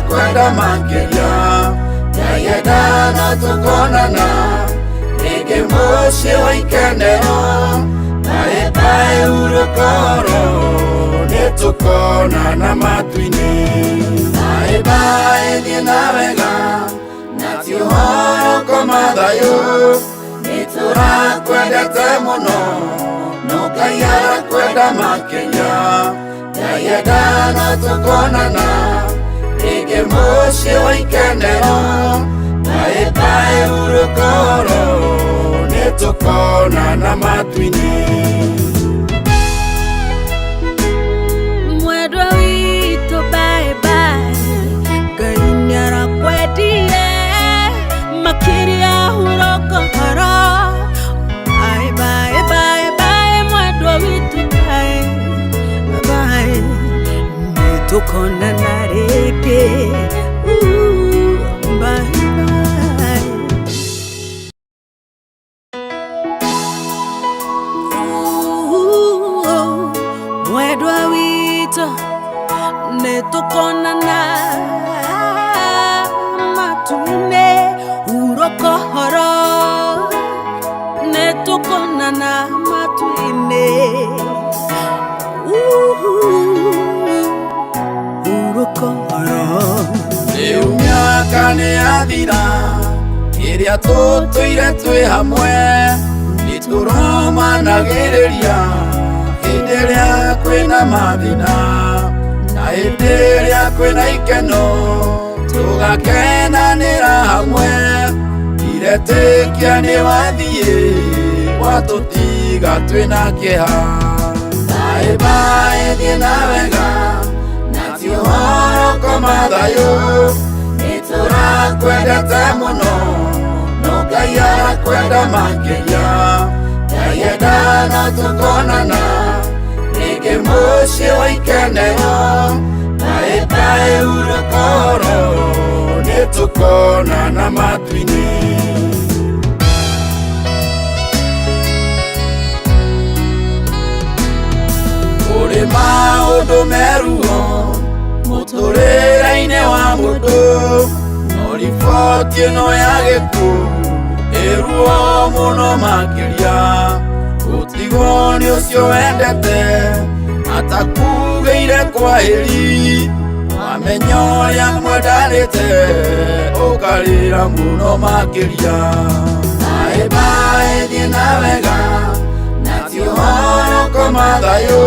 kwenda makeria yayeda na tukonana rege muci wa ikenero bae bae urukoro nitukonana matu-ini bae bae thie na wega na ti uhoro koma thayu niturakwendete muno no Ngai arakwenda makeria yayeda na tukonana rege muci wa ikenero bae bae urukoro nitukonana matu-ini mwendwa witu bye bye Ngai nĩarakwendire makiria urokoro bye bye bye bye mwendwa witu bye bye nitukonana rĩngĩ bye bye mwendwa witu nitukonana matu-ini urokoro nitukonana matu-ini urokoro riu miaka niyathira iria tutuire twi hamwe nituromanagiriria hindi iria kwina mathina na hindi iria kwina ikeno tugakenanira hamwe iretikia ni wathie watutiga twina kieha bae bae thie na wega na ti uhoro koma thayu niturakwendete muno no Ngai arakwenda makeria yayeda na tukonana rege muci wa ikenero bae bae urukoro nitukonana matu-ini kuri maundu meruo muturire-ini wa mundu no riboti ino ya gikuũ iruo muno makiria gutigwo ni ucio wendete atakugeire kwaheri wamenya uria mwendanite ukarira muno makiria bae bae thie na wega na ti uhoro koma thayu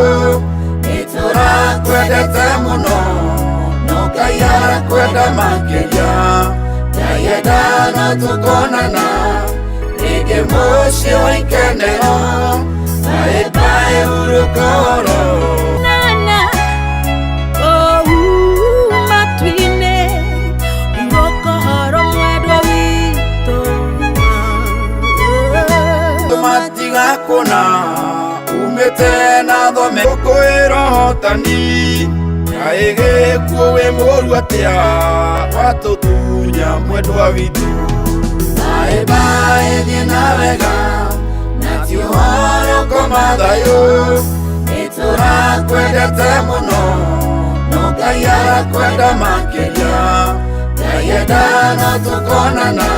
niturakwendete muno no Ngai arakwenda makiria yayeda na tukonana rege muci wa ikenero bae bae urukoro matu-ini urokoro mwendwa witu matigakuna umite na thome gukwira hotani Ngai gikuũ wi mũru atia watutunya mwendwa witu bae bae thie na wega na ti uhoro koma thayu niturakwendete muno no Ngai arakwenda makeria yayeda na tukonana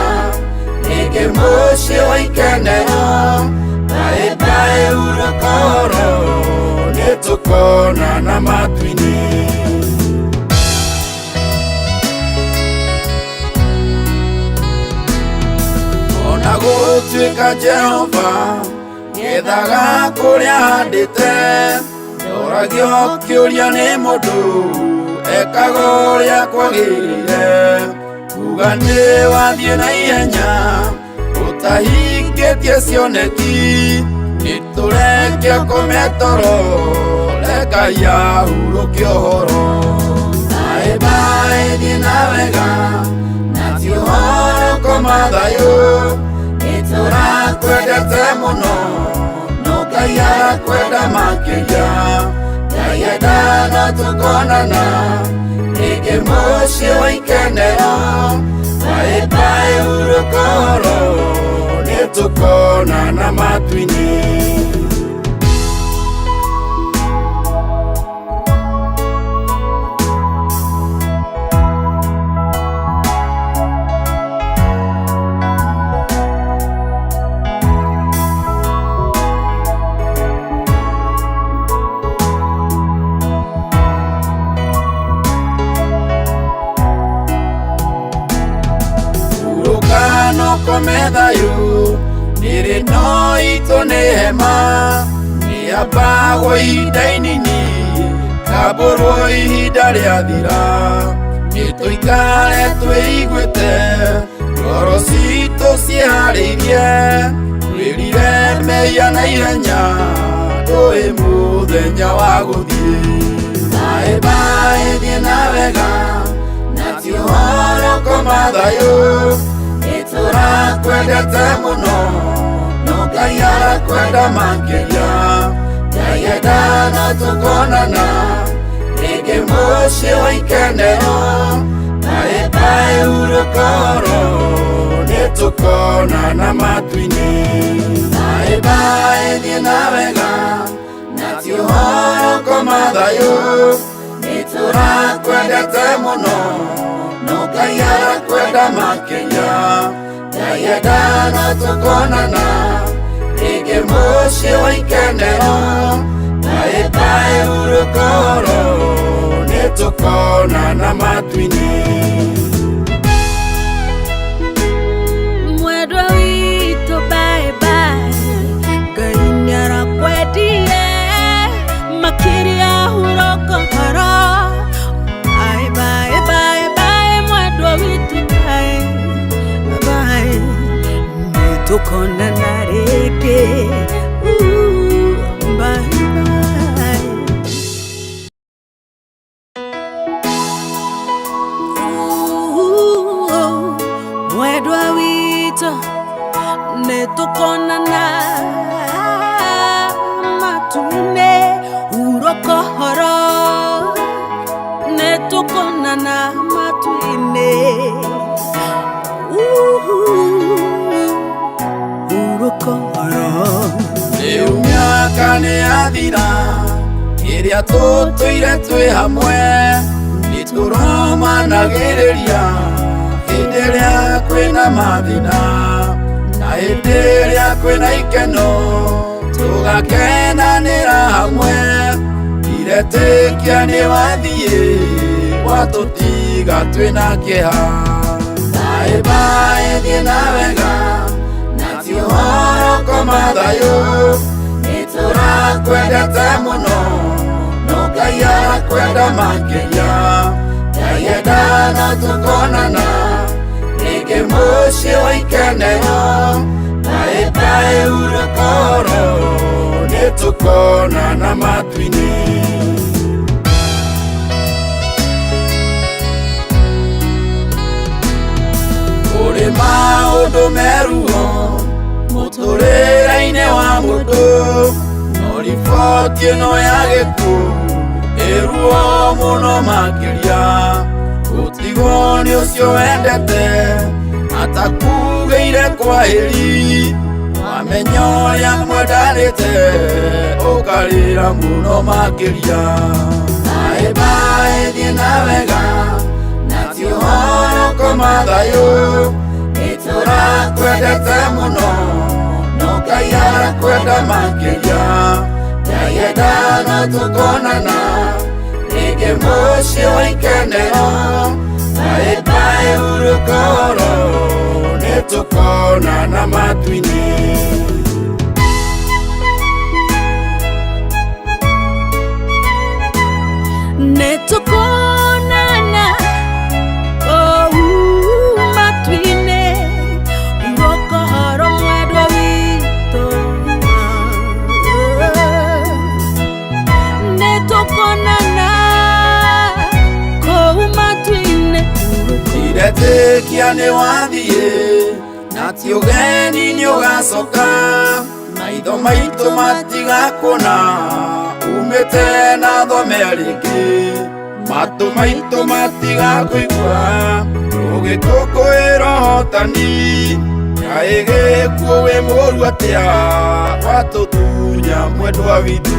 rege muci wa ikenero bae bae urukoro nitukonana matu-ini ona gutuika Jehova gethaga kuria handite ndoragio kiuria ni mundu ekaga uria kwagirire kuga ni wathie na ihenya utahingitie cioneki niturekia kumetoro Ngai ahurukie uhoro bae bae thie na wega na ti uhoro koma thayu niturakwendete muno no Ngai arakwenda makeria yayeda na tukonana rege muci wa ikenero bae bae urukoro nitukonana matu-ini tukome thayu niri no itu ni hema ni abago ihinda inini kaburwo ihinda riathira nituikare twĩiguĩte ngoro citũ ciĩharĩirie twĩrire mehia na ihenya ndũĩ mũthenya wa gũthiĩ bae thiĩ na wega na ti ũhoro koma thayũ nĩtũrakwendete mũno no Ngai arakwenda makĩria Ngai endana tũkonana rĩngĩ mũciĩ wa ikenero bae hurũka oro nĩtũkonana matu-inĩ bae thiĩ na wega na ti ũhoro koma thayũ nĩtũrakwendete mũno no Ngai arakwenda makĩria Ngai endana tũkonana rĩngĩ mũciĩ wa ikenero bae hurũka oro nĩtũkonana matu-inĩ mwendwa witũ bye bye Ngai nĩarakwendire makĩria hurũka oro bye bye bye bye mwendwa witũ bye bye nĩtũkonana rĩngĩ bye bye mwendwa witũ nĩtũkonana matu-inĩ hurũka oro nĩtũkonana matu-inĩ hurũka oro rĩu mĩaka nĩyathira ĩrĩa tũtũire twĩ hamwe nĩtũromanagĩrĩria hĩndĩ ĩrĩa kwĩna mathĩna na hĩndĩ ĩrĩa kwĩna ikeno tũgakenanĩra hamwe iretĩkia nĩwathiĩ watũtiga twĩna kĩeha bae thiĩ na wega na ti ũhoro koma thayũ nĩtũrakwendete mũno no Ngai arakwenda makĩria Ngai endana tũkonana rĩngĩ mũciĩ wa ikenero bae hurũka oro nĩtũkonana matu-inĩ kũrĩ maũndũ meruo mũtũrĩre-inĩ wa mũndũ no riboti ĩno ya gĩkuũ ĩruo mũno makĩria gũtigwo nĩ ũcio wendete atakugĩire kwahĩri wamenya ũrĩa mwendanĩte ũkarĩra mũno makĩria bae thiĩ na wega na ti ũhoro koma thayũ nĩtũrakwendete mũno no Ngai arakwenda makĩria Ngai endana tũkonana rĩngĩ mũciĩ wa ikenero bae hurũka oro nĩtũkonana matu-inĩ nĩtũkonana matu-inĩ hurũka oro mwendwa witũ nĩtũkonana matu-inĩ iretĩkia nĩwathiĩ na ti ũgeni nĩũgacoka maitho maitũ matigakuona umĩte na thome rĩngĩ matũ maitũ matigakũigua ũgĩkũngũĩra ũhotani kaĩ gĩkuũ wĩ mũru atĩa watũtunya mwendwa witũ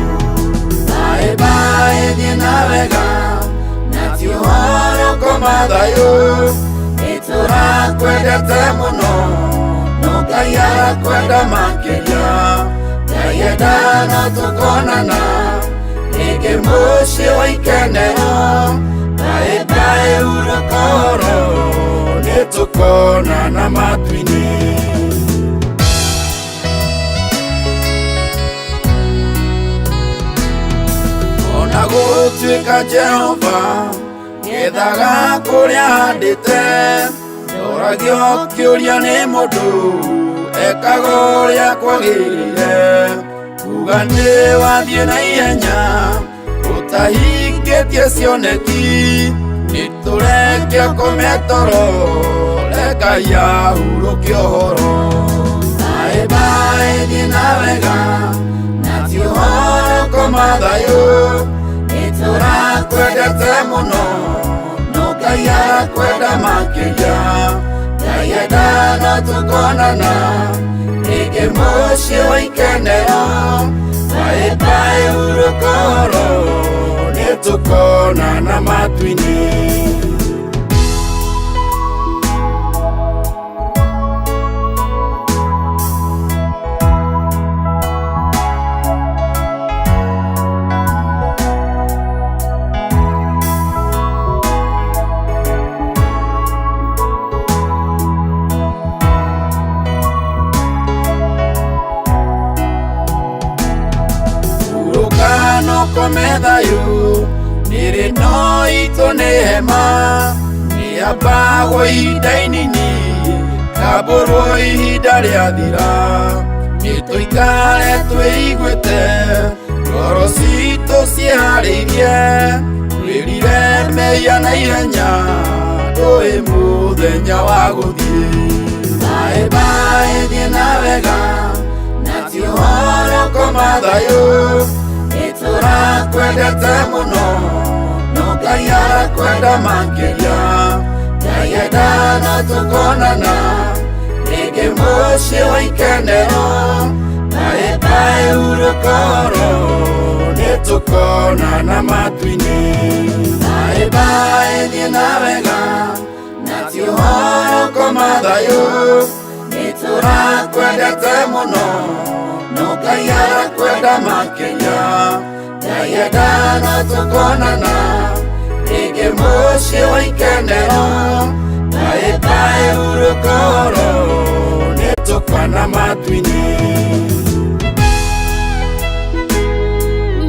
bae thiĩ na wega na ti ũhoro koma thayũ nĩtũrakwendete mũno no Ngai arakwenda makĩria Ngai endana tũkonana rĩngĩ mũciĩ wa ikenero bae hurũka oro nĩtũ nĩtũkonana matu-inĩ. Ona gũtuĩka Jehova ethaga kũrĩa handĩte, ndoragio kĩũria nĩ mũndũ ekaga ũrĩa kwagĩrĩire. Kuga nĩ wathiĩ na ihenya ũtahingĩtie cioneki, nĩtũrekia kũmetoro Ngai ahurũkie ũhoro. Bye bye thiĩ na wega na ti ũhoro koma thayũ, nĩtũrakwendete mũno no Ngai arakwenda makĩria. Ngai enda no tũkonana rĩngĩ mũciĩ wa ikenero. Bye bye hurũka ũhoro nĩtũkonana matu-inĩ. Kome thayũ nĩrĩ no itũ nĩ hema, nĩambagwo ihinda inini kambũrwo ihinda rĩathira. Nĩtũikare twĩiguĩte ngoro citũ ciĩharĩirie, twĩrire mehia na ihenya tũĩ mũthenya wa gũthiĩ. Bye bye thiĩ na wega na ti ũhoro koma thayũ, nĩtũrakwendete mũno no Ngai arakwenda makĩria. Ngai enda no tũkonana rĩngĩ mũciĩ wa ikenero. Bye bye hurũka ũhoro nĩtũkonana matu-inĩ. Bye bye thiĩ na wega na ti ũhoro koma thayũ, nĩtũrakwendete mũno no Ngai arakwenda makĩria. Ngai enda no tũkonana rĩngĩ mũciĩ wa ikenero. Bye bye hurũka ũhoro nĩtũkonana matu-inĩ.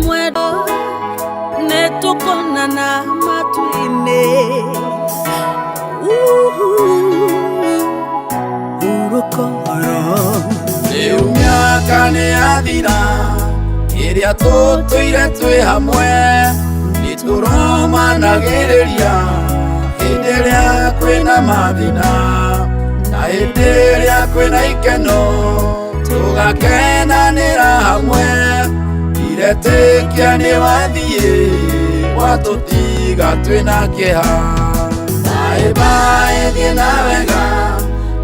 Mwendo nĩtũkonana matu-inĩ. Hurũka ũhoro. Rĩu mĩaka nĩyathira ĩrĩa tũtũire twĩ hamwe, nĩtũromanagĩrĩria hĩndĩ ĩrĩa kwĩna mathĩna na hĩndĩ ĩrĩa kwĩna ikeno, tũgakenanĩra hamwe. Ndiretĩkia nĩwathiĩ watũtiga twĩna kĩeha. Bye bye thiĩ na wega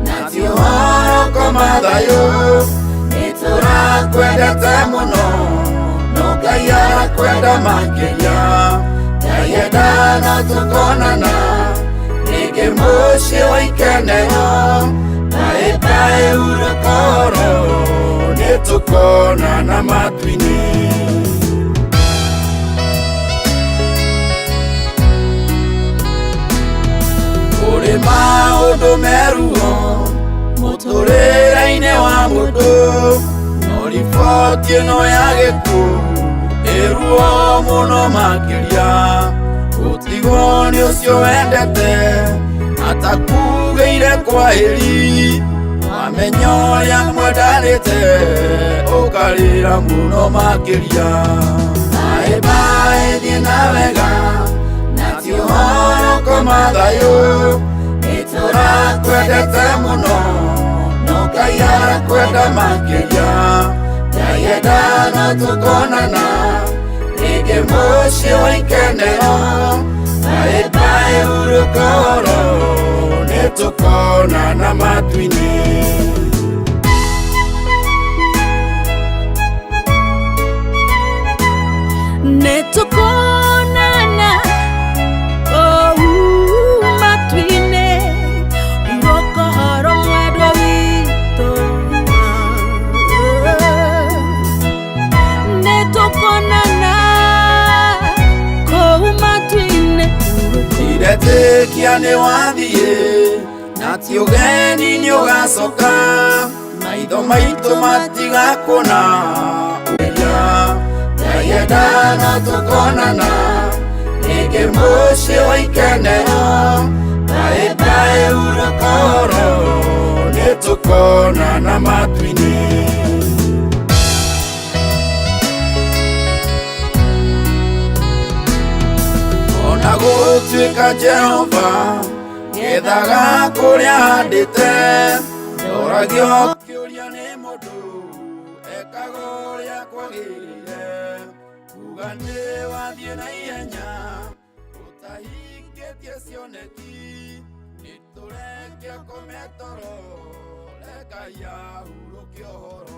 na ti ũhoro koma thayũ, nĩtũrakwendete mũno no Ngai arakwenda makĩria. Ngai enda no tũkonana rĩngĩ mũciĩ wa ikenero. Bye bye hurũka ũhoro nĩtũkonana matu-inĩ. Kũrĩ maũndũ meruo mũtũrĩre-inĩ wa mũndũ, no riboti ĩno ya gĩkuũ ĩruo mũno makĩria. Gũtigwo nĩ ũcio wendete atakugĩire kwahĩri, wamenya ũrĩa mwendanĩte ũkarĩra mũno makĩria. Bye bye thiĩ na wega na ti ũhoro koma thayũ, nĩtũrakwendete mũno no Ngai arakwenda makĩria. Ngai enda no tũkonana rĩngĩ mũciĩ wa ikenero. Bye bye hurũka ũhoro nĩtũkonana matu-inĩ. Nĩtũkonana matu-inĩ. Hurũka ũhoro mwendwa witũ. Nĩtũkonana matu-inĩ. Ndiretĩkia nĩwathiĩ na ti ugeni nĩ ũgacoka, maitho maitũ matigakũna ũria. Ngai enda no tũkonana rĩngĩ mũciĩ wa ikenero, bae bae urokoro nĩ tũkonana matu-inĩ. Ona gũtuĩka Jehova ngethaga kũrĩa handĩte, ndoragio kĩũria nĩ mũndũ ekaga ũrĩa kwagĩrĩire, kuga nĩ wathiĩ na ihenya ũtahingĩtie cioneki, nĩ tũrekia kũmetoro Ngai ahurũkie ũhoro.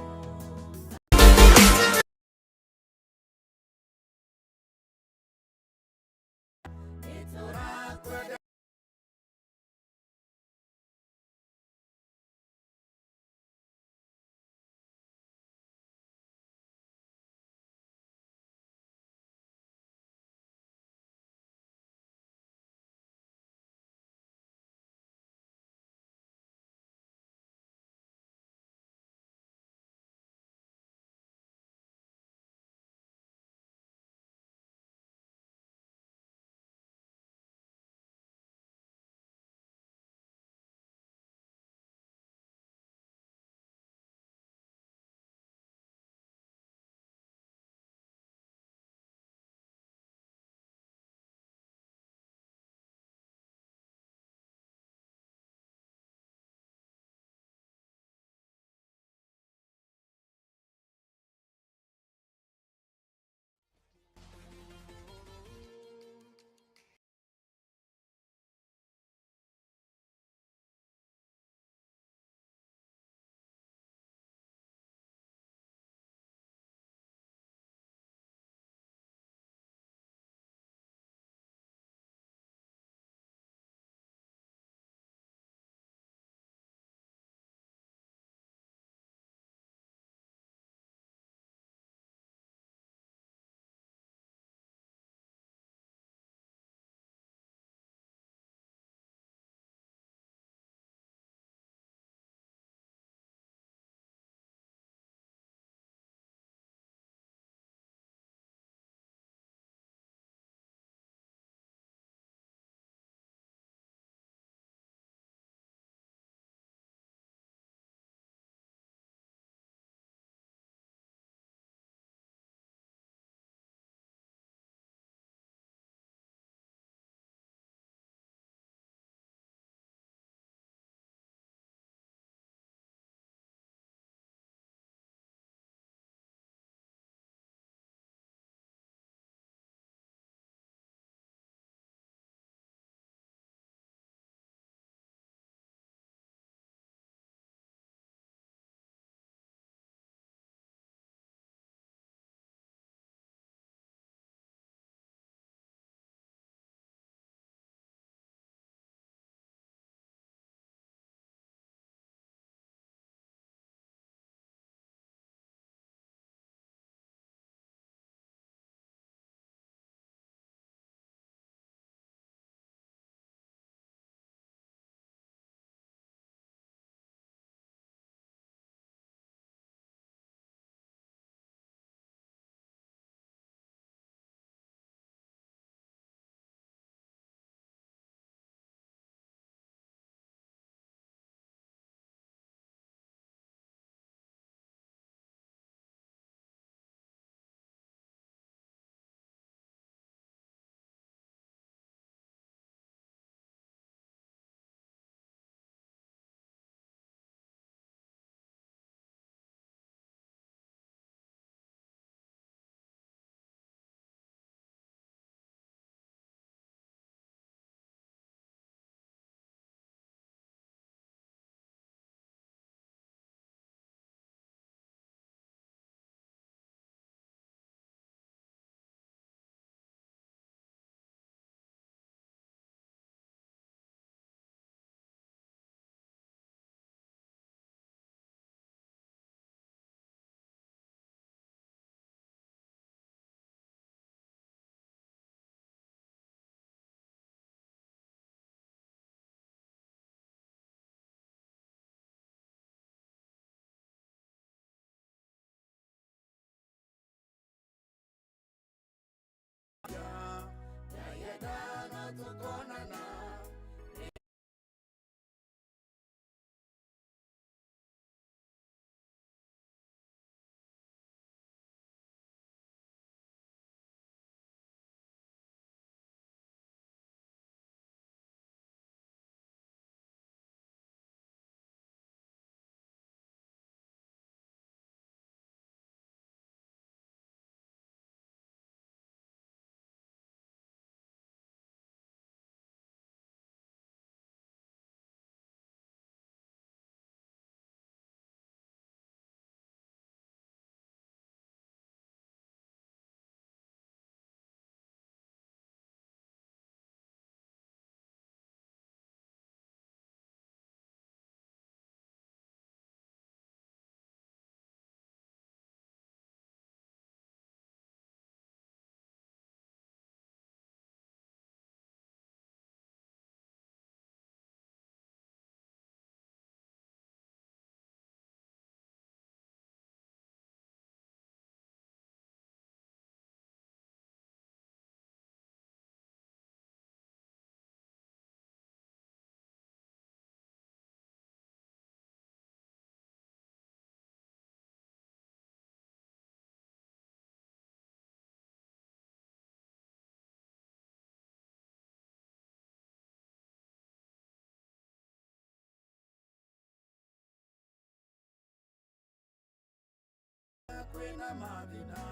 kwĩna mathĩna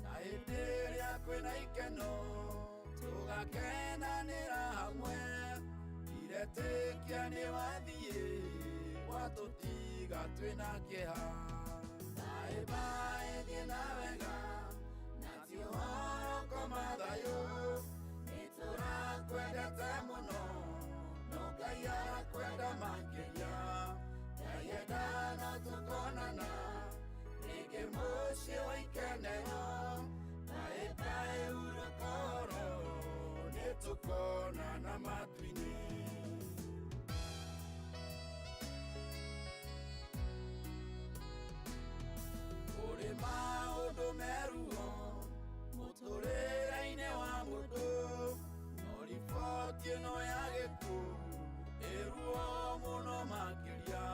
na hĩndĩ ĩrĩa kwĩna ikeno tũgakenanĩra hamwe iretĩkia nĩ wathiĩ watũtiga twĩna kĩeha baĩ baĩ thiĩ na wega na ti ũhoro koma thayũ nĩtũrakwendete mũno no Ngai arakwenda makĩria Ngai enda no tũkonana rĩngĩ mũciĩ wa ikenero baĩ baĩ hurũka oro nĩtũkonana matu-inĩ kũrĩ maũndũ meruo mũtũrĩre-inĩ wa mũndũ no riboti ĩno ya gĩkuũ ĩruo mũno makĩria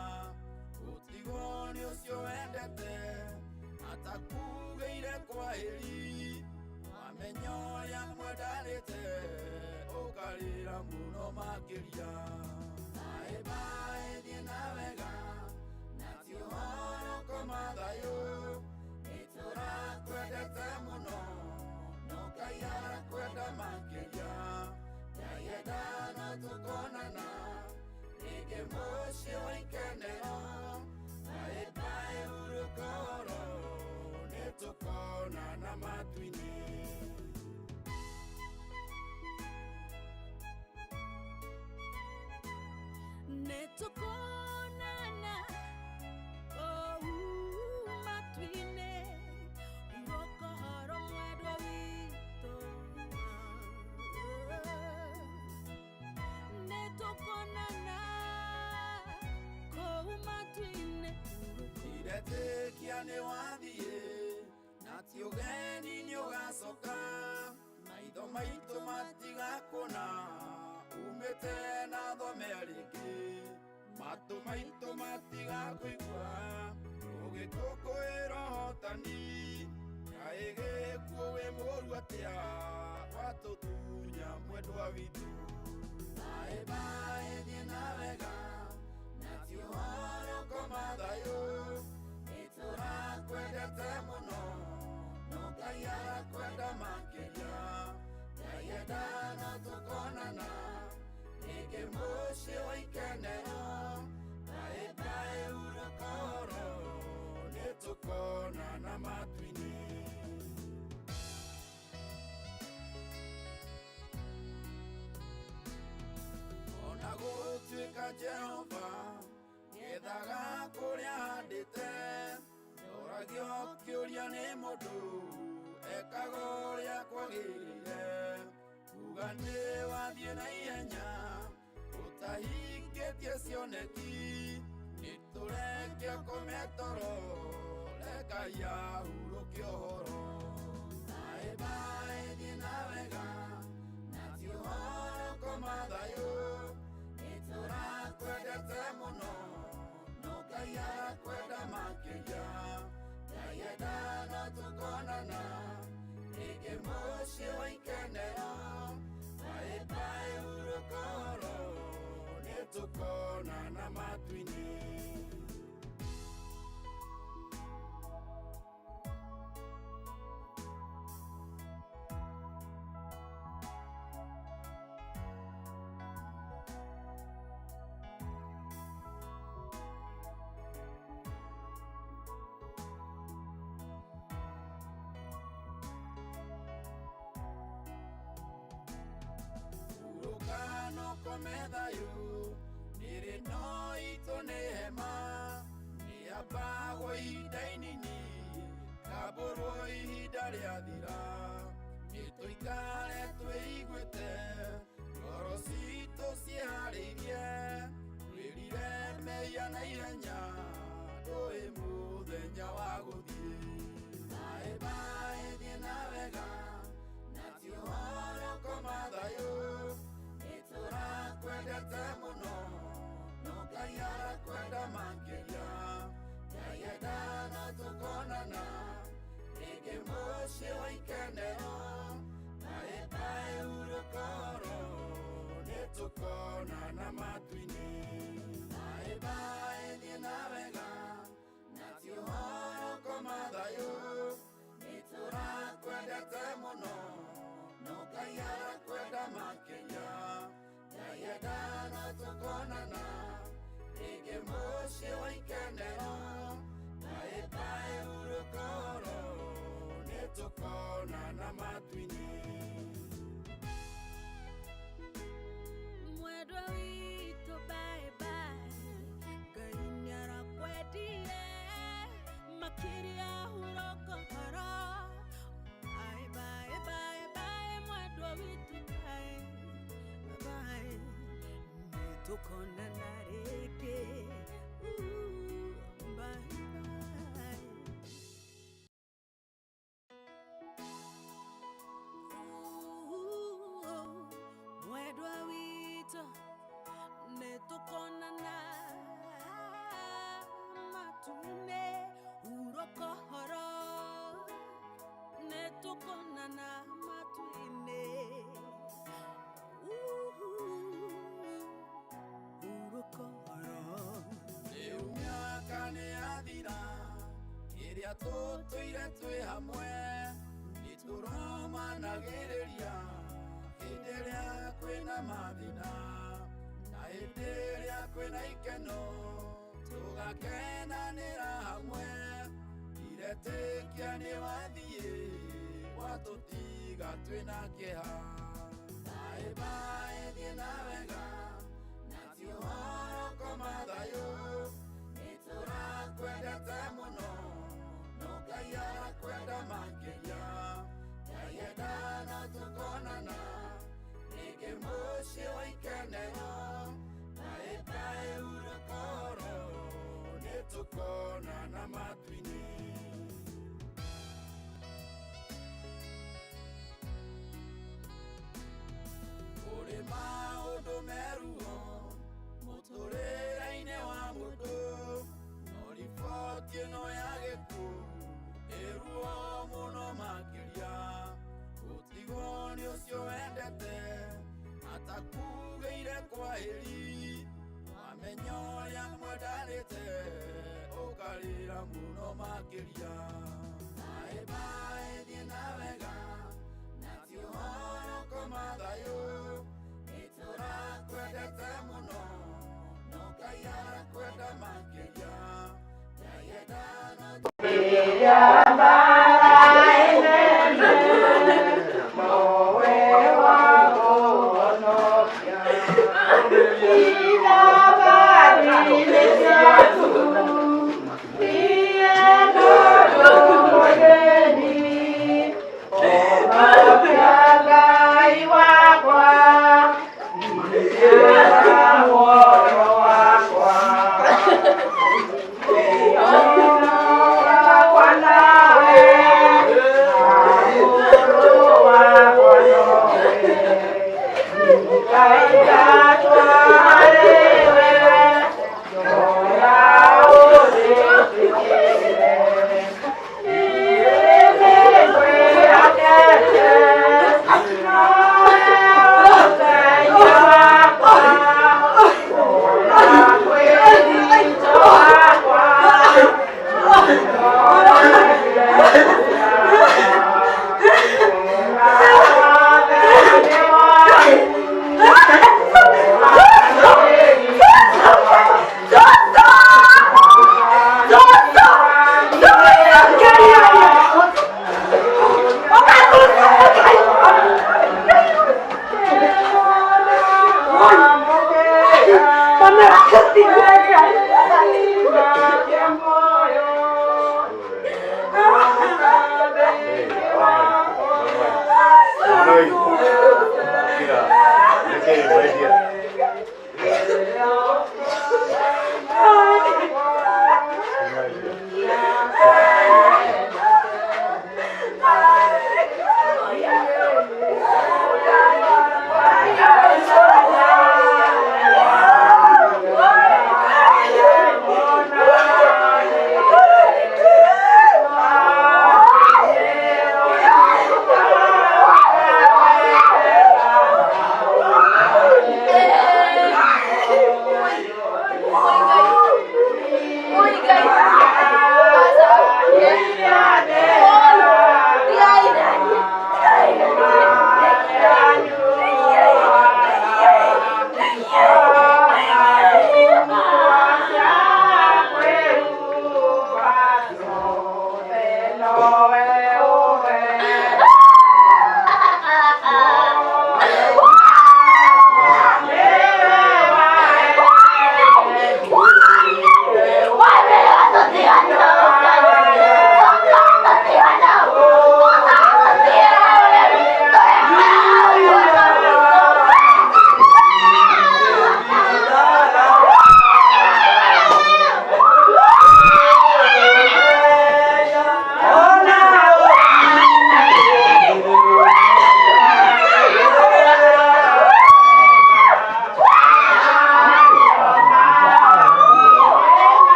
gũtigwo nĩ ũcio wendete atakugĩire kwahĩri wamenya ũrĩa mwendanĩte ũkarĩra mũno makĩria baĩ baĩ thiĩ na wega na ti ũhoro koma thayũ nĩtũrakwendete mũno no Ngai arakwenda makĩria Ngai enda no tũkonana rĩngĩ mũciĩ wa ikenero baĩ baĩ hurũka oro nĩtũkonana matu-inĩ nĩtũkonana matu-inĩ hurũka oro mwendwa witũ nĩtũkonana matu-inĩ iretĩkia nĩ wathiĩ na ti ũgeni nĩ ũgacoka maitho maitũ matigakũna umĩte na thome rĩngĩ matũ maitũ matigakũigua ũgĩtũkũĩra ũhotani kaĩ gĩkuũ wĩ mũru atĩa watũtunya mwendwa witũ baĩ baĩ thiĩ na wega na ti ũhoro koma thayũ nĩtũrakwendete mũno no Ngai arakwenda makĩria Ngai enda no tũkonana rĩngĩ mũciĩ wa ikenero baĩ baĩ hurũka oro nĩtũkonana matu-inĩ ona gũtuĩka Jehova nĩethaga kũrĩa handĩte ndoragio kĩũria nĩ mũndũ ekaga ũrĩa kwagĩrĩire kuga nĩ wathiĩ na ihenya ũtahingĩtie cioneki nĩtũrekia kũme toro Ngai ahurũkie ũhoro baĩ baĩ thiĩ na wega na ti ũhoro koma thayũ nĩtũrakwendete mũno no Ngai arakwenda makĩria Ngai enda no tũkonana rĩngĩ mũciĩ wa ikenero baĩ baĩ hurũka oro nĩtũkonana matu-inĩ kome thayũ nĩrĩ no itũ nĩ hema nĩambagwo ihinda inini kambũrwo ihinda rĩathira nĩtũikare twĩiguĩte ngoro citũ ciĩharĩirie twĩrire mehia na ihenya ndũĩ mũthenya wa gũthiĩ baĩ baĩ thiĩ na wega na ti ũhoro koma thayũ nĩtũrakwendete mũno no Ngai arakwenda makĩria Ngai enda no tũkonana rĩngĩ mũciĩ wa ikenero baĩ baĩ hurũka oro nĩtũkonana tukonana ege moshi wa ikenero bye bye urokoro netukonana matwini mwendwa witũ bye bye Ngai nĩarakwendire makĩria urokoro bye bye bye bye mwendwa witũ bye bye nĩtũkonana rĩngĩ bye bye mwendwa witũ nĩtũkonana matu-inĩ urokoro nĩtũkonana matu-inĩ urokoro rĩu mĩaka nĩyathira ĩrĩa tũtũire twĩ hamwe nĩtũromanagĩrĩria hĩndĩ ĩrĩa kwĩna mathĩna na hĩndĩ ĩrĩa kwĩna ikeno tũgakenanĩra hamwe iretĩkia nĩwathiĩ watũtiga twĩna kĩeha bye bye thiĩ na wega na ti ũhoro koma thayũ nĩtũrakwendete mũno no Ngai arakwenda makĩria Ngai enda no tũkonana rĩngĩ mũciĩ wa ikenero bye bye urokoro nĩtũkonana matu-inĩ kũrĩ maũndũ meruo mũtũrĩre-inĩ wa mũndũ no riboti ĩno ya gĩkuũ ĩruo mũno makĩria gũtigwo nĩ ũcio wendete atakugĩire kwahĩri wamenya ũrĩa mwendanĩte ũkarĩra mũno makĩria bye bye thiĩ na wega na ti ũhoro koma thayũ nĩtũrakwendete mũno no Ngai arakwenda makĩria Ngai enda no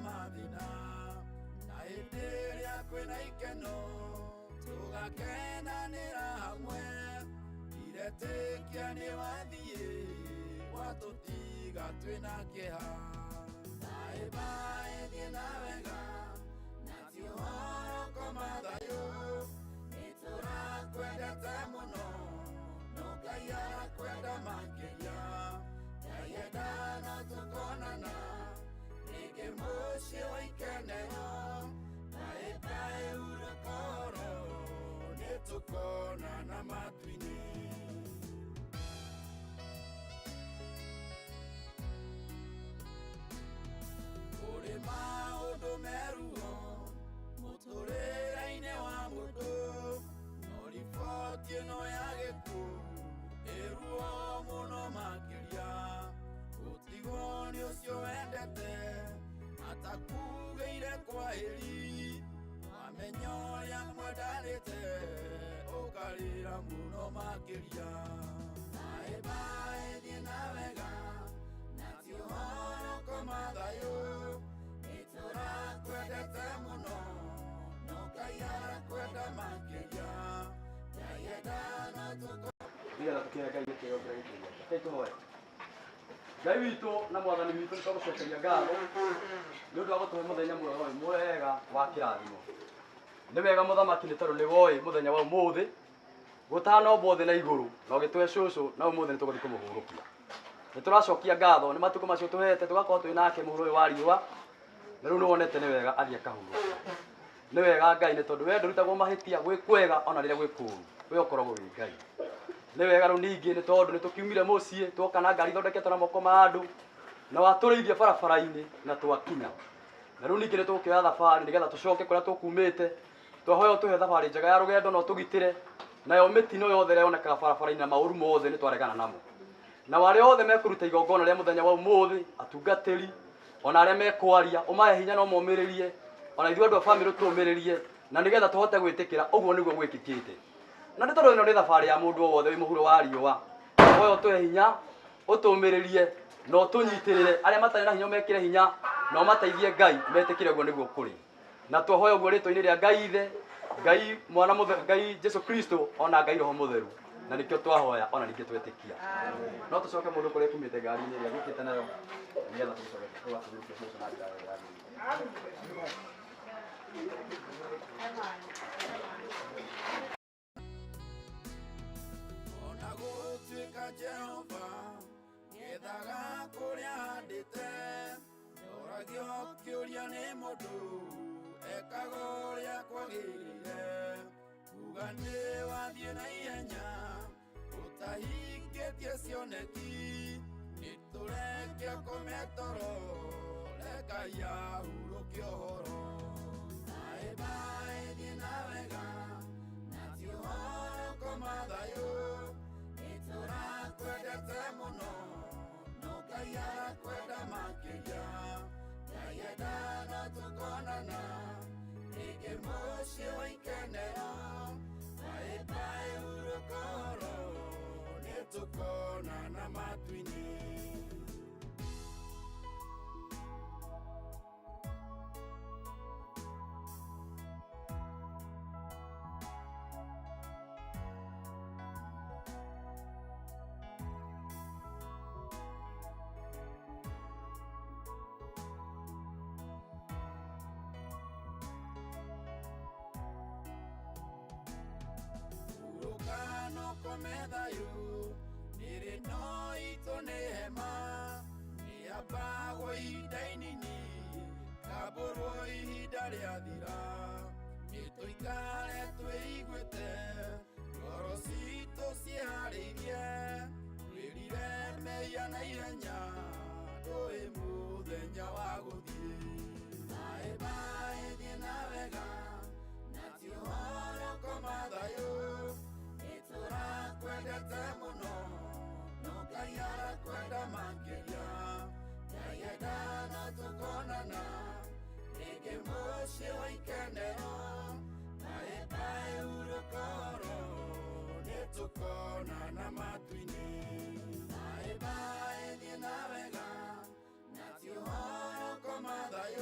mathina na hĩndĩ ĩrĩa kwĩna ikeno tũgakenanĩra hamwe iretĩkia nĩ wathiĩ watũtiga twĩna kĩeha bye bye thiĩ na wega na ti ũhoro koma thayũ nĩtũrakwendete mũno no Ngai arakwenda makĩria Ngai enda no tũkonana rĩngĩ mũciĩ wa ikenero bye bye urokoro nĩtũkonana matu-inĩ kũrĩ maũndũ meruo mũtũrĩre-inĩ wa mũndũ no riboti ĩno ya gĩkuũ ĩruo mũno makĩria gũtigwo nĩ ũcio wendete atakugĩire kwahĩri wamenya ũrĩa mwendanĩte ũkarĩra mũno makĩria bye bye thiĩ na wega na ti ũhoro koma thayũ nĩtũrakwendete mũno no Ngai arakwenda makĩria Ngai enda no tũkonana nĩgetha tũkĩhe Ngai gĩtĩo kĩrĩa gĩtũire. Reke tũhoe. Ngai witũ na mwathani witũ nĩtũgũcokeria ngatho nĩ ũndũ wa gũtũhe mũthenya mwega wa kĩrathimo. Nĩ wega mũthamaki nĩ tondũ nĩ woĩ mũthenya wa ũmũthĩ gũtanombwo thĩ na igũrũ na ũgĩtũhe cũcũ na ũmũthĩ nĩtũgũthiĩ kũmũhurũkia. Nĩtũracokia ngatho nĩ matukũ macio tũhete tũgakorwo twĩ nake mũhuro ũyũ wa riũa na rĩu nĩwonete nĩ wega athiĩ akahurũka. Nĩ wega Ngai nĩ tondũ wee ndũrutagwo mahĩtia gwĩ kwega ona rĩrĩa gwĩ kũũru we ũkoragwo wĩ Ngai. Nĩ wega rĩu ningĩ nĩ tondũ nĩtũkiumire mũciĩ tuoka na ngari thondeketwo na moko ma andũ na watũrĩithia barabara-inĩ na twakinya na rĩu ningĩ nĩtũgũkĩoya thabarĩ nĩgetha tũcoke kũrĩa tũkumĩte twahoya ũtũhe thabarĩ njega ya rũgendo na ũtũgitĩre nayo mĩtino yothe yonekaga barabara-inĩ na maũru mothe nĩtwaregana namo na wale othe mekũruta igongona rĩa mũthenya wa ũmũthĩ atungatĩri ona arĩa mekwaria ũmahe hinya na ũmomĩrĩrie ona ithuĩ andũ a bamĩrĩ tũmĩrĩrie na nĩgetha tũhote gwĩtĩkĩra ũguo nĩguo gwĩkĩkĩte. Na nĩ tondũ ĩno nĩ thabarĩ ya mũndũ wothe wĩ mũhuro wa riũa woye ũtũhe hinya ũtũmĩrĩrie na ũtũnyitĩrĩre arĩa matarĩ na hinya ũmekĩre hinya na ũmateithie Ngai metĩkĩre ũguo nĩguo kũrĩ na tũhoya ũguo rĩtwa-inĩ rĩa Ngai Ithe Ngai Mwana Ngai Jesu Kristo ona Ngai Roho Mũtheru na nĩkĩo twahoya ona ningĩ twetĩkia. No tũcoke mũndũ kũrĩa kumĩte ngari-inĩ ĩrĩa gũkĩte nayo nĩgetha tũcoke tũgatũrũkia cũcũ na njĩra ĩrĩa yagĩrĩire. Jehova ngethaga kũrĩa handĩte ndoragio kĩũria nĩ mũndũ ekaga ũrĩa kwagĩrĩire kuga nĩ wathiĩ na ihenya ũtahingĩtie cioneki nĩtũrekia kũmetoro rekai ahurũkia ũhoro bye bye thiĩ na wega na ti ũhoro koma thayũ tũrakwendete mũno no Ngai arakwenda makĩria Ngai enda no tũkonana rĩngĩ mũciĩ wa ikenero bye bye urokoro nĩtũkonana matu-inĩ. No komethayo nĩrĩ no itũ nĩ hema nĩambagwo ihinda inini kambũrwo ihinda rĩathira nĩtũikare twĩiguĩte ngoro citũ ciĩharĩirie twĩrire mehia na ihenya ndũĩ mũthenya wa gũthiĩ bye bye thiĩ na wega na ti ũhoro koma thayũ tũrakwendete mũno no Ngai arakwenda makĩria Ngai enda no tũkonana rĩngĩ mũciĩ wa ikenero bye bye urokoro nĩtũkonana matu-inĩ bye bye thiĩ na wega na ti ũhoro koma thayũ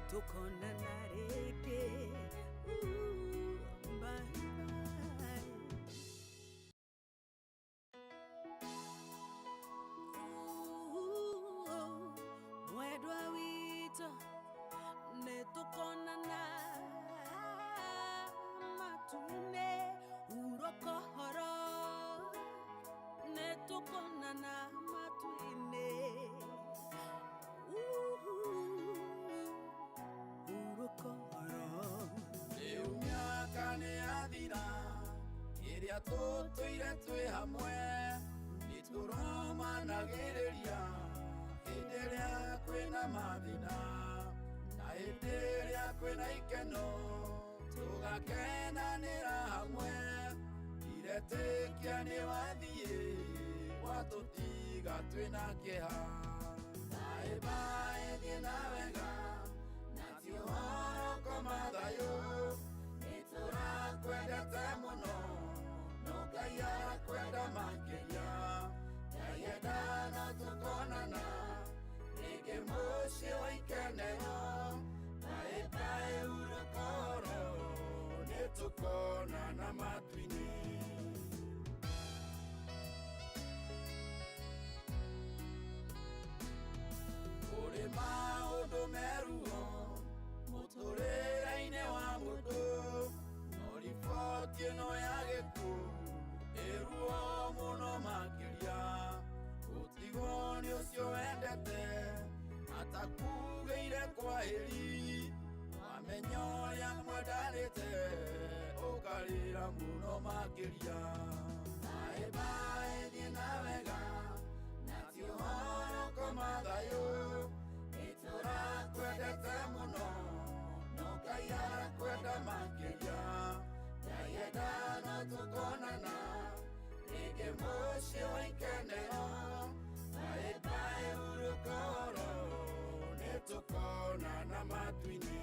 tukonana rĩngĩ. Bye bye. Mwendwa witũ nĩtũkonana matu-inĩ, hurũka ũhoro, nĩtũkonana matu-inĩ, hurũka ũhoro. Rĩu mĩaka nĩyathira ĩrĩa tũtũire twĩ hamwe, nĩtũromanagĩrĩria hĩndĩ ĩrĩa kwĩna mathĩna na hĩndĩ ĩrĩa kwĩna ikeno, tũgakenanĩra hamwe. Ndiretĩkia nĩwathiĩ watũtiga twĩna kĩeha. Bye bye, thiĩ na wega na ti ũhoro koma thayũ. Nĩtũrakwendete mũno no Ngai arakwenda makĩria. Ngai endana tũkonana rĩngĩ mũciĩ wa ikenero. Bye bye, hurũka ũhoro, nĩtũkonana matu-inĩ. Kũrĩ maũndũ meruo mũtũrĩre-inĩ wa mũndũ, no riboti ĩno ya gĩkuũ ĩruo mũno makĩria. Gũtigwo nĩ ũcio wendete atakugĩire kwahĩri, wamenya ũrĩa mwendanĩte ũkarĩra mũno makĩria. Bye bye, thiĩ na wega na ti ũhoro koma thayũ. Nĩtũrakwendete mũno no Ngai arakwenda makĩria. Ngai endana tũkonana rĩngĩ mũciĩ wa ikenero. Bye bye, hurũka ũhoro, nĩtũkonana matu-inĩ.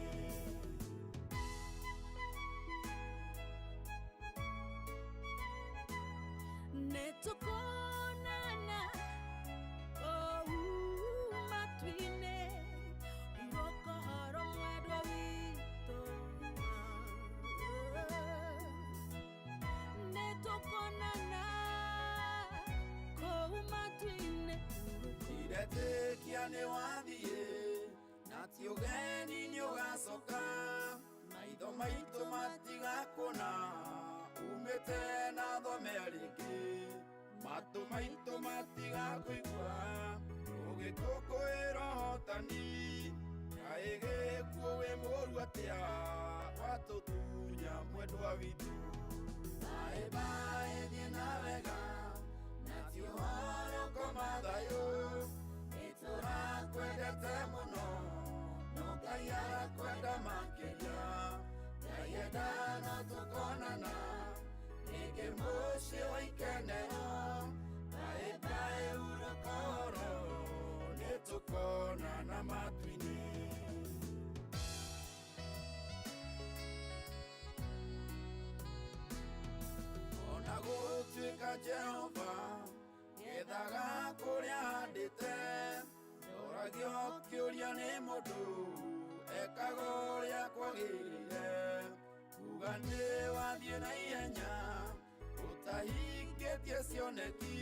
Nĩtũkonana matu-inĩ, hurũka ũhoro mwendwa witũ. Nĩtũkonana matu-inĩ. Ndiretĩkia nĩwathiĩ na ti ũgeni nĩũgacoka. Maitho maitũ matigakuona umĩte na thome rĩngĩ. Matũ maitũ matigakũigua ũgĩkũngũĩra ũhotani. Kaĩ gĩkuũ wĩ mũru atĩa watũtunya mwendwa witũ. Bye bye, thiĩ na wega na ti ũhoro koma thayũ. Nĩtũrakwendete mũno no Ngai arakwenda makĩria. Ngai endana tũkonana rĩngĩ mũciĩ wa ikenero. Bye bye, hurũka ũhoro, nĩtũkonana matu-inĩ. Ona gũtuĩka Jehova ethaga kũrĩa handĩte, ndoragio kĩũria nĩ mũndũ ekaga ũrĩa kwagĩrĩire. Kuga nĩ wathiĩ na ihenya ũtahingĩtie cioneki.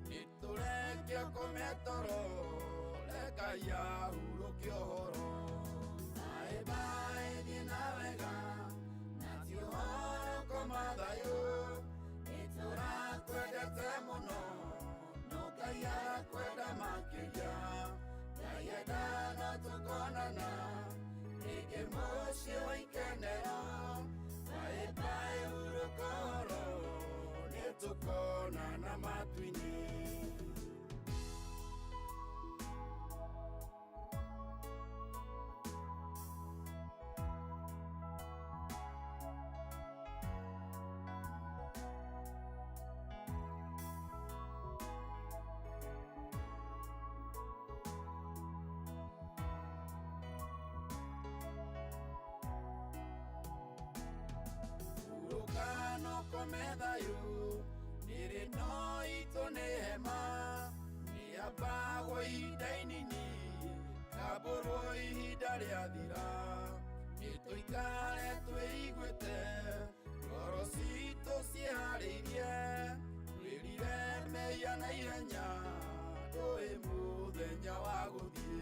Nĩtũrekia kũmĩa toro, Ngai ahurũkie ũhoro. Bye bye, thiĩ na wega na ti ũhoro koma thayũ. Nĩtũrakwendete mũno no Ngai arakwenda makĩria. Ngai endana tũkonana rĩngĩ mũciĩ wa ikenero. Bye bye, hurũka ũhoro, nĩtũkonana matu-inĩ. Kome thayũ nĩrĩ no itũ nĩ hema. Nĩambagwo ihinda inini Ngabũrwo ihinda rĩathira nĩtũikare twĩiguĩte ngoro citũ ciĩharĩirie twĩrire meia na ihenya ndũĩ mũthenya wa gũthiĩ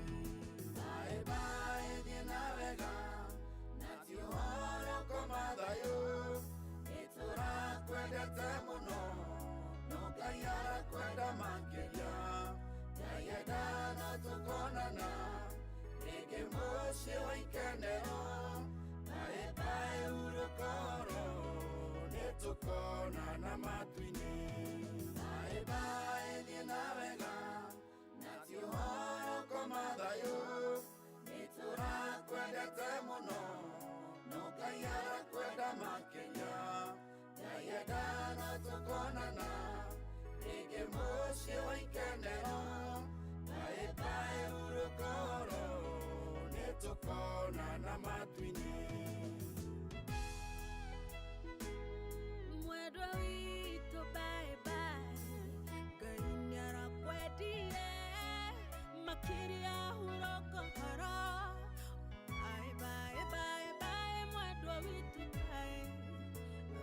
bae bae thiĩ na wega na ti ũhoro koma thayũ nĩtũrakwendete mũno no Ngai arakwenda makĩria Ngai enda no tũkonana rĩngĩ mũciĩ wa ikenero bae bae hurũka oro nĩtũkonana matu-inĩ bae bae thiĩ na wega na ti ũhoro koma thayũ nĩtũrakwendete mũno no Ngai arakwenda makĩria Ngai enda no tũkonana rĩngĩ mũciĩ wa ikenero bae bae hurũka oro nĩtũkonana matu-inĩ Mwendwa witũ bye bye Ngai nĩarakwendire makĩria hurũka oro bye bye bye bye mwendwa witũ bye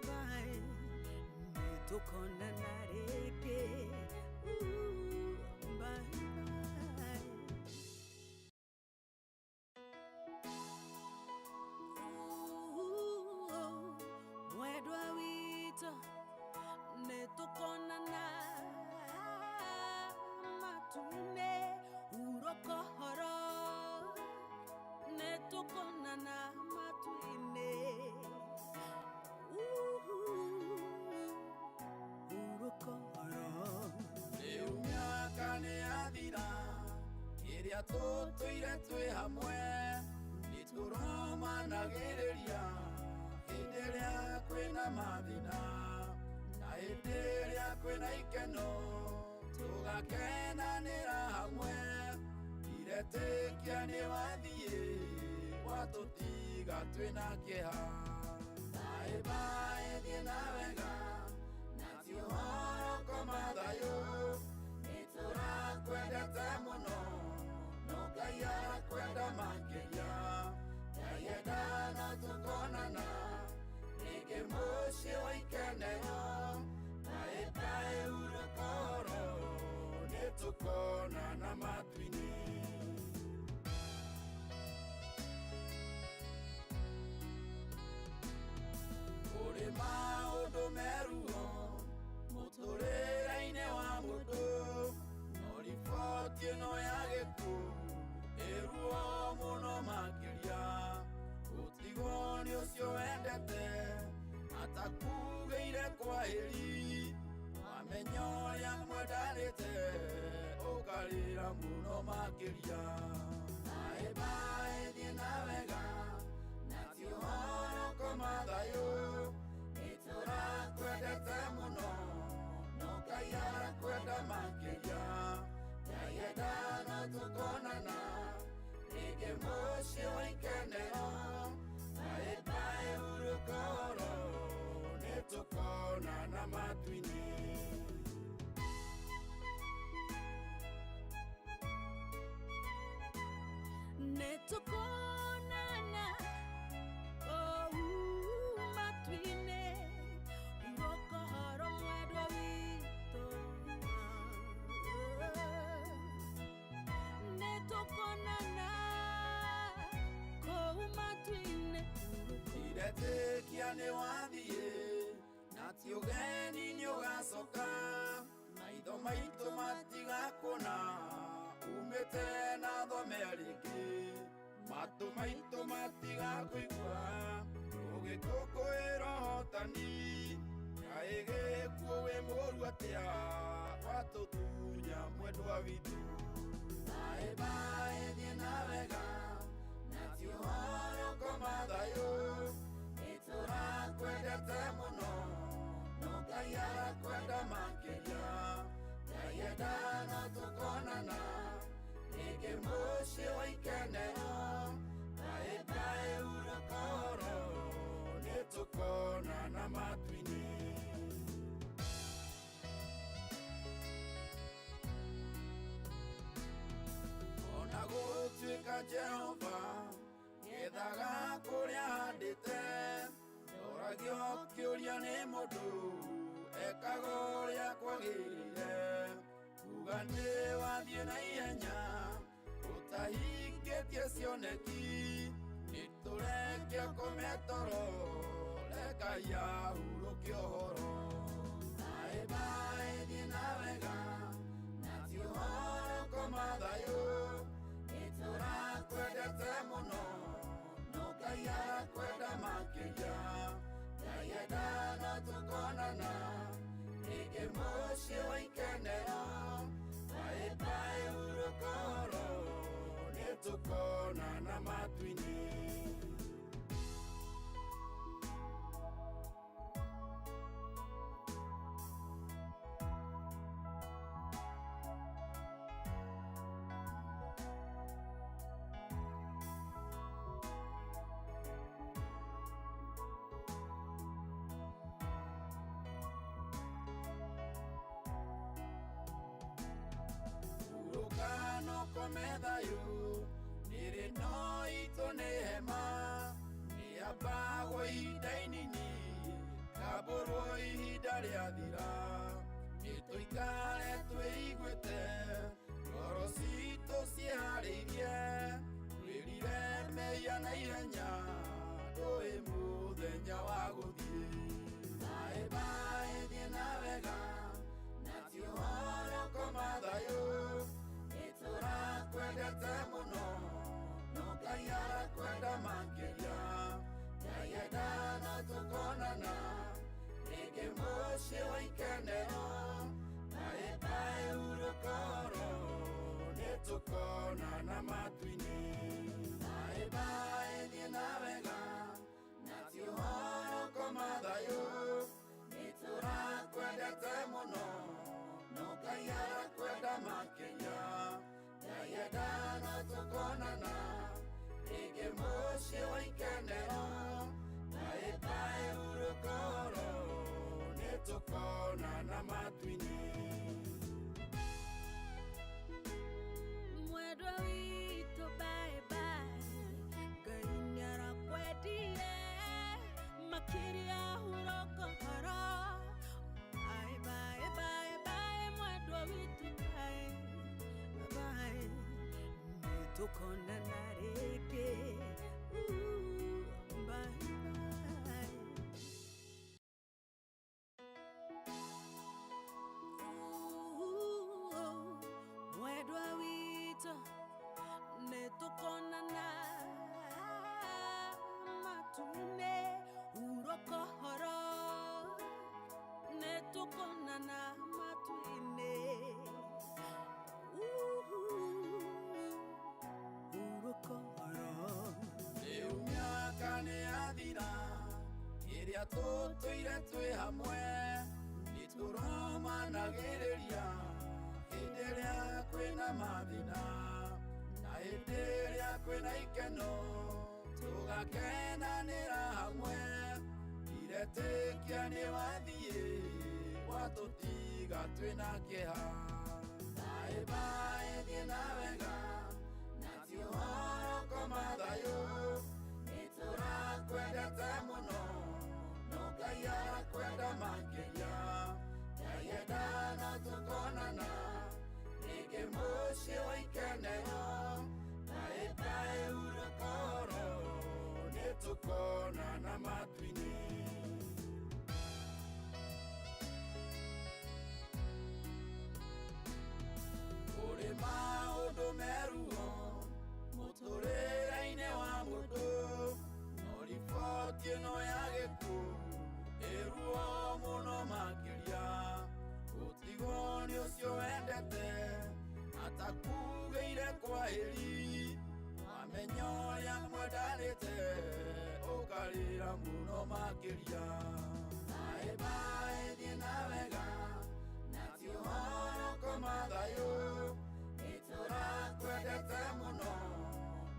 bye nĩtũkonana rĩngĩ bye bye mwendwa witũ nĩtũkonana matu-inĩ hurũka oro nĩtũkonana matu-inĩ hurũka oro rĩu mĩaka nĩyathira ĩrĩa tũtũire twĩ hamwe nĩtũromanagĩrĩria hĩndĩ ĩrĩa kwĩna mathĩna na hĩndĩ ĩrĩa kwĩna ikeno tũgakenanĩra hamwe iretĩkia nĩwathiĩ watũtiga twĩna kĩeha bae bae thiĩ na wega na ti ũhoro koma thayũ nĩtũrakwendete mũno no Ngai arakwenda makĩria Ngai enda no tũkonana rĩngĩ mũciĩ wa ikenero bae bae hurũka oro nĩtũkonana matu-inĩ kũrĩ maũndũ meruo mũtũrĩre-inĩ wa mũndũ no riboti ĩno ya gĩkuũ ĩruo mũno makĩria gũtigwo nĩ ũcio wendete atakugĩire kwahĩri wamenya ũrĩa mwendanĩte ũkarĩra mũno makĩria bae bae thiĩ na wega na ti ũhoro koma thayũ nĩtũrakwendete mũno no Ngai arakwenda makĩria Ngai enda no tũkonana rĩngĩ mũciĩ wa ikenero bae bae hurũka oro nĩtũkonana matu-inĩ nĩtũkonana matu-inĩ hurũka oro mwendwa witũ nĩtũkonana matu-inĩ iretĩkia nĩwathiĩ na ti ũgeni nĩũgacoka maitho maitũ matigakuona umĩte na thome rĩngĩ matũ maitũ matigakũigua ũgĩkũngũĩra ũhotani kaĩ gĩkuũ wĩ mũru atĩa watũtunya mwendwa witũ bae bae thiĩ na wega na ti ũhoro koma thayũ nĩtũrakwendete mũno no Ngai arakwenda makĩria Ngai enda no tũkonana rĩngĩ mũciĩ wa ikenero bae bae hurũka oro nĩtũkonana matu-inĩ ona gũtuĩka Jehova gethaga kũrĩa handĩte ndoragio kĩũria nĩ mũndũ ekaga ũrĩa kwagĩrĩire kuga nĩ wathiĩ na ihenya ũtahingĩtie cioneki nĩtũrekia kũmetoro rekai ahurũkie ũhoro bae thiĩ na wega na ti ũhoro koma thayũ nĩtũrakwendete mũno no Ngai arakwenda makĩria Ngai enda no tũkonana rĩngĩ mũciĩ wa ikenero bae hurũka ũhoro nĩtũkonana matu-inĩ Komethayo nĩrĩ no itũ nĩ hema nĩambagwo ihinda inini kambũrwo ihinda rĩathira nĩtũikare twĩiguĩte ngoro citũ ciĩharĩirie twĩrire mehia na ihenya tũĩ mũthenya wa gũthiĩ bae thiĩ na wega na ti ũhoro koma thayũ tũrakwendete mũno no Ngai arakwenda makĩria Ngai enda no tũkonana rĩngĩ mũciĩ wa ikenero bae hurũka ũhoro nĩtũkonana matu-inĩ bae thiĩ na wega na ti ũhoro koma thayũ nĩtũrakwendete mũno no Ngai arakwenda makĩria Ngai enda no tũkonana rĩngĩ mũciĩ wa ikenero bae hurũka ũhoro nĩtũkonana matu-inĩ mwendwa witũ bye Ngai nĩarakwendire makĩria hurũka ũhoro bye mwendwa witũ bye nĩtũkonana rĩngĩ bye mwendwa witũ nĩtũkonana matu-inĩ hurũka ũhoro nĩtũkonana matu-inĩ hurũka ũhoro rĩu mĩaka nĩyathira ĩrĩa tũtũire twĩ hamwe nĩtũromanagĩrĩria hĩndĩ ĩrĩa kwĩna mathĩna na hĩndĩ ĩrĩa kwĩna ikeno tũgakenanĩra hamwe iretĩkia nĩwathiĩ watũtiga twĩna kĩeha bae thiĩ na wega na ti ũhoro koma thayũ nĩtũrakwendete mũno no Ngai arakwenda makĩria Ngai enda no tũkonana rĩngĩ mũciĩ wa ikenero bae hurũka ũhoro nĩtũkonana matu-inĩ kũrĩ maũndũ meruo mũtũrĩre-inĩ wa mũndũ no riboti ĩno ya gĩkuũ ĩruo mũno makĩria gũtigwo nĩ ũcio wendete atakugĩire kwahĩri wamenya ũrĩa mwendanĩte ũkarĩra mũno makĩria bae thiĩ na wega na ti ũhoro koma thayũ nĩtũrakwendete mũno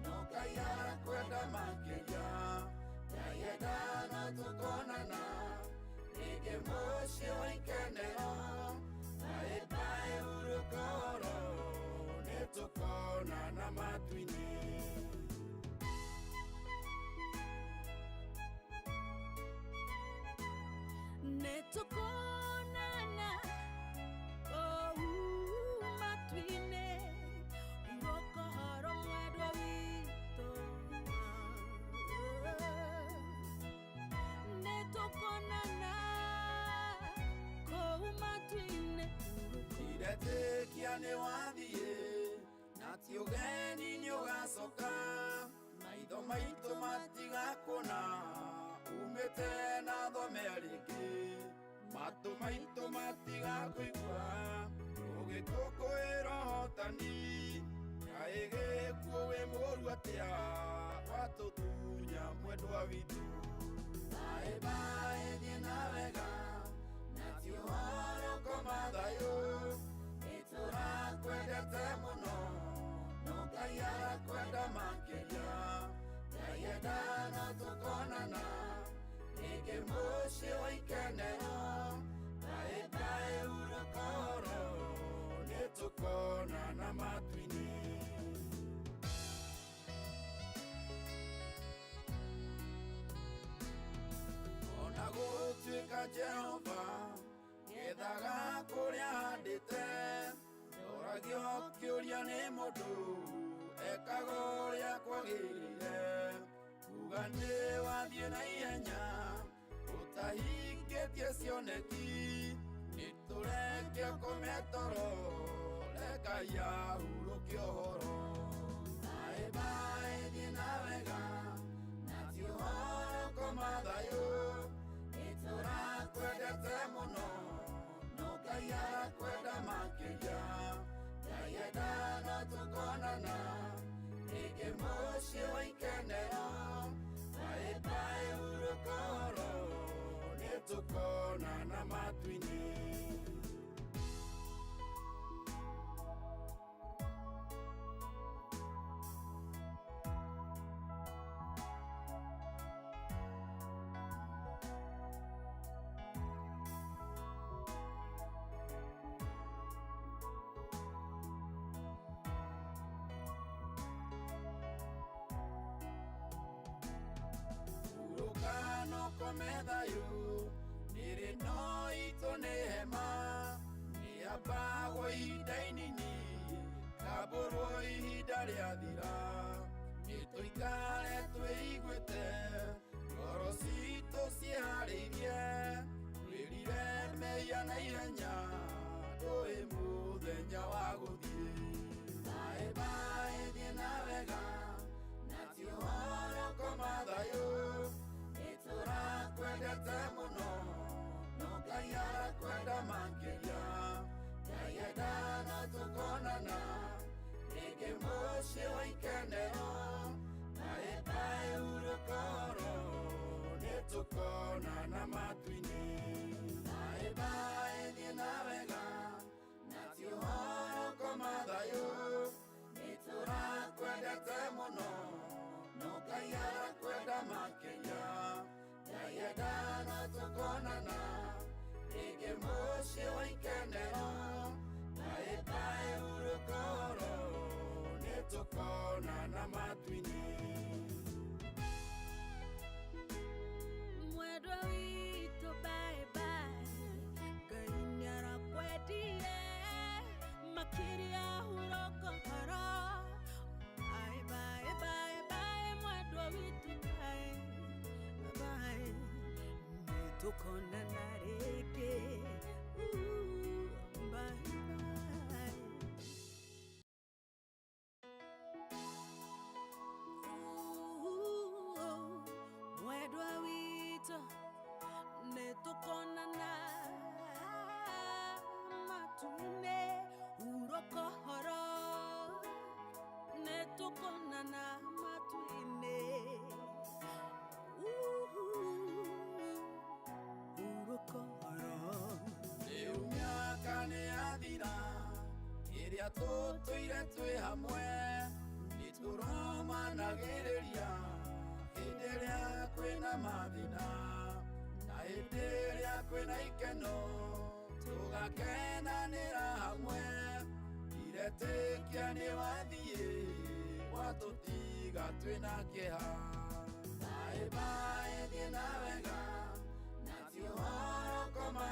no Ngai arakwenda makĩria Ngai enda no tũkonana rĩngĩ mũciĩ wa ikenero bae hurũka ũhoro nĩtũkonana matu-inĩ nĩtũkonana kũu matu-inĩ urokohoro mwendwa witũ nĩtũkonana kũu matu-inĩ Ndiretĩkia nĩ wathiĩ na ti ũgeni nĩ ũgacoka maitho maitũ matigakuona umĩte na thome rĩngĩ matũ maitũ matigakũigua ũgĩkũngũĩra ũhotani kaĩ gĩkuũ wĩ mũru atĩa watũtunya mwendwa witũ baĩ baĩ thiĩ na wega na ti ũhoro koma thayũ nĩtũrakwendete mũno no Ngai arakwenda makĩria Ngai enda no tũkonana rĩngĩ mũciĩ wa ikenero baĩ baĩ urokoro nĩtũkonana matu-inĩ ona gũtuĩka Jehova ethaga kũrĩa handĩte ndoragio kĩũria nĩ mũndũ ekaga ũrĩa kwagĩrĩire kuga nĩ wathiĩ na ihenya ũtahingĩtie cioneki nĩtũreke ũkome toro Ngai ahurũkie ũhoro baĩ baĩ thiĩ na wega na ti ũhoro koma thayũ nĩtũrakwendete mũno no Ngai arakwenda makĩria Ngai enda no tũkonana rĩngĩ mũciĩ wa ikenero baĩ baĩ hurũka ũhoro nĩtũkonana matu-inĩ Komethayo nĩrĩ no itũ nĩ hema nĩambagwo ihinda inini kambũrwo ihinda rĩathira nĩtũikare twĩiguĩte ngoro citũ ciĩharĩirie twĩrire mehia na ihenya ndũĩ mũthenya wa gũthiĩ baĩ baĩ thiĩ na wega na ti ũhoro koma thayũ tũrakwendete mũno no Ngai arakwenda makĩria Ngai enda no tũkonana rĩngĩ mũciĩ wa ikenero baĩ baĩ hurũka ũhoro nĩtũkonana matu-inĩ baĩ baĩ thiĩ na wega na ti ũhoro koma thayũ nĩtũrakwendete mũno no Ngai arakwenda makĩria Ngai enda no tũkonana rĩngĩ mũciĩ wa ikenero baĩ baĩ hurũka ũhoro nĩtũkonana matu-inĩ mwendwa witũ baĩ baĩ Ngai nĩarakwendia makĩria hurũka ũhoro baĩ baĩ baĩ baĩ mwendwa witũ baĩ baĩ nĩtũkonana rĩngĩ baĩ baĩ mwendwa witũ nĩtũkonana matu-inĩ hurũka ũhoro nĩtũkonana matu-inĩ hurũka ũhoro rĩu mĩaka nĩyathira ĩrĩa tũtũire twĩ hamwe nĩtũromanagĩrĩria hĩndĩ ĩrĩa kwĩna mathina na hĩndĩ ĩrĩa kwĩna ikeno tũgakenanĩra hamwe ndiretĩkia nĩ wathiĩ watũtiga twĩna kĩeha baĩ baĩ thiĩ na wega na ti ũhoro koma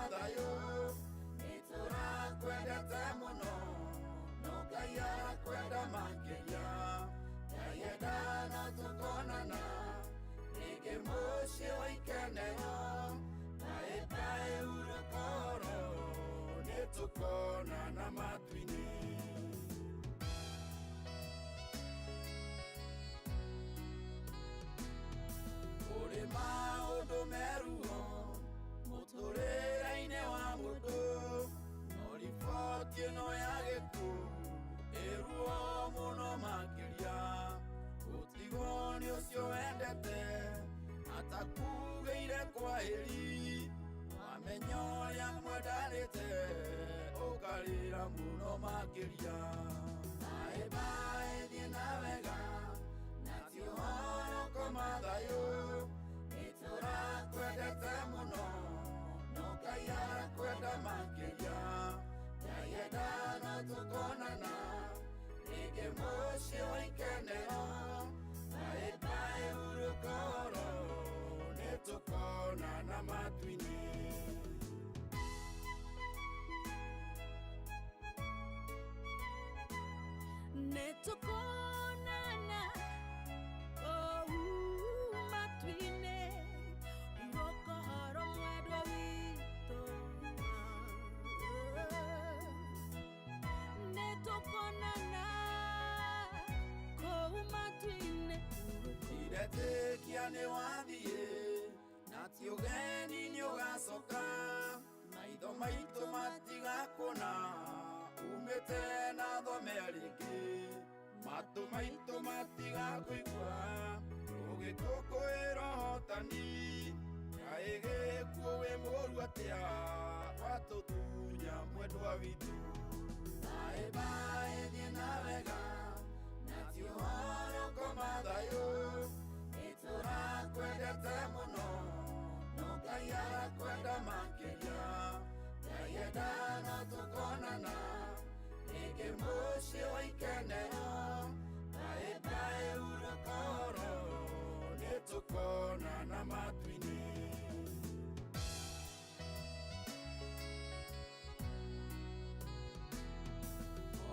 muno makĩria. Bye bye thiĩ na wega na ti ũhoro koma thayũ, nĩtũrakwendete mũno no Ngai arakwenda makĩria. Ndayenda no tũkonana rĩngĩ mũciĩ wa ikenero. Bye bye hurũka ũhoro nĩtũkonana matu-inĩ. Nĩtũkonana kũu matu-inĩ, hurũka ũhoro mwendwa witũ. Nĩtũkonana kũu matu-inĩ. Ndiretĩkia nĩwathiĩ na ti ũgeni nĩũgacoka, maitho maitũ matigakuona umĩte na thome rĩngĩ, matũ maitũ matigakũigua ũgĩkũngũĩra ũhotani. Kaĩ gĩkuũ wĩ mũru atĩa watũtunya mwendwa witũ. Bye bye thiĩ na wega na ti ũhoro koma thayũ, nĩtũrakwendete mũno no Ngai arakwenda makĩria. Ndayenda no tũkonana rĩngĩ mũciĩ wa ikenero. Bye bye hurũka ũhoro nĩtũkonana matu-inĩ.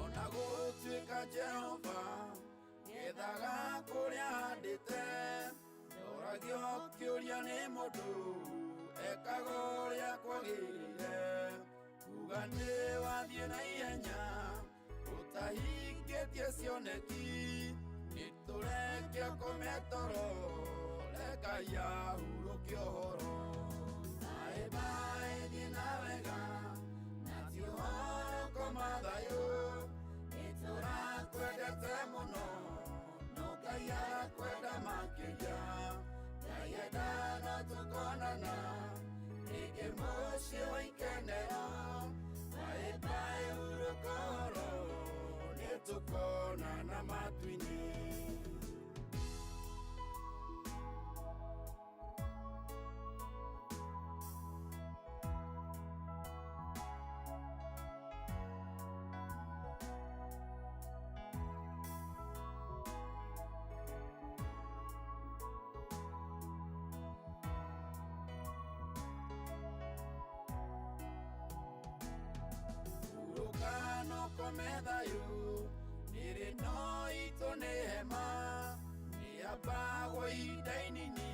Ona gũtuĩka Jehova nĩethaga kũrĩa handĩte, ndoragio kĩũria nĩ mũndũ ekaga ũrĩa kwagĩrĩire. Kuga nĩ wathiĩ na ihenya ũtahingĩtie cioneki, nĩtũrekia kome toro Ngai ahurũkie ũhoro. Bye bye thiĩ na wega na ti ũhoro koma thayũ, nĩtũrakwendete mũno no Ngai arakwenda makĩria. Ndayenda no tũkonana rĩngĩ mũciĩ wa ikenero. Bye bye hurũka ũhoro nĩtũkonana matu-inĩ. Kome thayũ nĩrĩ no itũ nĩ hema, nĩambagwo ihinda inini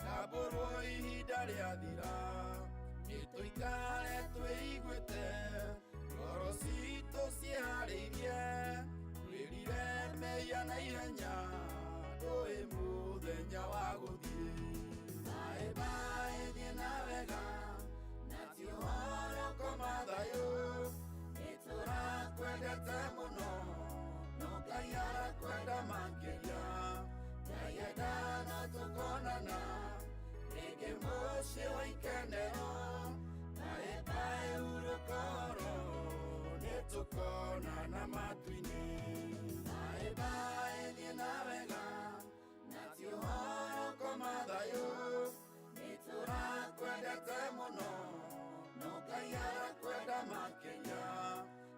kambũrwo ihinda rĩathira. Nĩtũikare twĩiguĩte ngoro citũ ciĩharĩirie, twĩrire mehia na ihenya ndũĩ mũthenya wa gũthiĩ. Bye bye thiĩ na wega na ti ũhoro koma thayũ, nĩtũrakwendete mũno no Ngai arakwenda makĩria. Ndayenda no tũkonana rĩngĩ mũciĩ wa ikenero. Bye bye hurũka ũhoro nĩtũkonana matu-inĩ. Bye bye thiĩ na wega na ti ũhoro koma thayũ, nĩtũrakwendete mũno no Ngai arakwenda makĩria.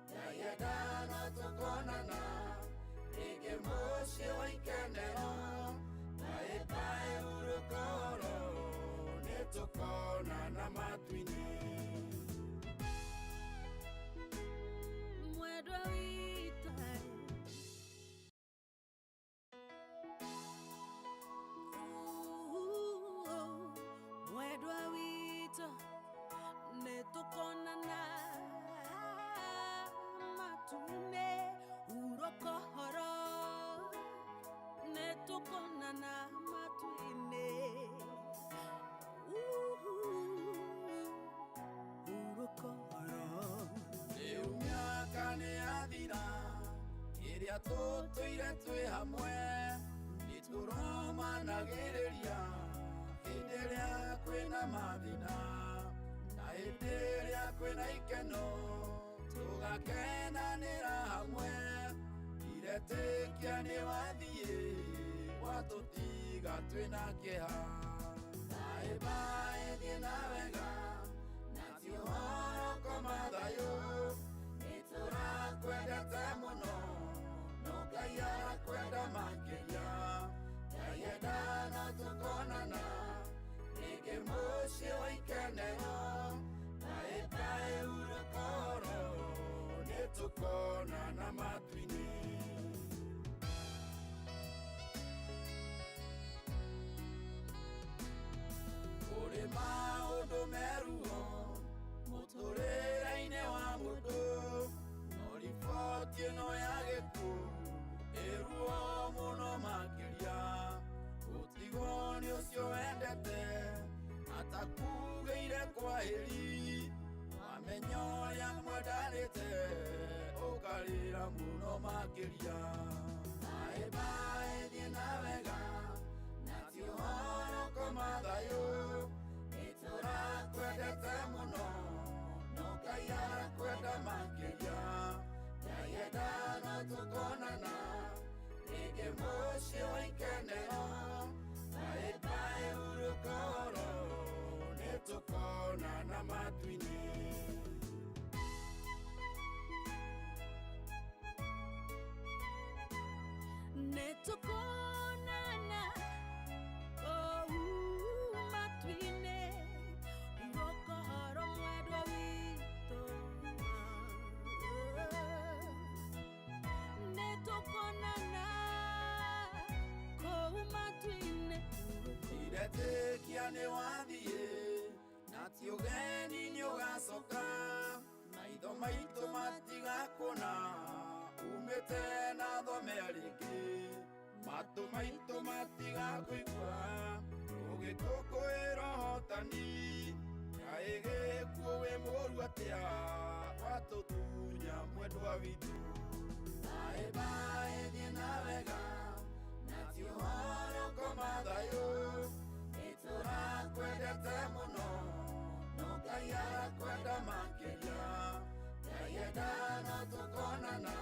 Ndayenda no tũkonana rĩngĩ mũciĩ wa ikenero. Bye bye hurũka ũhoro nĩtũkonana matu-inĩ. Mwendwa witũ mwendwa witũ nĩtũkonana matu-inĩ, hurũka ũhoro nĩtũkonana matu-inĩ. Hurũka ũhoro. Rĩu mĩaka nĩyathira ĩrĩa tũtũire twĩ hamwe, nĩtũromanagĩrĩria hĩndĩ ĩrĩa kwĩna mathĩna na hĩndĩ ĩrĩa kwĩna ikeno. Tugakenanĩra hamwe iretĩkia nĩ wathiĩ watũtiga twĩna kĩeha bye thiĩ na wega na ti ũhoro koma thayũ nĩtũrakwendete mũno no Ngai arakwenda makĩria Ngai enda no tũkonana rĩngĩ mũciĩ wa ikenero bye urokoro nĩtũkonana matu-inĩ kũrĩ maũndũ meruo mũtũrĩre-inĩ wa mũndũ no riboti ĩno ya gĩkuũ ĩruo mũno makĩria gũtigwo nĩ ũcio wendete atakugĩire kwahĩri wamenya ũrĩa mwendanĩte ũkarĩra mũno makĩria bye thiĩ na wega na ti ũhoro koma thayũ nĩtũrakwendete mũno no Ngai arakwenda makĩria Ngai enda no tũkonana rĩngĩ mũciĩ wa ikenero bye urokoro nĩtũkonana matu-inĩ nĩtũkonana matu-inĩ urokoro mwendwa witũ nĩtũkonana matu-inĩ iretĩkia nĩ wathiĩ na ti ũgeni nĩ ũgacoka maitho maitũ matigakũna umĩte na thome rĩngĩ matũ maitũ matigakũigua ũgĩtũkũĩra ũhotani Ngai gĩkuũ wĩ mũru atĩa watũtunya mwendwa witũ bye thiĩ na wega na ti ũhoro koma thayũ nĩtũrakwendete mũno no Ngai arakwenda makĩria Ngai enda no tũkonana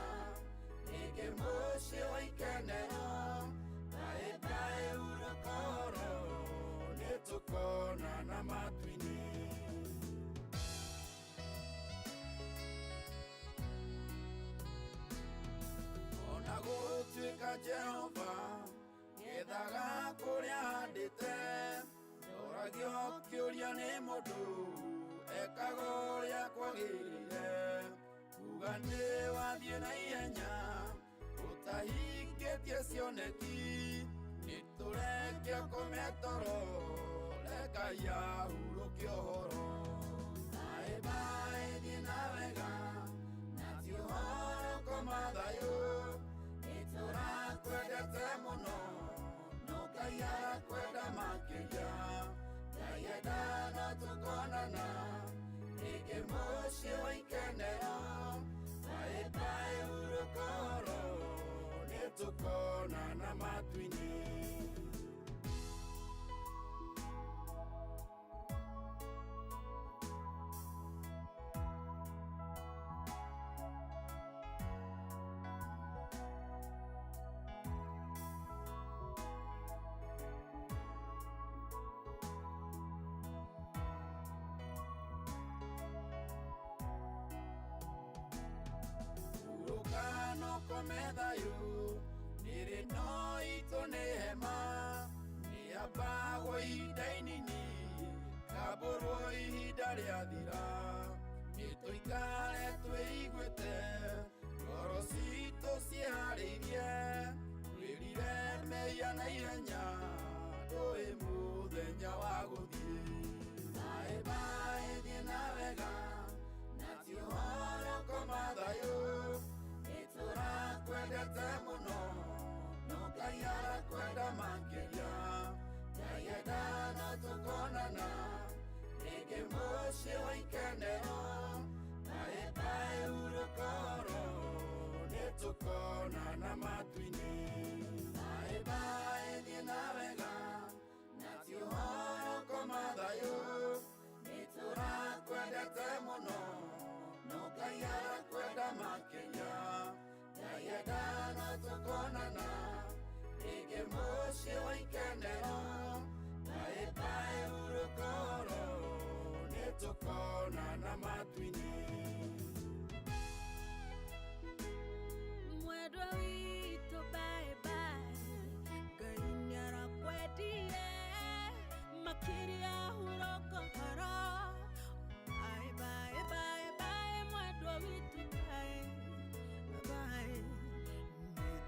rĩngĩ mũciĩ wa ikenero bye urokoro nĩtũkonana matu-inĩ ona gũtuĩka Jehova gethaga kũrĩa handĩte ndoragio kĩũria nĩ mũndũ ekaga ũrĩa kwagĩrĩire kuga nĩ wathiĩ na ihenya ũtahingĩtie cioneki nĩtũrekia kũmetoro Ngai ahurũkie ũhoro bye thiĩ na wega na ti ũhoro koma thayũ nĩtũrakwendete mũno no Ngai arakwenda makĩria Ngai enda no tũkonana rĩngĩ mũciĩ wa ikenero bye urokoro nĩtũkonana matu-inĩ no kome thayũ nĩrĩ no itũ nĩ hema nĩambagwo ihinda inini kambũrwo ihinda rĩathira nĩtũikare twĩiguĩte ngoro citũ ciĩharĩirie twĩrire mehia na ihenya ndũĩ mũthenya wa gũthiĩ bye thiĩ na wega na ti ũhoro koma thayũ nĩtũrakwendete mũno no Ngai arakwenda makĩria Ngai enda no tũkonana rĩngĩ mũciĩ wa ikenero bye urokoro nĩtũkonana matu-inĩ bye thiĩ na wega na ti ũhoro koma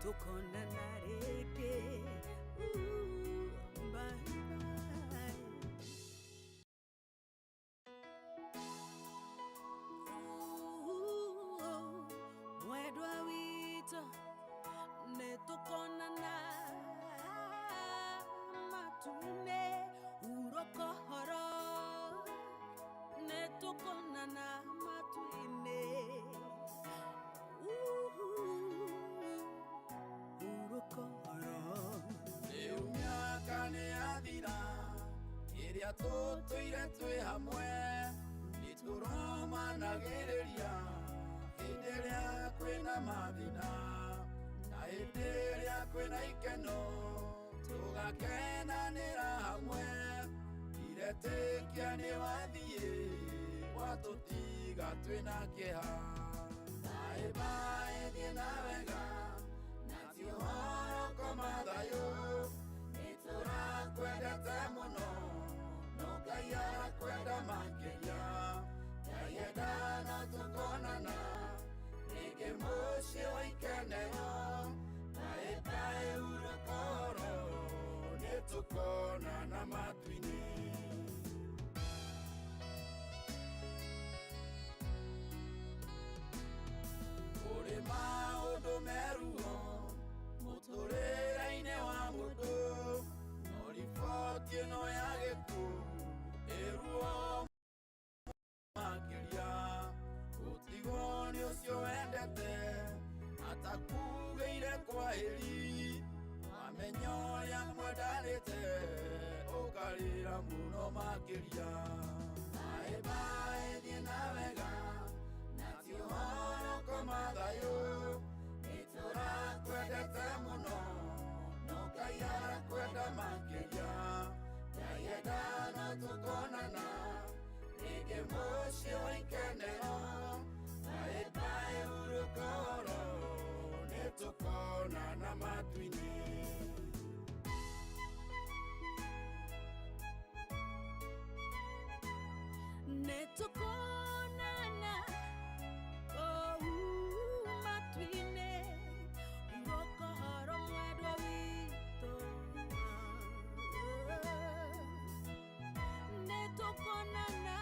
tukonana rĩngĩ. Bye bye. Mwendwa witũ nĩtũkonana matu-inĩ, hurũka ũhoro, nĩtũkonana matu-inĩ, hurũka ũhoro. Rĩu mĩaka nĩyathira, ĩrĩa tũtũire twĩ hamwe, nĩtũromanagĩrĩria hĩndĩ ĩrĩa kwĩna mathĩna, na hĩndĩ ĩrĩa kwĩna ikeno, tũgakenanĩra hamwe. Iretĩkia nĩwathiĩ, watũtiga twĩna kĩeha. Bye bye, thiĩ na wega, na ti ũhoro koma thayũ. Nĩtũrakwendete mũno, no Ngai arakwenda makĩria. Ngai enda no tũkonana rĩngĩ mũciĩ wa ikenero. Bye bye, hurũka ũhoro, nĩtũkonana matu-inĩ. Kũrĩ maũndũ meruo mũtũrĩre-inĩ wa mũndũ, no riboti ĩno ya gĩkuũ ĩruo makĩria. Gũtigwo nĩ ũcio wendete, atakugĩire kwahĩri, wamenya ũrĩa mwendanĩte, ũkarĩra mũno makĩria. Bye bye, thiĩ na wega, na ti ũhoro koma thayũ. Nĩtũrakwendete mũno, no Ngai arakwenda makĩria. Ngai enda no tũkonana rĩngĩ mũciĩ wa ikenero. Bye bye, hurũka ũhoro, nĩtũkonana matu-inĩ. Nĩtũkonana matu-inĩ, hurũka ũhoro mwendwa witũ. Nĩtũkonana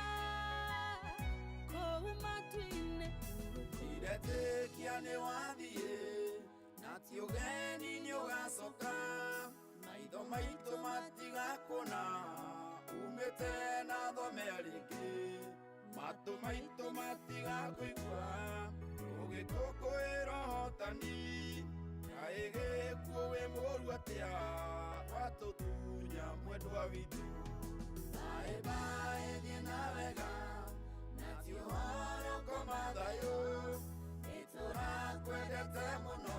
matu-inĩ. Iretĩkia nĩwathiĩ, na ti ũgeni nĩũgacoka. Maitho maitũ matigakuona, umĩte na thome rĩngĩ. Matũ maitũ matigakũigua, ũgĩtũkũĩra ũhotani. Kaĩ gĩkuũ wĩ mũru atĩa, watũtunya mwendwa witũ. Bye bye, thiĩ na wega, na ti ũhoro koma thayũ. Nĩtũrakwendete mũno,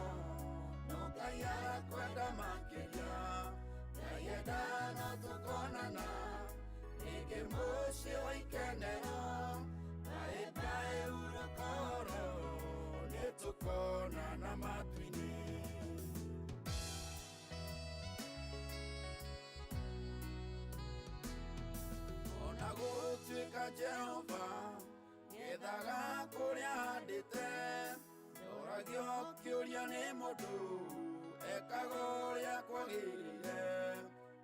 no Ngai arakwenda makĩria. Ngai enda no tũkonana rĩngĩ mũciĩ wa ikenero. Bye bye, hurũka ũhoro, nĩtũkonana matu-inĩ. Ona gũtuĩka Jehova nĩethaga kũrĩa handĩte, ndoragio kĩũria nĩ mũndũ, ekaga ũrĩa kwagĩrĩire.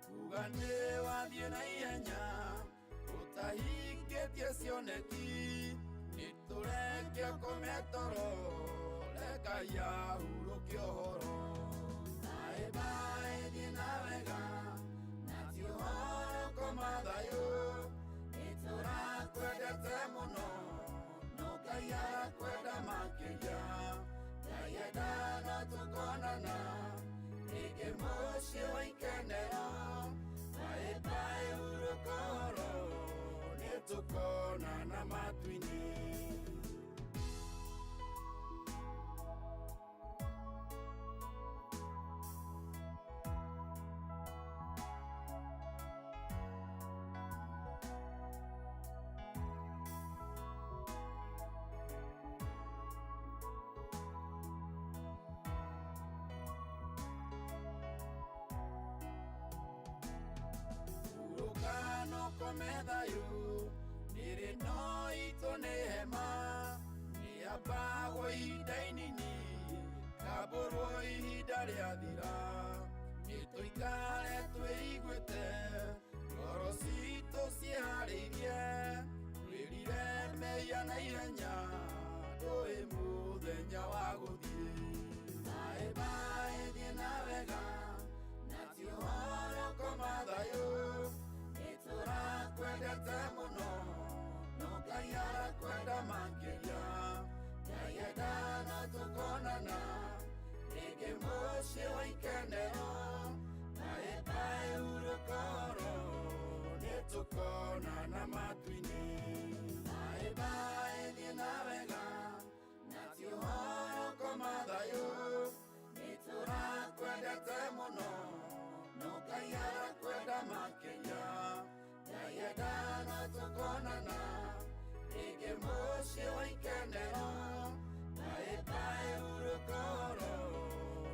Kuga nĩ wathiĩ na ihenya, ũtahingĩtie cioneki. Nĩtũrekia kũme toro, Ngai ahurũkie ũhoro. Bye bye, thiĩ na wega, na ti ũhoro koma thayũ. Nĩtũrakwendete mũno, no Ngai arakwenda makĩria. Ngai enda no tũkonana rĩngĩ mũciĩ wa ikenero. Bye bye, hurũka ũhoro, nĩtũkonana matu-inĩ. Kome thayũ, nĩrĩ no itũ nĩ hema. Nĩambagwo ihinda inini, kambũrwo ihinda muthenya ndũĩ muthenya wa gũthiĩ bye bye thiĩ na wega na ti ũhoro koma thayũ nĩtũrakwendete mũno no Ngai arakwenda makĩria Ngai endana tũkonana rĩngĩ mũciĩ wa ikenero bye bye urũkoro nĩtũkonana matu-inĩ bye bye thiĩ na wega na ti ũhoro koma thayũ nĩtũrakwendete mũno no Ngai arakwenda makĩria Ngai endana tũkonana rĩngĩ mũciĩ wa ikenero bye bye urũkoro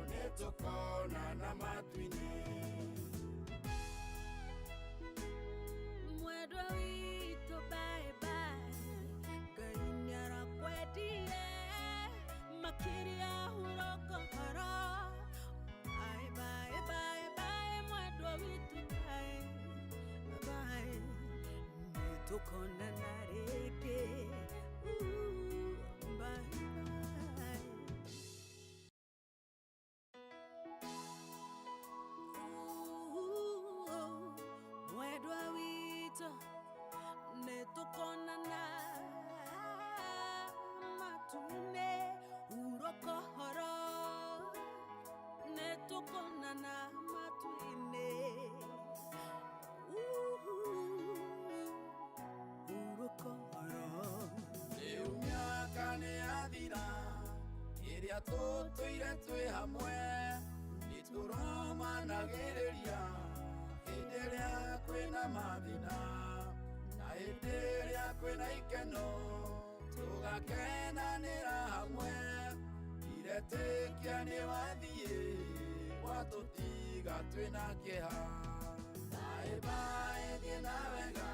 nĩtũkonana matu-inĩ Mwendwa witũ bye bye Ngai nĩarakwendire makĩria hurũka horo bye bye bye bye mwendwa witũ bye bye nĩtũkonana rĩngĩ bye bye mwendwa witũ nĩtũkonana matu-inĩ hurũka horo nĩtũkonana matu-inĩ hurũka horo rĩu mĩaka nĩyathira ĩrĩa tũtũire twĩ hamwe nĩtũromanagĩrĩria hĩndĩ ĩrĩa kwĩna mathina na hĩndĩ ĩrĩa kwĩna ikeno tũgakenanĩra hamwe iretĩkia nĩwathiĩ watũtiga twĩna kĩeha bye bye thiĩ na wega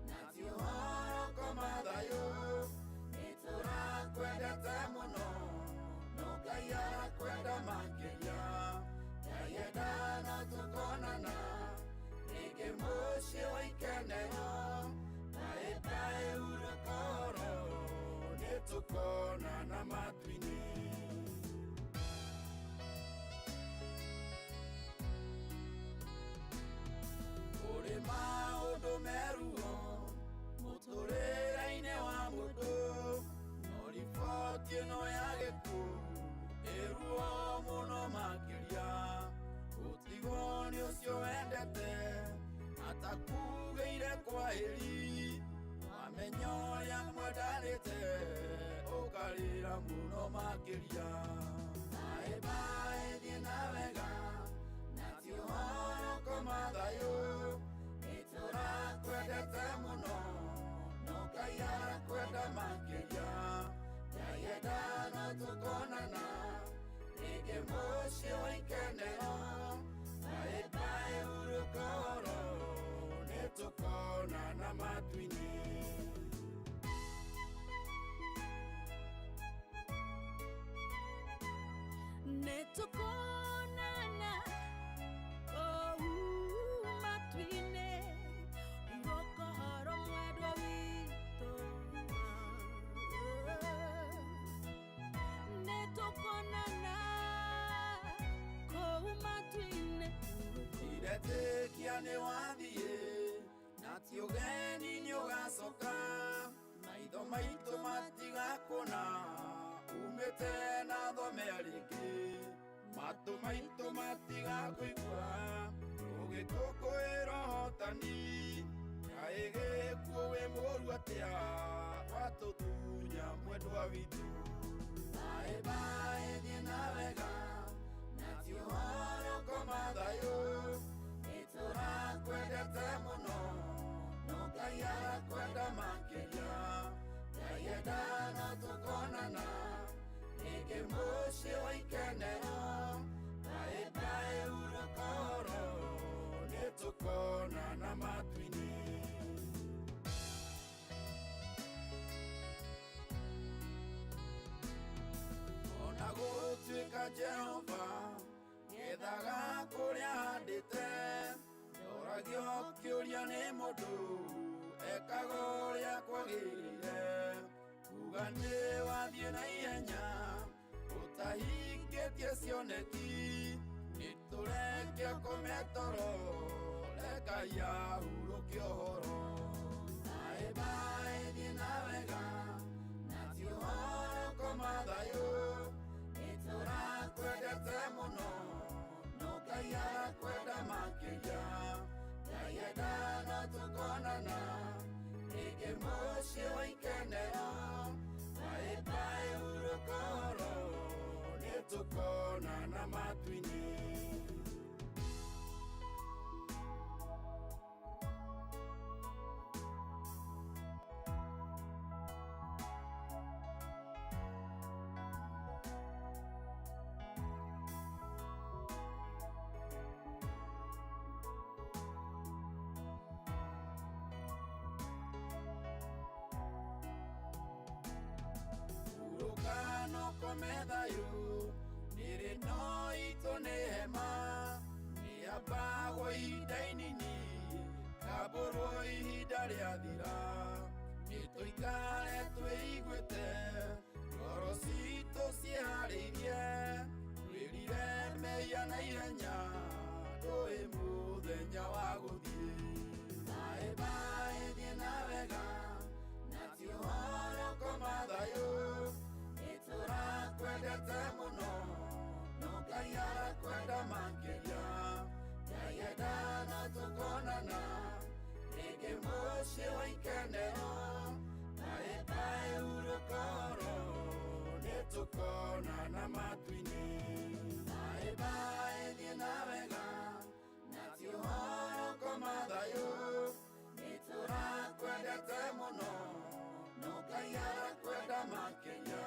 na ti ũhoro koma thayũ nĩtũrakwendete mũno no Ngai arakwenda makĩria Ngai endana tũkonana rĩngĩ mũciĩ wa ikenero bye bye urũkoro nĩtũkonana matu-inĩ kũrĩ maũndũ meruo mũtũrĩre-inĩ wa mũndũ no riboti ĩno ya gĩkuũ ĩruo mũno makĩria gũtigwo nĩ ũcio wendete atakugĩire kwahĩri wamenya ũrĩa mwendanĩte ũkarĩra mũno makĩria bye bye thiĩ na wega na ti ũhoro koma thayũ nĩtũrakwendete mũno no Ngai arakwenda makĩria Ngai endana tũkonana rĩngĩ mũciĩ wa ikenero bye bye urũkoro nĩtũkonana matu-inĩ nĩtũkonana matu-inĩ hurũka horo mwendwa witũ nĩtũkonana matu-inĩ iretĩkia nĩwathiĩ na ti ũgeni nĩũgacoka maitho maitũ matigakuona umĩte na thome rĩngĩ matũ maitũ matigakũigua ũgĩtũkũĩra ũhotani kaĩ gĩkuũ wĩ mũru atĩa watũtunya mwendwa witũ bye bye thiĩ na wega na ti ũhoro koma thayũ nĩtũrakwendete mũno no Ngai arakwenda makĩria Ngai endana tũkonana rĩngĩ mũciĩ wa ikenero bye bye urũkoro nĩtũkonana matu-inĩ ona gũtuĩka Jehova nĩethaga kũrĩa handĩte ndoragio kĩũria nĩ mũndũ ekaga ũrĩa kwagĩrĩire Turia kometoro leka ya uroki ohoro. Bye bye dina vega nati ohoro komadhayo. Itura kwenda temono no kaya kwenda makeja. Yayeda no tukonana ike moshi oikenero. Bye bye urokoro nitukonana matwini. Urokano komedayo nire no ito nehema ni abago idainini kaboro ihidari adira nito ikare tuigwete gorosito siaririe wirire meya na ihenya doe muthenya wa guthie. Bye bye dina vega nati ohoro komathayo. Itura kwendete muno no kaya kwenda makeria. Yayeda no tukonana ike moshi oikenero. Bye bye urokoro nitukonana matwini. Bye bye dina vega nati ohoro komathayo. Itura kwendete muno no kaya kwenda makeria.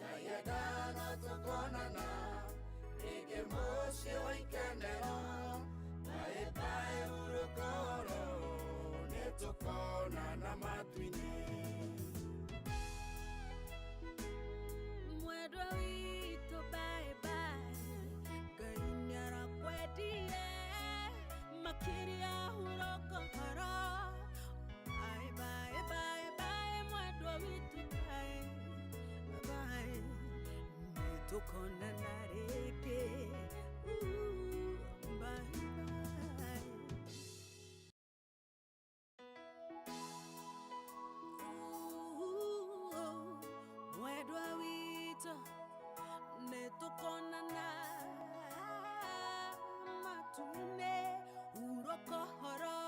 Yayeda no tukonana ike moshi oikenero. Bye bye urokoro nitukonana matwini. Mwendwa witũ bye bye, Ngai nĩarakwendire makĩria hurũka horo. Bye bye bye bye mwendwa witũ bye bye, nĩtũkonana rĩngĩ. Bye bye. Mwendwa witũ nĩtũkonana matu-inĩ hurũka horo.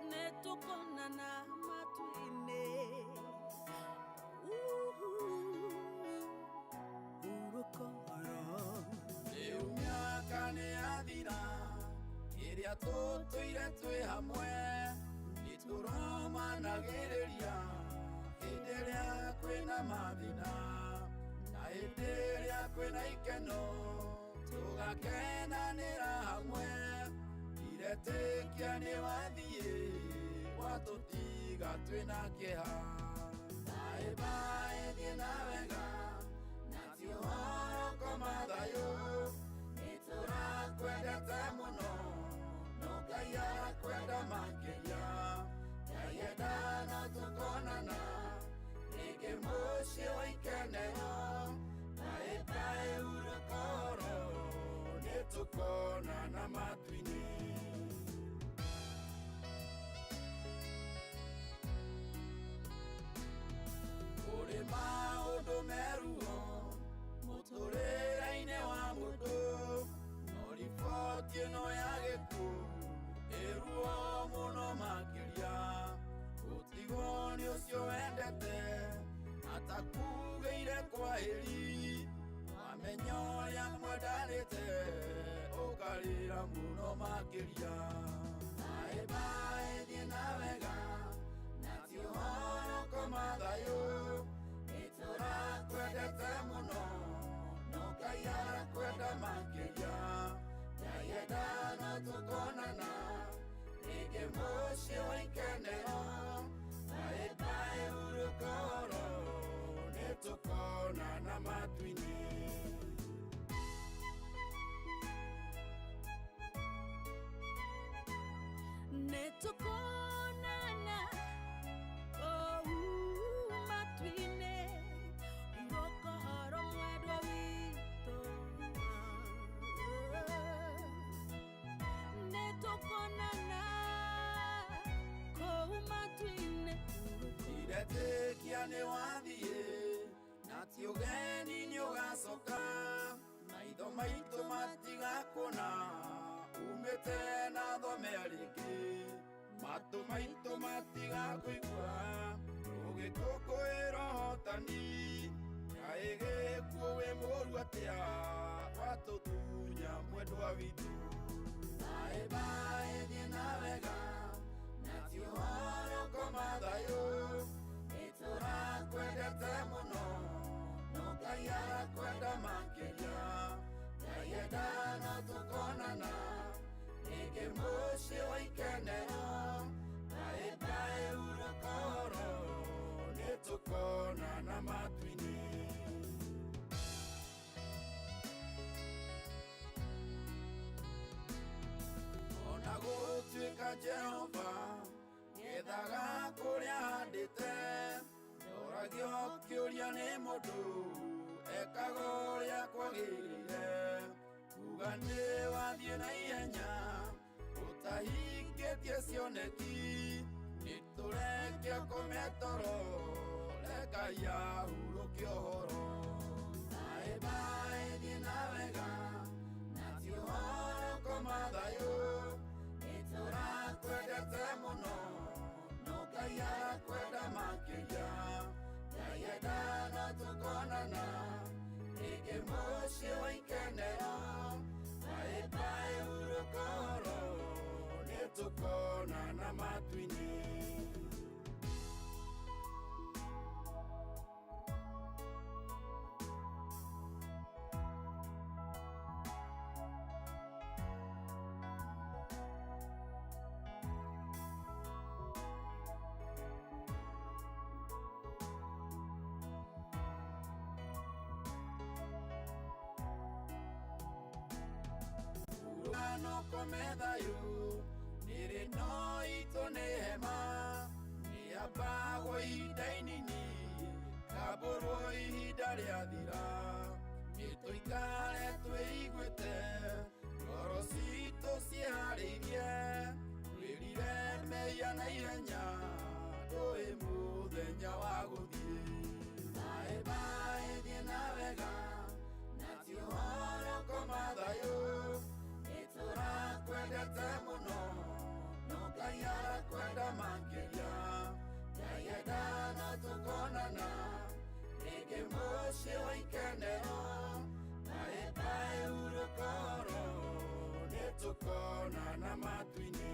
Nĩtũkonana matu-inĩ hurũka horo. Rĩu mĩaka nĩyathira ĩrĩa tũtũire twĩ hamwe nĩtũromanagĩrĩria hĩndĩ ĩrĩa kwĩna mathĩna na hĩndĩ ĩrĩa kwĩna ikeno tũgakenanĩra hamwe. Ndiretĩkia nĩwathiĩ watũtiga twĩna kĩeha. Bye bye dina vega nati ohoro komathayo. Itura kwendete muno no kaya kwenda makeria. Yayeda no tukonana ike moshi oikenero. Bye bye urokoro nitukonana matwini. Kũrĩ maũndũ meruo mũtũrĩre-inĩ wa mũndũ no riboti ĩno ya gĩkuũ ĩruo mũno makĩria. Gũtigwo nĩ ũcio wendete atakugĩire kwahĩri. Wamenya ũrĩa mwendanĩte ũkarĩra mũno makĩria. Bye bye dina vega nati ohoro komathayo. Itura kwendete muno no kaya kwenda makeria. Yayeda no tukonana ike moshi oikenero. Bye bye urokoro nitukonana matwini. Nĩtũ nĩ wathiĩ na ti ũgeni nĩ ũgacoka maitho maitũ matigakuona umĩte na thome rĩngĩ matũ maitũ matigakũigua ũgĩkũngũĩra ũhotani kaĩ gĩkuũ wĩ mũru atĩa watũtunya mwendwa witũ baĩ baĩ thiĩ na wega na ti ũhoro koma thayũ nĩtũrakwendete mũno no Ngai arakwenda makĩria Ngai enda no tũkonana rĩngĩ mũciĩ wa ikenero baĩ baĩ hurũka ũhoro nĩtũkonana matu-inĩ ona gũtuĩka Jehova nĩethaga kũrĩa handĩte ndoragio kĩũria nĩ mũndũ ekaga ũrĩa kwagĩrĩire kuga nĩ wathiĩ na ihenya ũtahingĩtie cioneki nĩtũrekia kũmetoro Ngai ahurũkie ũhoro baĩ baĩ thiĩ na wega na ti ũhoro koma thayũ nĩtũrakwendete mũno no Ngai arakwenda makĩria Ngai enda no tũkonana rĩngĩ mũciĩ wa ikenero baĩ baĩ hurũka ũhoro nĩtũkonana matu-inĩ no komethayo nĩrĩ no itũ nĩ hema nĩambagwo ihinda inini kambũrwo ihinda rĩathira nĩtũikare twĩiguĩte ngoro citũ ciĩharĩirie twĩrire mehia na ihenya ndũĩ mũthenya wa gũthiĩ baĩ baĩ thiĩ na wega na ti ũhoro koma thayũ nĩtũrakwendete mũno no Ngai arakwenda makĩria Ngai enda no tũkonana rĩngĩ mũciĩ wa ikenero baĩ baĩ hurũka ũhoro nĩtũkonana matu-inĩ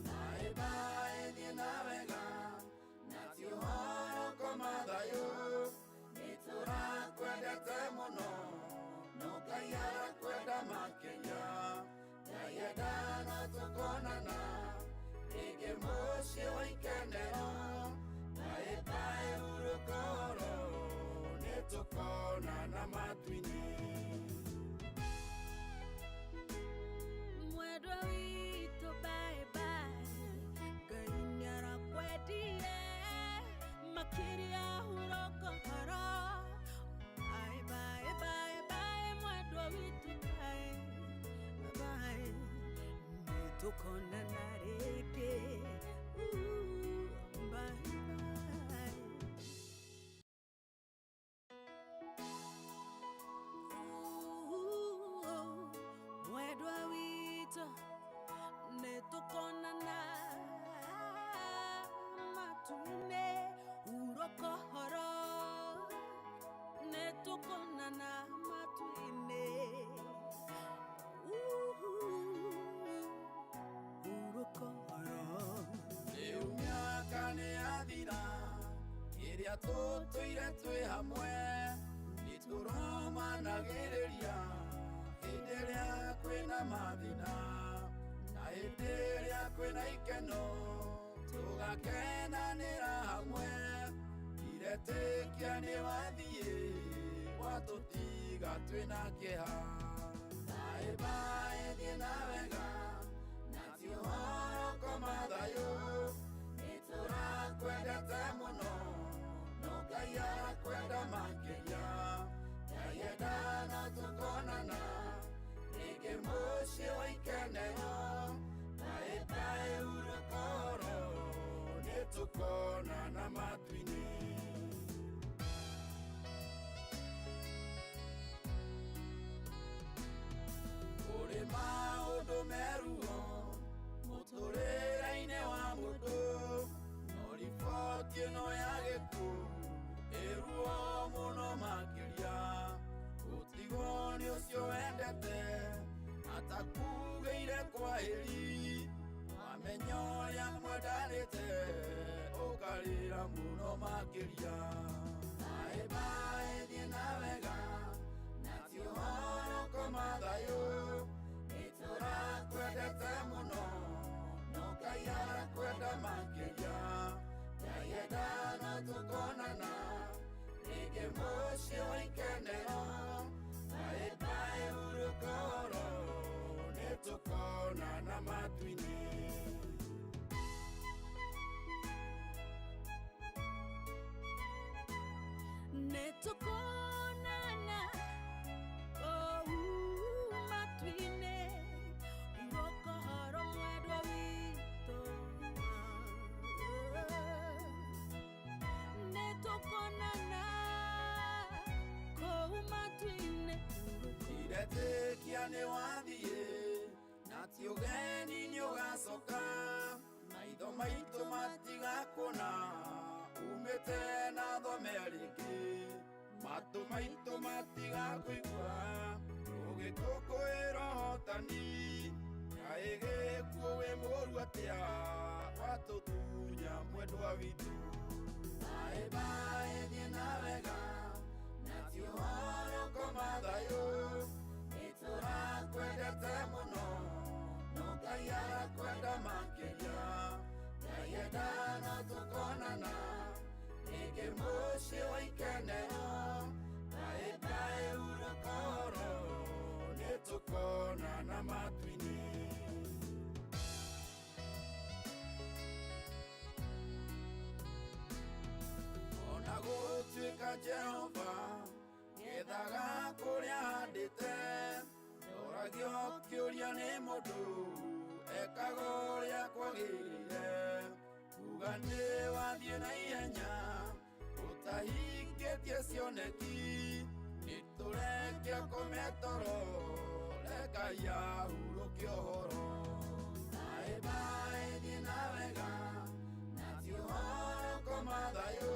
baĩ baĩ thiĩ na wega na ti ũhoro koma thayũ nĩtũrakwendete mũno no Ngai arakwenda makĩria Ngai enda no tũkonana rĩngĩ mũciĩ wa ikenero baĩ baĩ hurũka ũhoro nĩtũkonana matu-inĩ mwendwa witũ baĩ baĩ Ngai nĩarakwendia makĩria hurũka ũhoro baĩ baĩ baĩ baĩ mwendwa witũ baĩ baĩ nĩtũkonana rĩngĩ baĩ baĩ mwendwa witũ nĩtũkonana matu-inĩ hurũka ũhoro nĩtũkonana matu-inĩ hurũka ũhoro rĩu mĩaka nĩyathira ĩrĩa tũtũire twĩ hamwe nĩtũromanagĩrĩria hĩndĩ ĩrĩa kwĩna mathĩna na hĩndĩ ĩrĩa kwĩna ikeno tũgakenanĩra hamwe iretĩkia nĩ wathiĩ watũtiga twĩna kĩeha baĩ baĩ thiĩ na wega na ti ũhoro koma thayũ nĩtũrakwendete mũno no Ngai arakwenda makĩria Ngai enda no tũkonana rĩngĩ mũciĩ wa ikenero baĩ baĩ hurũka ũhoro nĩtũkonana matu-inĩ muno makiria bye bye dina vega natio horo komathayo itura kwendete muno no kayara kwenda makiria yayenda no tukonana rige mucio ikenero bye bye urukoro nitukonana matwini Netukonana matwine urokohoro mwendwa wito netukonana matwine iretekia ni wathie na ti ugeni ni ugacoka maitho maitu matigakuna umite na thome ringi matu maitu matigakuigua ugikukwira hotani kaigikuo wi mũru atia watutunya mwendwa witu bye bye thie na wega na ti ũhoro komathayo itũrakwendete mũno no Ngai arakwenda makĩria yayenda no tukonana rĩngĩ mũciĩ wa ikenero bye bye urokoro nĩtũkonana matu-inĩ ona gũtuĩka Jehova nĩethaga kũrĩa handĩte ndoragio kĩũria nĩ mũndũ ekaga ũrĩa kwagĩrĩire kuga nĩ wathiĩ na ihenya ũtahingĩtie cioneki nĩtũrekia kũmetoro Ngai ahurũkie ũhoro bye bye thiĩ na wega na ti ũhoro komathayo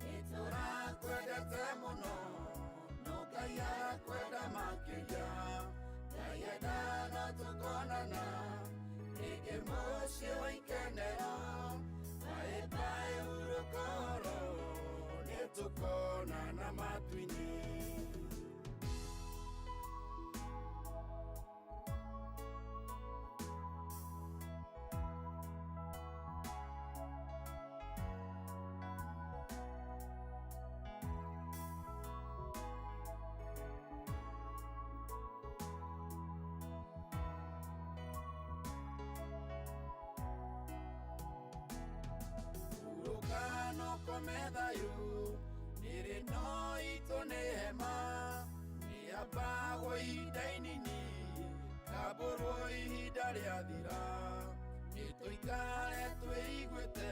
nĩtũrakwendete mũno no Ngai arakwenda makĩria yayenda no tukonana rĩngĩ mũciĩ wa ikenero bye bye urokoro nĩtũkonana matu-inĩ komethayo nĩrĩ no itũ nĩ hema nĩambagwo ihinda inini kambũrwo ihinda rĩathira nĩtũikare twĩiguĩte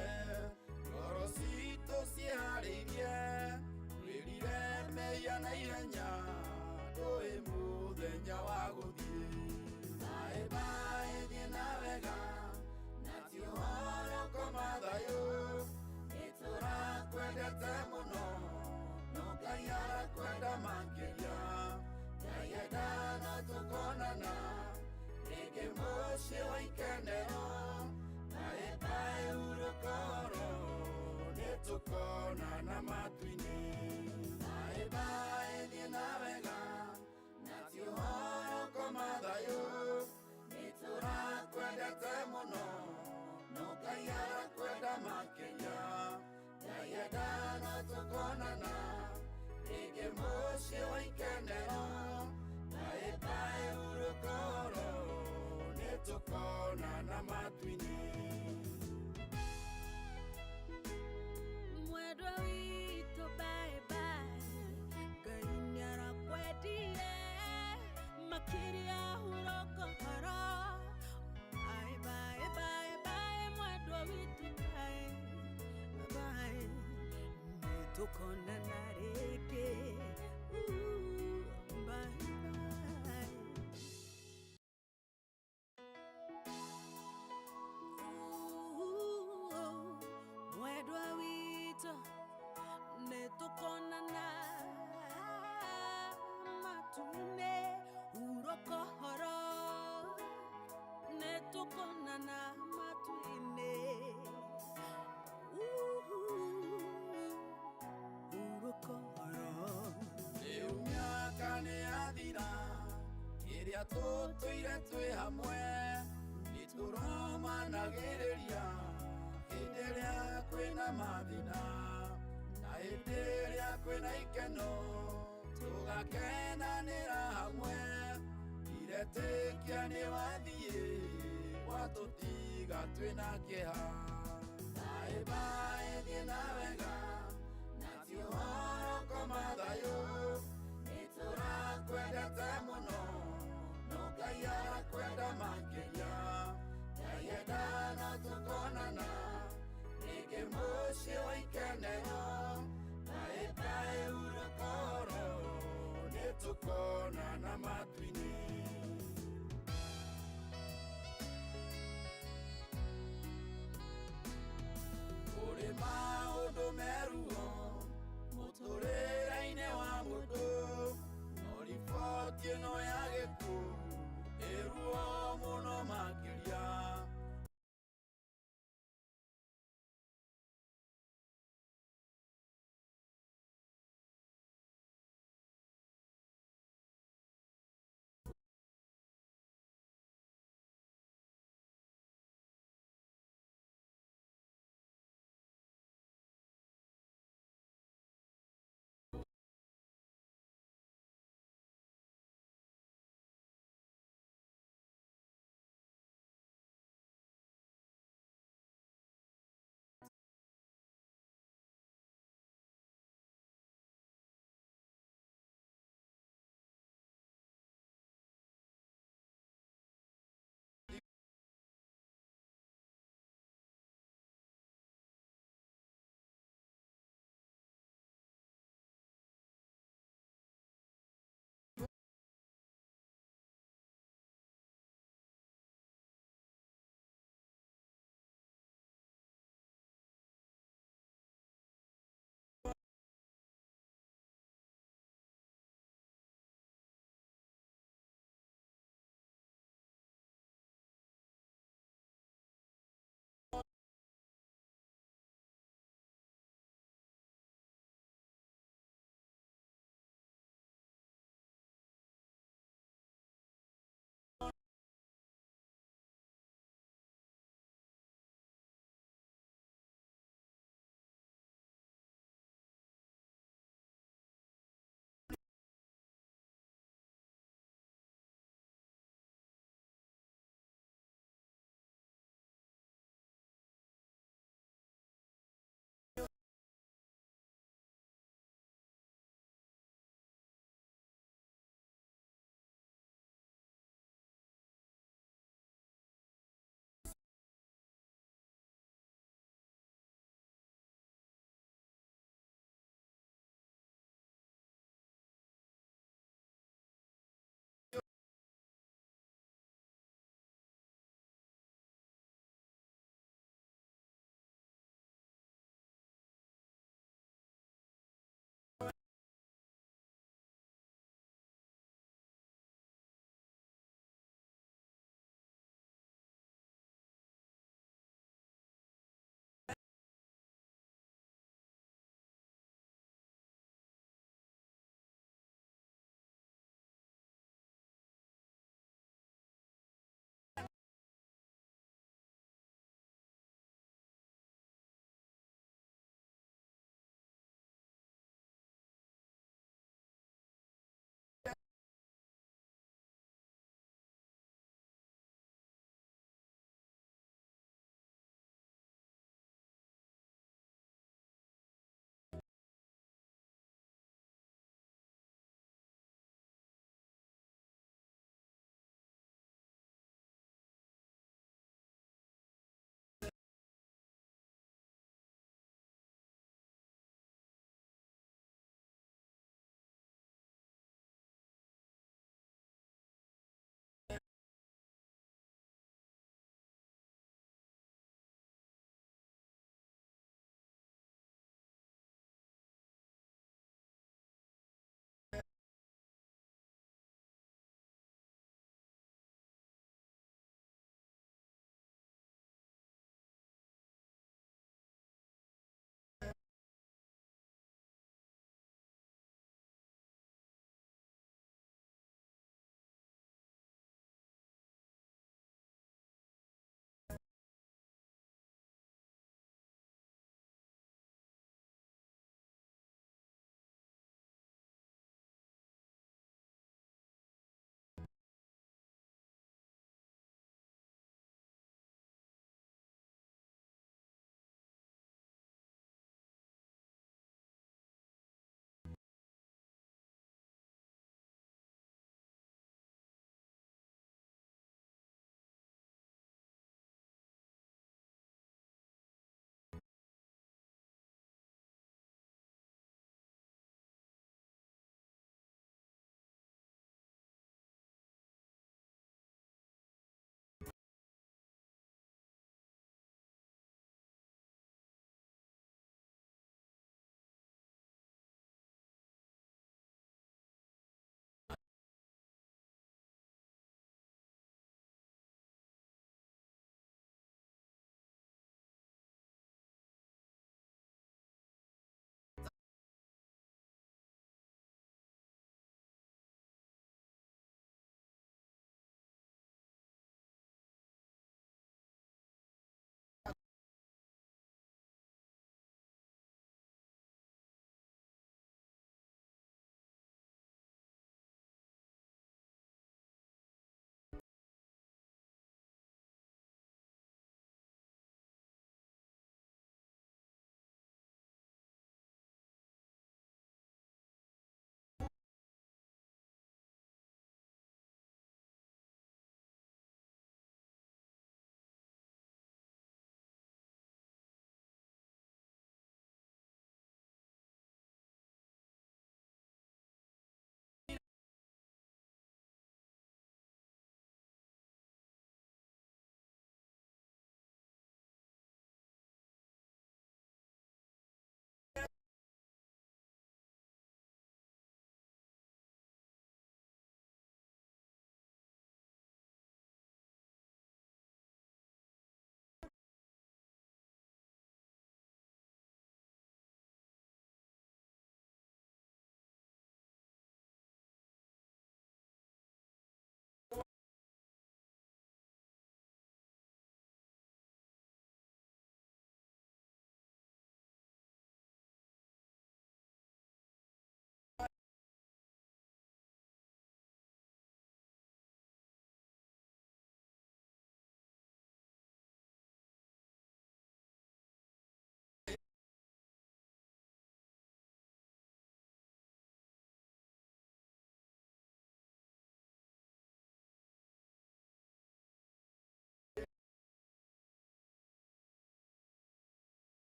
ngoro citũ ciĩharĩirie twĩrire mehia na ihenya tũĩ mũthenya wa gũthiĩ bye bye thiĩ na wega na ti ũhoro komathayo tũrakwendete mũno no Ngai arakwenda makĩria yayenda no tukonana rĩngĩ mũciĩ wa ikenero bye bye urokoro nĩtũkonana matu-inĩ bye bye thiĩ na wega na ti ũhoro komathayo nĩtũrakwendete mũno no Ngai arakwenda makĩria yayenda no tukonana rĩngĩ mũciĩ wa ikenero bye bye urokoro nĩtũkonana matu-inĩ mwendwa witũ bye bye Ngai nĩarakwendire makĩria urokoro bye bye bye bye mwendwa witũ bye bye nĩtũkonana rĩngĩ bye bye mwendwa witũ nĩtũkonana matu-inĩ urokoro nĩtũkonana matu-inĩ rĩrĩa tũtũire twĩ hamwe nĩtũromanagĩrĩria hĩndĩ ĩrĩa kwĩna mathĩna na hĩndĩ ĩrĩa kwĩna ikeno tũgakenanĩra hamwe ndiretĩkia nĩ wathiĩ watũtiga twĩna kĩeha baĩ baĩ thiĩ na wega na ti ũhoro koma thayũ nĩtũrakwendete mũno no Ngai arakwenda makĩria Ngai enda no tũkonana rĩngĩ mũciĩ wa ikenero baĩ baĩ hurũka oro nĩtũkonana matu-inĩ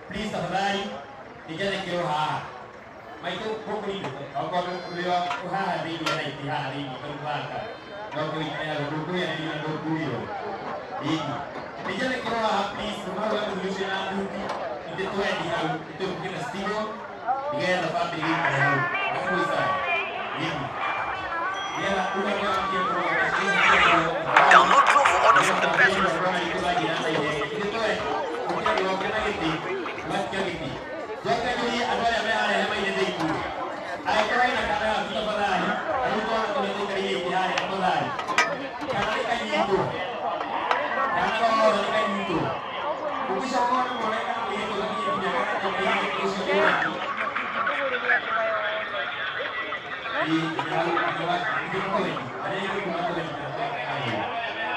please tafadhali nijane kiro haha maito kokuri okono kuliwa haha dhidi ya naiti haha dhidi karubaka noko ikaya kukuya na nina dokuyo dhidi nijane kiro haha please kumawa kulushe na nduki nitetuwa di hau ito kukina stigo nigaya na family hii kaya hau akui sana dhidi nigaya una kwa kia kuwa Download Grow for orders from the best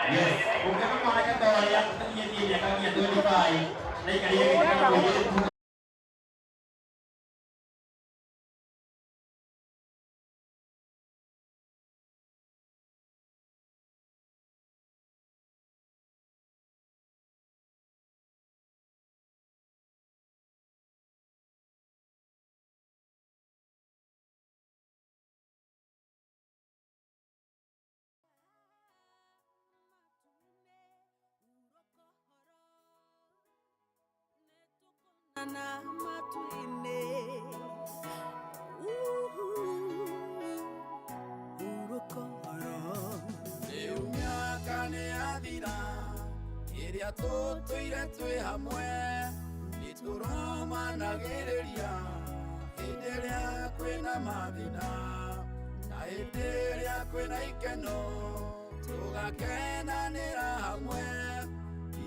Yes, bukan mereka tahu yang terjadi yang kami ada di bayi. Mereka yang kita boleh na matuine urokoro Rĩu mĩaka nĩyathira ĩrĩa tũtũire twĩ hamwe nĩtũromanagĩrĩria hĩndĩ ĩrĩa kwĩna mathĩna na hĩndĩ ĩrĩa kwĩna ikeno tũgakenanĩra hamwe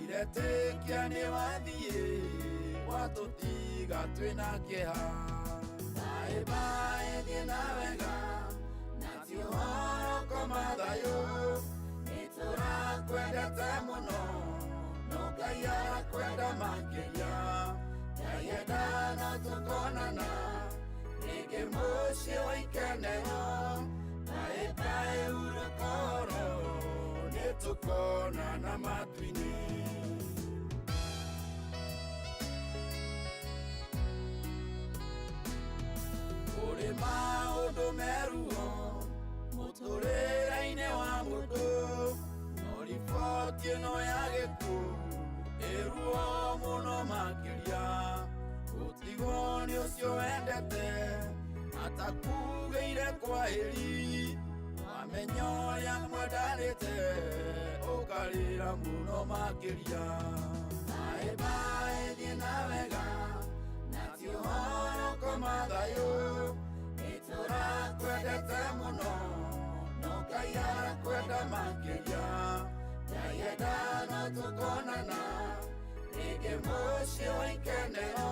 iretĩkia nĩwathiĩ watũtiga twĩna kĩeha baĩ baĩ thiĩ na wega na ti ũhoro koma thayũ nĩtũrakwendete mũno no Ngai arakwenda makĩria Ngai enda no tũkonana rĩngĩ mũciĩ wa ikenero baĩ baĩ urokoro nĩtũkonana matu-inĩ Kũrĩ maũndũ meruo mũtũrĩre-inĩ wa mũndũ no riboti ĩno ya gĩkuũ ĩruo mũno makĩria gũtigwo nĩ ũcio wendete atakugĩire kwahĩri wamenya ũrĩa mwendanĩte ũkarĩra mũno makĩria baĩ baĩ thiĩ na wega na ti ũhoro koma thayũ nĩtũrakwendete mũno no Ngai arakwenda makĩria Ngai enda no tũkonana rĩngĩ mũciĩ wa ikenero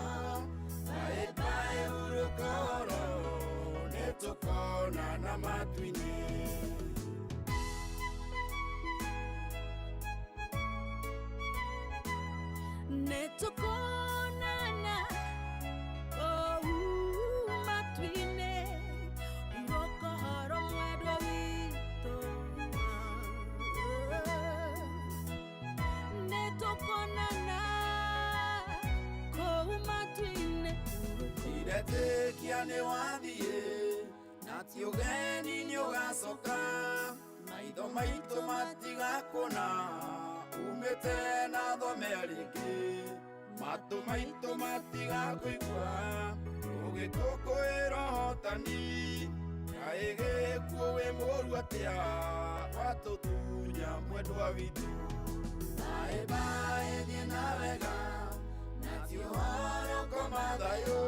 baĩ baĩ urokoro nĩtũkonana matu-inĩ nĩtũkonana matu-inĩ urokoro mwendwa witũ nĩtũkonana matu-inĩ iretĩkia nĩwathiĩ na ti ũgeni nĩũgacoka maitho maitũ matigakuona umĩte na thome rĩngĩ matũ maitũ matigakũigua ũgĩtũkũĩra ũhotani kaĩ gĩkuũ wĩ mũru atĩa watũtunya mwendwa witũ baĩ baĩ thiĩ na wega na ti ũhoro koma thayũ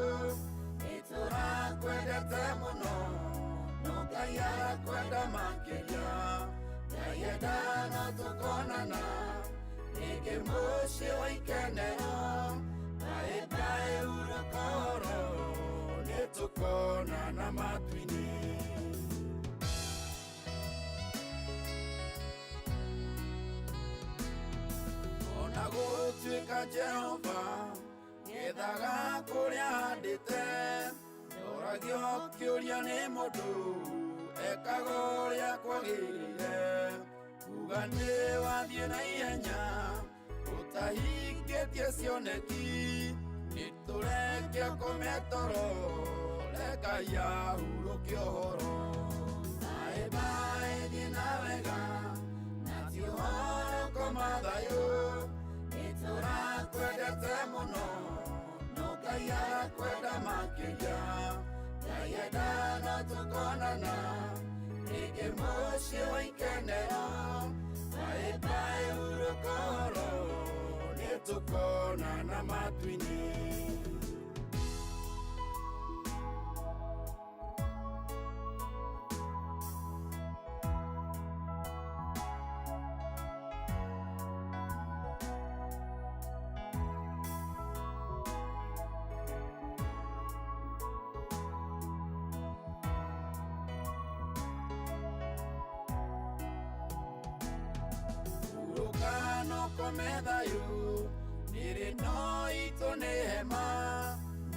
nĩtũrakwendete mũno no Ngai arakwenda makĩria Ngai enda no tũkonana rĩngĩ mũciĩ wa ikenero baĩ baĩ urokoro nĩtũkonana matu-inĩ ona gũtuĩka Jehova nĩethaga kũrĩa handĩte ndoragio kĩũria nĩ mũndũ ekaga ũrĩa kwagĩrĩire kuga nĩ wathiĩ na ihenya ũtahingĩtie cioneki niturekia kometoro rekaya urukia uhoro bye bye dina wega nati uhoro komathayo niturakwendete muno nukaya kwenda makiria yayenda no tukonana rĩngĩ mũciĩ wa ikenero bye bye uruka uhoro nĩtũkonana matu-inĩ komethayo nĩrĩ no itũ nĩ hema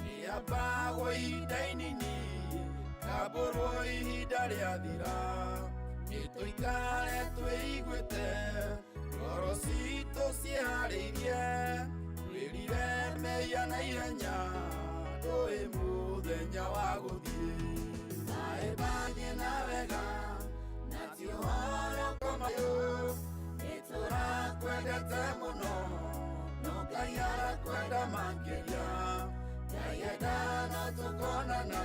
nĩambagwo ihinda inini kambũrwo ihinda rĩathira nĩtũikare twĩiguĩte ngoro citũ ciĩharĩirie twĩrire mehia na ihenya ndũĩ mũthenya wa gũthiĩ bye bye na wega na ti ũhoro komayo nĩtũrakwendete mũno Ngai arakwenda makĩria yayenda no tũkonana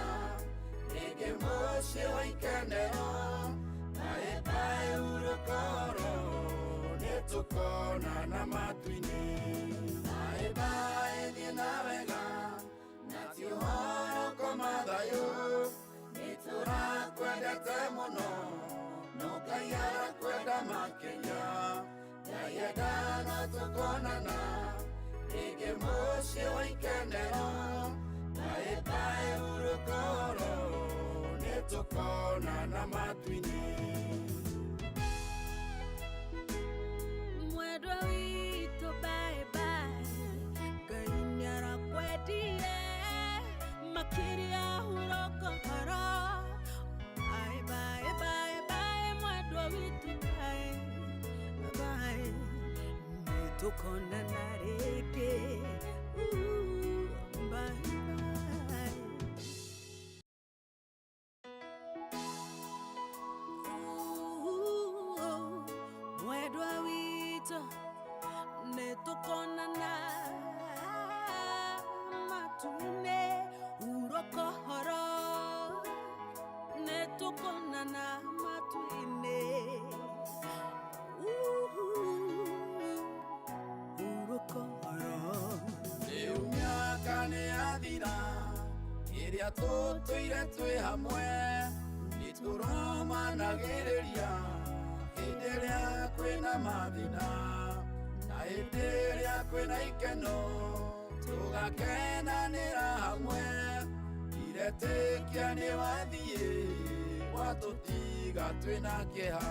rĩngĩ mũciĩ wa ikenero bye bye uruka uhoro nĩtũkonana matu-inĩ bye bye thiĩ na wega na ti ũhoro komathayo nĩtũrakwendete mũno Ngai arakwenda makĩria yayenda no tũkonana rĩngĩ mũciĩ wa ikenero bye bye uruka uhoro nĩtũkonana matu-inĩ mwendwa witũ bye bye Ngai nĩarakwendire makĩria uroka uhoro bye bye bye bye mwendwa witũ bye bye nĩtũkonana rĩngĩ bye bye mwendwa witũ nĩtũkonana matu-inĩ uroka uhoro nĩtũkonana matu-inĩ uroka uhoro rĩu mĩaka nĩyathira ĩrĩa tũtũire twĩ hamwe nĩtũromanagĩrĩria hĩndĩ ĩrĩa kwĩna mathina na hĩndĩ ĩrĩa kwĩna ikeno tũgakenanĩra hamwe iretĩkia nĩwathiĩ watũtiga twĩna kĩeha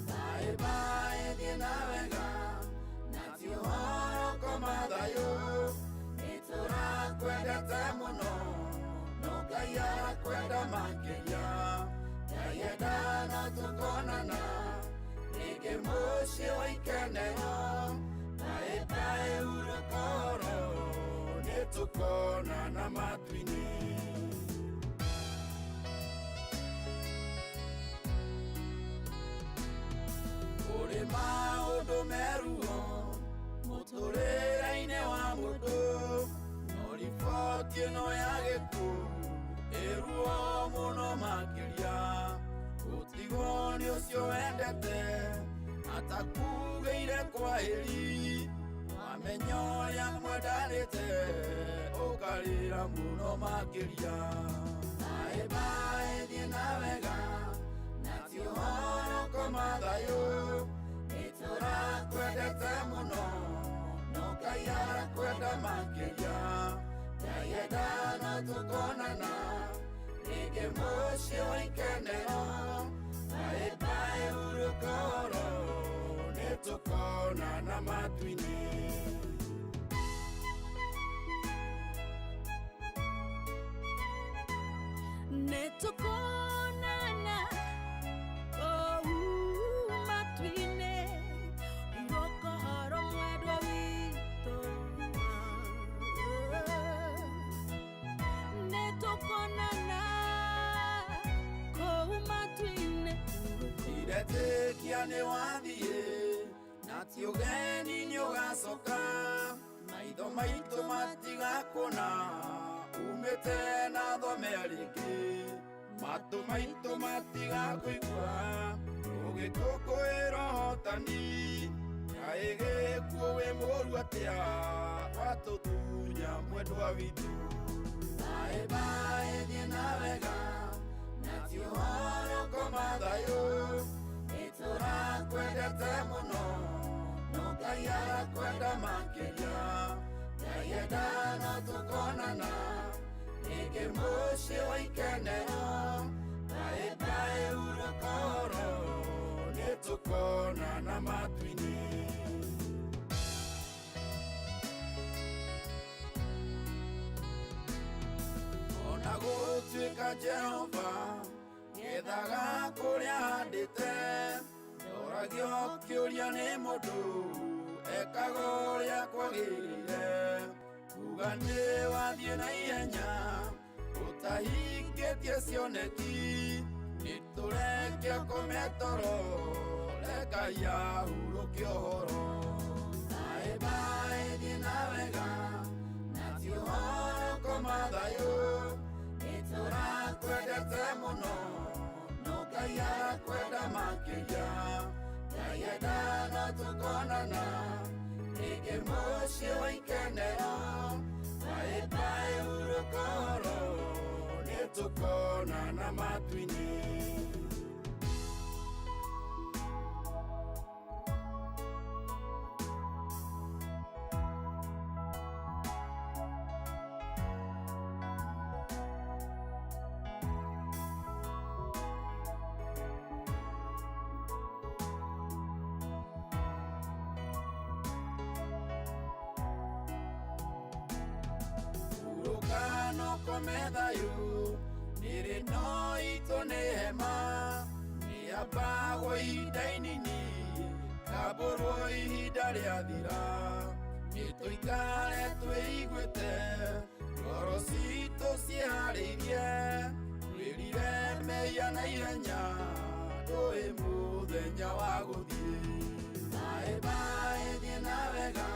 bye bye thiĩ na wega na ti ũhoro komathayo nĩtũrakwendete mũno Ngai arakwenda makĩria yayenda no tũkonana rĩngĩ mũciĩ wa ikenero bye bye uruka uhoro nĩtũkonana matu-inĩ kũrĩ maũndũ meruo mũtũrĩre-inĩ wa mũndũ no riboti ĩno ya gĩkuũ ĩruo mũno makĩria gũtigwo nĩ ũcio wendete atakugĩire kwahĩri wamenya ũrĩa mwendanĩte ũkarĩra mũno makĩria bye bye thiĩ na wega na ti ũhoro komathayo nĩtũrakwendete mũno Ngai arakwenda makĩria yayenda no tũkonana rĩngĩ mũciĩ wa ikenero bye bye uruka uhoro nĩtũkonana matu-inĩ nĩtũkonana matu-inĩ uroka uhoro mwendwa witũ Wetĩkia nĩ wathiĩ na ti ũgeni nĩ ũgacoka, maitho maitũ matigakuona umĩte na thome rĩngĩ, matũ maitũ matigakũigua ũgĩkũngũĩra ũhotani. Kaĩ gĩkuũ wĩ mũru atĩa watũtunya mwendwa witũ. Baĩ baĩ thiĩ na wega na ti ũhoro koma thayũ, nĩtũrakwendete mũno no Ngai arakwenda makĩria. Ngai enda no tũkonana rĩngĩ mũciĩ wa ikenero. Baĩ baĩ hurũka ũhoro nĩtũkonana matu-inĩ. Ona gũtuĩka Jehova nĩethaga kũrĩa handĩte, ndoragio kĩũria nĩ mũndũ ekaga ũrĩa kwagĩrĩire. Kuga nĩ wathiĩ na ihenya ũtahingĩtie cioneki, nĩtũrekia kũmĩa toro Ngai ahurũkie ũhoro. Baĩ baĩ thiĩ na wega na ti ũhoro koma thayũ, nĩtũrakwendete mũno no Ngai arakwenda makĩria. Ngai enda no tũkonana rĩngĩ mũciĩ wa ikenero. Baĩ baĩ hurũka ũhoro nĩtũkonana matu-inĩ. Kome thayũ nĩrĩ no itũ nĩ hema, nĩambagwo ihinda inini kambũrwo ihinda rĩathira. Nĩtũikare twĩiguĩte ngoro citũ ciĩharĩirie, twĩrire mehia na ihenya ndũĩ mũthenya wa gũthiĩ. Baĩ baĩ thiĩ na wega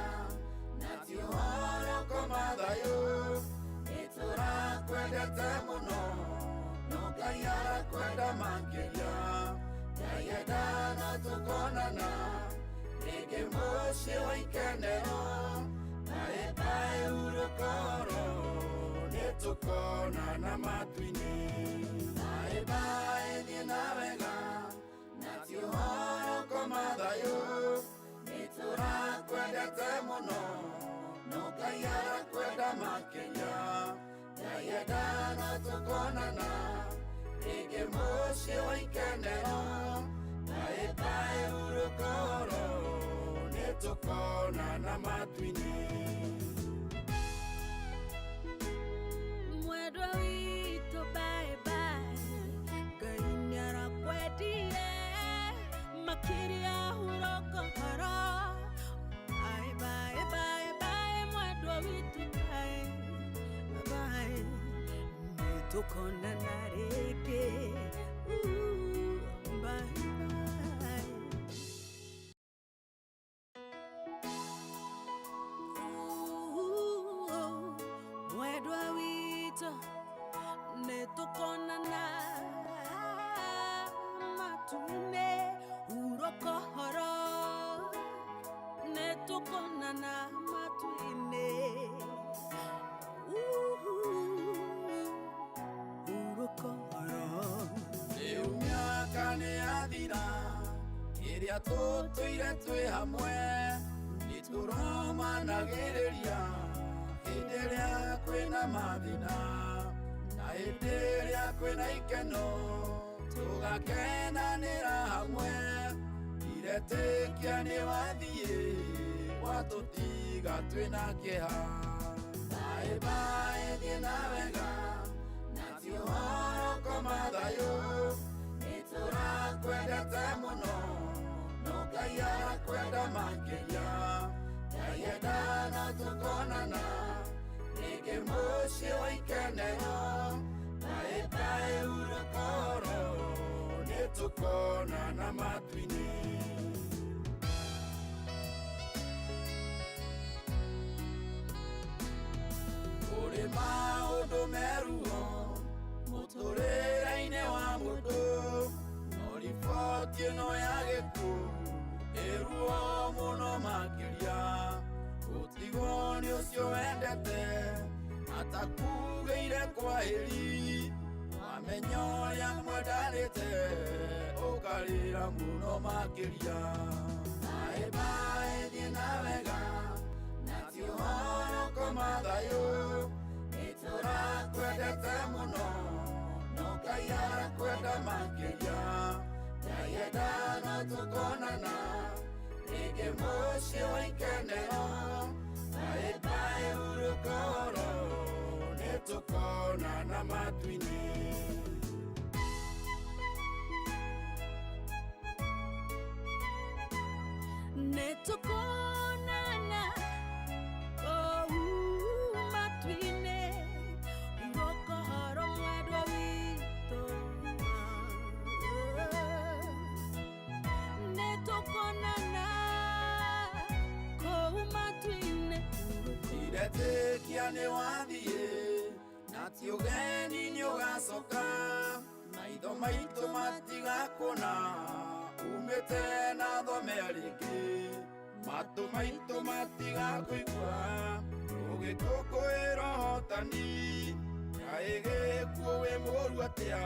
na ti ũhoro koma thayũ, nĩtũrakwendete mũno no Ngai arakwenda makĩria. Ngai enda no tũkonana rĩngĩ mũciĩ wa ikenero. Baĩ baĩ hurũka ũhoro nĩtũkonana matu-inĩ. Baĩ baĩ thiĩ na wega na ti ũhoro koma thayũ, nĩtũrakwendete mũno no Ngai arakwenda makĩria. Ngai enda no tũkonana rĩngĩ mũciĩ wa ikenero. Baĩ baĩ hurũka ũhoro nĩtũkonana matu-inĩ. Mwendwa witũ baĩ baĩ, Ngai nĩarakwendire makĩria hurũka ũhoro. Baĩ baĩ baĩ baĩ mwendwa witũ baĩ baĩ, nĩtũkonana rĩngĩ. Baĩ baĩ. Mwendwa witũ nĩtũkonana matu-inĩ, hurũka ũhoro nĩtũkonana matu-inĩ. Hurũka ũhoro. Rĩu mĩaka nĩyathira ĩrĩa tũtũire twĩ hamwe, nĩtũromanagĩrĩria hĩndĩ ĩrĩa kwĩna mathĩna na hĩndĩ ĩrĩa kwĩna ikeno, tũgakenanĩra hamwe. Ndiretĩkia nĩ wathiĩ watũtiga twĩna kĩeha. Baĩ baĩ thiĩ na wega na ti ũhoro koma thayũ, nĩtũrakwendete mũno no Ngai arakwenda makĩria. Ngai enda no tũkonana rĩngĩ mũciĩ wa ikenero. Baĩ baĩ hurũka ũhoro nĩtũkonana matu kũrĩ maũndũ meruo mũtũrĩre-inĩ wa mũndũ, no riboti ĩno ya gĩkuũ ĩruo mũno makĩria. Gũtigwo nĩ ũcio wendete atakugĩire kwahĩri, wamenya ũrĩa mwendanĩte ũkarĩra mũno makĩria. Bye bye thiĩ na wega na ti ũhoro koma thayũ, nĩtũrakwendete mũno no Ngai arakwenda makĩria. Ndayenda no tũkonana rĩngĩ mũciĩ wa ikenero. Bye bye hurũka ũhoro nĩtũkonana matu-inĩ. Nĩtũkonana kũu matu-inĩ, hurũka ũhoro mwendwa witũ. Nĩtũkonana kũu matu-inĩ. Ndĩretĩkia nĩwathiĩ na ti ũgeni nĩũgacoka, maitho maitũ matigakuona umĩte na thome rĩngĩ, matũ maitũ matigakũigua ũgĩkũngũĩra ũhotani. Kaĩ gĩkuũ wĩ mũru atĩa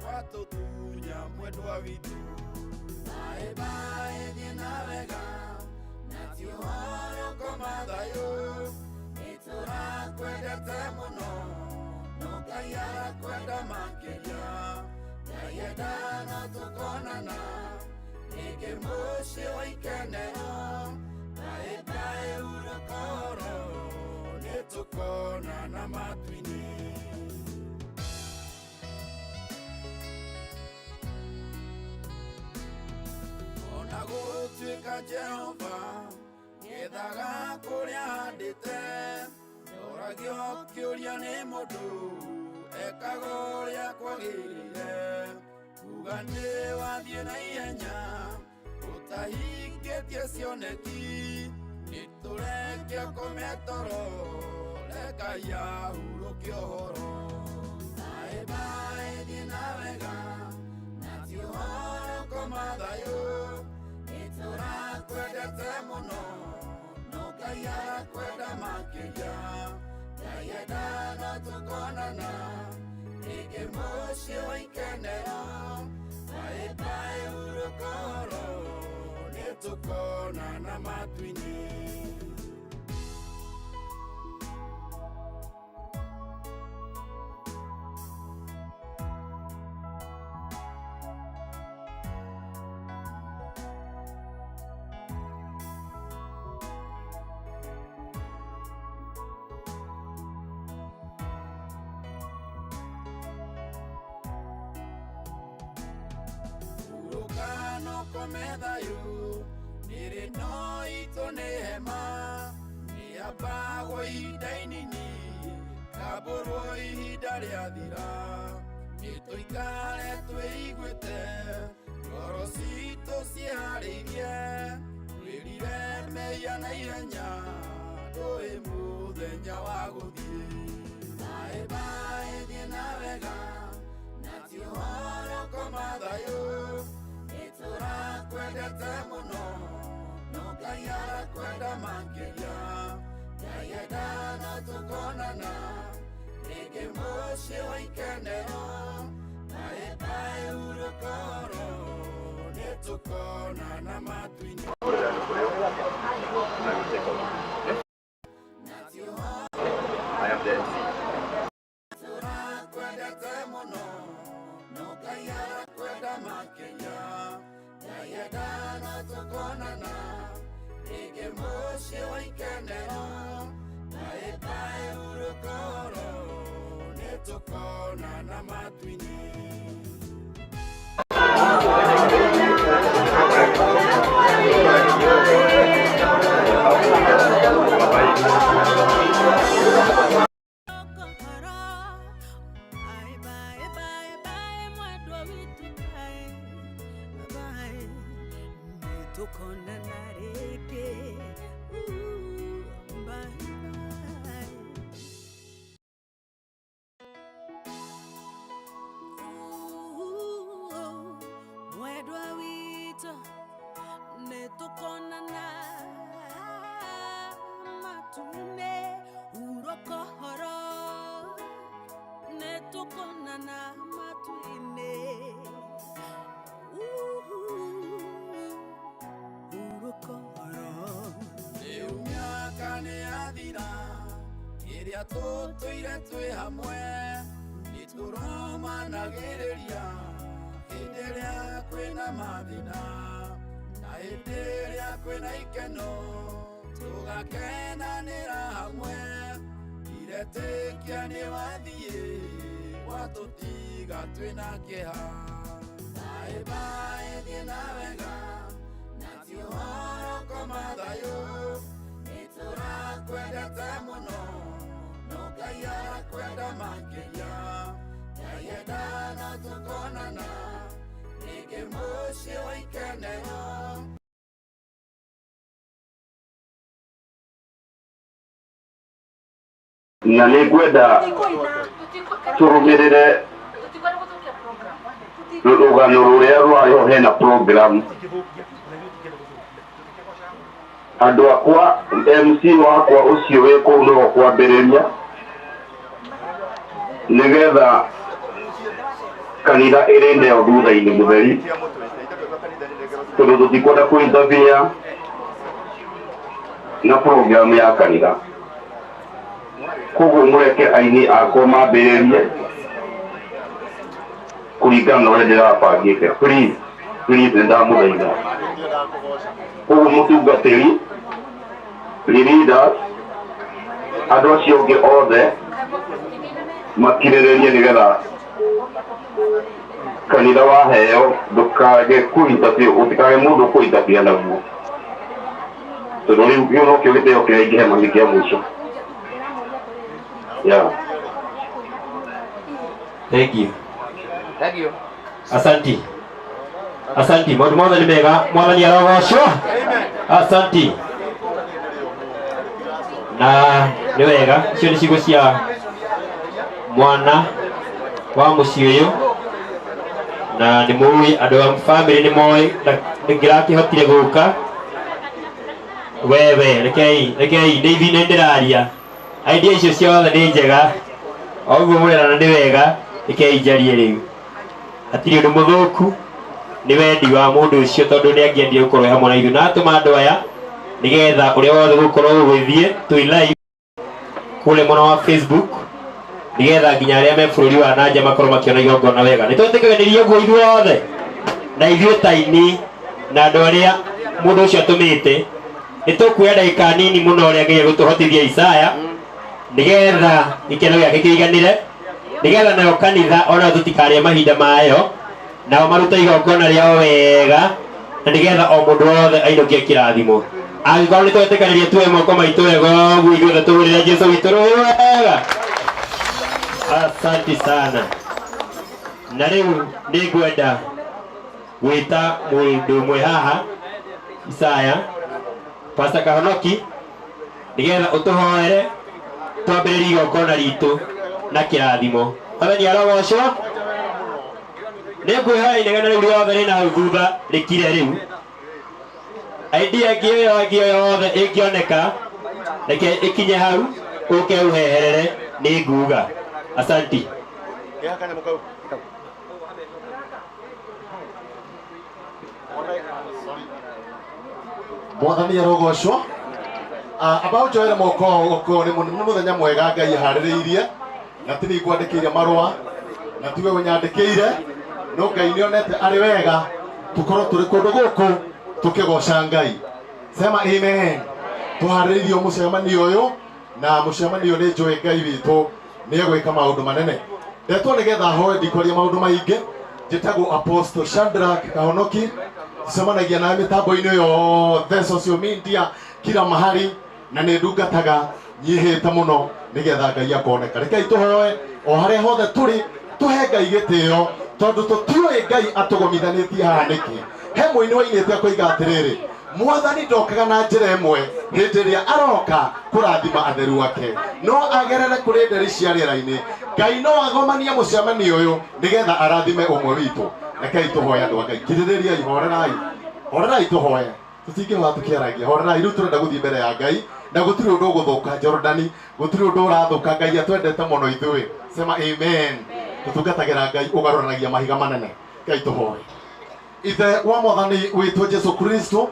watũtunya mwendwa witũ. Bye bye thiĩ na wega na ti ũhoro koma thayũ, nĩtũrakwendete mũno no Ngai arakwenda makĩria. Ndayenda no tũkonana rĩngĩ mũciĩ wa ikenero. Bye bye hurũka ũhoro nĩtũkonana matu-inĩ. Ona gũtuĩka Jehova nĩethaga kũrĩa handĩte, ndoragio kĩũria nĩ mũndũ ekaga ũrĩa kwagĩrĩire. Kuga nĩ wathiĩ na ihenya ũtahingĩtie cioneki, nĩtũrekia kũme toro Ngai ahurũkie ũhoro. Bye bye thiĩ na wega na ti ũhoro koma thayũ, nĩtũrakwendete mũno no Ngai arakwenda makĩria. Ndayenda no tũkonana rĩngĩ mũciĩ wa ikenero. Bye bye hurũka ũhoro nĩtũkonana matu-inĩ. No kome thayũ nĩrĩ no itũ nĩ hema, nĩambagwo ihinda inini kambũrwo ihinda rĩathira. Nĩtũikare twĩiguĩte ngoro citũ ciĩharĩirie, twĩrire mehia na ihenya ndũĩ mũthenya wa gũthiĩ. Bye bye thiĩ na wega na ti ũhoro koma thayũ, nĩtũrakwendete mũno no Ngai arakwenda makĩria. Ndayenda no tũkonana rĩngĩ mũciĩ wa ikenero. Bye bye hurũka ũhoro nĩtũkonana matu-inĩ. Na ti ũhoro nĩtũrakwendete mũno no Ngai arakwenda makĩria. Ndayenda no tũkonana rĩngĩ mũciĩ wa ikenero. Bye bye hurũka ũhoro nĩtũkonana matu-inĩ. Nĩtũkonana rĩngĩ. yathira iria tutuire twi hamwe nituromanagiriria hindi iria kwina mathina na hindi iria kwina ikeno tugakenanira hamwe iretekia ni wathie watutiga twina kiha bye bye thie na wega na ti uhoro komathayo niturakwendete muno no Ngai arakwenda makiria yayenda no tukonana ringi muciĩ wa ikenero. Na nĩngwenda tũrũmĩrĩre rũgano rũrĩa rwayo hena program. Andũ akwa MC wakwa ũcio wĩ kũu no kwambĩrĩria nĩgetha kanitha ĩrĩ neo thutha-inĩ mũtheri tondũ tũtikwenda kũ-interfere na program ya kanitha. Koguo mũreke aini akwa mambĩrĩrie kũringana na ũrĩa ndĩrabangĩte. Please nĩndamũthaitha. Koguo mũtungatĩri, leaders, andũ acio angĩ othe makirĩrĩrie nĩgetha kanitha waheo ndũkage kũ-interfere, gũtikage mũndũ kũ-interfere naguo tondũ rĩu kĩo no kĩo gĩtĩo kĩraingĩhe mami kĩa mũico. Yeah. Thank you. Asanti. Maũndũ mothe nĩ mega, Mwathani arogocwo. Asanti. Na nĩ wega, icio nĩ ciugo cia mwana wa mũciĩ ũyũ na nĩ mũĩ andũ a family nĩ moĩ ngĩrakĩhotire gũka. Wewe rekei nĩ ndĩraria idea icio ciothe nĩ njega, oguo mũrerana nĩ wega, rekei njarie rĩu. Hatirĩ ũndũ mũthũku, nĩ wendi wa mũndũ ũcio tondũ nĩ angĩendire gũkorwo hamwe na ithuĩ na atũma andũ aya nĩgetha ũrĩa wothe gũkorwo gũgĩthiĩ twĩ live kũrĩa mwena wa Facebook nĩgetha nginya arĩa me bũrũri wa nanja makorwo makĩona igongona wega. Nĩtwĩtĩkanĩrie ũguo ithuothe na ithuĩ taini na andũ arĩa mũndũ ũcio atũmĩte nĩtũkuoya ndagĩka nini mũno ũrĩa Ngai gũtũhotithia Isaya nĩgetha gĩkeno gĩake kĩiganĩre, nĩgetha nayo kanitha ona tũtikarĩe mahinda mayo nao maruta igongona rĩao wega na nĩgetha o mũndũ wothe ainũkie kĩrathimo. Angĩkorwo nĩtwetĩkanĩria tuoe moko maitũ wega ũguo ithuothe tũgũrĩre Jesũ witũ wega. Asante sana. Na rĩu nĩngwenda gwĩta mũndũ ũmwe haha, Isaya, Pastor Kahonoki, nĩgetha ũtũhoere twambĩrĩrie igongona ritũ na kĩrathimo. Mwathani arogocwo. Nĩngwĩhoya inegene rĩu rĩothe rĩ na thutha rĩkire rĩu. Idea ĩngĩ yothe ĩngĩoneka reke ĩkinye hau ũke ũheherere nĩ nguga. Asanti. Mwathani arogocwo. Aba ũnjoere moko nĩ mũthenya mwega Ngai harĩrĩirie na ti nĩ ngwandĩkĩire marũa na tiwe ũnyandĩkĩire no Ngai nĩonete arĩ wega tũkorwo tũrĩ kũndũ gũkũ tũkĩgoca Ngai. Sema amen. Tũharĩrĩirio mũcemanio ũyũ na mũcemanio nĩ njũĩ Ngai witũ nĩ egwĩka maũndũ manene. Ndetwo nĩgetha hoe ndikwaria maũndũ maingĩ. Njĩtagwo Apostle Shadrack Kahonoki. Tucemanagia na mĩtambo-inĩ yothe social media kila mahali na nĩ ndungataga nyihĩte mũno nĩgetha Ngai akoneka. Rekei tũhoe o harĩa hothe tũrĩ tũhe Ngai gĩtĩo tondũ tũtiũĩ Ngai atũgomithanĩtie haha nĩkĩ. He mũini wainĩte akoiga atĩrĩrĩ, Mwathani ndokaga na njĩra ĩmwe hĩndĩ ĩrĩa aroka kũrathima atheru ake no agerere kũrĩ nderi cia rĩera-inĩ. Ngai no agomanie mũcemanio ũyũ nĩgetha arathime ũmwe witũ. Rekei tũhoe andũ a Ngai. Kirĩrĩriai, horerai tũhoe. Tũtingĩhota tũkĩaragia. Horerai, rĩu tũrenda gũthiĩ mbere ya Ngai na gũtirĩ ũndũ ũgũthũka Jordani, gũtirĩ ũndũ ũrathũka. Ngai atwendete mũno ithuĩ. Sema amen. Tũtungatagĩra Ngai ũgarũranagia mahiga manene. Ngai tũhoe. Ithe wa Mwathani witũ Jesũ Kristo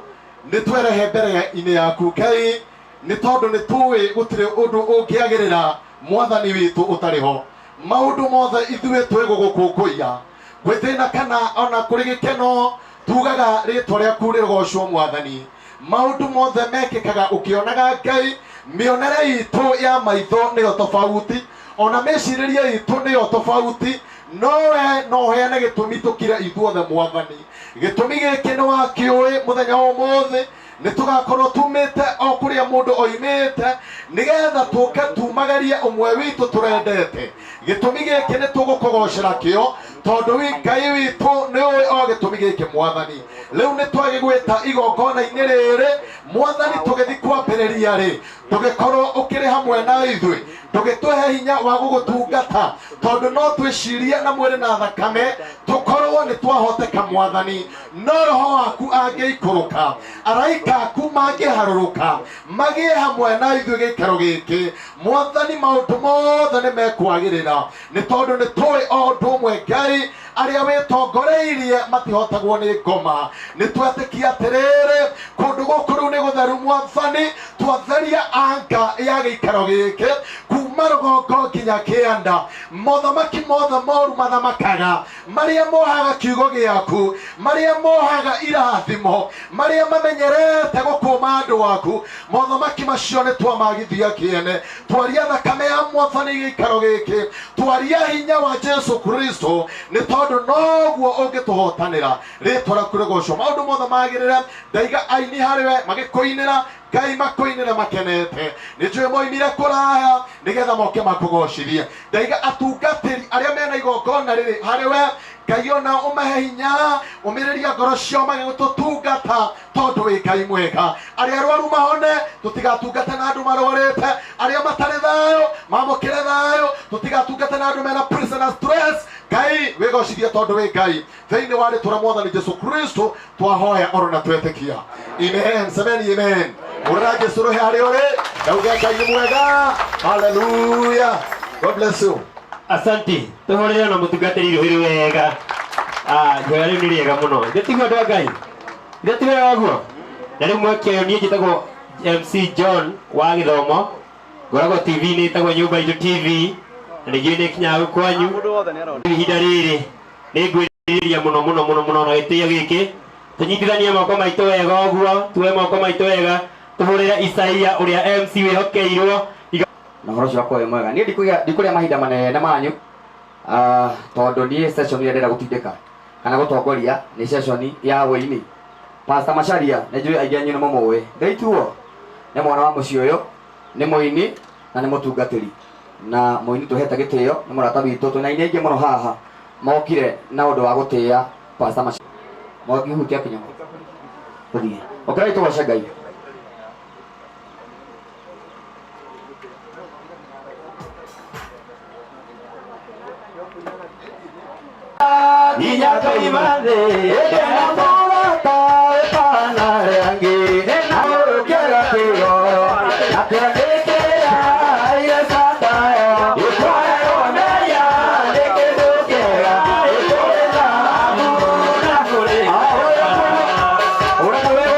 nĩ twerehe mbere-inĩ yaku Ngai nĩ tondũ nĩ tũĩ gũtirĩ ũndũ ũngĩagĩrĩra mwathani witũ ũtarĩ-ho. Maũndũ mothe ithuĩ twĩgũgũkũngũiya gwĩthĩna kana ona kũrĩ gĩkeno tugaga rĩtwa rĩaku rĩrogocwo mwathani. Maũndũ mothe mekĩkaga ũkĩonaga Ngai, mĩonere itũ ya maitho nĩyo tofauti, ona meciria itũ nĩyo tofauti, nowe no heane gĩtũmi tũkire ithuothe mwathani. Gĩtũmi gĩkĩ nĩ wakĩũĩ mũthenya ũmũthĩ nĩ tũgakorwo tumĩte o kũrĩa mũndũ oimĩte nĩgetha tũke tumagarie ũmwe witũ tũrendete. Gĩtũmi gĩkĩ nĩ tũgũkũgocera kĩo tondũ Ngai witũ nĩ ũĩ o gĩtũmi gĩkĩ mwathani. Rĩu nĩ twagĩgwĩta igongona-inĩ rĩrĩ mwathani, tũgĩthiĩ kwambĩrĩria rĩ tũgĩkorwo ũkĩrĩ hamwe na ithuĩ, tũgĩtũhe hinya wa gũgũtungata tondũ no twĩcirie na mwĩrĩ na thakame tũkorwo nĩ twahoteka mwathani. No roho waku angĩikũrũka, araika aku mangĩharũrũka magĩe hamwe na ithuĩ gĩikaro gĩkĩ mwathani, maũndũ mothe nĩ mekwagĩrĩra, nĩ tondũ nĩ tũĩ o ũndũ ũmwe Ngai arĩa wĩtongoreirie matihotagwo nĩ ngoma. Nĩ twetĩkia atĩrĩrĩ kũndũ gũkũ rĩu nĩ gũtheru mwathani, twatheria anga ya gĩikaro gĩkĩ kuma rũgongo nginya kĩanda. Mothamaki mothe moru mathamakaga, marĩa mohaga kiugo gĩaku, marĩa mohaga irathimo, marĩa mamenyerete gũkũma andũ waku, mothamaki macio nĩ twamagithia kĩene. Twaria thakame ya mwathani gĩikaro gĩkĩ, twaria hinya wa Jesu Kristo, nĩ tondũ noguo ũngĩtũhotanĩra. Rĩtwa rĩaku rĩgocwo. Maũndũ mothe magĩrĩre, ndaiga aini harĩwe magĩkũinĩra Ngai makũinĩre makenete. Nĩ njũĩ moimire kũraya nĩgetha moke makũgocithie. Ndaiga atungatĩri arĩa mena igongona rĩrĩ harĩwe, Ngai ona ũmahe hinya, ũmĩrĩria ngoro ciao magĩgũtũtungata tondũ wĩ Ngai mwega. Arĩa arwaru mahone, tũtigatungate na andũ marwarĩte. Arĩa matarĩ thayũ mamũkĩre thayũ, tũtigatungate na andũ mena prison na stress. Ngai wĩgocithie tondũ wĩ Ngai. Thĩinĩ wa rĩtwa rĩa mwathani Jesu Kristo twahoya oro na twetĩkia. Amen. Semeni amen. Ũrĩa Jesu roho harĩ ũrĩ, ndauge Ngai nĩ mwega. Hallelujah. God bless you. Asante. Tuhorere na mutungatĩri rũhĩ wega. Njoya rĩu nĩ rĩega mũno. Gĩtigwo andũ a Ngai. Gĩtigwo wega ũguo. Na rĩu mwakĩo niĩ njĩtagwo MC John wa gĩthomo. Ngoragwo TV-inĩ ĩtagwo Nyũmba Itũ TV. Na ningĩ nĩ kinyaga kwanyu. Ihinda rĩrĩ nĩ ngwĩrĩria mũno mũno mũno mũno na gĩtĩo gĩkĩ. Tũnyitithanie moko maitũ wega ũguo. Tuoe moko maitũ wega. Tũhũrĩre Isaia ũrĩa MC wĩhokeirwo. Na horo ciakwa wĩ mwega. Niĩ ndikũrĩa mahinda manene manyu, tondũ niĩ session ĩrĩa ndĩrenda gũtindĩka kana gũtongoria nĩ session ya wĩini. Pastor Macharia nĩ njũĩ aingĩ anyu nĩ mũmũĩ. Ndeituo nĩ mwana wa mũciĩ ũyũ, nĩ mũini na nĩ mũtungatĩri, na mũini tũhete gĩtĩo, nĩ mũrata witũ. Twĩna aini aingĩ mũno haha mokire na ũndũ wa gũtĩĩa Pastor Macharia. Mwakihutia kinya gũthiĩ ũkĩrai tũgoce Ngai. Niña que madre, ella no está para reangue, no quiero que yo, la que quiera y esa talla, y cuando me llama de que tú quieras, y tú le damos una colina. Ahora te veo.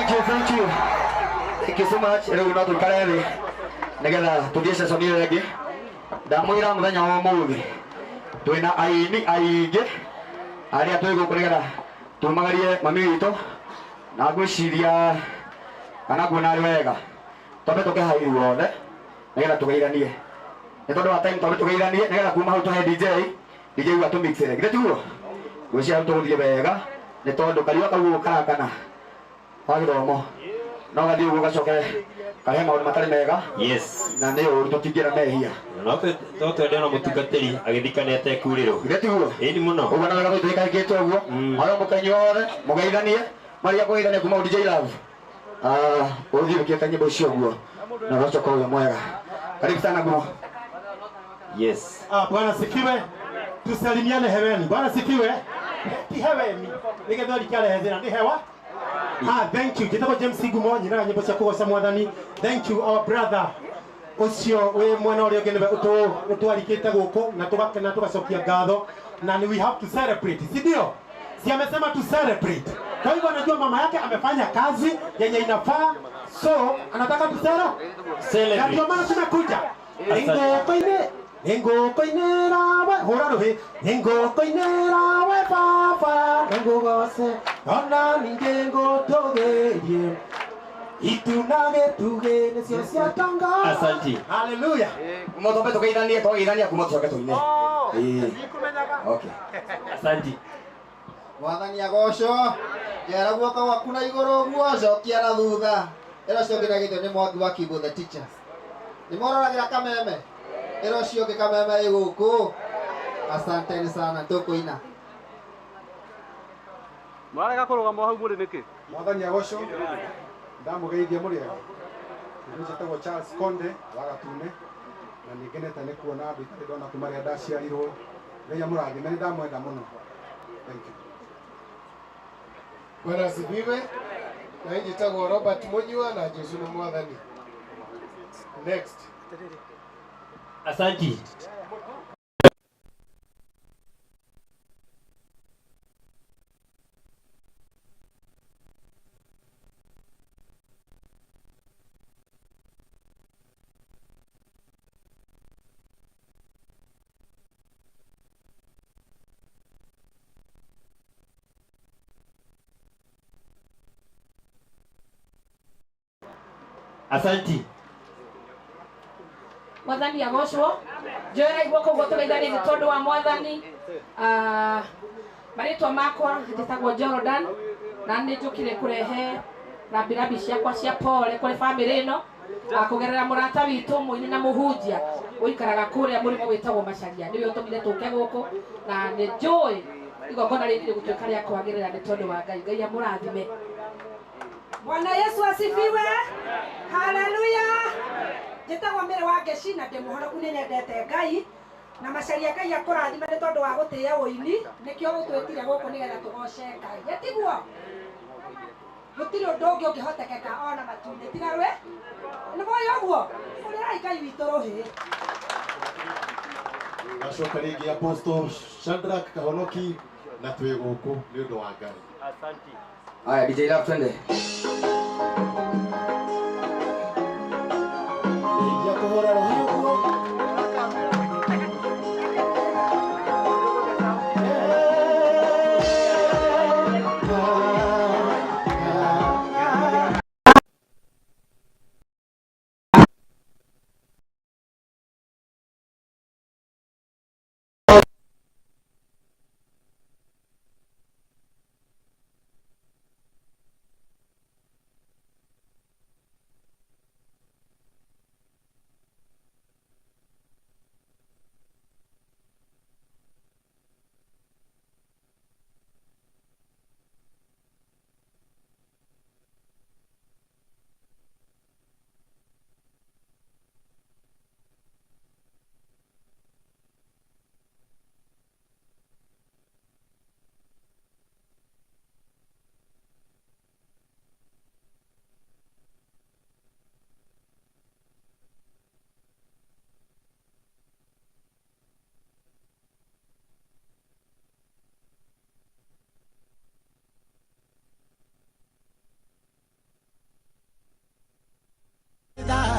Thank you so much. Rĩu no tũikare thĩ nĩgetha tũthiĩ session ĩyo ĩngĩ. Ndamwĩra mũthenya wa ũmũthĩ twĩna aini aingĩ arĩa twĩ gũkũ nĩgetha tumagarie mami witũ na ngwĩciria kana nguona arĩ wega twambe tũkĩhairwo othe nĩgetha tũgeithanie. Nĩ tondũ wa time twambe tũgeithanie nĩgetha kuma hau tũhe DJ uga tũmixere. Githĩ tiguo? Ngwĩciria tũgũthiĩ wega nĩ tondũ kariũa kau gũkarakana wa gĩthomo no gathiĩ ũguo gacoke kahe maũndũ matarĩ mega. Yes. Na nĩ ũru tũtingĩra mehia. No twende ona mũtungatĩri agĩthikanĩte kurĩrwo. Githĩ tiguo? Ĩni mũno. Ũguo na wega tũikangĩte ũguo. Marĩa mũkanyua othe mũgeithanie marĩa kũgeithania kuma DJ Love. Ũthiũkie nyĩmbo icio ũguo na gacoka ũyũ mwega. Karibu sana bro. Yes. Bwana sifiwe. Tusalimiane hewani. Bwana sifiwe. Ti hewani. Nĩgetha rikale hezera ni hewa. Thank you. Jitako James Gumo nyina nyimbo cia kugoca mwathani. Thank you our brother. Ucio we mwana uri ũngĩ nĩwe ũtwarikĩte gũkũ na tũgakena tũgacokia ngatho na we have to celebrate. Si ndio? Si amesema to celebrate. Kwa hivyo anajua mama yake amefanya kazi yenye inafaa. So anataka tu celebrate. Na ndio maana tumekuja. Nengo koinera we hora rohe nengo koinera we papa nengo gose ona ningengo togerie itunage tuge nesio cia tanga. Asante. Hallelujah. Moto beto kaidania kumoto soke toine. Okay. Asante. Mwathani agocwo njera guoko gwaku na igũrũ guo cokia na thutha ĩro ciongithagithio nĩ Mwangi wa Kibo the teacher. Nĩ mororagĩra kameme ĩro ciongĩ kameme ĩ gũkũ. Asanteni sana tũkũina. Mwarega kũrũgama hau mũrĩ nĩkĩ? Mwathani agocwo ndamũgeithia mũrĩega. Njĩtagwo Charles Konde wa Gatune na nĩngenete nĩ kuona andũ itarĩ ndona kuma rĩrĩa ndaciarirwo. Ngai amũrathime nĩ ndamwenda mũno. Thank you. Bwana asifiwe. Na njĩtagwo Robert Munyua na Jesu nĩ Mwathani. Next. Asante. Asante. Mwathani agocwo njoera igua koguo tũgeithanie nĩ tondũ wa Mwathani. Marĩtwa makwa njĩtagwo Jordan na nĩ njũkire kũrehe rambirambi ciakwa cia pole kũrĩ bamĩrĩ ĩno kũgerera mũrata witũ mũini na mũhunjia ũikaraga kũrĩa mũrĩmo wĩtagwo Macharia. Nĩwe ũtũmire tũke gũkũ na nĩ njũĩ igongona rĩrĩ rĩgũtuĩka rĩa kwagĩrĩra nĩ tondũ wa Ngai. Ngai amũrathime. Bwana Yesu asifiwe. Haleluya. Njĩtagwo Mĩrĩ wa Ngeci na ndĩ mũhonoku nĩ nyendete Ngai na Macharia Ngai akũrathime nĩ tondũ wa gũtĩĩa ũini nĩkĩo ũtwĩtire gũkũ nĩgetha tũgoce Ngai. Gĩtiguo gũtirĩ ũndũ ũngĩ ũngĩhotekeka ona matu-inĩ tiga we nĩ moyo ũguo ũrĩrai Ngai witũ rũhĩ. Gacoka rĩngĩ Apostle Shadrack Kahonoki na twĩ gũkũ nĩ ũndũ wa Ngai. Asante. Haya DJ Love twende. Ya kuhora roho guo.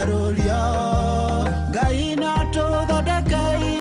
Arolia Gaina to the decay.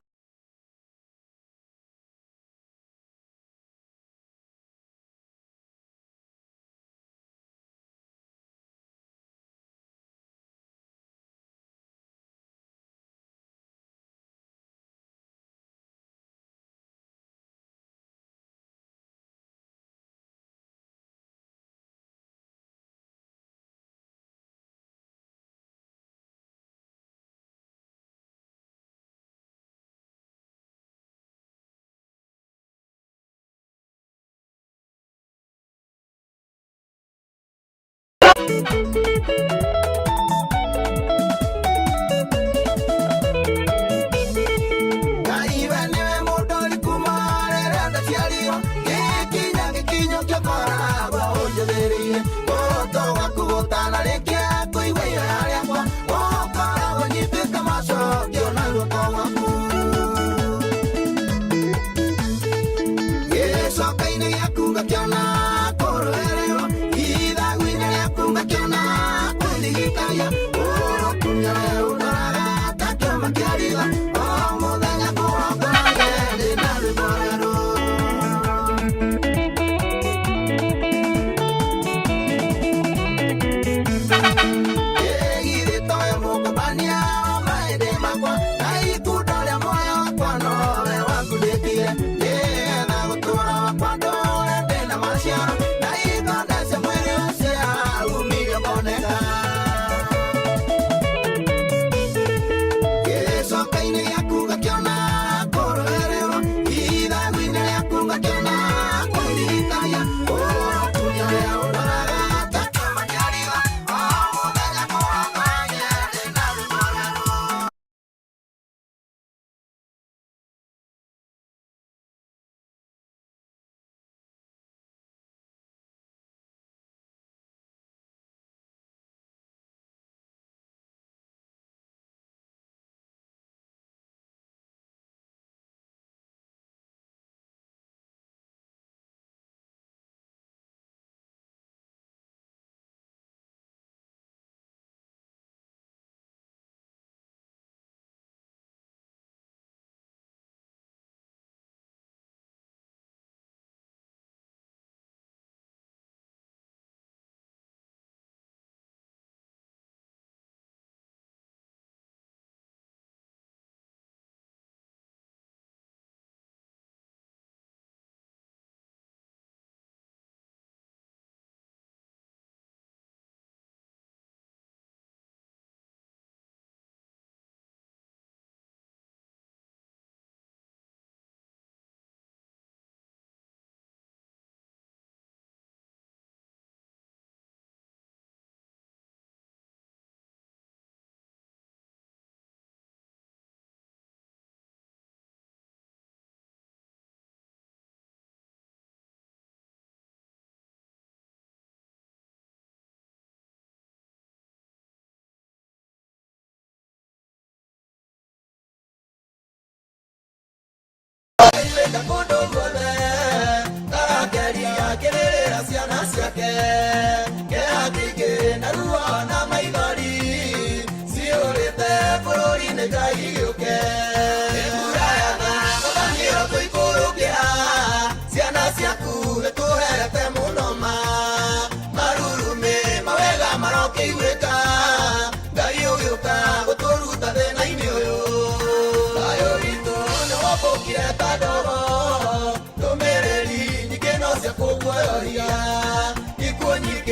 Ikuonyike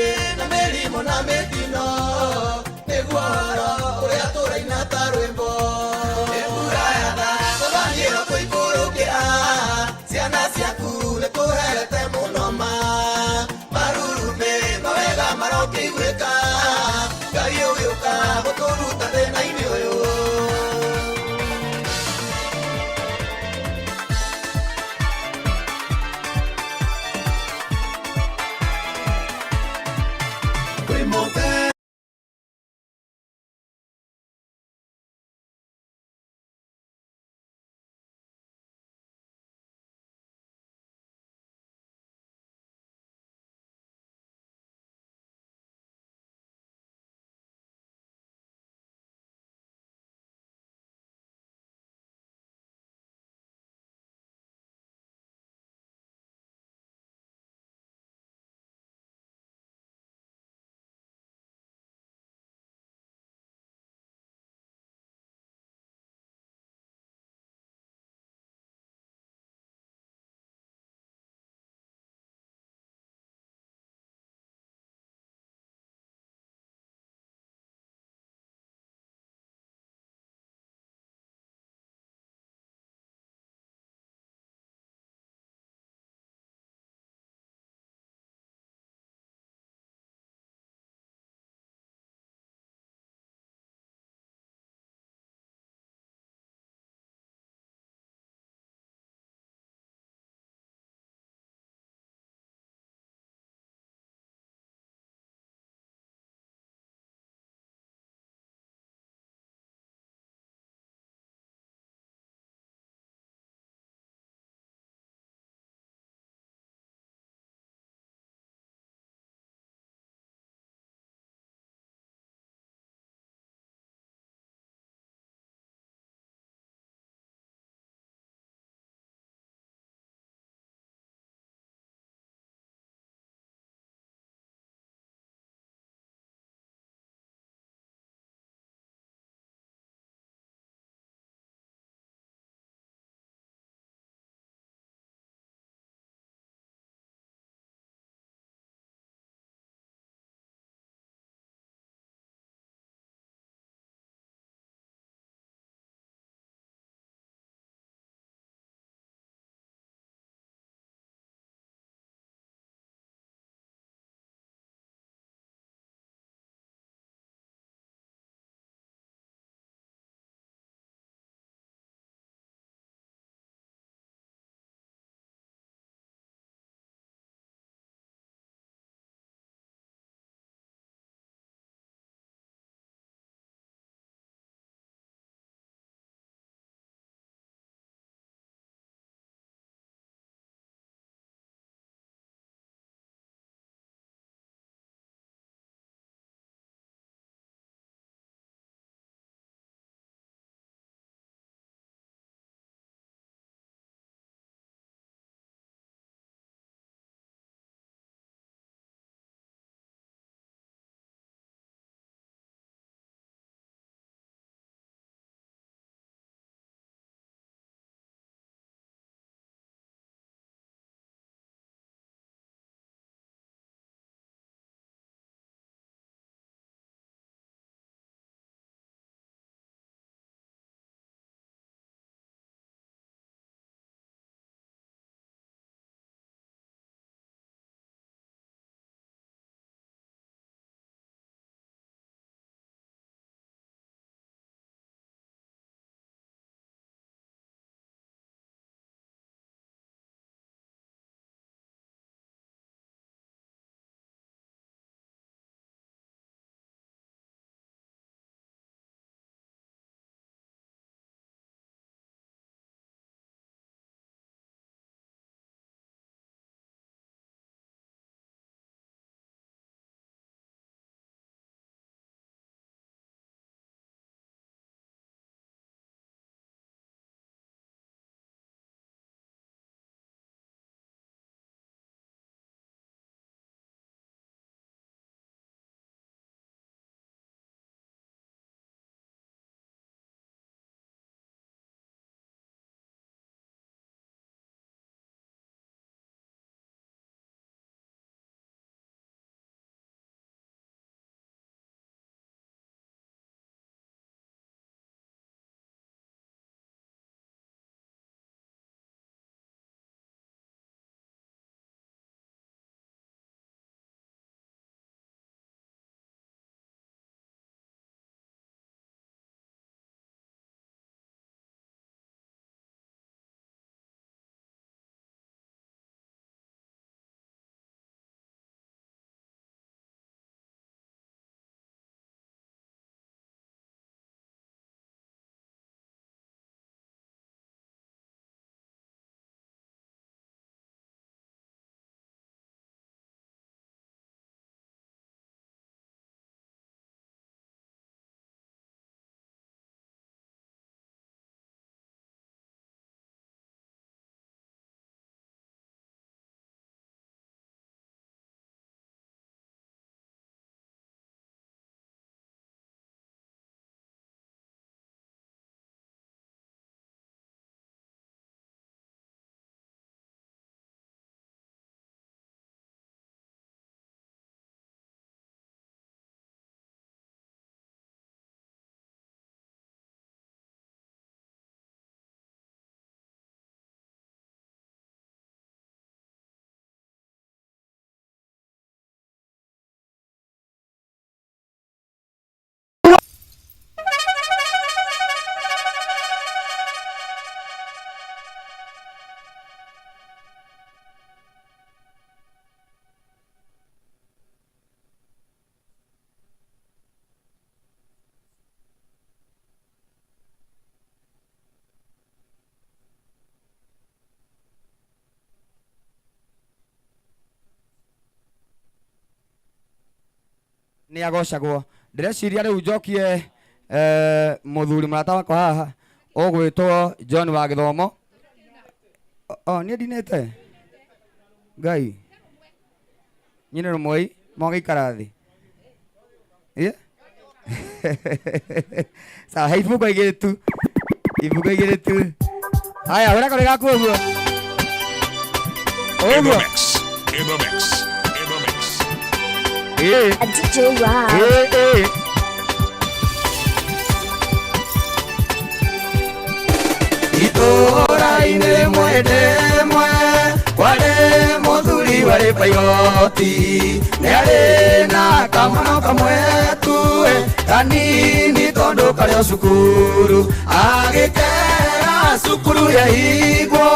nĩ agocagwo. Ndĩreciria rĩu njokie mũthuri mũrata wakwa haha ũgwĩtwo John wa Gĩthomo. Niĩ ndinĩte Ngai nyine rũmoi mũgĩikara thĩ sawa he ibuku igĩrĩ tu haya ũrĩa kũrĩ gaku ũguo ũguo itũũra-inĩ rĩmwe ndemwe kwarĩ mũthuri warĩ paigoti nĩ arĩ na kamwana kamwe tu kanini tondũ karĩ o cukuru agĩkera cukuru yahingwo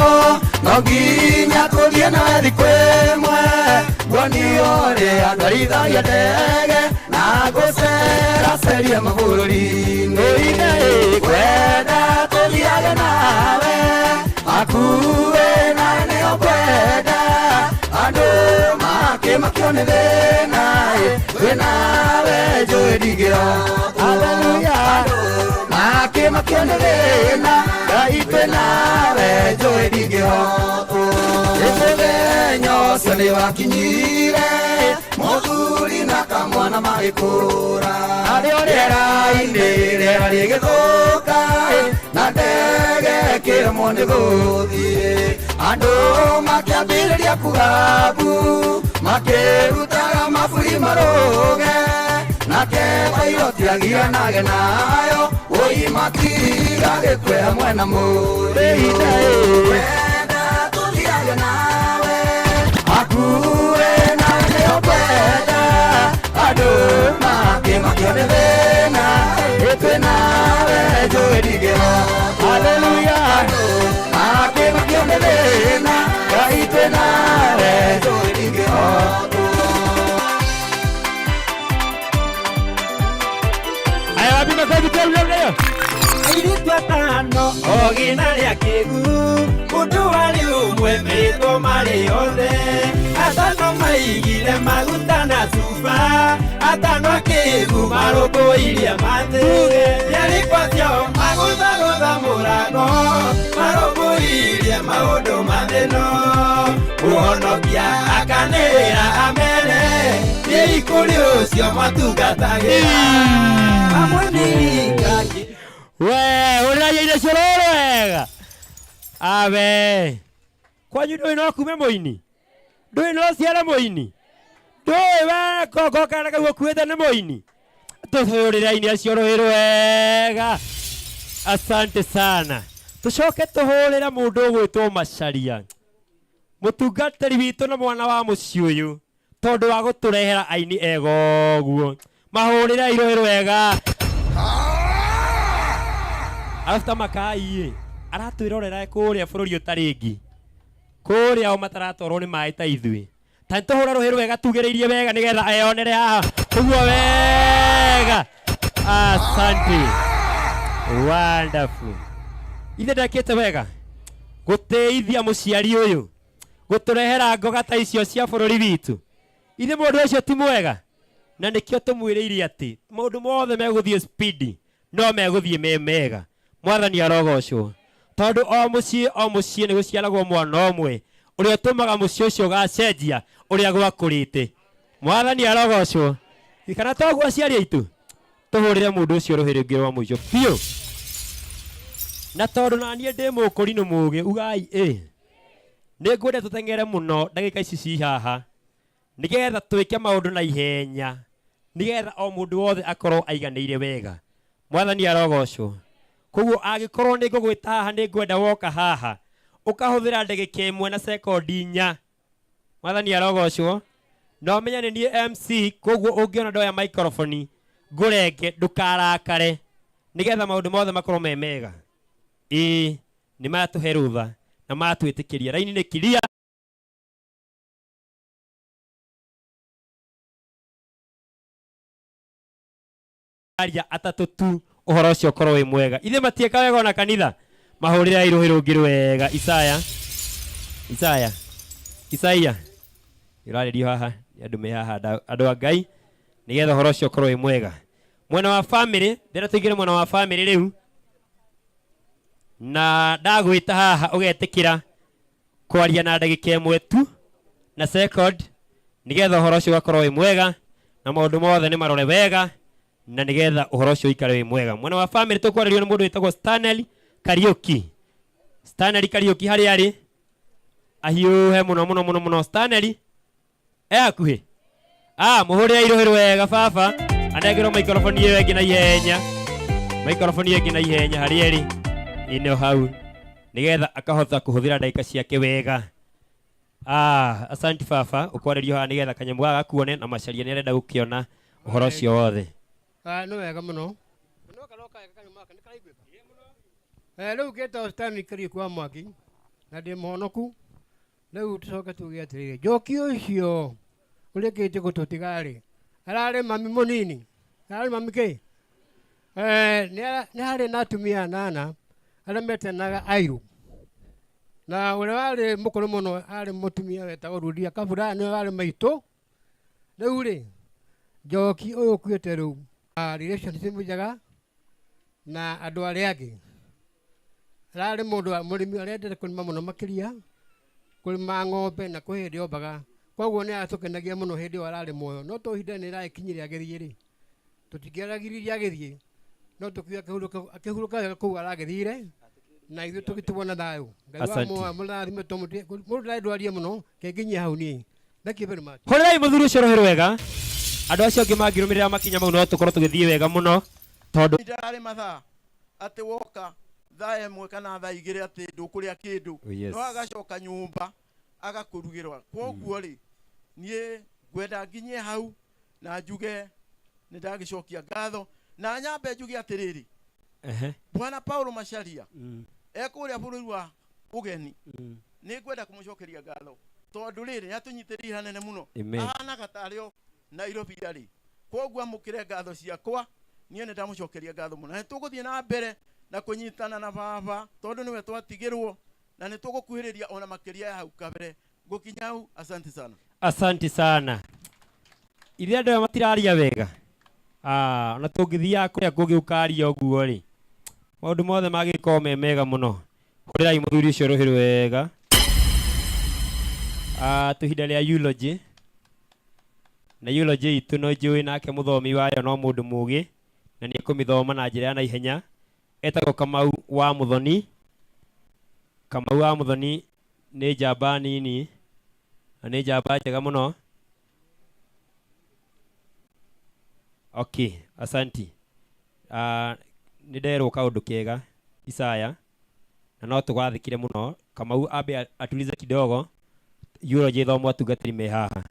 no nginya tũthiĩ nawe thikũ ĩmwe nguonio ũrĩa atwarithagia ndege na gũceraceria mabũrũri-inĩ kwenda tũthiage nawe akuwe na nĩo kwenda andũ makĩmakio nĩ thĩna twĩ nawe njũĩ ndingĩhotwo makĩmakio nĩ thĩna Ngai twĩ nawe njũĩ ndingĩhotwo mũthenya ũcio nĩ wakinyire mũthuri na kamwana magĩkũra arĩ o rĩera-inĩ rĩera rĩgĩthũka na ndege ĩkĩremwo nĩ gũthiĩ andũ makĩambĩrĩria kurabu makĩrutaga maburi marũge nake pairoti agianage nayo ũi matigagĩkwe hamwe na mũrĩinde wenda tũthiage nawe akuwe nawe nĩo kwenda andũ makĩmakio nĩ thĩna twĩ nawe njũĩ ndingĩhotwo haleluya makĩmakio nĩ thĩna Ngai twĩ nawe njũĩ ndingĩhotwo aya wapi makofi tena leo airĩtu atano ogina rĩa kĩgu mũndũ warĩ ũmwe mĩtwo marĩ othe atano maigire maguta na cuba atano akĩgu marũmbũirie mathiĩ nyarĩkwa ciao magũthagũtha mũrango marũmbũirie maũndũ mathĩno mũhonokia akanĩrĩra amene nĩ ikũrĩ ũcio matungatagĩra amwe nĩ iringaji ũrĩragia ciororo wega awe kwanyu ndũĩ no kume mũini ndũĩ no ciara mũini ndũĩ we koko kana kau ũkuĩte nĩ mũini tũhũrĩra-inĩ acio rũĩ rwega asante sana tũcoke tũhũrĩra mũndũ ũgwĩtwo Macharia mũtungatĩri witũ na mwana wa mũciĩ ũyũ tondũ wa gũtũrehera aini ega ũguo mahũrĩra rũĩ rwega After Makai aratwĩrorera kũrĩa bũrũri ũtarĩ kũrĩa o mataratwarwo nĩ maĩ ta ithuĩ ta tũhũra rũĩ rwega tugĩrĩirie wega nĩgetha eyonere haha ũguo wega asante wonderful ithe ndekĩte wega gũteithia mũciari ũyũ gũtũrehera ngoga ta icio cia bũrũri witũ ithe mũndũ ũcio ti mwega na nĩkĩo tũmwĩrĩirie atĩ maũndũ mothe megũthiĩ speed no megũthiĩ me mega mwathani arogocwo tondũ o mũciĩ nĩ gũciaragwo mwana ũmwe ũrĩa ũtũmaga mũciĩ ũcio ũgacenjia ũrĩa gwakũrĩte mwathani arogocwo kana toguo aciari aitũ tũhũrĩre mũndũ ũcio rũhĩ rũngĩ rwa mũico biũ na tondũ naniĩ ndĩ mũkũrinũ mũgĩ ugai nĩ ngwenda tũteng'ere mũno ndagĩka ici ci haha nĩgetha twĩke maũndũ na ihenya nĩgetha o mũndũ wothe akorwo aiganĩire wega mwathani arogocwo koguo agĩkorwo nĩ ngũgwĩta haha nĩ ngwenda woka haha ũkahũthĩra ndagĩka ĩmwe na sekondi 4 mwathani arogocwo no menya nĩ niĩ MC koguo ũngĩona ndoya microphone ngũrenge ndũkarakare nĩgetha maũndũ mothe makorwo me mega nĩ matũhe rũtha na matwĩtĩkĩria raini nĩ kiria aria atatũ tu ũhoro ũcio ũkorwo wĩ mwega ithe matiĩka wega ona kanitha mahũrĩra rũhĩ rũngĩ rwega Isaia ũrarĩrio haha nĩ andũ me haha andũ a Ngai nigetha horo cio korwo mwega mwena wa family ndira tuigire mwena wa family riu na ndagwita haha ugetikira kwaria na ndagika imwe tu na second nigetha horo cio gakorwo mwega na maundu mothe ni marore wega na nigetha uhoro ucio ikare mwega mwena wa family tukwarerio ni mundu witagwo Stanley Kariuki hari ari ahiuhe muno Stanley akuhi muhurira iruhiru wega baba anegero microphone iyo ingi na ihenya hari eri ino hau nigetha akahotha kuhuthira ndagika ciake wega asanti baba ukwarerio haha nigetha kanyamu gakuone na macaria ni arenda gukiona uhoro ucio wothe no wega muno no kaloka kanyamu aka ni karaiguika riu geta Stanley Kariuki wa mwaki na ndi muhonoku riu tucoke tuge atiriri njoki ucio urikite gututigari arari mami munini arari mami ki ni hari na atumia nana aria metenaga airu na uria wari mukuru muno ari mutumia wetagwo Rudia Kabura ni wari maitu riu ri njoki uyu kwite riu relation simujaga na andu aria angi arari mundu murimi arendete kurima muno makiria kurima ng'ombe na kuhindi ombaga koguo ni atukenagia muno hindi arari moyo no to hinde ni irakinyire agithie ri tutingiaragiriria agithie no tukiya akihuruka ku aragithire na ithu tugitubona thayo ngai wa murathime tomutie mundu ndwarie muno kenginyia hau ni thank you very much horirai muthuri ucio rohero wega andu acio angi mangirumirira makinya mau no tukorwo tugithie wega muno tondu ndarari mathaa ati woka thaa imwe kana thaa igiri ati ndukuria kindu no agacoka nyumba agakurugirwa koguo ri nie gwenda nginye hau na njuge ni ndagicokia ngatho na nyambe njuge atiriri Bwana Paulo Macharia ekuria bururi wa ugeni ni gwenda kumucokeria ngatho tondu riri atunyitiri hanene muno ahana gatario Nairobi ari koguo amukire ngatho ciakwa nie ni ndamucokeria ngatho muno na tuguthie na mbere na kunyitana na baba tondu niwe twatigirwo na ni tugukuhiriria ona makiria ya hau kabere gukinya hau asante sana iria ndio matiraria wega na tungithia kuria kungi ukaria oguo ri maundu mothe magiko mega muno hurirai muthuri ucio ruhiru wega tuhinda ria eulogy na eulogy itu no njui nake muthomi wayo no mundu mugi na ni kumithoma na njira ya naihenya etagwo Kamau wa Muthoni ni njamba nini na ni njamba njega muno okay asanti ni nderwo kaundu kega Isaya na no tugathikire muno Kamau ambe atulize kidogo eulogy thomo atungatiri me haha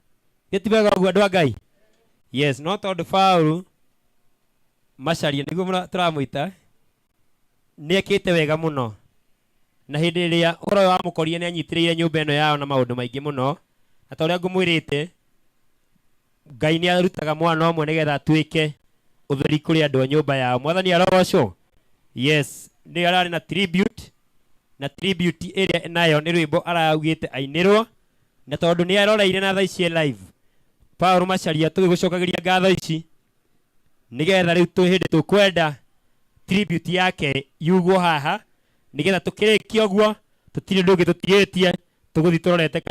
gitibega gwa andu Ngai yes no tondu Paul Macharia niguo turamuita ni ekite wega muno na hindi ria horo wa mukoria ni anyitiriire nyumba eno yao na maundu maingi muno na ta uria ngumwirite Ngai ni arutaga mwana omwe nigetha atuike utheri kuri andu a nyumba yao mwathani arogocwo yes ni arari na tribute area nayo ni rwimbo araugite ainirwo na tondu ni aroreire na thaa ici live Paul Macharia tugigucokagiria ngatho ici nigetha riu hindi tukwenda tribute yake yugwo haha nigetha tukirikia guo tutiri ndungi tutigetie tuguthi turorete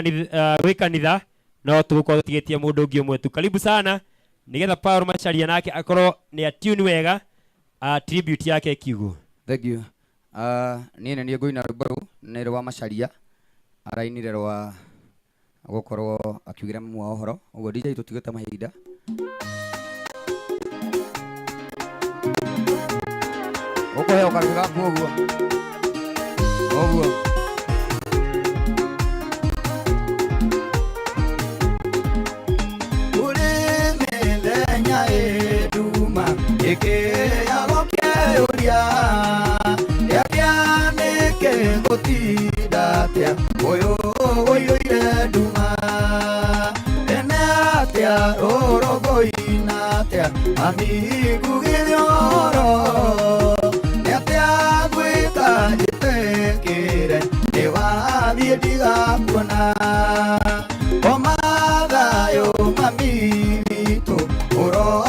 kanitha no tugukorwo tutigetie mundu ungi umwe tu karibu sana nigetha Paul Macharia nake akorwo ni atune wega tribute yake kiugo thank you nine ni ngoina rwimbo ni rwa Macharia arainire rwa gukorwo akiugira mamu wa uhoro uguo DJ tutigete mahinda ukohe ukaruga kuoguo oguo uri mithenya iduma ikiyagokeuria yakianike gutidatia uyu uiyuire nduma ene atia rorogoina atia amigugithioro jitekire niwathie ndigakuona omathayo mami witu uro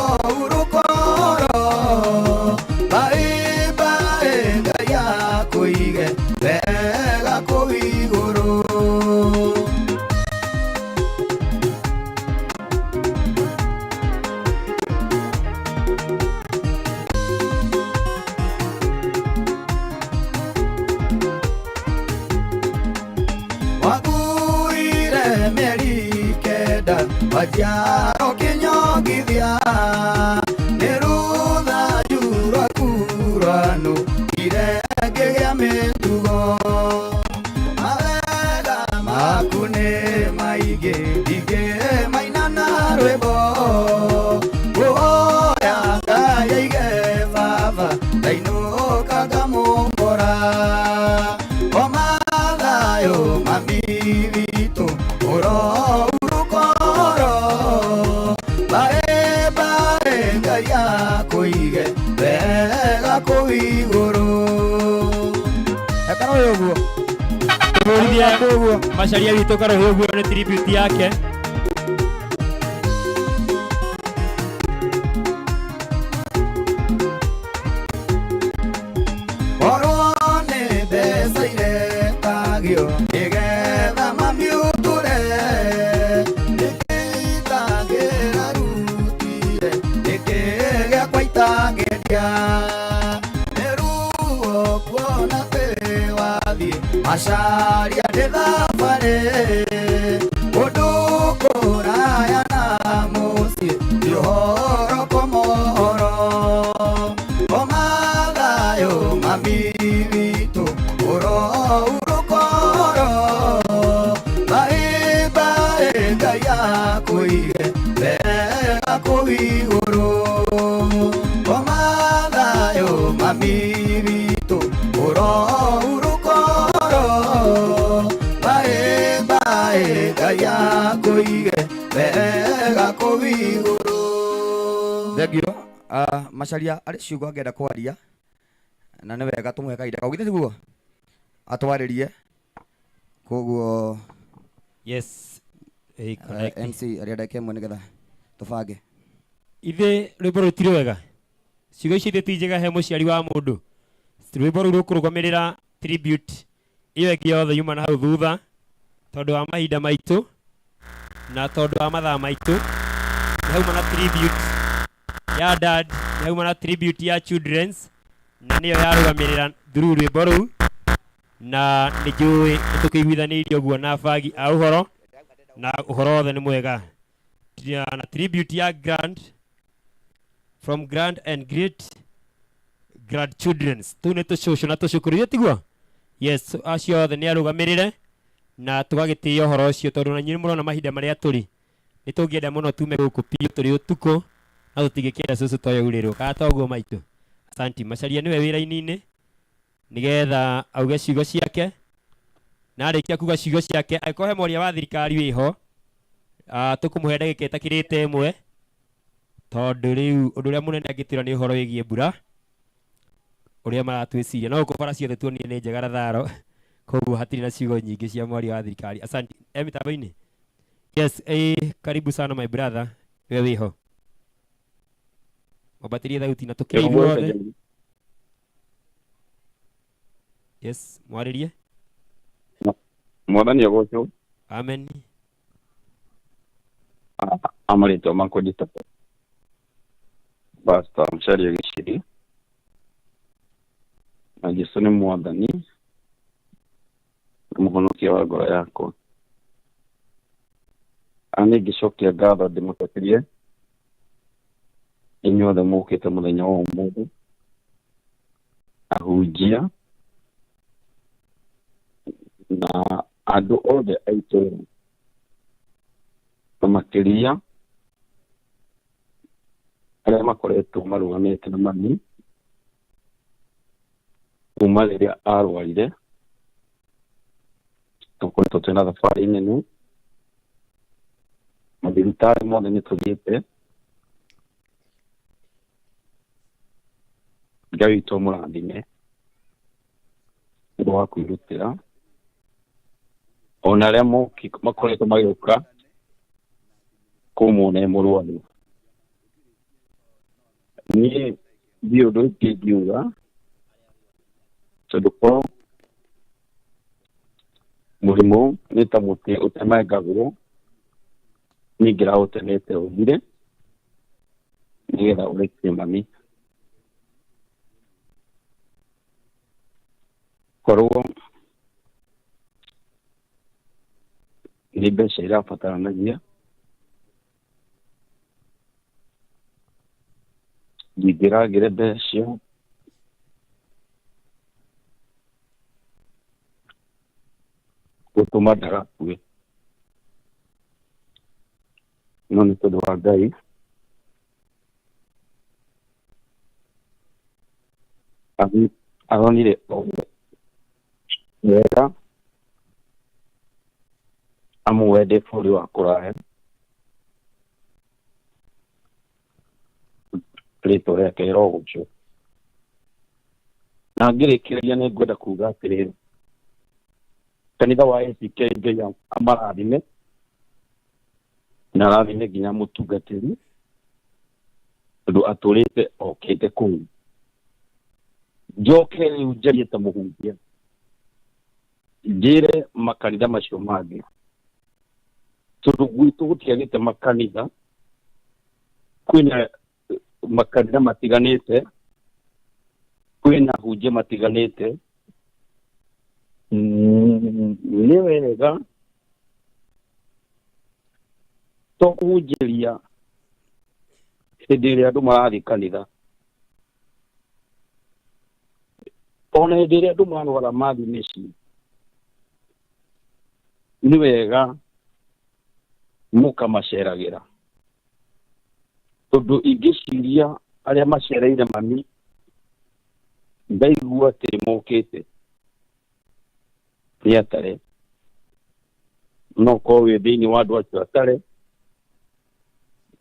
ciaro kinyongithia nirutha jurwa kurano irenge gĩa mĩtugo mawega maku nĩ maingĩ ndingĩmaina na rwĩmbo nguoya Ngai aige baba ndainũka ngamũkora o mathayũ mami witũ ũrourũkoro bae Ngai akũige wega kũu igũrũ Ekaro yoguo. Tũmũrithia ũguo. Macharia witũ karo yoguo nĩ tribute yake. Orwo nĩ mbeca iretagio nĩgetha mami ũtũre nĩkĩitangĩra rutire nĩkĩgĩakwa itangĩria nĩruo kuona twĩ wathiĩ macharia ndĩ thabarĩ ũndũ kũraya na mũciĩ ti ũhoro kũmohoro o mathayũ mami witũ ũrourũkoro baĩ Ngai akũige wega kũu igũrũ o mathayũ mami witũ ũrourũkoro baĩ Ngai akũige wega kũu igũrũ. Thengio macharia arĩ ciugo angĩenda kwaria na nĩ wega tũmũhe kahinda kaugĩte tiguo atwarĩrie koguo yes MC arĩa ndeke ĩmwe nĩgetha tũbange ithe rwĩmbo rũtirĩ wega ciugo ici ti njega he mũciari wa mũndũ rwĩmbo rũu rũkũrũgamĩrĩra tribute ĩyo ĩngĩ yothe yuma na hau thutha tondũ wa mahinda maitũ na tondũ wa mathaa maitũ nĩ hauma na tribute ya dad nĩ hauma na tribute ya children's na nĩyo yarũgamĩrĩra through rwĩmbo rũu na nĩ njũĩ nĩ tũkĩiguithanĩirie ũguo na bagi a ũhoro na ũhoro wothe nĩ mwega na tribute ya from grand and great grandchildrens tũu nĩ tũcũcũ na tũcũkũrũ tiguo yes acio othe nĩ arũgamĩrĩre na tũgagĩtĩĩa ũhoro ũcio tondũ na nyinyi mũrona mahinda marĩa tũrĩ nĩ tũngĩenda mũno tume gũkũ piũ tũrĩ ũtukũ na tũtingĩkĩenda cũcũ toyo urĩrwo kana toguo maitũ asanti macharia nĩwe wĩra-inĩ nĩgetha auge ciugo ciake na arĩkia kuga ciugo ciake angĩkorwo he moria wa thirikari wĩho tũkũmũhe ndagĩka ĩtakĩrĩte ĩmwe tondũ rĩu ũndũ ũrĩa mũnene angĩtwĩra nĩ ũhoro wĩgiĩ mbura ũrĩa maratwĩciria no gũkũ bara ciothe tuonire nĩ njega Ratharo koguo hatirĩ na ciugo nyingĩ cia moria wa thirikari asanti mĩtambo-inĩ yes karibu sana my brother we wĩho wambatirie thauti na tũkĩigua othe yes mwarĩrie Mwathani agocwo amen amarĩtwo makwa njĩtagwo Pastor Macharia Gĩchiri na Jesũ nĩ mwathani mũhonokia wa ngoro yakwa nĩ ngĩcokia ngatho ndĩmũcokerie inyuothe mũkĩte mũthenya wa ũmũthĩ ahunjia na andũ othe a itũũra na makĩria arĩa makoretwo marũgamĩte na mami kuma rĩrĩa arwarire tũkoretwo twĩna thabarĩ nene mathibitarĩ mothe nĩ tũthiĩte Ngai witũ mũrathime nĩ wa kwĩrutĩra ona arĩa makoretwo magĩũka kũmuona e mũrwaru niĩ ndiũ ũndũ ũngĩ ingiuga tondũ korwo mũrimũ nĩ ta mũtĩ ũtemangagwo niĩ ngĩraũtemete ũthire nĩgetha ũrekie mami korwo nĩ mbeca irabataranagia ndingĩragĩre mbeca gũtũma ndagakue, no nĩ tondũ wa Ngai aronire wega amwende bũrũri wa kũraya, rĩtwa rĩake rĩrogocwo. Na ngĩrĩkĩrĩria nĩ ngwenda kuga atĩrĩrĩ, kanitha wa ACK Ngai amarathime na arathime nginya mũtungatĩri, tondũ atũrĩte okĩte kũu. Njoke rĩu njarie ta mũhunjia, njĩre makanitha macio mangĩ, tondũ gwitũ gũtiagĩte makanitha, kwĩna makanitha matiganĩte, kwĩna hunjia matiganĩte, nĩ wega to kũhunjĩria hĩndĩ ĩrĩa andũ marathiĩ kanitha, ona hĩndĩ ĩrĩa andũ marwara mathiĩ mĩciĩ, nĩ wega mũkamaceragĩra, tondũ ingĩciria arĩa macereire mami ndaigua atĩ mokĩte nĩ atare, no korwo wĩ thĩinĩ wa andũ acio atare,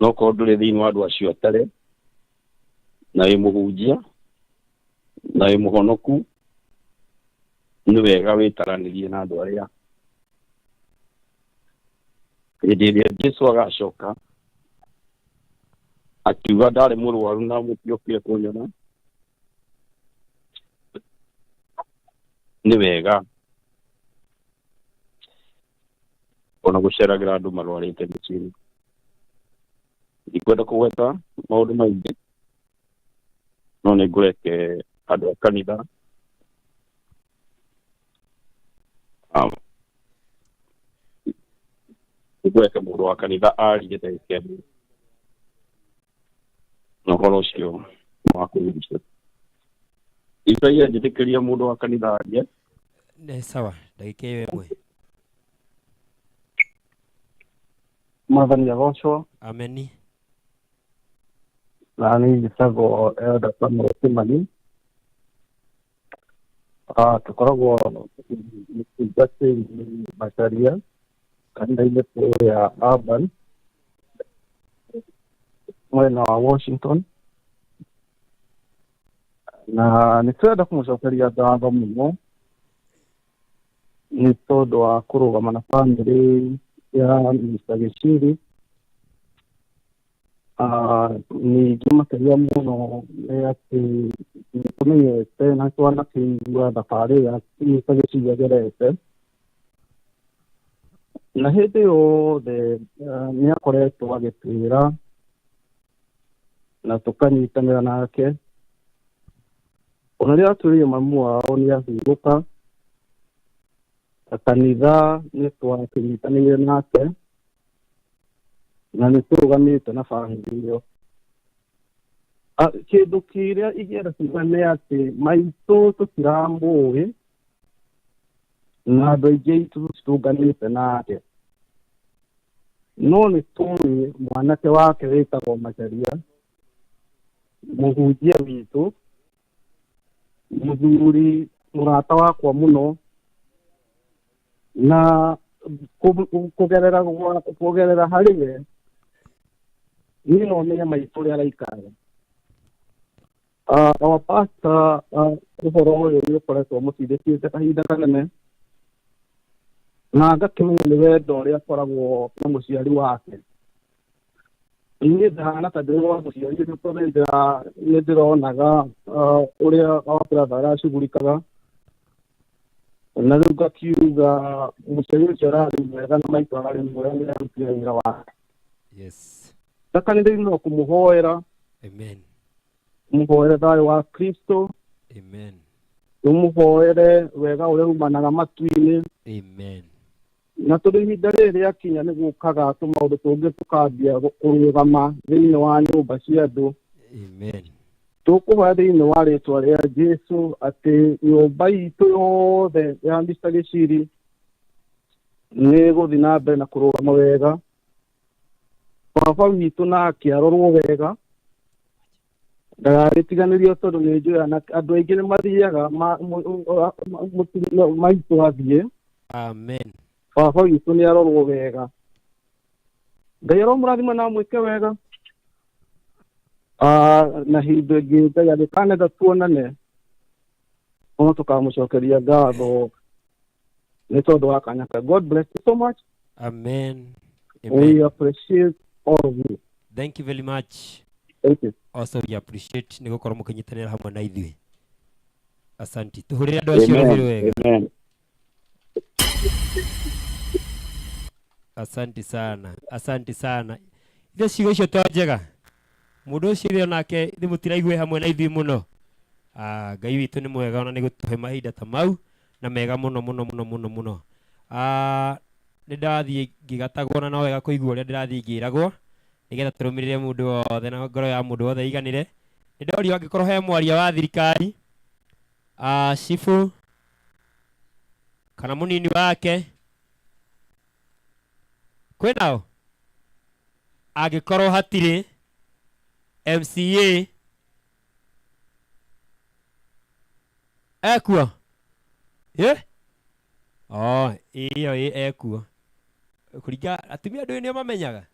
no korwo ndũrĩ thĩinĩ wa andũ acio atare, na wĩ mũhunjia na wĩ mũhonoku, nĩ wega wĩtaranĩrie na andũ arĩa. Hĩndĩ ĩrĩa Jesũ agacoka akiuga ndarĩ mũrwaru na mũtiokire kũnyona, nĩ wega ona gũceragĩra andũ marwarĩte mĩciĩ. Ndikwenda kũgweta maũndũ maingĩ, no nĩ ngũreke andũ a kanitha ngweke mũndũ wa kanitha arie ndagĩka ĩmwe na ũhoro ũcio wa kũnyitwo. Isaia, njĩtĩkĩria mũndũ wa kanitha arie. Nĩ sawa, ndagĩka ĩyo ĩmwe. Mwathani agocwo. Ameni. Na niĩ njĩtagwo Elder Samuel Kimani. Tũkoragwo mũtungatĩri Macharia kanitha-inĩ kũrĩa Urban mwena wa Washington, na nĩ twenda kũmũcokeria ngatho mũno nĩ tondũ wa kũrũgama na bamĩrĩ ya Mr. Gĩchiri. Ningĩ makĩria mũno nĩ atĩ nĩ tũmenyete na twanakĩigua thabarĩ ya Mr. Gĩchiri agerete, na hĩndĩ yothe nĩ akoretwo agĩtwĩra na tũkanyitanĩra nake. Ona rĩrĩa atwĩrĩire mamu wao nĩ ahurũka, kanitha nĩ twakĩnyitanĩire nake na nĩ tũrũgamĩte na bamĩrĩ ĩyo. Kĩndũ kĩrĩa ingĩenda kuuga nĩ atĩ maitũ tũtiramũĩ na andũ aingĩ aitũ tũtũnganĩte nake, no nĩ tũĩ mwanake wake wĩtagwo Macharia, mũhunjia witũ, mũthuri mũrata wakwa mũno, na kũgerera harĩ we niĩ no menye maitũ ũrĩa araikara. Our pastor ũhoro ũyũ nĩ ũkoretwo mũcindĩkĩte kahinda kanene, na ngakĩmenya nĩ wendo ũrĩa akoragwo na mũciari wake. Niĩ ndahana ta ndĩrĩ wa mũciari tondũ nĩ ndĩronaga ũrĩa wa brother aracugurikaga, na rĩu ngakiuga mũciari ũcio ararĩ mwega na maitũ ararĩ mwega nĩ arutire wĩra wake. Ndakanĩrĩire no kũmũhoera, mũhoere thayũ wa Kristo, tũmũhoere wega ũrĩa umanaga matu-inĩ, na tondũ ihinda rĩrĩ rĩakinya nĩ gũkaga tũmaũndũ tũngĩ tũkambia kũrũgama thĩinĩ wa nyũmba cia andũ. tũkũhoya thĩinĩ wa rĩtwa rĩa Jesu atĩ nyũmba itũ yothe ya Mr. Gĩciri nĩ gũthiĩ na mbere na kũrũgama wega. Baba witũ nake arorwo wega, ndagagĩtiganĩrio tondũ nĩ njũĩ andũ aingĩ nĩ mathiaga maitũ athiĩ. Amen. Baba witũ nĩ arorwo wega. Ngai aromũrathima na mwĩke wega. Na hĩndĩ ĩngĩ Ngai angĩkanenda tuonane, no tũkamũcokeria ngatho nĩ tondũ wa kanya ka. God bless you so much. Amen. We appreciate all of you. Thank you very much. Thank you. Also we appreciate nĩ gũkorwo mũkĩnyitanĩra hamwe na ithuĩ. Asante. Tũhũrĩre andũ acio rũhĩ wega. Amen. Asante sana. Asante sana. Indo ciugo icio to njega. Mũndũ ũcio rĩo nake nĩ mũtiraigue hamwe na ithuĩ mũno. Ngai witũ nĩ mwega ona nĩ gũtũhe mahinda ta mau na mega mũno mũno mũno mũno mũno. Nĩ ndathiĩ ngĩgatagwo na no wega kũigua ũrĩa ndĩrathiĩ ngĩragwo nĩgetha tũrũmĩrĩre mũndũ wothe na ngoro ya mũndũ wothe iganĩre. Nĩ ndorio angĩkorwo he mwaria wa thirikari, cibu kana mũnini wake kwĩnao, angĩkorwo hatirĩ MCA ekuo iyo ekuo kũringa atumia ndũĩ nĩo mamenyaga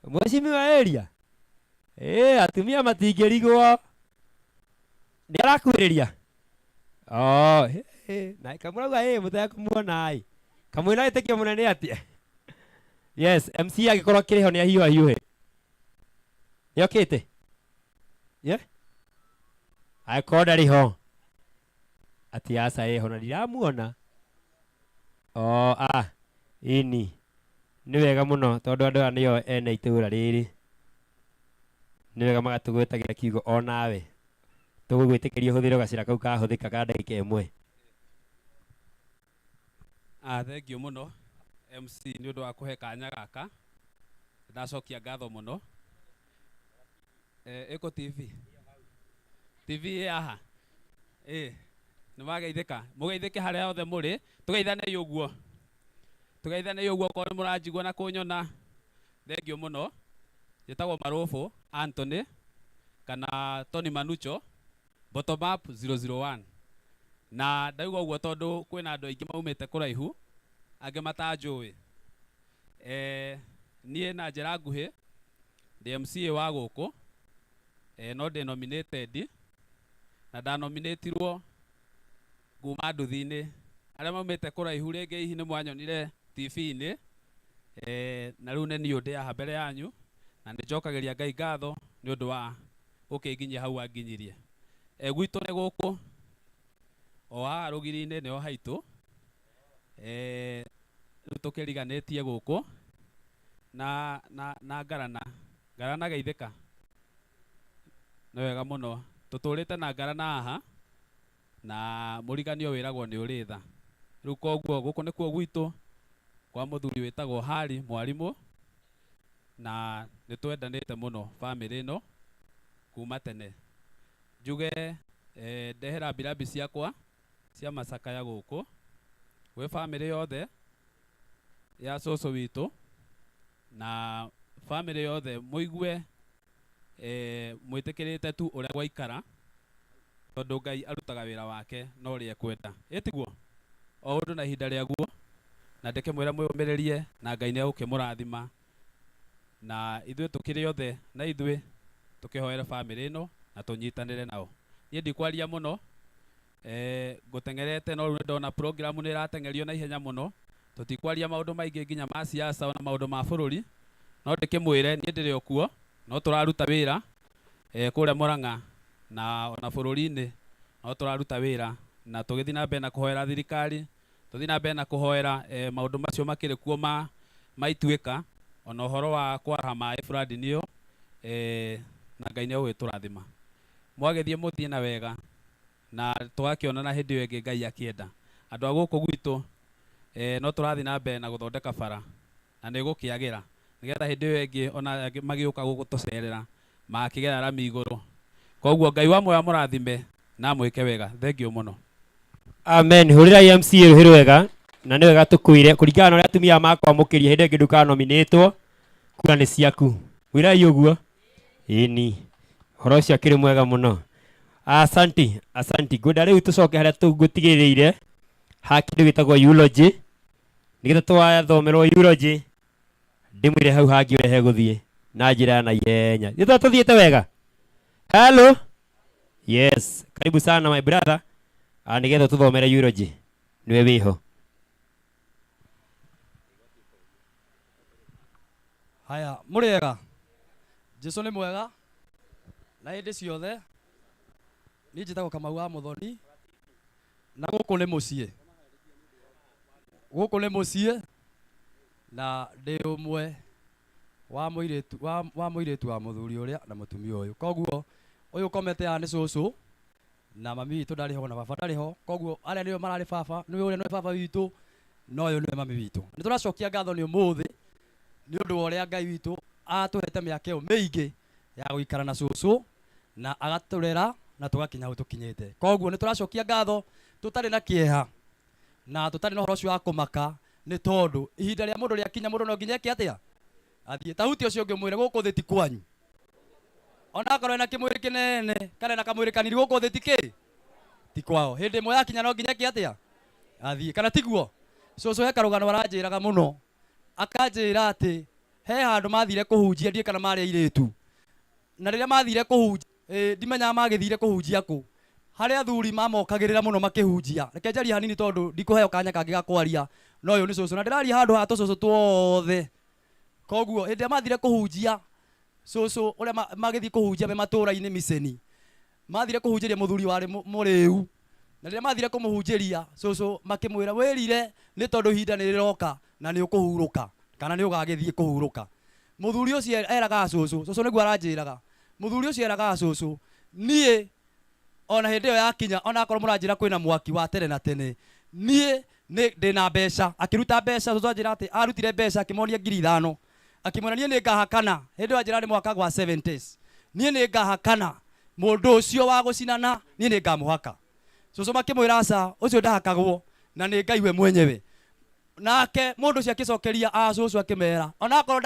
mwecimiwa area atumia matingĩrigwo nĩ arakuhĩrĩria na kamũrauga mũtekũmuona kamwĩna ĩtĩkio mũnene atĩa. Yes, MCA agĩkorwo kĩrĩho nĩ ahiũha hiũhe nĩokĩte agĩkorwo ndarĩ ho atĩ aca ĩho na ndiramuona. Ini nĩ wega mũno tondũ andũ aya nĩo ene itũũra rĩrĩ, nĩ wega magatũgwĩtagĩra kiugo o nawe tũgũgwĩtĩkĩria ũhũthĩre gacĩra kau kahũthĩka ka ndagĩka ĩmwe. Thengiũ mũno MC nĩ ũndũ wa kũhe kanya gaka, ndacokia ngatho mũno. Eko TV aha nĩ mageithĩka, mũgeithĩke harĩa othe mũrĩ, tũgeithane ũguo korwo mũranjigua na kũnyona. Thengiũ mũno. Njĩtagwo Marũbũ Anthony kana Tony Manucho, bottom up 001. Na ndauga ũguo tondũ kwĩna andũ aingĩ maumĩte kũraihu angĩ matanjũĩ. Niĩ na njĩra nguhĩ ndĩ MCA wa gũkũ, no ndĩ nominated na ndanominatirwo kuma nduthi-inĩ. Arĩa maumĩte kũraihu rĩngĩ hihi nĩ mwanyonire TV-inĩ, na rĩu nĩ niĩ ndĩ haha mbere yanyu na nĩ njokagĩria Ngai ngatho nĩ ũndũ wa gũkĩnginyia hau anginyirie. Gwitũ nĩ gũkũ o haha rũgiri-inĩ nĩho haitũ, rĩu tũkĩriganĩtie gũkũ na ngarana geithĩka. Nĩ wega mũno tũtũrĩte na ngarana haha na mũriganio wĩragwo nĩ ũrĩ tha. Rĩu koguo gũkũ nĩkuo gwitũ kwa mũthuri wĩtagwo Harry mwarimũ, na nĩ twendanĩte mũno bamĩrĩ ĩno kuma tene. Njuge ndehe rambirambi ciakwa cia macakaya gũkũ gwĩ bamĩrĩ yothe ya cũcũ witũ, na bamĩrĩ yothe mũigue mwĩtĩkĩrĩte tu ũrĩa gwaikara tondũ Ngai arutaga wĩra wake na ũrĩa ekwenda. Ĩtiguo o ũndũ na ihinda rĩaguo, na ndĩkĩmwĩra mwĩyũmĩrĩrie na Ngai nĩegũkĩmũrathima, na ithuĩ tũkĩrĩ othe na ithuĩ tũkĩhoere bamĩrĩ ĩno na tũnyitanĩre nao. Niĩ ndikwaria mũno, ngũteng'erete no rĩu ndona program nĩ ĩrateng'erio na ihenya mũno, tũtikwaria maũndũ maingĩ nginya ma siasa na maũndũ ma bũrũri, no ndĩkĩmwĩre niĩ ndĩrĩ o kuo, no tũraruta wĩra kũrĩa Mũrang'a na ona bũrũri-inĩ, no tũraruta wĩra na tũgĩthiĩ na mbere na kũhoera thirikari, tũthiĩ na mbere na kũhoera maũndũ macio makĩrĩ kuo maituĩka, ona ũhoro wa kwaraha maĩ burandi-inĩ ĩyo, na Ngai nĩegũgĩtũrathima. Mwagĩthiĩ mũthiĩ na wega na tũgakĩonana hĩndĩ ĩyo ĩngĩ Ngai akĩenda. Andũ a gũkũ gwitũ no tũrathiĩ na mbere na gũthondeka bara na nĩ gũkĩagĩra, nĩgetha hĩndĩ ĩyo ĩngĩ ona magĩũka gũgũtũcerera makĩgera rami igũrũ. koguo Ngai wa moya mũrathime na mwĩke wega. Thengio mũno. Amen. Hurira MC ruhiru wega na nĩ wega tũkwĩre kũringana na ũrĩa atumia makwamũkĩria hĩndĩ ĩngĩ ndũkanominĩtwo kura nĩ ciaku. Wirai ũguo. Ĩni. Horo ũcio akĩrĩ mwega mũno. Asanti, asanti. Ngwenda rĩu tũcoke harĩa tũgũtigĩrĩire ha kĩndũ gĩtagwo eulogy. Nĩgetha twathomerwo eulogy ndĩmwĩre hau hangĩ ũrehe gũthiĩ na njĩra na ihenya. Nĩtwa tũthiĩte wega. Hello. Yes. Karibu sana my brother. Nĩgetha tũthomere eulogy. Nĩwe wĩho. Haya, mũrĩega. Jesu nĩ mwega. Na hĩndĩ ciothe. Niĩ njĩtagwo Kamau wa Mũthoni. Na gũkũ nĩ mũciĩ. Gũkũ nĩ mũciĩ. Na ndĩ ũmwe wa mũirĩtu wa mũthuri ũrĩa na mũtumia ũyũ. Koguo ũyũ komete ya nĩ cũcũ na mami witũ ndarĩ ho na baba ndarĩ ho. Koguo arĩa nĩo mararĩ baba, nĩwe ũrĩa nĩwe baba witũ, no ũyũ nĩwe mami witũ. Nĩ tũracokia ngatho nĩ ũmũthĩ nĩ ũndũ wa ũrĩa Ngai witũ atũhete mĩaka ĩyo mĩingĩ ya gũikara na cũcũ na agatũrera na tũgakinya hau tũkinyĩte. Koguo nĩ tũracokia ngatho tũtarĩ na kĩeha na tũtarĩ na ũhoro ũcio wa kũmaka, nĩ tondũ ihinda rĩa mũndũ rĩakinya mũndũ no nginya eke atĩa athiĩ. Ta huti ũcio ũngĩ mwĩre gũkũ thĩ ti kwanyu. Ona akorwo ena kĩmwĩrĩ kĩnene kana ena kamwĩrĩ kanini gũkũ thĩ ti kwao. Hĩndĩ ĩmwe yakinya no nginya eke atĩa athiĩ, kana tiguo? Cũcũ he karũgano aranjĩraga mũno, akanjĩra atĩ he handũ mathire kũhunjia, ndiĩ kana marĩ airĩtu, na rĩrĩa mathire kũhunjia ndimenyaga magĩthire kũhunjia kũ, harĩa athuri mamokagĩrĩra mũno makĩhunjia. Reke njarie hanini tondũ ndikũheo kanya kangĩ ga kwaria, no ũyũ nĩ cũcũ na ndĩraria handũ ha tũcũcũ tuothe. Koguo hĩndĩ ĩrĩa mathire kũhunjia, cũcũ ũrĩa magĩthiĩ kũhunjia me matũũra-inĩ miceni, mathire kũhunjĩria mũthuri warĩ mũrĩu, na rĩrĩa mathire kũmũhunjĩria cũcũ makĩmwĩra wĩrire nĩ tondũ ihinda nĩ rĩroka na nĩ ũkũhurũka kana nĩ ũgagĩthiĩ kũhurũka. Mũthuri ũcio eragaga cũcũ nĩguo aranjĩraga, mũthuri ũcio eragaga cũcũ, niĩ ona hĩndĩ ĩyo yakinya ona akorwo mũranjĩra kwĩna mwaki wa tene na tene, niĩ ndĩna mbeca. Akĩruta mbeca, cũcũ anjĩra atĩ arutire mbeca akĩmonia 5,000, akĩmwĩra niĩ nĩ ngahakana, hĩndĩ ĩyo anjĩra nĩ mwaka wa 70s, niĩ nĩ ngahakana mũndũ ũcio wa gũcinana niĩ nĩ ngamũhaka. Cũcũ makĩmwĩra aca ũcio ndahakagwo na nĩ Ngai we mwenyewe. Nake mũndũ ũcio akĩcokeria cũcũ akĩmera ona akorwo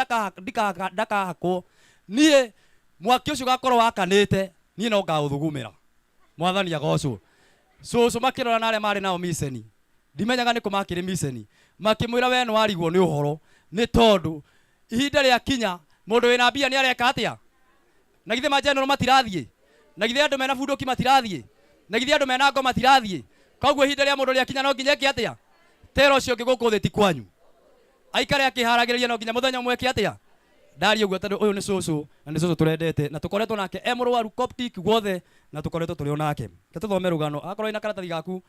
ndakahakwo, niĩ mwaki ũcio gakorwo wakanĩte niĩ no ngaũthugumĩra. Mwathani agocwo. Cũcũ makĩrora na arĩa marĩ nao miceni, ndimenyaga nĩ kũ makĩrĩ miceni, makĩmwĩra we nĩ warigwo nĩ ũhoro, nĩ tondũ ihinda rĩa kinya mũndũ wĩna mbia nĩ areka atĩa? Na githĩ majenero matirathiĩ? Na githĩ andũ mena bunduki matirathiĩ? Na githĩ andũ mena ngo matirathiĩ? Koguo ihinda rĩa mũndũ rĩakinya no nginya eke atĩa? Tero ũcio ũngĩ gũkũ thĩ ti kwanyu. Aikare akĩharagĩrĩria no nginya mũthenya ũmwe eke atĩa? Ndari ũguo tondũ ũyũ nĩ cũcũ na nĩ cũcũ tũrendete na tũkoretwo nake mũrũaru Coptic guothe na tũkoretwo tũrĩ onake. Tũthome rũgano akorwo ina karatathi gaku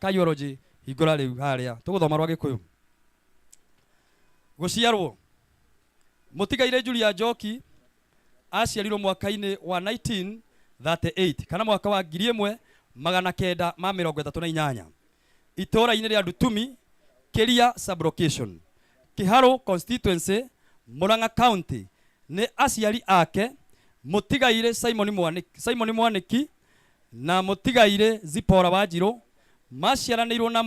ka eulogy hingũra rĩu harĩa tũgũthoma rwa Gĩkũyũ. Gũciarwo mũtigaire Julia Njoki aciarirwo mwaka-inĩ wa 1938 kana mwaka wa 1938 itũũra-inĩ rĩa Ndutumi, Keria Sub-location, Kĩharũ constituency, Murang'a County. Nĩ aciari ake mũtigaire Simon Mwaniki na mũtigaire Zipora Wanjirũ, maciaranĩirwo na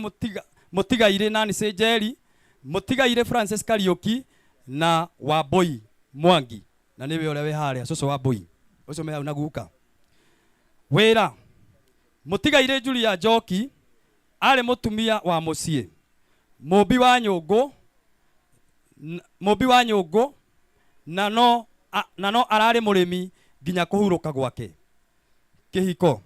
mũtigaire Nancy Njeri, mũtigaire Francis Kariuki na Wambui Mwangi, na nĩwe ũrĩa wĩ harĩa cũcũ Wambui ũcio me hau na guka. Wĩra mũtigaire Julia Njoki arĩ mũtumia wa mũciĩ, mũmbi wa nyũngũ na no ararĩ mũrĩmi nginya kũhurũka gwake. Kĩhiko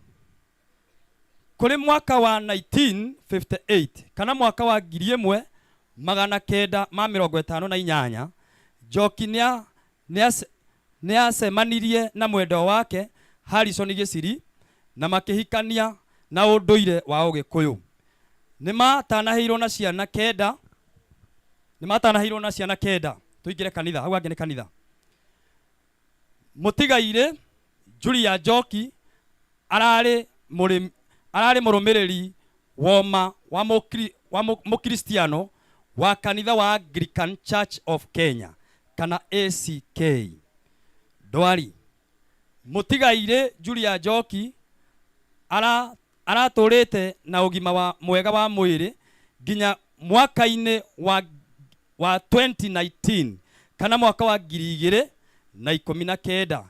kũrĩ mwaka wa 1958 kana mwaka wa 1958 Njoki nĩ acemanirie na mwendwa wake Harrison Gĩciri na makĩhikania na ũndũire wa Ũgĩkũyũ. Nĩ matanahĩirwo na ciana kenda. Tũingĩre kanitha, hau angĩ nĩ kanitha. Mũtigaire Julia Njoki ararĩ mũrũmĩrĩri wa mũkristiano wa kanitha wa Anglican Church of Kenya kana ACK. Ndwari Mutigaire Julia Njoki aratũrĩte na ũgima wa mwega wa mwĩrĩ nginya mwaka-inĩ wa 2019 kana mwaka wa 2019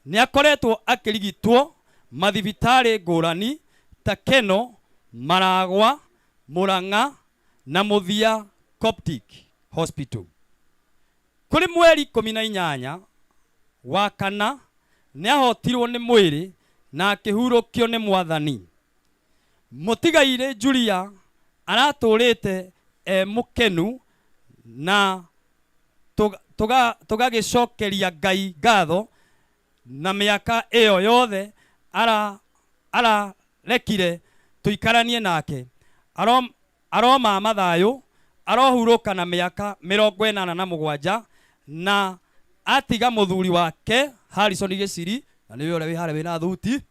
nĩ akoretwo akĩrigitwo mathibitarĩ ngũrani ta Keno, Maragwa, Murang'a na Muthia Coptic Hospital. Kuri mweri 18 wa kana nĩ ahotirwo nĩ mwĩrĩ na akĩhurũkio nĩ Mwathani. Mutigaire Julia aratũrĩte mũkenu na tũgagĩcokeria Ngai ngatho na mĩaka ĩyo yothe ararekire tuikaranie nake. Aroma mathayũ, arohurũka na mĩaka 87 na atiga mũthuri wake Harrison Gĩciri, na nĩwe ũrĩa wĩ harĩa wĩna thuti,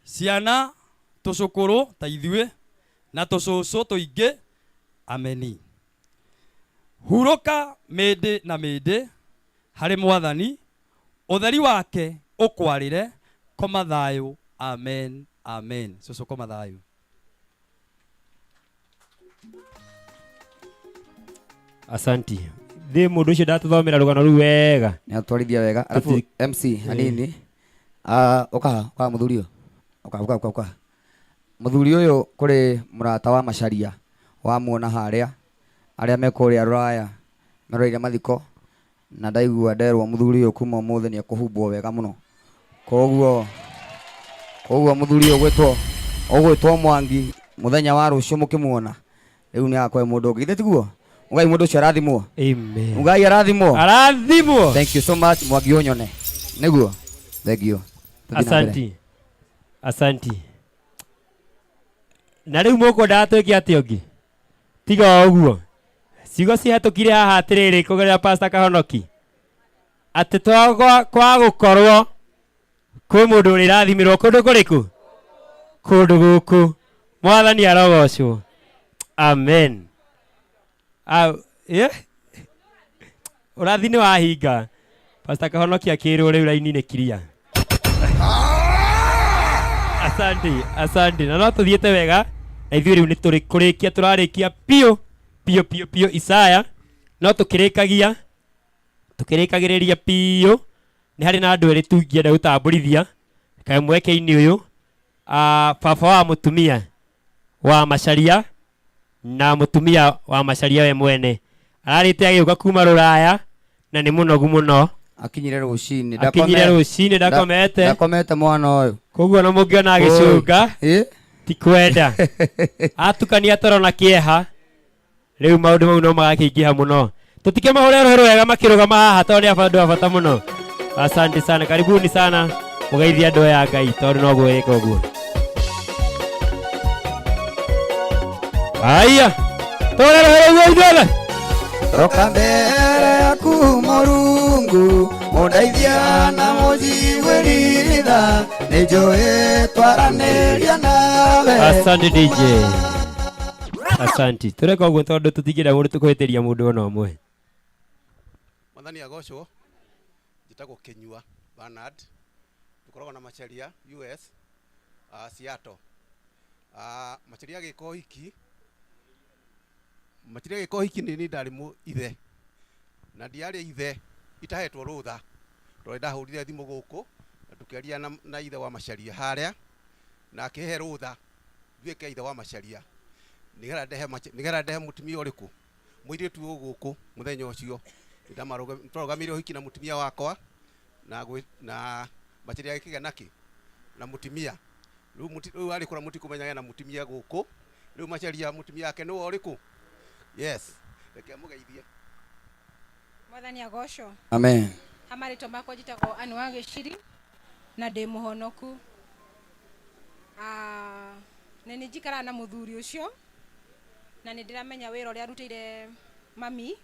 ciana tũcũkũrũ ta ithuĩ na tũcũcũ tũingĩ. Ameni. Hurũka mĩndĩ na mĩndĩ harĩ Mwathani, ũtheri wake ũkwarĩre. Koma thayũ. Amen, amen. Cũcũ koma thayũ. Asanti. Thĩ mũndũ ũcio ndatũthomera rũgano rũu wega. Nĩ atwarithia wega. Alafu MC hanini. Oka mũthuri ũyũ. Oka. Mũthuri ũyũ kũrĩ mũrata wa Macharia wamuona harĩa arĩa me kũrĩa Rũraya meroire mathiko na ndaigua nderwo mũthuri ũyũ kuma ũmũthĩ nĩ ekũhumbwo wega mũno. Koguo mũthuri ũgwĩtwo Mwangi mũthenya wa rũciũ mũkĩmuona rĩu nĩ agakorwo mũndũ ũngĩ. Ithe tiguo? Ngai mũndũ ũcio arathimwo. Amen. Ngai arathimwo. Arathimwo. Thank you so much Mwangi ũnyone. Nĩguo? Thank you. Asanti. Na rĩu mũkwenda atwĩke atĩa ũngĩ? Tiga ũguo. Ciugo cihetũkire haha atĩrĩrĩ kũgerera Pastor Kahonoki atĩ kwa gũkorwo kwĩ mũndũ ũrĩ rathimirwo kũndũ kũrĩkũ? Kũndũ gũkũ. Mwathani arogocwo. Amen. Ũrathi nĩ wahinga. Pastor Kahonoki akĩrwo rĩu raini nĩ kiria. Asante. Na no tũthiĩte wega na ithuĩ rĩu nĩ tũrĩkũrĩkia tũrarĩkia piũ Isaya no tũkĩrĩkagĩrĩria piũ. Nĩ harĩ na andũ erĩ tungĩenda gũtambũrithia kaĩ mweke-inĩ ũyũ. Baba wa mũtumia wa Macharia na mũtumia wa Macharia we mwene ararĩte agĩũka kuma Rũraya na nĩ mũnogu mũno. Akinyire rũcinĩ ndakomete mwana ũyũ. Koguo no mũngĩona agĩcũnga ti kwenda atukania toro na kĩeha rĩu maũndũ mau no magakĩingĩha mũno. Tũtikĩmahũre rũhĩ rwega makĩrũgama haha tondũ nĩ andũ a bata mũno. Asante sana, karibuni sana mũgeithie andũ ya Ngai tondũ no gwĩka ũguo. Aya tore rũhĩ rũu ithuothe roka mbere yaku Mũrungu mũndeithia na mũnjiguĩritha nĩnjũĩ twaranĩria nawe. Asante DJ. Asante. Tureka ũguo tondũ tũtingĩenda mũndũ tũkũhĩtĩria mũndũ ona ũmwe. Mwathani agocwo. Njĩtagwo Kĩnyua Bernard. Tũkoragwo na Macharia US Seattle. Macharia gĩko hiki nĩ ndarĩ ithe na ndiarĩ ithe itahetwo rũtha tondũ ndahũrire thimũ gũkũ na tũkĩaria na ithe wa Macharia harĩa na akĩhe rũtha nduĩke ithe wa Macharia nĩgetha ndehe mũtumia ũrĩkũ mũirĩtu gũkũ mũthenya ũcio twarũgamire ũhiki na mũtumia wakwa na Macharia agĩkĩgĩa nake na mũtumia rĩu arĩ kũra mũtikũmenyaga na mũtumia gũkũ rĩu Macharia mũtumia wake nĩwe ũrĩkũ? Yes. Reke mũgeithie. Mwathani agocwo. Amen. Amarĩtwo makwa njĩtagwo Anne wa Gĩciri na ndĩ mũhonoku. Nĩ njikaraga na mũthuri ũcio na nĩ ndĩramenya wĩra ũrĩa arutĩire mami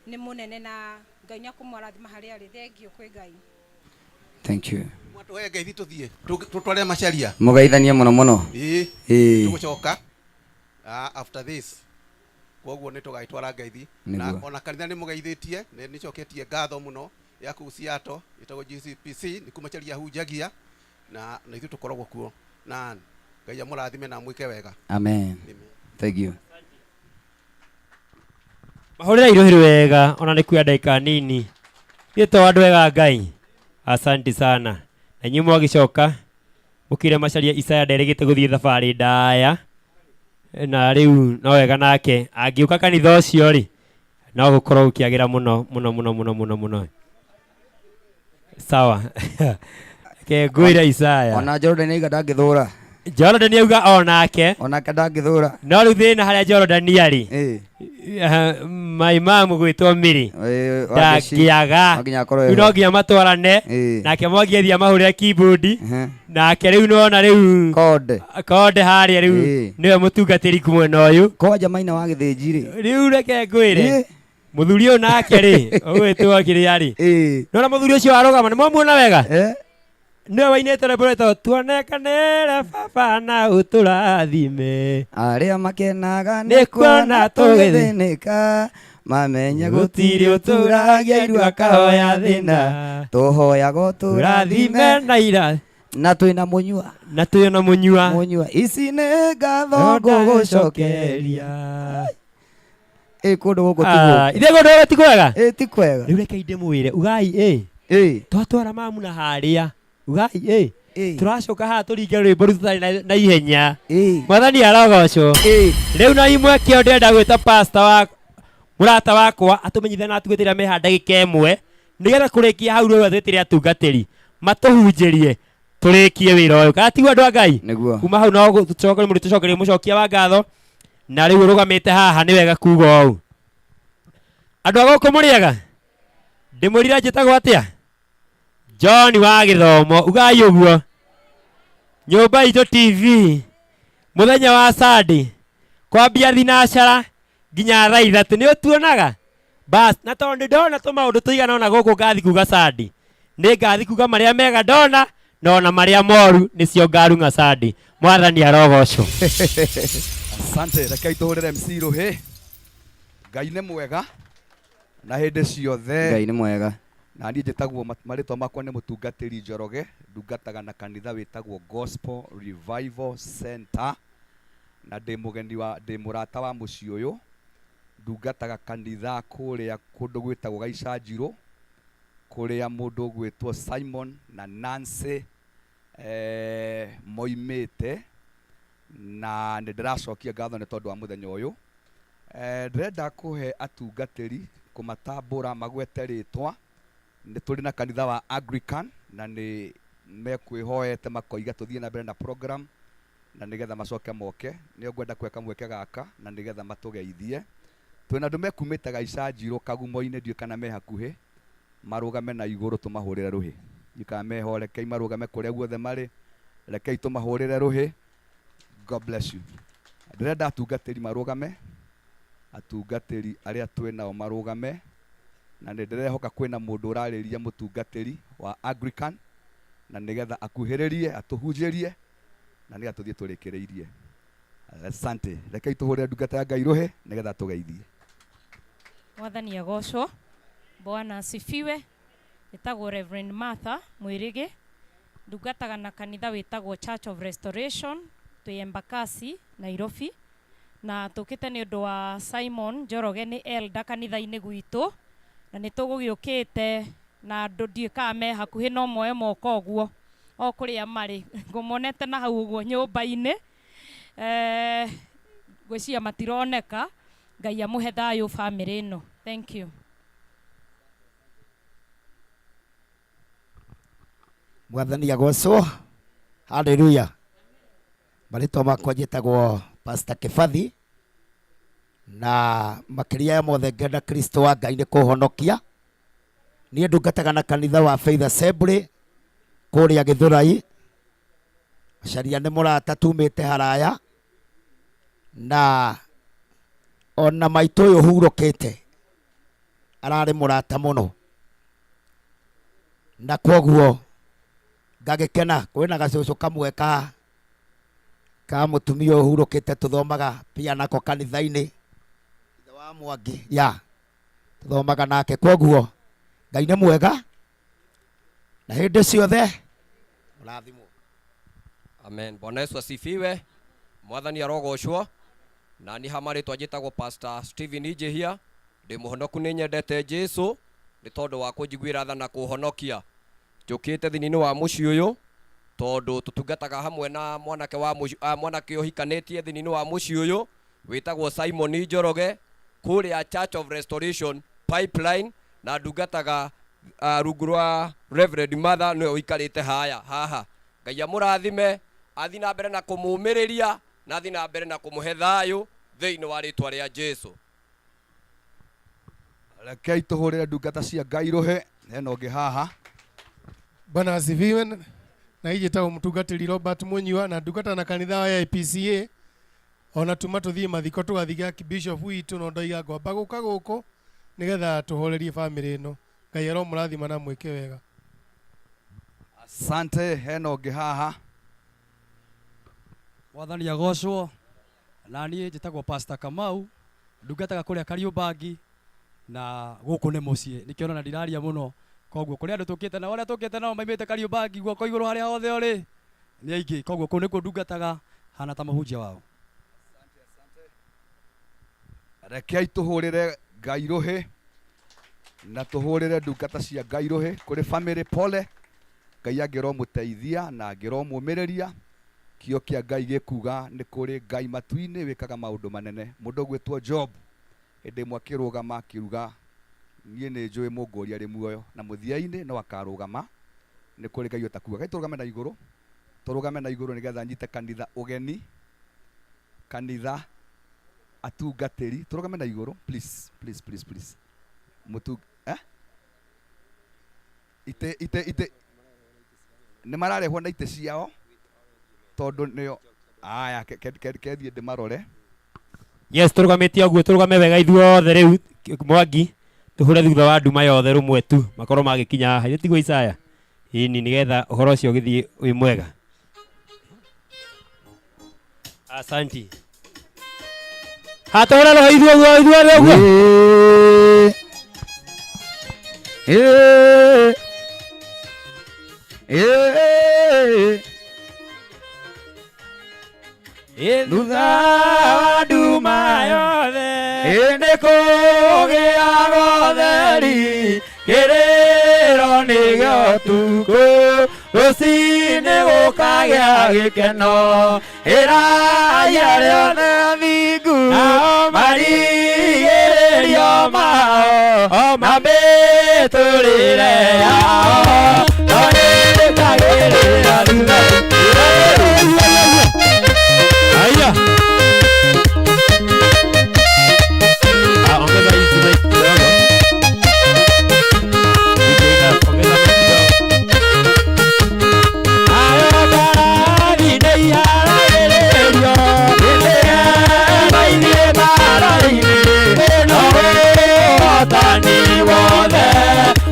nĩ mũnene na Ngai nĩakũmwarathima harĩa arĩ. Thengio kwĩ Ngai. Thank you. Mwatũhe ngeithi tũthiĩ tũtware Macharia. Mũgeithanie mũno. Tũgũcoka after this. Koguo nĩ tũgaitwara ngeithi na ona kanitha nĩ mũgeithĩtie nĩ coketie ngatho mũno ya kuciato itago GCPC ni kumacharia hujagia na ithu tukoragwo kuo na Ngai amurathime na mwike wega. Amen. Thank you. Mahorera irohiro wega ona ni kuya ndaika nini. Gito andu wega Ngai. Asante sana. Na nyumo agicoka mukire macaria Isaya nderegete guthie thabari ndaya. Na riu no wega nake angiuka kanitha ucio ri no gukorwo ukiagira muno. Sawa. Ke nguira Isaya. Ona Jordan iga ndangithura. Jordan auga onake ndangithura. No riu thina haria Jordan ari. My mom gwitwo Miri. Ndakiaga. No nginya matwarane. Nake mwangiethia mahurire keyboard. Nake riu nona riu code haria riu niwe mutungatiri kumwena uyu. Koja maina wa githinji ri. Riu reke ngwire. Muthuri uyu nake ri ogwitwo kiri ari. Nona muthuri ucio arogama ni mwamuona wega. Niwe wainete rwimbo tuonekanire baba na uturathime. Aria makenaga ni kuona tugithinika. Mamenye gutiri uturagia iru akahoya thina. Tuhoyaga turathime na ira. Na twina munyua. Munyua. Ici ni ngatho ngugucokeria. Kundu guku tiguo. Ithe kundu guku tikwega. Ti kwega. Riu reke inde mwire ugai twatwara mamu na haria. Ugai turacoka haha turinge rwimbo rutari na ihenya. Mwathani arogocwo. Riu na imwe kio ndenda gwita pastor wa murata wakwa atumenyithe na atugitira meha ndagika imwe nigetha kurikia hau rwe thitire atungatiri matuhunjirie turikie wira uyu kana tigwa andu a Ngai kuma hau no tucoke muri tucokerie mucokia wa ngatho na riu rugamite haha ni wega kuga u andu aguku muriega ndimurira njitagwo atia John wa githomo ugai uguo nyumba itu TV muthenya wa Sunday kwambia thinacara nginya thaa ithatu ni utuonaga bas na tondu ndona tumaundu tuigana ona guku ngathi kuga Sunday ni ngathi kuga maria mega ndona nona maria moru nicio ngarunga Sunday. Mwathani arogocwo. Asante. Rekei tuhurire MC Ruhi. Ngai ni mwega na hindi ciothe. Ngai ni mwega. Na niĩ njĩtagwo marĩtwa makwa nĩ mũtungatĩri Njoroge, ndungataga na kanitha wĩtagwo Gospel Revival Center, na ndĩ mũrata wa mũciĩ ũyũ, ndungataga kanitha kũrĩa kũndũ gwĩtagwo Gaicanjirũ, kũrĩa mũndũ gwĩtwo Simon na Nancy moimĩte, na nĩ ndĩracokia ngatho nĩ tondũ wa mũthenya ũyũ. Ndĩrenda kũhe atungatĩri kũmatambũra magwete rĩtwa. Nĩ tũrĩ na kanitha wa Anglican na nĩ mekwĩhoete makoiga tũthiĩ na mbere na program na nĩgetha macoke moke. Nĩo ngwenda kweka mweke gaka na nĩgetha matũgeithie. Twĩna andũ mekumĩte Gaicanjirũ Kagumo-inĩ, ndiũĩ kana me hakuhĩ, marũgame na igũrũ tũmahũrĩre rũhĩ. Ndiũĩ meho, rekei marũgame kũrĩa guothe marĩ, rekei tũmahũrĩre rũhĩ. God bless you. Ndĩrenda atungatĩri marũgame, atungatĩri arĩa twĩnao marũgame, na nĩ ndĩrehoka kwĩna mũndũ ũrarĩria mũtungatĩri wa Anglican na nĩgetha akuhĩrĩrie atũhunjĩrie na nĩgetha tũthiĩ tũrĩkĩrĩirie. Asante. Rekei tũhũrĩre ndungata ya Ngai rũhĩ nĩgetha tũgeithie. Mwathani agocwo. Bwana asifiwe. Njĩtagwo Reverend Martha Mwirigi, ndungataga na kanitha wĩtagwo Church of Restoration twĩ Embakasi Nairobi, na tũkĩte nĩ ũndũ wa Simon Njoroge nĩ elder kanitha-inĩ gwitũ, na nĩ tũgũgĩũkĩte na andũ ndiũĩ kana me hakuhĩ no moe moko ũguo o kũrĩa marĩ. Ngũmonete na hau ũguo nyũmba-inĩ, ngwĩciria matironeka. Ngai amũhe thayũ bamĩrĩ ĩno. Thank you. Mwathani agocwo. Hallelujah. Marĩtwa makwa njĩtagwo Pastor Kĩbathi, na makĩria ya mothe ngenda Kristo wa Ngai nĩ kũhonokia. Niĩ ndungataga na kanitha wa Faith Assembly kũrĩa Gĩthũrai. Macaria nĩ mũrata tumĩte haraya, na ona maitũ ũyũ hurũkĩte ararĩ mũrata mũno, na koguo ngagĩkena. Kwĩna gacũcũ kamwe ka mũtumia ũyũ hurũkĩte tũthomaga pia nako kanitha-inĩ, ithe wa Mwangi, tũthomaga nake. Koguo Ngai nĩ mwega na hĩndĩ ciothe mũrathimwo. Amen. Bwana Yesu asifiwe. Mwathani arogocwo. Na ni hamarĩtwa njĩtagwo Pastor Steven Ijehia. Ndĩ mũhonoku nĩ nyendete Jesu nĩ tondũ wa kũnjiguĩra tha na kũhonokia. Njũkĩte thĩinĩ wa mũciĩ ũyũ tondũ tutungataga hamwe na mwanake wa mwanake ũhikanĩtie thĩinĩ wa mũciĩ ũyũ wĩtagwo Simon Njoroge kũrĩa Church of Restoration Pipeline, na ndungataga rungu rwa Reverend Mother nĩwe ũikarĩte haha. Ngai amũrathime, athi na mbere na kũmũmĩrĩria na athi na mbere na kũmũhe thayũ thĩinĩ wa rĩtwa rĩa Jesu. Rekei tũhũrĩre ndungata cia Ngai rũhĩ. Hena ũngĩ haha. Bwana asifiwe. Na ije tawo mũtungatĩri Robert Munyua na ndungata na kanitha wa IPCA. Ona tuma tũthiĩ mathiko tũgathiga Bishop witũ no ndoiga ngwamba gũka gũkũ nigetha tũhorerie family ĩno. Ngai aromũrathima na mwĩke wega. Asante. Hena ũngĩ haha. Mwathani agocwo. Na niĩ njĩtagwo Pastor Kamau, ndungataga kũrĩa Kariũbangi na gũkũ nĩ mũciĩ. Nĩkĩo na ndiraria mũno. Koguo kũrĩa andũ tũkĩte na arĩa tũkĩte nao maimĩte Kariũbangi guoko igũrũ harĩa hothe ũrĩ nĩ aingĩ. Koguo kũu nĩkuo ndungataga hana ta mũhunjia wao. Rekei tũhũrĩre Ngai rũhĩ na tũhũrĩre ndungata cia Ngai rũhĩ kũrĩ family pole. Ngai angĩromũteithia na angĩromũmĩrĩria. Kĩo kĩa Ngai gĩkuga nĩ kũrĩ Ngai matu-inĩ wĩkaga maũndũ manene. Mũndũ gwĩtwo Job hĩndĩ ĩmwe akĩrũgama akiuga niĩ nĩ njũĩ mũngũria arĩ muoyo na mũthia-inĩ no akarũgama. Nĩ kũrĩ Ngai ũtakuga. Ngai tũrũgame na igũrũ. Tũrũgame na igũrũ nĩgetha nyite kanitha ũgeni, kanitha atungatĩri. Tũrũgame na igũrũ please. Ite nĩ mararehwo na ite ciao tondũ nĩo aya kethiĩ ndĩmarore. Yes, tũrũgamĩtie ũguo, tũrũgame wega ithuothe rĩu Mwangi tũhũre thutha wa nduma yothe rũmwe tu makorwo magĩkinya haha. Ithe tiguo Isaya ini nĩgetha ũhoro ũcio ũgĩthiĩ wĩ mwega. Asanti. Hatũhũre roho ithuothe ũguo. Thutha wa nduma yothe nĩ kũgĩaga ũtheri, kĩrĩro nĩgĩo ũtukũ, rũcinĩ gũkagĩa gĩkeno. Ĩraya rĩothe thingu marigĩrĩrio mao na mĩtũrĩre yao no nĩrĩkagĩrĩra thutha. Aya. Ongeza hizi mic kidogo. Ongeza mic kidogo. Ayo barani ne yaragererio. Ndeya baini barani. No tani wothe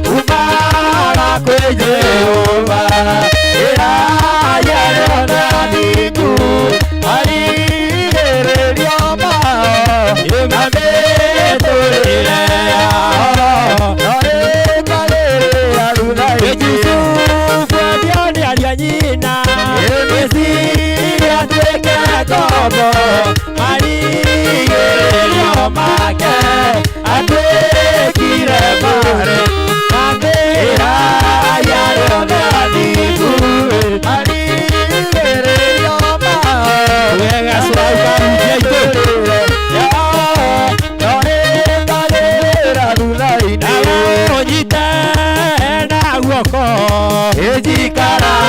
umara kwe Jehova. Ira yare thingu marigĩrĩrio mao na mĩtũrĩre yao no rĩkagĩrĩra thutha-inĩ. Jusufu akĩonia nyina gwĩciria atuĩke ngombo, marigĩrĩrio make atuĩkire marĩ na mbĩra yarĩ othe athingu marigĩrĩrio wega surauka mjaitu no rĩkagĩrĩra thutha-inĩ. Ũnyite na guoko ĩnjikarage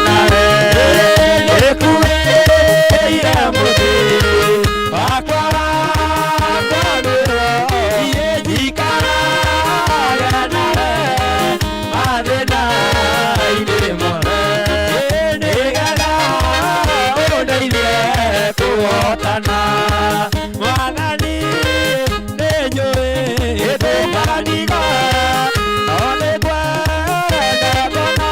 nawe ĩkuĩire mũthĩ wakwa kwanĩrwo ĩnjikarage nawe mathĩna-inĩ mothe nĩgetha ũndeithie kũhotana. Mwathani nĩ njũĩ ĩtũkaniga no nĩ kwenda ngona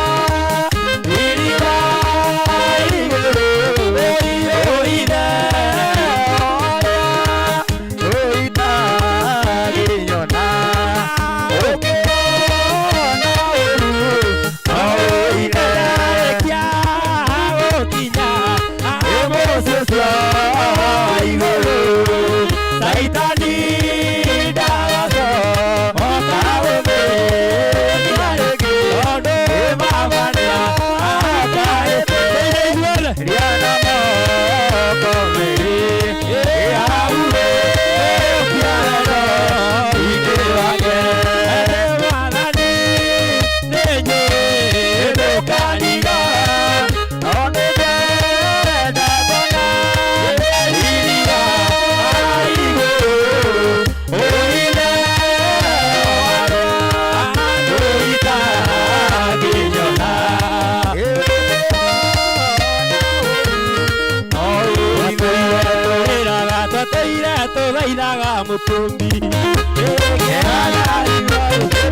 kanitha no nĩ ndĩrenda mbona iriga igũrũ ũine tũthaithaga mũtũmbi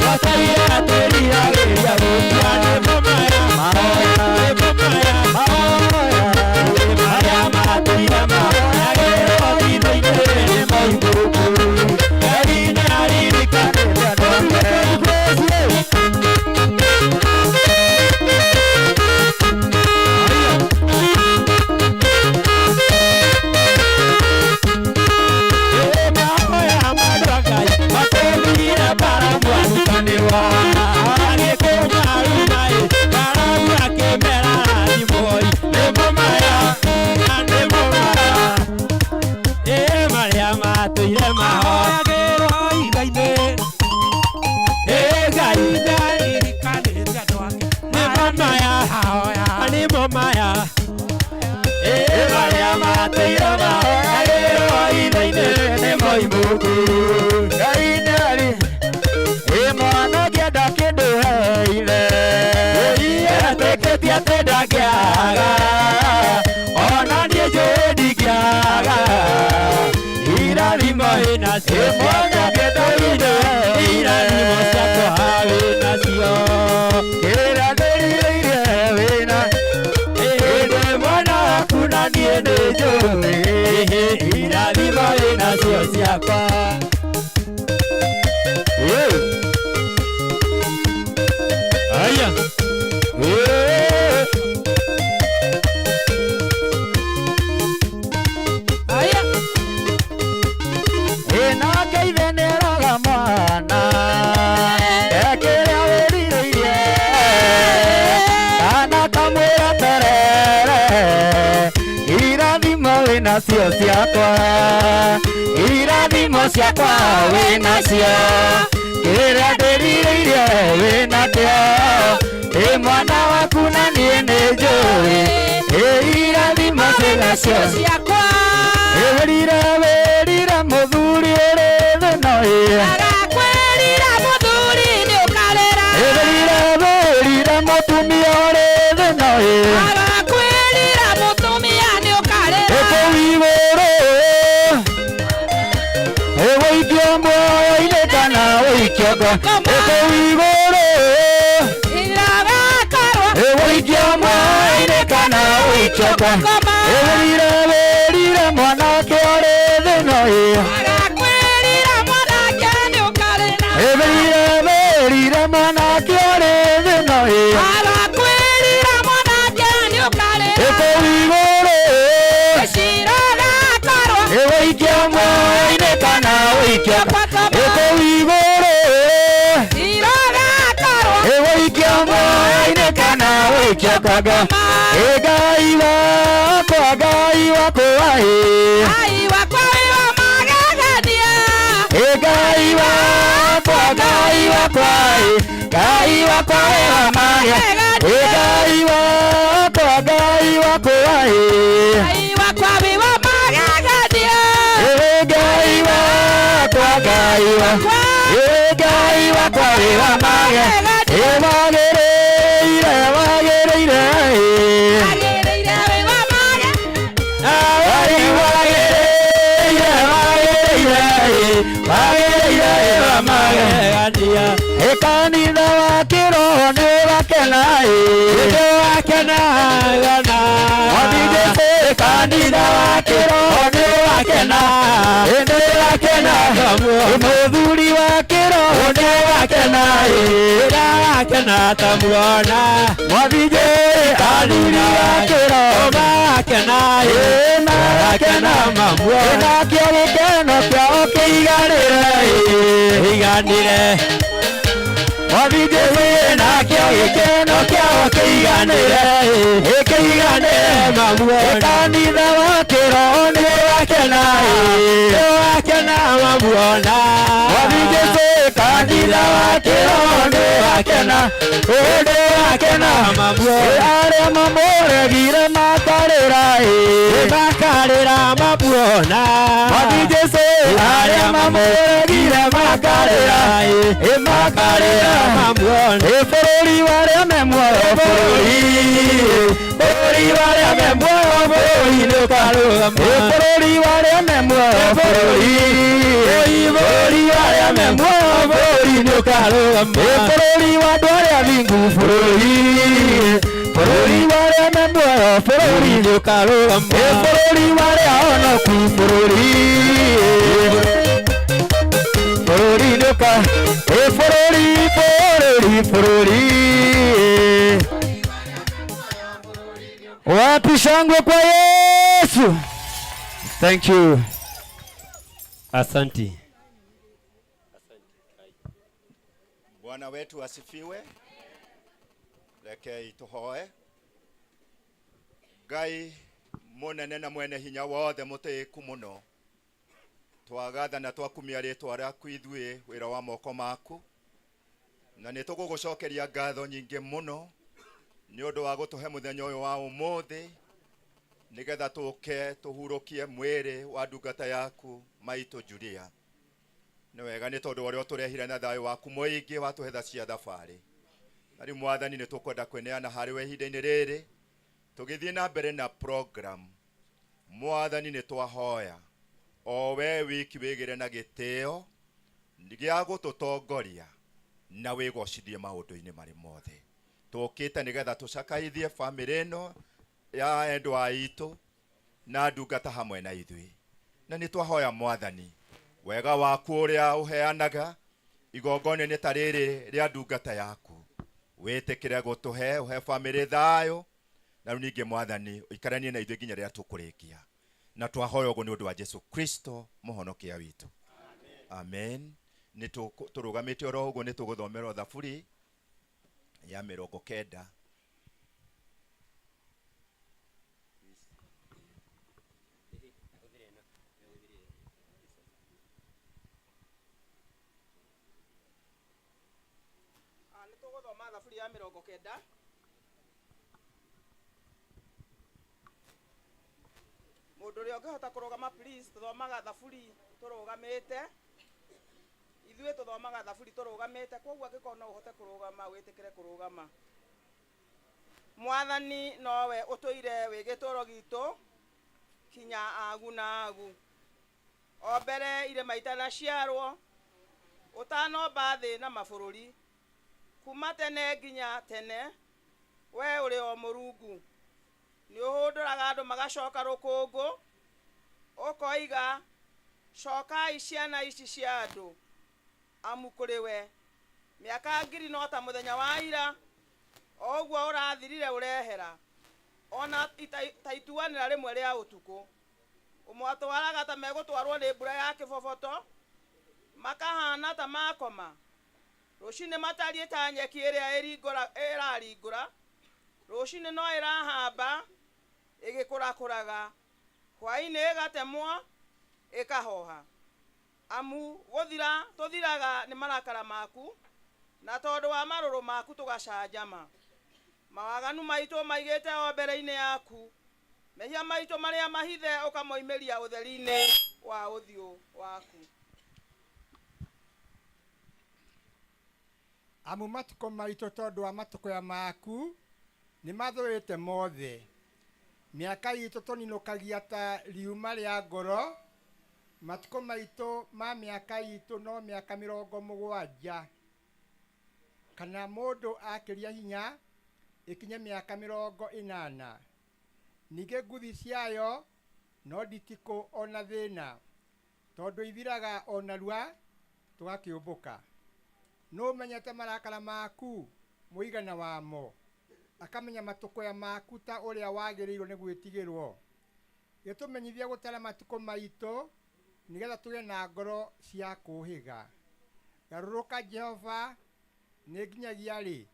tũthaitha twĩriragĩria gũkua nĩmo maya mahoya marĩa matũire mahoyagĩrwo thitho-inĩ nĩ moimũku Ngai nĩ aririkanĩte irathimo ciakwa wĩnacio kĩrĩa ndĩrirĩirie wĩnakĩo mwana waku na niĩ nĩ njũĩ irathimo ciacio ciakwa wĩrire mũthuri ũrĩ thĩno agakwĩrira mũthuri nĩ ũkarera wĩrire mũtumia ũrĩ thĩno agakwĩrira mũtumia nĩ ũkarera moyo-inĩ kana ũikio ngo kũu igũrũ ũikio moyo-inĩ kana ũikio ngo wĩrire mwanake ũrĩ thĩno wĩrire mwanake ũrĩ thĩno kũu igũrũ ũikio moyo-inĩ kana ũikio kũu igũrũ ũikio moyo-inĩ kana ũikio ngo Ngai wakwa Ngai wakwa kanitha wa kĩroho nĩ wakenaga kanitha wa kĩroho nĩ wakena mũthuri wa kĩroho nĩ wakena tamuona mwathije kanitha wa kĩroho makena mamuona nakĩo gĩkeno kĩao kĩiganĩre Wabije wena kyo ikeno kyo keiganire mamuona kanitha wa kĩroho nĩ wakena mamuona wabije kanitha wa kĩroho nĩ wakena arĩa mamũregire makarĩra makarĩra mamuona mami Jesu arĩa mamũregire makarĩra makarĩra mamuona bũrũri warĩa me muoyo bũrũri warĩa me muoyo bũrũri nĩũkarũgama bũrũri warĩa me muoyo bũrũri warĩa me muoyo bũrũri nĩũkarũgama bũrũri wa andũ arĩa athingu bũrũri warĩa me muoyo bũrũri nĩũkarũgama bũrũri warĩa onoku bũrũri nĩũka bũrũri wapi shangwe kwa Yesu. Thank you. Asante. Bwana wetu asifiwe. Rekei tuhoe. Ngai munene na mwene hinya wothe mutiiku muno, twagatha na twakumia ritwa rĩaku ithuĩ wĩra wa moko maku, na nĩtũgũgũcokeria ngatho nyingĩ mũno nĩ ũndũ wa gũtũhe mũthenya ũyũ wa ũmũthĩ, nĩgetha tũke tũhurũkie mwĩrĩ wa ndungata yaku maitũ Julia. Nĩ wega nĩ tondũ ũrĩa ũtũrehire na thayũ waku mũingĩ watũhe cia thabarĩ. Na rĩu Mwathani nĩtũkwenda kweneana harĩ we ihinda-inĩ rĩrĩ, tũgĩthiĩ na mbere na program. Mwathani nĩtwahoya o we wiki wĩgĩre na gĩtĩo gĩa gũtũtongoria na wĩgocithie maũndũ-inĩ marĩ mothe. Tũkĩte nĩgetha tũcakaithie bamĩrĩ ĩno ya endwa aitũ na ndungata hamwe na ithuĩ, na nĩtwahoya Mwathani wega waku ũrĩa ũheanaga igongona-inĩ ta rĩrĩ rĩa ndungata yaku, wĩtĩkĩre gũtũhe ũhe bamĩrĩ thayũ, na rĩu ningĩ Mwathani ũikaranie na ithuĩ nginya rĩrĩa tũkũrĩkia, na twahoya ũguo nĩ ũndũ wa Jesu Kristo mũhonokia witũ. Amen. Nĩtũrũgamĩte oro ũguo nĩtũgũthomera thaburi ya 90. Nĩtũgũthoma thaburi ya 90. Mũndũ ũrĩa ũngĩhota kũrũgama please, tũthomaga thaburi tũrũgamĩte. Ithuĩ tũthomaga thaburi tũrũgamĩte, koguo angĩkorwo no ũhote kũrũgama wĩtĩkĩre kũrũgama. Mwathani nowe ũtũire wĩ gĩtũũro gitũ kinya agu na agu. O mbere irĩma itanaciarwo, ũtanomba thĩ na mabũrũri, kuma tene nginya tene, we ũrĩ o Mũrungu. Nĩ ũhũndũraga andũ magacoka rũkũngũ, ũkoiga cokai ciana ici cia andũ, amu kũrĩ we mĩaka 1000 no ta mũthenya wa ira, o ũguo ũrathirire ũrehera, ona ta ituanĩra rĩmwe rĩa ũtukũ. Ũmwatwaraga ta megũtwarwo nĩ mbura ya kĩboboto, makahana ta makoma. Rũcinĩ matariĩ ta nyeki ĩrĩa ĩraringũra, rũcinĩ no ĩrahamba ĩgĩkũrakũraga, hwaĩ-inĩ ĩgatemwo ĩkahoha. Amu gũthira tũthiraga nĩ marakara maku, na tondũ wa marũrũ maku tũgacanjama. Mawaganu maitũ maigĩte o mbere-inĩ yaku, mehia maitũ marĩa mahithe ũkamoimĩria ũtheri-inĩ wa ũthiũ waku. Amu matukũ maitũ tondũ wa matukũ maku nĩ mathũĩte mothe. Mĩaka itũ tũninũkagia ta riuma rĩa ngoro, matukũ maitũ ma mĩaka itũ no mĩaka 70, kana mũndũ akĩria hinya ikinye mĩaka 80. Ningĩ nguthi ciayo no nditikũ ona thĩna, tondũ ithiraga o narua tũgakĩũmbũka. No menyete marakara maku mũigana wamo, akamenya matukũ maku ta ũrĩa wagĩrĩirwo nĩ gwĩtigĩrwo. Gĩtũmenyithia gũtara matukũ maitũ nĩgetha tũgĩe na ngoro cia kũũhĩga. Garũrũka Jehova, nĩ nginyagia rĩ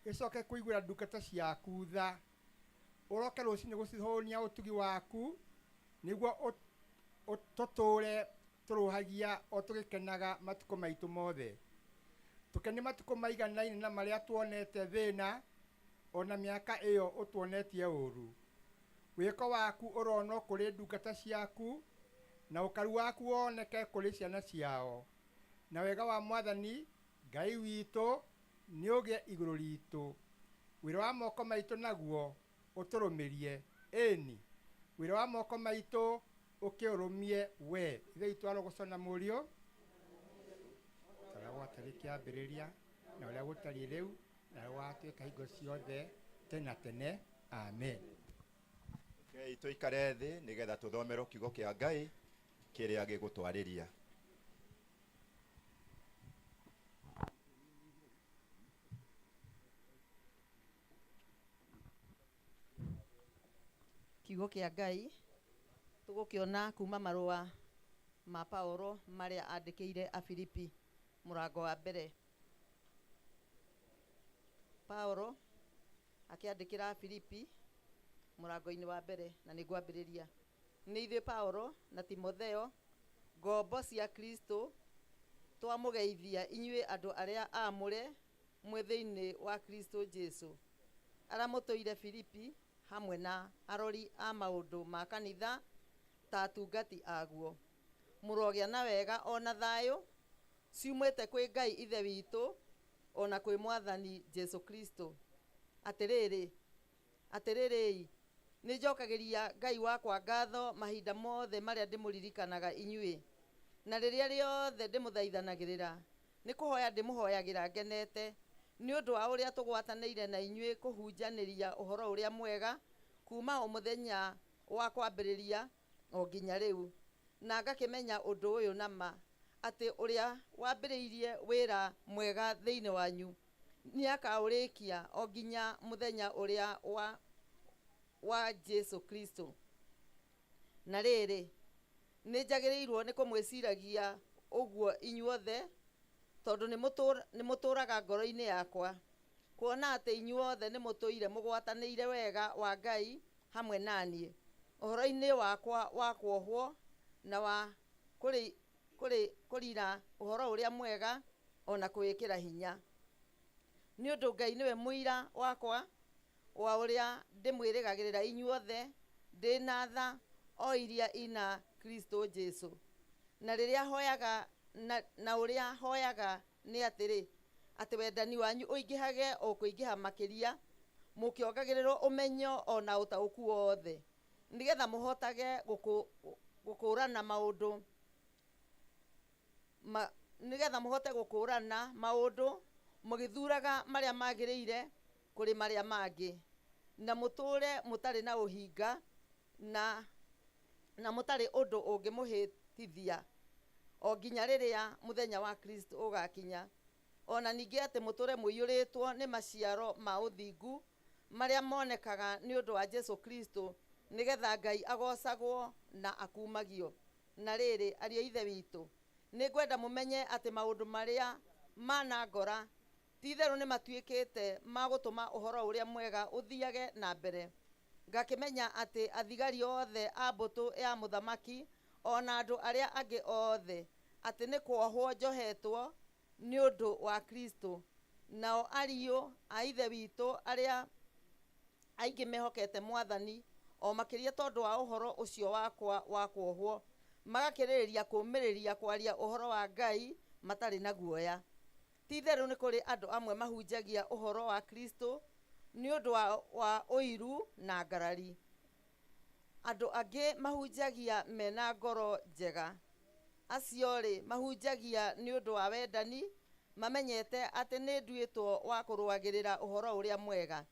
gĩcoke kũiguĩra ndungata ciaku tha, ũroke rũcinĩ gũcihũnia ũtugi waku, nĩguo tũtũũre tũrũhagia o tũgĩkenaga matukũ maitũ mothe. Tũkene matukũ maiganaine na marĩa tuonete thĩna, ona mĩaka ĩyo ũtuonetie ũru. Wĩko waku ũronwo kũrĩ ndungata ciaku, na ũkaru waku woneke kũrĩ ciana ciao. Na wega wa Mwathani Ngai witũ nĩ ũgĩe igũrũ ritũ. Wĩra wa moko maitũ naguo ũtũrũmĩrie. Ĩni. Wĩra wa moko maitũ ũkĩũrũmie we. Ithe itũ arogocona mũriũ. Tara gwatari kĩambĩrĩria na ũrĩa gũtariĩ rĩu na watuĩka hingo ciothe tena tene. Amen. Okay, tuikare thĩ nĩgetha tũthomerwo kiugo kĩa Ngai kĩrĩa gĩgũtwarĩria. Kiugo kĩa Ngai tũgũkĩona kuma marũa ma Paulo marĩa andĩkĩire Afilipi mũrango wa mbere. Paulo akĩandĩkĩra Afilipi mũrango-inĩ wa mbere, na nĩngwambĩrĩria. Nĩ ithuĩ Paulo na Timotheo, ngombo cia Kristo, twamũgeithia inyuĩ andũ arĩa aamũre mwĩ thĩinĩ wa Kristo Jesu, arĩa mũtũire Filipi, hamwe na arori a maũndũ ma kanitha ta atungati aguo. Mũrogĩa na wega ona thayũ ciumĩte kwĩ Ngai ithe witũ ona kwĩ Mwathani Jesu Kristo. Atĩrĩrĩ, nĩnjokagĩria Ngai wakwa ngatho mahinda mothe marĩa ndĩmũririkanaga inyuĩ, na rĩrĩa rĩothe ndĩmũthaithanagĩrĩra nĩ kũhoya ndĩmũhoyagĩra ngenete, nĩ ũndũ wa ũrĩa tũgwatanĩire na inyuĩ kũhunjanĩria ũhoro ũrĩa mwega kuma o mũthenya wa kwambĩrĩria o nginya rĩu. Na ngakĩmenya ũndũ ũyũ nama, atĩ ũrĩa wambĩrĩirie wĩra mwega thĩinĩ wanyu nĩakaũrĩkia o nginya mũthenya ũrĩa wa Jesu Kristo. Na rĩrĩ, nĩnjagĩrĩirwo nĩ kũmwĩciragia ũguo inyuothe, tondũ nĩmũtũraga ngoro-inĩ yakwa, kuona atĩ inyuothe nĩmũtũire mũgwatanĩire wega wa Ngai hamwe naniĩ ũhoro-inĩ wakwa wa kuohwo na wa kũrira ũhoro ũrĩa mwega ona kwĩkĩra hinya. Nĩ ũndũ Ngai nĩwe mũira wakwa wa ũrĩa ndĩmwĩrĩgagĩrĩra inyuothe ndĩna tha o iria ina Kristo Jesu. Na rĩrĩa hoyaga na ũrĩa hoyaga nĩ atĩrĩ, atĩ wendani wanyu ũingĩhage o kũingĩha makĩria, mũkĩongagĩrĩrwo ũmenyo ona ũtaũku wothe, nĩgetha mũhotage gũkũrana maũndũ nĩgetha mũhote gũkũrana maũndũ mũgĩthuraga marĩa magĩrĩire kũrĩ marĩa mangĩ, na mũtũre mũtarĩ na ũhinga na mũtarĩ ũndũ ũngĩmũhĩtithia o nginya rĩrĩa mũthenya wa Kristo ũgakinya. Ona ningĩ atĩ mũtũre mũiyũrĩtwo nĩ maciaro ma ũthingu marĩa monekaga nĩ ũndũ wa Jesu Kristo, nĩgetha Ngai agocagwo na akumagio. Na rĩrĩ, ariũ ithe witũ, nĩngwenda mũmenye atĩ maũndũ marĩa manangora ti-itherũ nĩmatuĩkĩte ma gũtũma ũhoro ũrĩa mwega ũthiage na mbere. Ngakĩmenya atĩ athigari othe a mbũtũ ya mũthamaki ona andũ arĩa angĩ othe atĩ nĩ kuohwo njohetwo nĩ ũndũ wa Kristo, nao ariũ a ithe witũ arĩa aingĩ mehokete Mwathani o makĩria tondũ wa ũhoro ũcio wakwa wa kuohwo, magakĩrĩrĩria kũũmĩrĩria kwaria ũhoro wa Ngai matarĩ na guoya. Ti-itherũ nĩ kũrĩ andũ amwe mahunjagia ũhoro wa Kristo nĩ ũndũ wa ũiru na ngarari. Andũ angĩ mahunjagia mena ngoro njega. Acio-rĩ mahunjagia nĩ ũndũ wa wendani, mamenyete atĩ nĩ nduĩtwo wa kũrũagĩrĩra ũhoro ũrĩa mwega.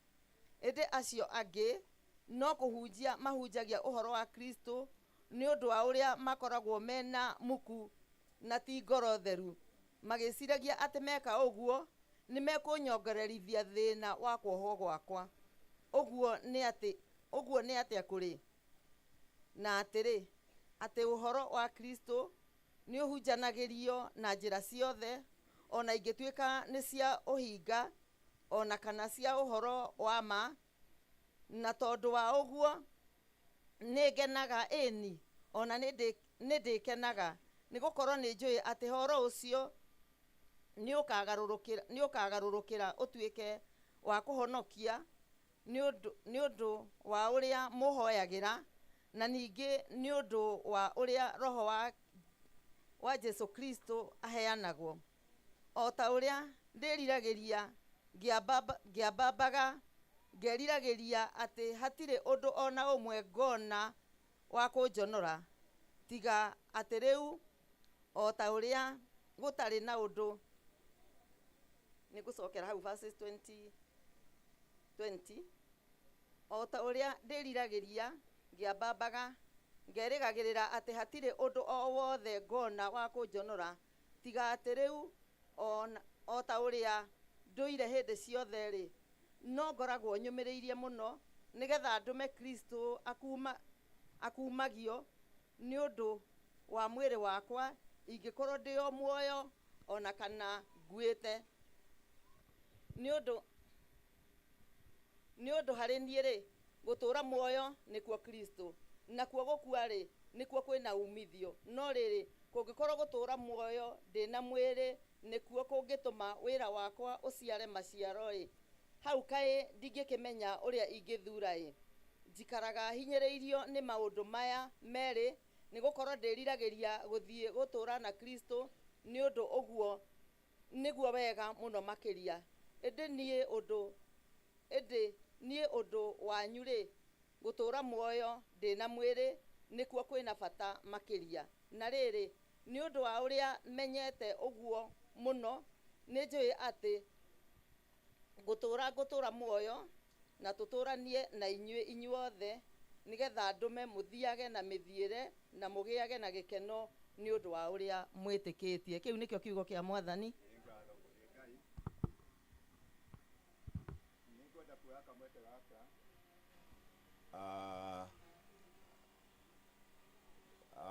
Ĩndĩ acio angĩ no kũhunjia mahunjagia ũhoro wa Kristo nĩ ũndũ wa ũrĩa makoragwo mena muku na ti ngoro theru, magĩciragia atĩ meka ũguo nĩ mekũnyongererithia thĩna wa kuohwo gwakwa. Ũguo nĩ atĩa kũrĩ? Na atĩrĩ, atĩ ũhoro wa Kristo nĩ ũhunjanagĩrio na njĩra ciothe, ona ingĩtuĩka nĩ cia ũhinga ona kana cia ũhoro wa ma. Na tondũ wa ũguo nĩ ngenaga, ĩni ona nĩ ndĩkenaga, nĩ gũkorwo nĩ njũĩ atĩ ũhoro ũcio nĩ ũkagarũrũkĩra ũtuĩke wa kũhonokia nĩ ũndũ wa ũrĩa mũhoyagĩra na ningĩ nĩ ũndũ wa ũrĩa roho wa Jesu Kristo aheanagwo. O ta ũrĩa ndĩriragĩria ngĩambambaga ngeriragĩria atĩ hatirĩ ũndũ ona ũmwe ngona wa kũnjonora tiga atĩ rĩu o ta ũrĩa gũtarĩ na ũndũ. Nĩ ngũcokera hau verses 20. O ta ũrĩa ndĩriragĩria ngĩambambaga ngerĩgagĩrĩra atĩ hatirĩ ũndũ o wothe ngona wa kũnjonora tiga atĩ rĩu o ta ũrĩa ndũire hĩndĩ ciothe rĩ, no ngoragwo nyũmĩrĩirie mũno nĩgetha ndũme Kristo akumagio nĩ ũndũ wa mwĩrĩ wakwa, ingĩkorwo ndĩ o muoyo ona kana nguĩte. Nĩ ũndũ harĩ niĩ rĩ, gũtũũra muoyo nĩkuo Kristo, nakuo gũkua rĩ nĩkuo kwĩna umithio. No rĩrĩ, kũngĩkorwo gũtũũra muoyo ndĩna mwĩrĩ nĩkuo kũngĩtũma wĩra wakwa ũciare maciaro ĩ, hau kaĩ ndingĩkĩmenya ũrĩa ingĩthura ĩ. Njikaraga hinyĩrĩirio nĩ maũndũ maya merĩ, nĩgũkorwo ndĩriragĩria gũthiĩ gũtũũra na Kristo, nĩ ũndũ ũguo nĩguo wega mũno makĩria. Ĩndĩ niĩ ũndũ wanyu rĩ, gũtũũra muoyo ndĩna mwĩrĩ nĩkuo kwĩna bata makĩria. Na rĩrĩ, nĩ ũndũ wa ũrĩa menyete ũguo mũno, nĩ njũĩ atĩ ngũtũũra muoyo na tũtũũranie na inyuothe nĩgetha ndũme mũthiage na mĩthiĩre na mũgĩage na gĩkeno nĩ ũndũ wa ũrĩa mwĩtĩkĩtie. Kĩu nĩkĩo kiugo kĩa Mwathani.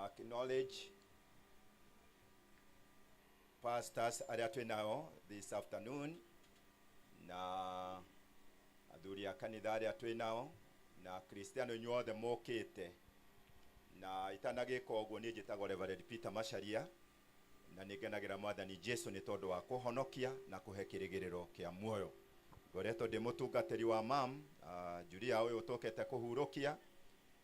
Acknowledge pastors arĩa twĩ nao this afternoon na athuri a kanitha arĩa twĩ nao na Kristiano inyuothe mokĩte, na itanagĩka ũguo niĩ njĩtagwo Reverend Peter Macharia na nĩngenagĩra Mwathani Jesu nĩ tondũ wa kũhonokia na kũhe kĩrĩgĩrĩro kĩa muoyo. Ngoretwo ndĩ mũtungatĩri wa mam Julia ũyũ tũkĩte kũhurũkia,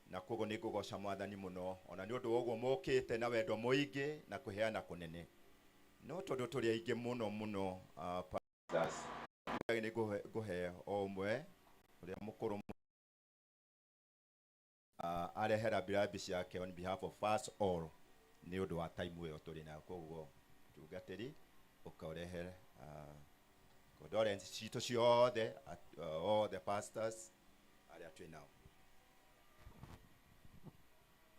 na koguo nĩ ngũgoca Mwathani mũno ona nĩ ũndũ ũguo mokĩte na wendo mũingĩ na kũheana kũnene. No tondũ tũrĩ aingĩ mũno pastors, nĩ ngũhe o ũmwe ũrĩa mũkũrũ arehera birambi ciake on behalf of us all nĩ ũndũ wa time ĩyo tũrĩ nayo. Koguo tungatĩri ũkaũrehe condolence citũ ciothe all the pastors arĩa twĩ nao.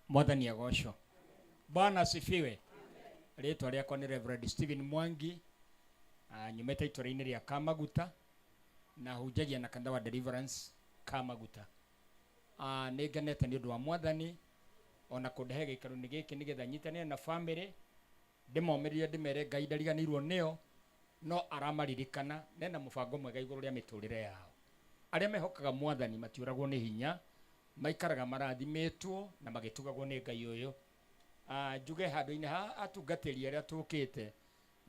Mwathani agocwo. Bwana asifiwe. Rĩtwa rĩakwa nĩ Reverend Stephen Mwangi, nyumĩte itũũra-inĩ rĩa Kamaguta na hunjagia na kanitha wa Deliverance Kamaguta. Nĩ ngenete nĩ ũndũ wa Mwathani ona kũndehe gĩikaro-inĩ gĩkĩ nĩgetha nyitanĩre na family, ndĩmomĩrĩrie ndĩmere Ngai ndariganĩirwo nĩo, no aramaririkana nena mũbango mwega igũrũ rĩa mĩtũrĩre yao. Arĩa mehokaga Mwathani matiũragwo nĩ hinya, maikaraga marathimĩtwo na magĩtugagwo nĩ Ngai ũyũ. Njuge handũ-inĩ ha atungatĩri arĩa tũkĩte,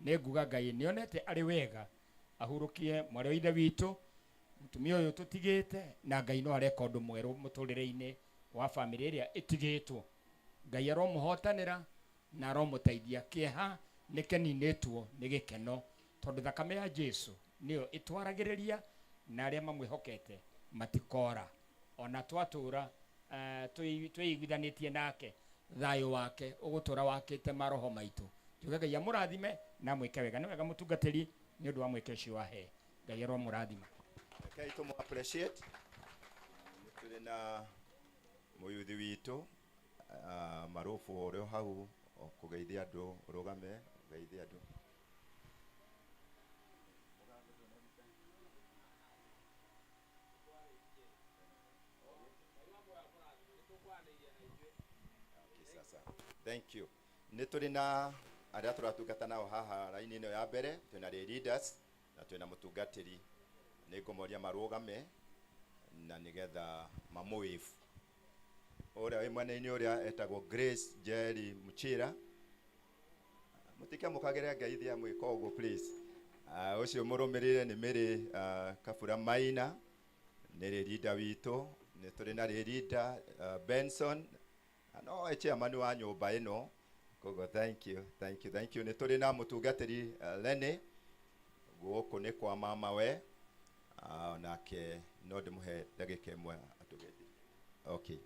nĩ nguga Ngai nĩonete arĩ wega ahurũkie mwarĩ wa ithe witũ mũtumia ũyũ tũtigĩte, na Ngai no areka ũndũ mwerũ mũtũrĩre-inĩ wa family ĩrĩa ĩtigĩtwo. Ngai aromũhotanĩra na aromũteithia. Kĩeha nĩ kĩninĩtwo nĩ gĩkeno tondũ thakame ya Jesu nĩyo ĩtwaragĩrĩria na arĩa mamwĩhokete matikora. Ona twatũra twĩiguithanĩtie nake, thayũ wake ũgũtũra wakĩte maroho maitũ. Njuge Ngai amũrathime na mwĩke wega. Nĩ wega mũtungatĩri nĩ ũndũ wa mwĩke ũcio wahe. Ngai aromũrathima. Okay, tũmũ appreciate. Tũrĩ na mũyuthi witũ Marofu ũrĩa hau kũgeithia andũ, ũrũgame ũgeithia andũ. Thank you. Nĩ tũrĩ na arĩa tũratungata nao haha raini ĩno ya mbere, twĩna leaders na twĩna mũtungatĩri. Nĩ ngũmoria marũgame na nĩgetha mamũwĩfu. Ũrĩa wĩ mwena-inĩ ũrĩa etagwo Grace Jerry Muchira, mũtikĩamũkagĩre ngeithia mwĩka ũguo please. Ũcio mũrũmĩrĩre nĩ Mary Kabura Maina, nä rä rinda witå nä tå rä na rä rinda Benson no chairman wa nyũmba ĩno koguo thank you nä tå rä na må tungatä ri Lenny gũkũ nĩ kwa mama we nake no ndĩ må he ndagä ka ĩmwe atå gethi okay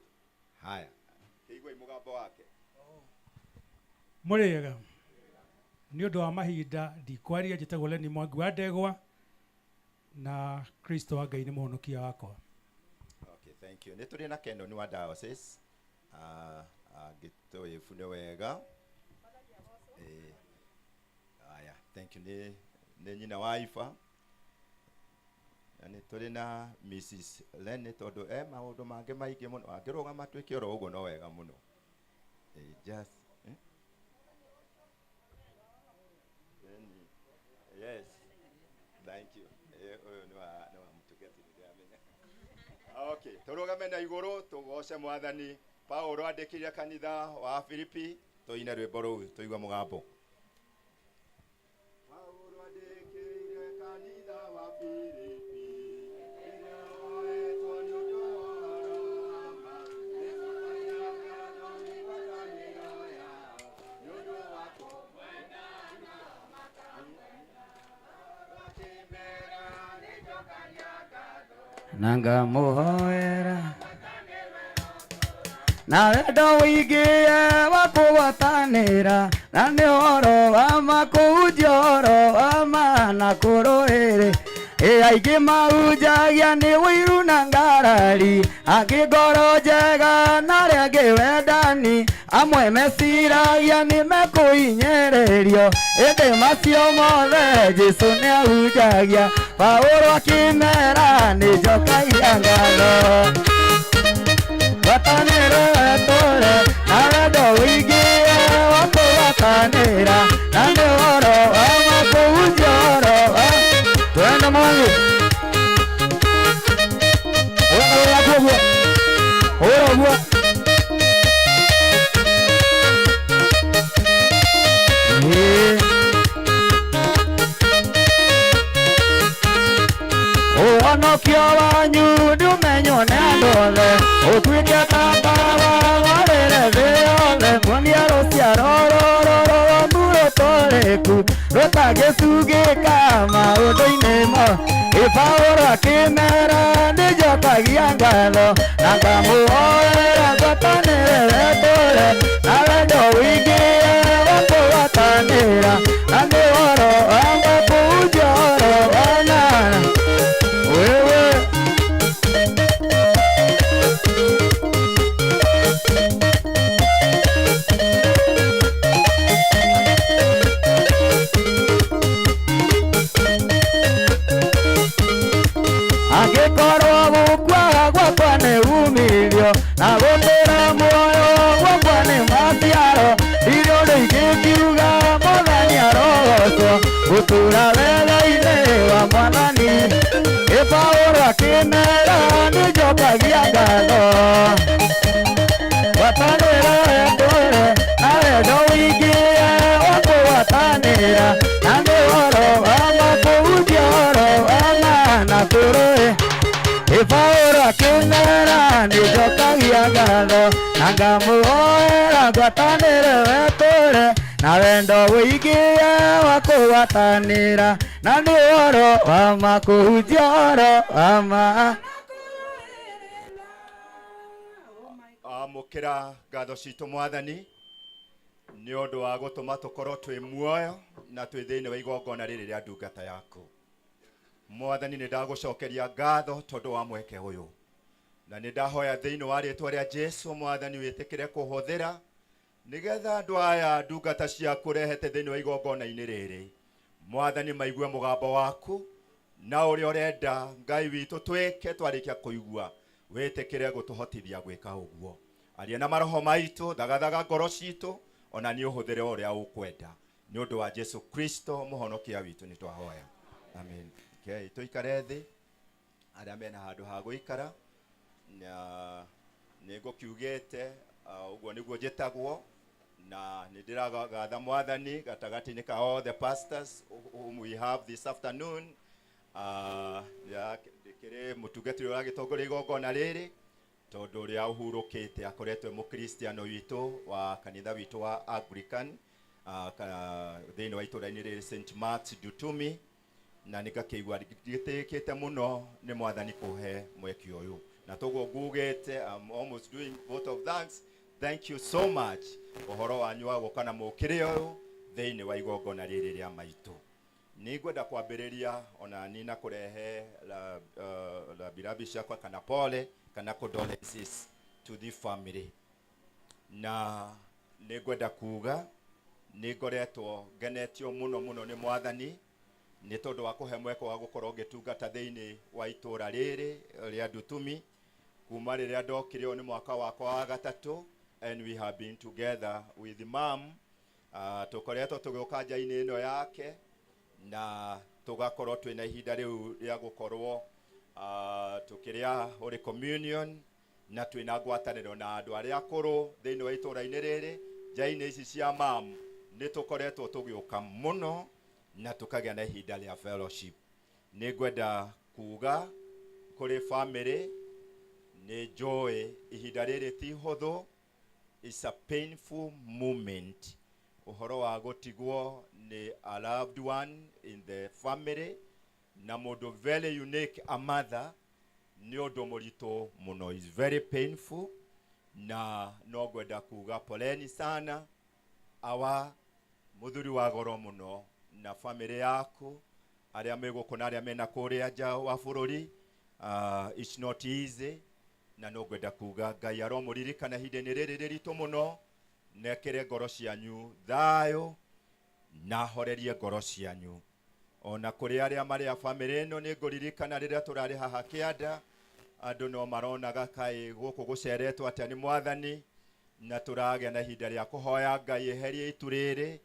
haya igua mũgambo wake mũrĩega nĩ ũndũ wa mahinda ndikwaria njĩtagwo Lenny Mwangi wa Ndegwa na Kristo wa Ngai nĩ mũhonokia wakwa. Okay, thank you. Nĩ tũrĩ na Kenon wa diocese angĩtũĩ bune wega. Aya, thank you. Nĩ nyina wa Ifa. Na nĩ tũrĩ na Mrs. Lenny tondũ maũndũ mangĩ maingĩ mũno angĩrũgama twĩke oro ũguo no wega mũno. Just yes, thank you. Okay, tũrũgame na igũrũ tũgoce Mwathani. Paulo andĩkĩire kanitha wa Filipi tũine rwĩmbo rũu tũigua mũgambo. Paulo andĩkĩire kanitha wa Filipi nanga muhoera na wendo wĩingĩ wa kũgwatanĩra na nĩ ũhoro wa ma kũhunjia ũhoro wa ma na kũrũĩrĩ aingĩ mahunjagia nĩ ũiru na ngarari angĩ ngoro njega na arĩa angĩ wendani amwe meciragia nĩ mekũhinyĩrĩrio ĩndĩ macio mothe Jesũ nĩ ahunjagia. Paulo akĩmera nĩ njokagia ngatho gwatanĩro tũre na wendo wĩingĩ wa kũgwatanĩra na nĩ ũhoro wa ma kũhunjia ũhoro wa twende Mwangi ũguo ũhonokio wanyu ndũmenywo nĩ andũ othe ũtuĩke tabawa warĩre thĩ yothe muonia rũciaro rũrũ rũtũrĩku rũtangĩcungĩka maũndũ-inĩ mo. Paulo akĩmera nĩ njokagia ngatho na ngamũhoera ngwatanĩre tũre na wendo wĩingĩ wa kũgwatanĩra na nĩ ũhoro wa ma kũhunjia ũhoro wa ma wewe angĩkorwo gũkua gwakwa nĩ umithio na gũtũra muoyo gwakwa nĩ maciaro irio rĩingĩkiuga Mwathani arogocwo gũtũra wega-inĩ wa Mwathani. Paulo akĩmera nĩ njokagia ngatho gwatanĩra tũre na wendo wĩingĩ wa kũgwatanĩra na nĩ ũhoro wa ma kũhunjia ũhoro wa ma na kũrũĩ. Paulo akĩmera nĩ njokagia ngatho na ngamũhoera ngwatanĩre tũre na wendo wĩingĩ wa kũgwatanĩra na nĩ ũhoro wa ma kũhunjia ũhoro wa ma. Amũkĩra ngatho citũ Mwathani nĩ ũndũ wa gũtũma tũkorwo twĩ muoyo na twĩ thĩinĩ wa igongona rĩrĩ rĩa ndungata yaku. Mwathani nĩ ndagũcokeria ngatho tondũ wa mweke ũyũ na nĩ ndahoya thĩinĩ wa rĩĩtwa rĩa Jesũ Mwathani wĩtĩkĩre kũhũthĩra nĩgetha andũ aya ndungata ciaku rehete thĩinĩ wa igongona-inĩ rĩrĩ Mwathani maigue mũgambo waku na ũrĩa ũrenda Ngai witũ twĩke twarĩkia kũigua wĩtĩkĩre gũtũhotithia gwĩka ũguo. Aria na maroho maitũ thagathaga ngoro citũ ona nĩ ũhũthĩre ũrĩa ũkwenda nĩ ũndũ wa Jesũ Kristo mũhonokia witũ nĩ twahoya amen. Okay, tũikare thĩ arĩa mena handũ ha gũikara na nĩ ngũkiugĩte ũguo nĩguo njĩtagwo na nĩ ndĩragatha Mwathani gatagatĩ-inĩ ka all the pastors whom we have this afternoon. kire mutungatiri uragitongoria igongona riri tondu uria uhurukite akoretwe mukristiano witu wa kanitha witu wa Anglican thiini wa itura-ini riri St Mark's Dutumi, na nigakigwa gitikite muno ni mwathani kuhe mweki uyu, na toguo ngugite I'm almost doing vote of thanks. Thank you so much uhoro wanyu wa gukana mukire uyu thiini wa igongona riri ria maitu. Nigwenda kwambiriria ona nina kurehe la birabi ciakwa kana pole kana condolences to the family, na nigwenda kuga nigoretwo ngenetio muno ni mwathani ni tondu wa kuhe mweko wa gukorwo ngitungata thiini wa itura riri ria Dutumi kuma riria ndokire ni mwaka wakwa wa gatatu, and we have been together with mom tukoretwo tugiuka nja-ini ino yake na tugakorwo twina ihinda riu ria gukorwo tukiria holy communion na twina ngwataniro na andu aria akuru thiini wa itura-ini riri nja-ini ici cia mam ni tukoretwo tugiuka muno na tukagia na ihinda ria fellowship. Ni ngwenda kuga kuri family ni joy ihinda riri ti huthu, it's a painful moment. Uhoro wa gutigwo ni a loved one in the family na mundu very unique, a mother, ni undu muritu muno, is very painful, na no gwenda kuga poleni sana awa muthuri wa goro muno na family yaku aria megukuna aria mena kuria nja wa bururi. It's not easy, na no gwenda kuga Ngai aromuririkana ihinda-ini riri riritu muno, nekere ngoro cianyu thayo na horerie ngoro cianyu. Ona kuri aria mari a family ino ni nguririkana riria turari haha kianda andu no maronaga kai guku guceretwo atia ni mwathani, na turagia na ihinda ria kuhoya Ngai eherie itu riri,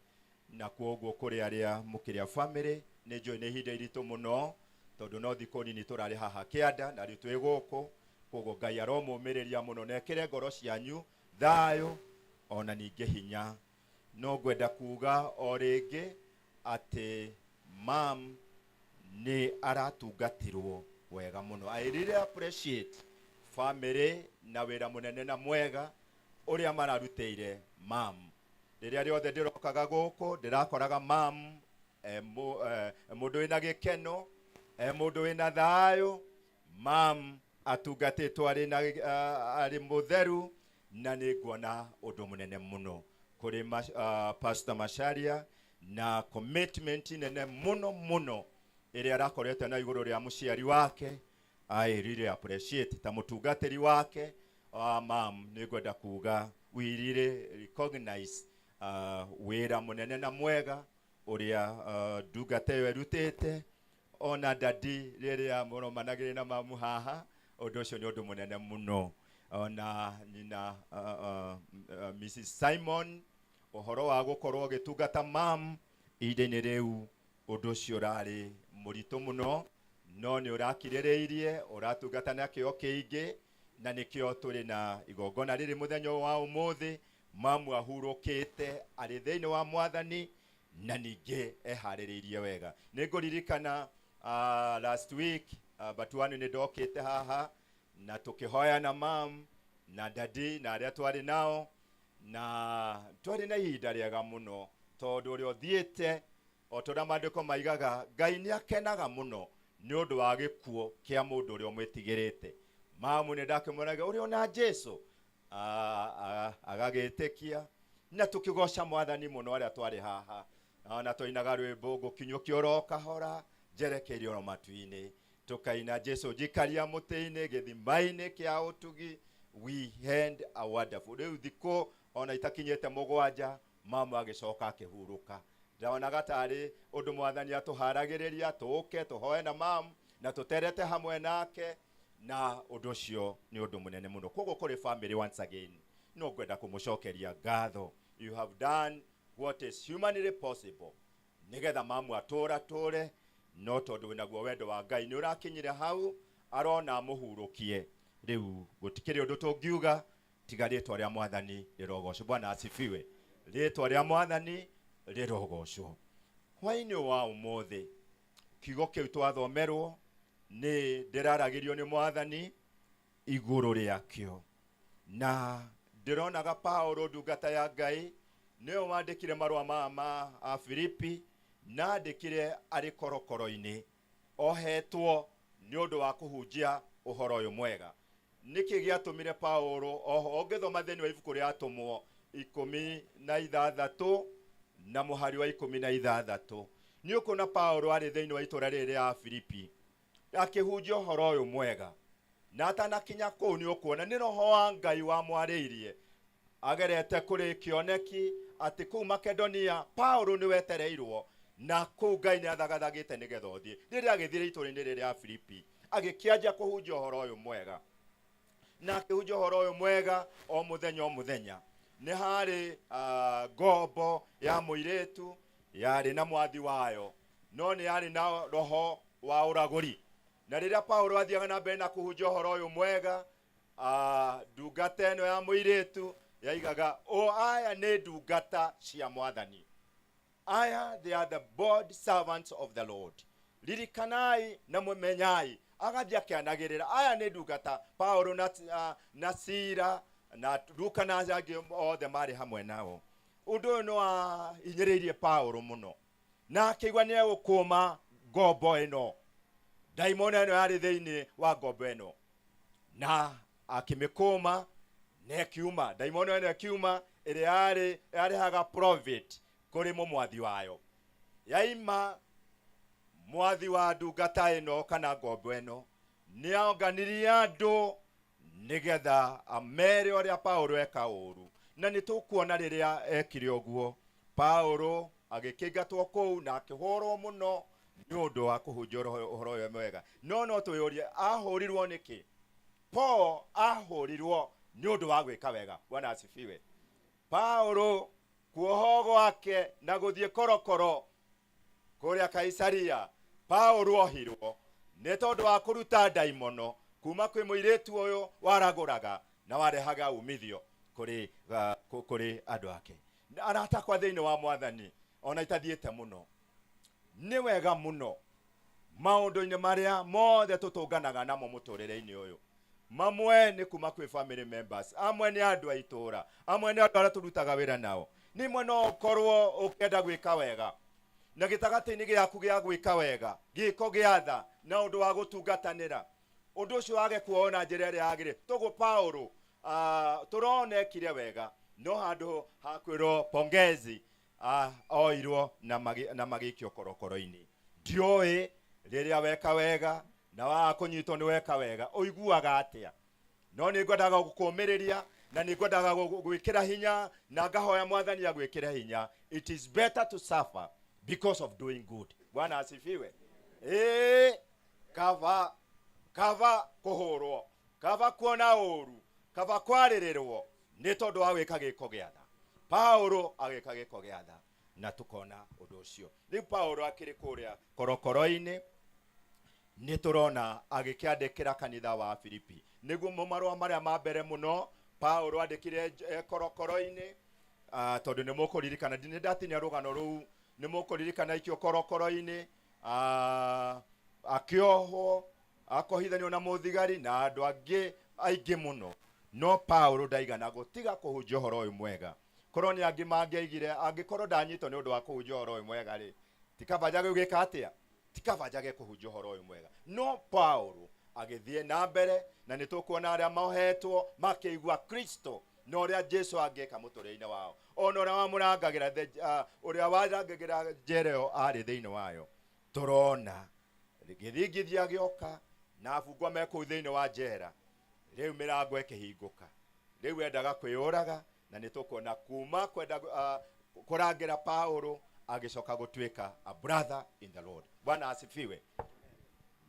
na kwoguo kuri aria mukiria family ni njui ni ihinda iritu muno tondu no thiku nini turari haha kianda na riu twi guku, kwoguo Ngai aromumiriria muno nekire ngoro cianyu thayo ona ninge hinya. No gwenda kuga o ringi ati mam ni aratungatirwo wega muno. I really appreciate family na wira munene na mwega uria mararutire mam. Riria riothe ndirokaga guku ndirakoraga mam mundu wina gikeno, mundu wina thayo, mam atungatitwo ari mutheru, na ni nguona undu munene muno kuri Pastor Macharia na commitment nene muno iria arakorete na iguru ria muciari wake. I really appreciate ta mutungatiri wake. Mam, ni gwenda kuga we really recognize wira munene na mwega uria ndungata yo erutite. Ona dadi riria muromanagire na mamu haha, undu ucio ni undu munene muno. Ona nina Mrs Simon uhoro wa gukorwo gitungata mam ihinda-ini riu, undu ucio urari muritu muno, no ni urakirireirie uratungata na kio kiingi, na nikio turi na igongona riri muthenya wa umuthi. Mamu ahurukite ari thiini wa mwathani na ninge ehaririirie wega. Ni nguririkana last week batuani ni ndokite haha na tukihoya na mam na dadi na aria twari nao, na twari na ihinda riega muno tondu uri othiite otora mandiko maigaga Ngai ni akenaga muno ni undu wa gikuo kia mundu uri omwitigirite. Mamu ni ndakimuraga uri ona Jesu agagitikia, na tukigoca mwathani muno aria twari haha, na toinaga rwimbo ngukinyukia oro kahora njerekeire oro matu-ini, tukaina Jesu jikaria muti-ini githima-ini kia utugi. We had a wonderful riu thiku ona itakinyete mugwanja mamu agicoka akihuruka. Ndaonaga tari undu mwathani atuharagiriria tuke tuhoe na mamu na tuterete hamwe nake, na undu ucio ni undu munene muno. Koguo kuri family once again no gwenda kumucokeria ngatho. You have done what is humanly possible nigetha mamu ature no tondu winaguo wendo wa Ngai ni urakinyire hau arona muhurukie. Riu gutikiri undu tungiuga tiga ritwa ria mwathani rirogocwo. Bwana asifiwe. Ritwa ria mwathani rirogocwo. Hwaini wa umuthi kiugo kiu twathomerwo nĩ ndĩraragĩrio nĩ Mwathani igũrũ rĩakĩo. Na ndĩronaga Paulo ndungata ya Ngai nĩyo wandĩkire marũa ma Afilipi, na andĩkire arĩ korokoro-inĩ, ohetwo nĩ ũndũ wa kũhunjia ũhoro ũyũ mwega. Nĩkĩ gĩatũmire Paulo, oho ũngĩthoma thĩinĩ wa ibuku rĩa Atũmwo 16 na mũhari wa 16, nĩ ũkuona Paulo arĩ thĩinĩ wa itũũra rĩrĩ rĩa Afilipi akĩhunjia ũhoro ũyũ mwega, na atanakinya kũu nĩ ũkuona nĩ Roho wa Ngai wamwarĩirie agerete kũrĩ kĩoneki atĩ kũu Makedonia Paulo nĩ wetereirwo, na kũu Ngai nĩ athagathagĩte nĩgetha ũthiĩ. Rĩrĩa agĩthire itũũra-inĩ rĩrĩ rĩa Afilipi agĩkĩanjia kũhunjia ũhoro ũyũ mwega, na akĩhunjia ũhoro ũyũ mwega o mũthenya. Nĩ harĩ ngombo ya mũirĩtu yarĩ na mwathi wayo, no nĩ yarĩ na roho wa ũragũri. Na rĩrĩa Paulo athiaga na mbere na kũhunjia ũhoro ũyũ mwega, ndungata ĩno ya mũirĩtu yaigaga, aya nĩ ndungata cia Mwathani, aya they are the bold servants of the Lord. Ririkanai na mũmenyai. Agathiĩ akĩanagĩrĩra, aya nĩ ndungata. Paulo na Sila na Luka na angĩ othe marĩ hamwe nao. Ũndũ ũyũ nĩ wahinyĩrĩirie Paulo mũno, na akĩigua nĩ egũkũma ngombo ĩno. Daimoni ĩno yarĩ thĩinĩ wa ngombo ĩno, na akĩmĩkũma na ĩkiuma. Daimoni ĩno ĩkiuma, ĩrĩa yarehaga profit kũrĩ mũmwathi wayo. Yaima mwathi wa ndungata ĩno kana ngombo ĩno nĩ aonganirie andũ nĩgetha amere ũrĩa Paulo eka ũru. Na nĩ tũkuona rĩrĩa ekire ũguo, Paulo agĩkĩingatwo kũu na akĩhũrwo mũno nĩ ũndũ wa kũhunjia ũhoro ũyũ mwega. No twĩyũrie, ahũrirwo nĩkĩ? Paul ahũrirwo nĩ ũndũ wa gwĩka wega. Bwana asifiwe. Paulo kuohwo gwake na gũthiĩ korokoro kũrĩa Kaisaria, Paulo ohirwo nĩ tondũ wa kũruta ndaimono kuma kwĩ mũirĩtu ũyũ waragũraga na warehaga umithio kũrĩ andũ ake. Aratakwa thĩinĩ wa Mwathani, ona itathiĩte mũno, nĩ wega mũno maũndũ-inĩ marĩa mothe tũtũnganaga namo mũtũrĩre-inĩ ũyũ. Mamwe nĩ kuma kwĩ family members, amwe nĩ andũ a itũũra, amwe nĩ andũ arĩa tũrutaga wĩra nao. Nimwe no ũkorwo ũkĩenda gwĩka wega, na gĩtagatĩ-inĩ gĩaku gĩa gwĩka wega gĩko gĩa tha na ũndũ wa gũtungatanĩra, ũndũ ũcio wage kuona njĩra ĩrĩa yagĩrĩire. Toguo Paulo tũrona ekire wega, no handũ ha kwĩrwo pongezi oirwo na magĩikio korokoro-inĩ. Ndiũĩ rĩrĩa weka wega na waga kũnyitwo nĩ weka wega ũiguaga atĩa, no nĩ ngwendaga gũkũũmĩrĩria na nĩ ngwendaga gwĩkĩra hinya na ngahoya Mwathani agwĩkĩre hinya. It is better to suffer because of doing good. Bwana asifiwe. Kava kũhũrwo, kava kuona ũru, kava kwarĩrĩrwo nĩ tondũ wa gwĩka gĩko gĩa tha. Paulo agĩka gĩko gĩa tha na tũkona ũndũ ũcio. Rĩu Paulo akĩrĩ kũrĩa korokoro-inĩ, nĩ tũrona agĩkĩandĩkĩra kanitha wa Filipi. Nĩguo marũa marĩa ma mbere mũno Paulo andĩkire korokoro-inĩ, tondũ nĩ mũkũririkana nĩ ndatinia rũgano rũu, nĩ mũkũririkana ikio korokoro-inĩ, akĩohwo akohithanio na mũthigari na andũ angĩ aingĩ mũno. No Paulo ndaigana gũtiga kũhunjia ũhoro ũyũ mwega. Korwo nĩ angĩ mangĩaigire angĩkorwo ndanyitwo nĩ ũndũ wa kũhunjia ũhoro ũyũ mwega rĩ, tikabanjage gwĩka atĩa? Tikabanjage kũhunjia ũhoro ũyũ mwega. No Paulo agĩthiĩ na mbere, na nĩ tũkuona arĩa mohetwo makĩigua Kristo na ũrĩa Jesu angĩka mũtũrĩre-inĩ wao, ona ũrĩa wamũrangagĩra ũrĩa warangagĩra njera ĩyo arĩ thĩinĩ wayo. Tũrona gĩthingithia gĩoka na afungwa me kũu thĩinĩ wa njera, rĩu mĩrango ĩkĩhingũka, rĩu endaga kwĩyũraga, na nĩ tũkuona kuma kwenda kũrangĩra Paulo agĩcoka gũtuĩka a brother in the Lord. Bwana asifiwe.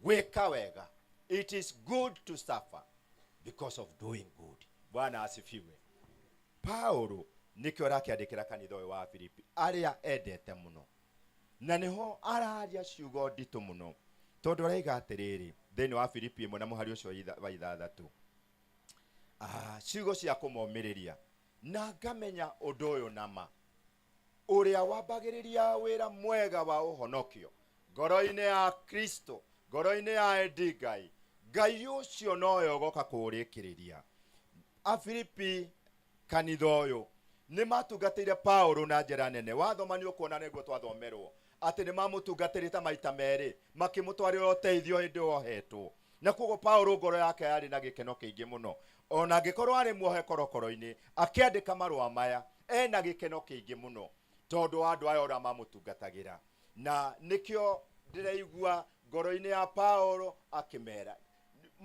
Gwĩka wega, it is good to suffer because of doing good. Bwana asifiwe. Paulo nĩkĩo arakĩandĩkĩra kanitha ũyũ wa Filipi arĩa endete mũno, na nĩho araria ciugo nditũ mũno, tondũ araiga atĩrĩrĩ thĩinĩ wa Filipi 1 na mũhari ũcio wa 6, ciugo cia kũmomĩrĩria. Na ngamenya ũndũ ũyũ nama, ũrĩa wambagĩrĩria wĩra mwega wa ũhonokio ngoro-inĩ ya Kristo ngoro-inĩ ya endi ngai ngai ũcio nowe ũgoka kũũrĩkĩrĩria. Afilipi kanitha ũyũ nĩ matungatĩire Paulo na njĩra nene. Wathoma nĩ ũkuona nĩguo twathomerwo atĩ nĩ mamũtungatĩrĩte maita merĩ makĩmũtwarĩra ũteithio hĩndĩ ohetwo. Na koguo Paulo ngoro yake yarĩ na gĩkeno kĩingĩ mũno, ona angĩkorwo arĩ muohe korokoro-inĩ akĩandĩka marũa maya ena gĩkeno kĩingĩ mũno tondũ wa andũ aya ũrĩa mamũtungatagĩra. Na nĩkĩo ndĩraigua ngoro-inĩ ya Paulo akĩmera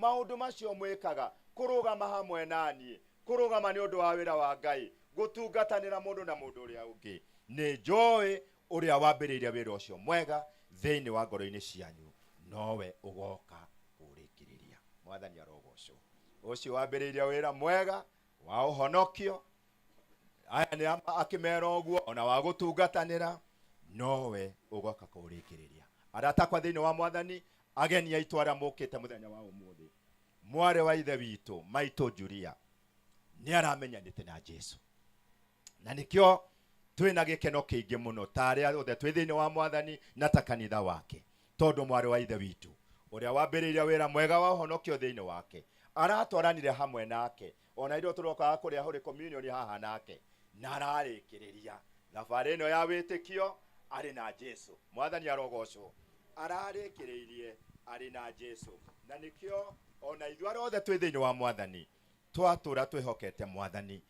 maũndũ macio mwĩkaga kũrũgama hamwe naniĩ, kũrũgama nĩ ũndũ wa wĩra wa Ngai, gũtungatanĩra mũndũ na mũndũ ũrĩa ũngĩ. Nĩ njũĩ ũrĩa wambĩrĩirie wĩra ũcio mwega thĩinĩ wa ngoro-inĩ cianyu nowe ũgoka kũũrĩkĩrĩria. Mwathani arogocwo. Ũcio wambĩrĩirie wĩra mwega wa ũhonokio, aya nĩ akĩmera ũguo, ona wa gũtungatanĩra, nowe ũgoka kũũrĩkĩrĩria. Aratakwa thĩinĩ wa Mwathani, ageni aitũ arĩa mũkĩte mũthenya wa ũmũthĩ, mwarĩ wa ithe witũ maitũ Julia nĩ aramenyanĩte na Jesu, na nĩkĩo twĩna gĩkeno kĩingĩ mũno ta arĩa othe twĩ thĩinĩ wa Mwathani na ta kanitha wake, tondũ mwarĩ wa ithe witũ ũrĩa wambĩrĩirie wĩra mwega wa ũhonokio thĩinĩ wake aratwaranire hamwe nake, ona indo tũrokaga kũrĩa hũrĩ communion haha nake, na ararĩkĩrĩria thabarĩ ĩno ya wĩtĩkio arĩ na Jesu. Mwathani arogocwo. Ararĩkĩrĩirie arĩ na Jesu, na nĩkĩo ona ithuĩ arĩa othe twĩ thĩinĩ wa Mwathani twatũra twĩhokete Mwathani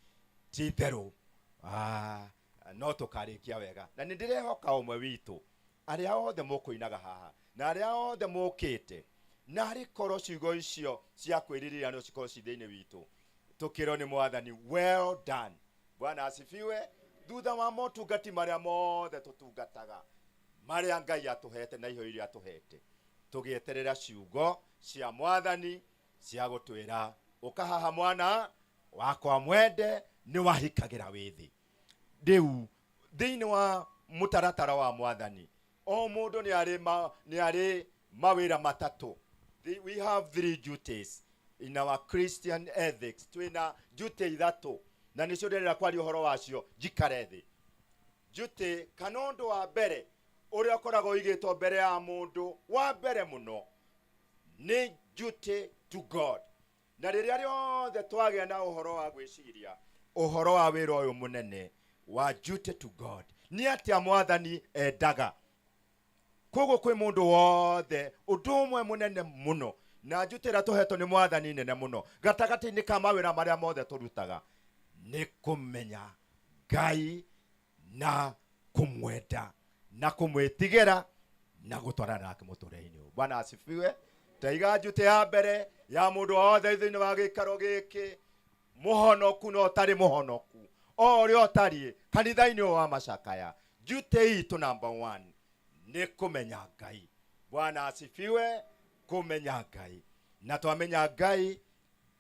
ti itherũ no tũkarĩkia wega. Na nĩndĩrehoka ũmwe witũ arĩa othe mũkũinaga haha na arĩa othe mũkĩte, na harĩ korwo ciugo icio cia kwĩrirĩria no cikorwo ci thĩinĩ witũ, tũkĩrwo nĩ Mwathani well done. Bwana asifiwe. Thutha wa motungati marĩa mothe tũtungataga marĩa Ngai atũhete na iho iria atũhete, tũgĩeterera ciugo cia Mwathani cia gũtwĩra ũkahaha mwana wakwa mwende nĩ wahikagĩra wĩthĩ. Rĩu thĩinĩ wa mũtaratara wa Mwathani o mũndũ nĩ arĩ mawĩra matatũ. We have 3 duties in our Christian ethics. Twĩna duty ithatũ na nĩcio ndĩrenda kwaria ũhoro wacio njikare thĩ. Duty kana ũndũ wa mbere ũrĩa ũkoragwo ũigĩtwo mbere ya mũndũ wa mbere mũno nĩ duty to God. Na rĩrĩa rĩothe twagĩa na ũhoro wa gwĩciria ũhoro wa wĩra ũyũ mũnene wa duty to God, nĩ atĩa Mwathani endaga. Koguo kwĩ mũndũ wothe ũndũ ũmwe mũnene mũno na duty ĩrĩa tũhetwo nĩ Mwathani nene mũno gatagatĩ-inĩ ka mawĩra marĩa mothe tũrutaga nĩ kũmenya Ngai na kũmwenda na kũmwĩtigĩra na gũtwarana nake mũtũrĩre-inĩ ũyũ. Bwana asifiwe. Taiga duty ya mbere ya mũndũ wothe thĩinĩ wa gĩikaro gĩkĩ, mũhonoku no ũtarĩ mũhonoku, o ũrĩa ũtariĩ kanitha-inĩ ũyũ wa Macakaya, duty itũ number 1 nĩ kũmenya Ngai. Bwana asifiwe. Kũmenya Ngai, na twamenya Ngai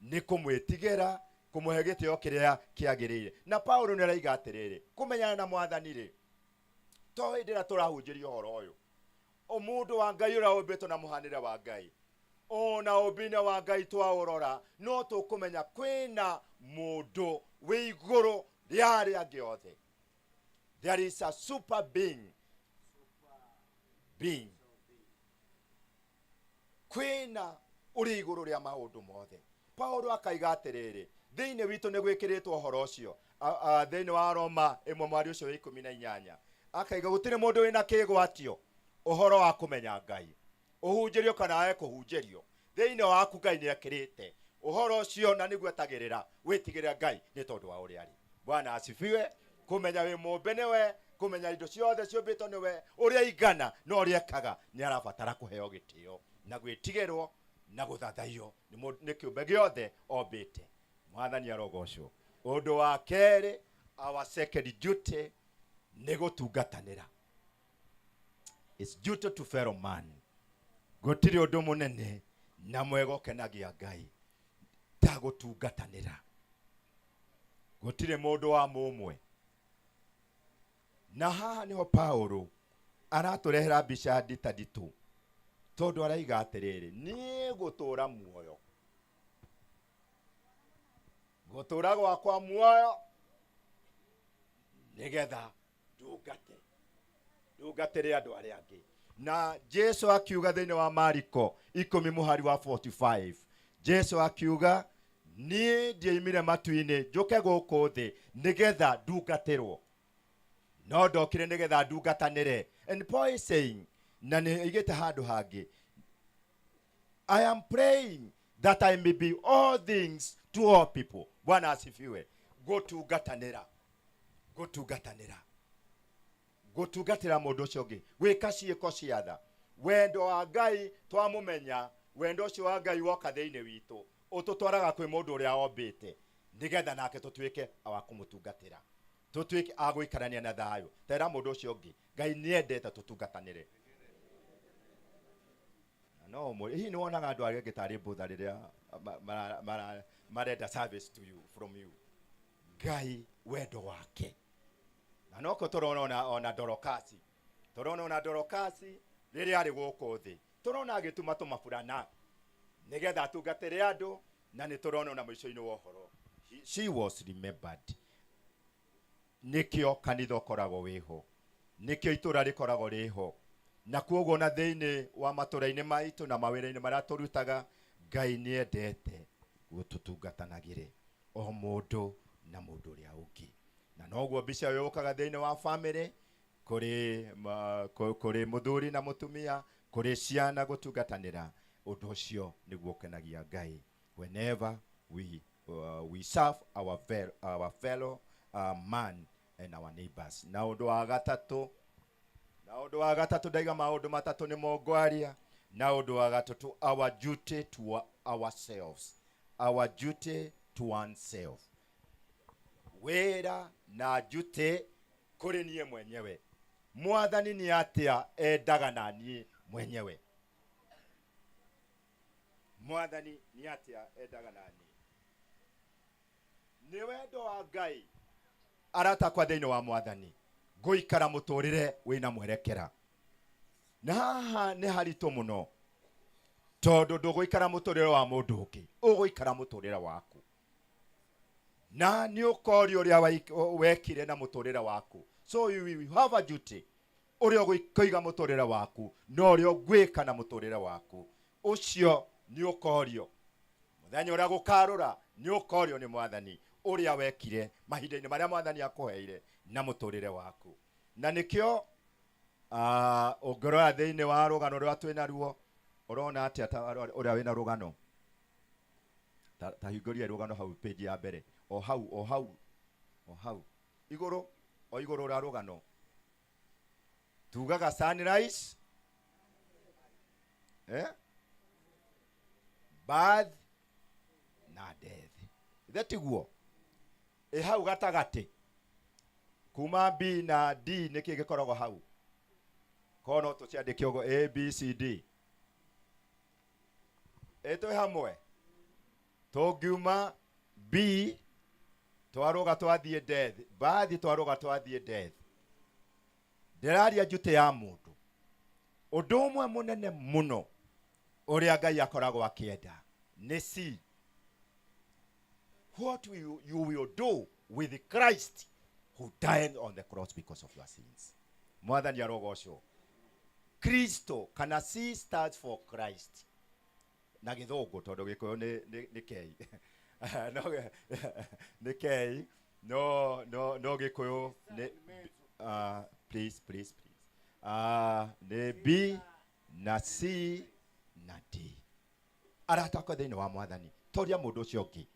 nĩ kũmwĩtigĩra, kũmũhe gĩtĩo kĩrĩa kĩagĩrĩire. Na Paulo nĩ araiga atĩrĩrĩ, kũmenyana na Mwathani rĩ, to hĩndĩ ĩrĩa tũrahunjĩria ũhoro ũyũ, o mũndũ wa Ngai ũrĩa ũmbĩtwo na mũhanĩre wa Ngai, ona ũmbine wa Ngai twaũrora, no tũkũmenya kwĩna mũndũ wĩ igũrũ rĩa arĩa angĩ othe. There is a super being. Kwĩna ũrĩ igũrũ rĩa maũndũ mothe. Paulo akaiga atĩrĩrĩ, thĩinĩ witũ nĩ gwĩkĩrĩtwo ũhoro ũcio thĩinĩ wa Roma 1:18, akaiga gũtirĩ mũndũ wĩna kĩgwatio ũhoro wa kũmenya Ngai, ũhunjĩrio kana ae kũhunjĩrio, thĩinĩ waku Ngai nĩ ekĩrĩte ũhoro ũcio, na nĩguo etagĩrĩra wĩtigĩre Ngai nĩ tondũ wa ũrĩa arĩ. Bwana asifiwe. Kũmenya wĩ mũmbe nĩwe, kũmenya indo ciothe ciũmbĩtwo nĩwe, ũrĩa igana no ũrĩa ekaga nĩ arabatara kũheo gĩtĩo na gwĩtigĩrwo na gũthathaiyo nĩ kĩũmbe gĩothe ombĩte. Mwathani arogocwo. Ũndũ wa kerĩ, our second duty nĩ gũtungatanĩra. It's duty to fellow man. Gũtirĩ ũndũ mũnene na mwega ũkenagia Ngai ta gũtungatanĩra. Gũtirĩ mũndũ wa mũmwe. Na haha nĩho Paulo aratũrehera mbica nditũ tondũ araiga atĩrĩrĩ, niĩ gũtũra muoyo, gũtũra gwakwa muoyo nĩgetha ndungatĩre andũ arĩa angĩ. na Jesu akiuga thĩinĩ wa Mariko 10:45 Jesu akiuga niĩ ndioimire matu-inĩ njũke gũkũ thĩ nĩgetha ndungatĩrwo no ndokire nĩgetha ndungatanĩre. And Paul is saying na nĩ igĩte handũ hangĩ, I am praying that I may be all things to all people. Bwana asifiwe. Gũtungatanĩra gũtungatĩra mũndũ ũcio ũngĩ, gwĩka ciĩko cia tha. Wendo wa Ngai twamũmenya, wendo ũcio wa Ngai woka thĩinĩ witũ ũtũtwaraga kwĩ mũndũ ũrĩa ombĩte nĩgetha nake tũtuĩke wa kũmũtungatĩra, tũtuĩke a gũikarania na thayũ. Tera mũndũ ũcio ũngĩ Ngai nĩendete tũtungatanĩre. No hihi nĩ wonaga andũ arĩa gĩtarĩ mbũtha rĩrĩa marenda service to you from you. Ngai wendo wake. Na noko tũrona ona Dorokasi. Tũrona ona Dorokasi rĩrĩa arĩ gũkũ thĩ. Tũrona agĩtuma tũmaburana nĩgetha atungatĩre andũ, na nĩ tũrona ona mũico-inĩ wa ũhoro she was remembered. Nĩkĩo kanitha ũkoragwo wĩho, nĩkĩo itũra rĩkoragwo rĩho, na kuoguo na thĩinĩ wa matũra-inĩ maitũ na mawĩra-inĩ marĩa tũrutaga, Ngai nĩendete gũtũtungatanagĩre o mũndũ na mũndũ ũrĩa ũngĩ. Na noguo mbica yũkaga thĩinĩ wa family, kũrĩ mũthuri na mũtumia, kũrĩ ciana gũtungatanĩra. Ũndũ ũcio nĩguo ũkenagia Ngai. Whenever we serve our fellow man and our neighbors. Na ũndũ wa gatatũ ndaiga maũndũ matatũ nĩ mongwaria. Na ũndũ wa gatatũ, our duty to ourselves, our duty to oneself. Wĩra na duty kũrĩ niĩ mwenyewe. Mwathani nĩ atĩa endaga na niĩ mwenyewe. Mwathani nĩ atĩa endaga na niĩ. Nĩ wendo wa Ngai aratakwa thĩinĩ wa Mwathani gũikara mũtũrĩre wĩna mwerekera. Na haha nĩ haritũ mũno, tondũ ndũgũikara mũtũrĩre wa mũndũ ũngĩ, ũgũikara mũtũrĩre waku. Na nĩ ũkorio ũrĩa wekire na mũtũrĩre waku. So you have a duty ũrĩa ũgũiga mũtũrĩre waku na ũrĩa ũgwĩka na mũtũrĩre waku. Ũcio nĩ ũkorio. Mũthenya ũrĩa gũkarũra nĩ ũkorio nĩ Mwathani ũrĩa wekire mahinda-inĩ marĩa Mwathani akũheire na mũtũrĩre waku. Na nĩkĩo ũngĩrora thĩinĩ wa rũgano rũrĩa twĩna ruo, ũrona atĩa ũrĩa wĩna rũgano. Ta hingũria rũgano hau page ya mbere. O hau igũrũ ra rũgano tugaga sunrise, birth na death. Thetiguo hau gatagati kuma B na D nĩkĩ gĩkoragwo hau. Kono tũciandĩke ũguo A B C D. Twĩ hamwe tũngiuma B twaroga twathiĩ death, birth twaroga twathiĩ death. Ndĩraria duty ya mũndũ. Ũndũ ũmwe mũnene mũno ũrĩa Ngai akoragwo akĩenda nĩ C. What you will do with Christ who died on the cross because of your sins. Mwathani arogocwo. Kristo kana C stands for Christ. Na gĩthũngũ tondũ gĩkũyũ nĩ K. Nĩ K. No gĩkũyũ nĩ please. Nĩ B na C na D. Aratakwo thĩinĩ wa Mwathani. Toria mũndũ ũcio ũngĩ.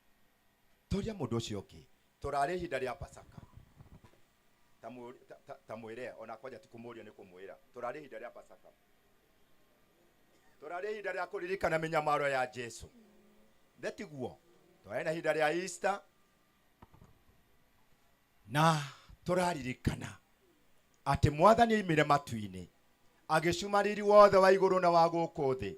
Tũrarĩ ihinda rĩa Pasaka. Ta mwĩre ona kwaja tikũmũria nĩ kũmwĩra. Tũrarĩ ihinda rĩa Pasaka. Tũrarĩ ihinda rĩa kũririkana mĩnyamaro ya Jesu. Thetiguo. Tũrarĩ na ihinda rĩa Easter. Na tũraririkana atĩ Mwathani oimire matu-inĩ agĩcuma riri wothe wa igũrũ na wa gũkũ thĩ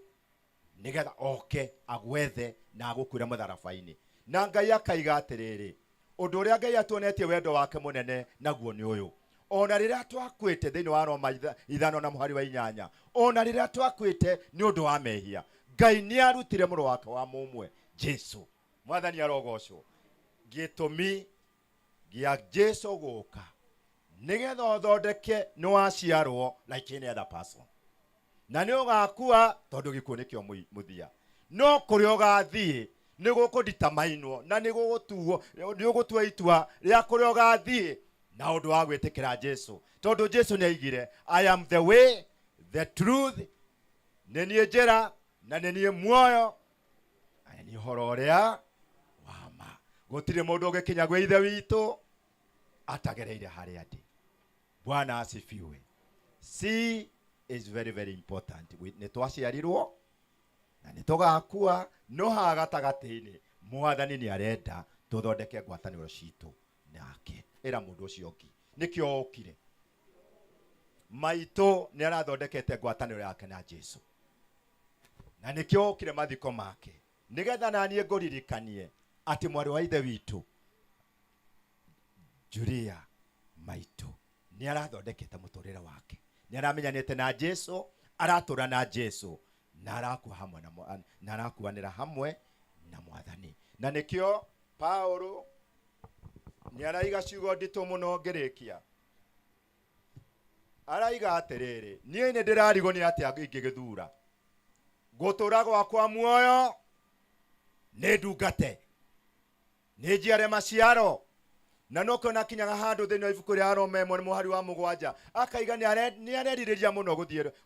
nĩgetha oke agwethe na agũkuĩre mũtharaba-inĩ. Na Ngai akaiga atĩrĩrĩ, ũndũ ũrĩa Ngai atuonetie wendo wake mũnene naguo nĩ ũyũ. Ona rĩrĩa twakwĩte thĩinĩ wa Roma 5:8, ona rĩrĩa twakwĩte nĩ ũndũ wa mehia, Ngai nĩ arutire mũrũ wake wa mũmwe Jesu. Mwathani arogocwo. Gĩtũmi gĩa Jesu gũka nĩgetha ũthondeke nĩ waciarwo like any other person. na nĩ ũgakua tondũ gĩkuũ nĩkĩo mũthia, no kũrĩa ũgathiĩ nĩ gũkũnditamainwo na nĩ gũgũtua itua rĩa kũrĩa ũgathiĩ na ũndũ wa gwĩtĩkĩra Jesu, tondũ Jesu nĩ aigire I am the way, the truth, nĩ niĩ njĩra na nĩ niĩ muoyo na nĩ ũhoro ũrĩa wa ma. Gũtirĩ mũndũ ũngĩkinya gwĩ ithe witũ atagereire harĩa ndĩ. Bwana asifiwe. See is very very important. Nĩ twaciarirwo na nĩ tũgakua, no haha gatagatĩ-inĩ Mwathani nĩ arenda tũthondeke ngwatanĩro citũ nake. Ĩra mũndũ ũcio ũngĩ nĩkĩo okire. Maitũ nĩ arathondekete ngwatanĩro yake na Jesu, na nĩkĩo okire mathiko make, nĩgetha naniĩ ngũririkanie atĩ mwarĩ wa ithe witũ Julia maitũ nĩ arathondekete mũtũrĩre wake, nĩ aramenyanĩte na Jesu, aratũra na Jesu na arakuwa hamwe na arakuanĩra hamwe na Mwathani. Na nĩkĩo Paulo nĩ araiga ciugo nditũ mũno ngĩrĩkia, araiga atĩrĩrĩ, niĩ nĩ ndĩrarigwo nĩ atĩa ingĩgĩthura gũtũra gwakwa muoyo nĩ ndungate, nĩ njiare maciaro. Na no kona kinyaga handũ thĩinĩ wa ibuku rĩa Aroma 1:7 akaiga nĩ arerirĩria mũno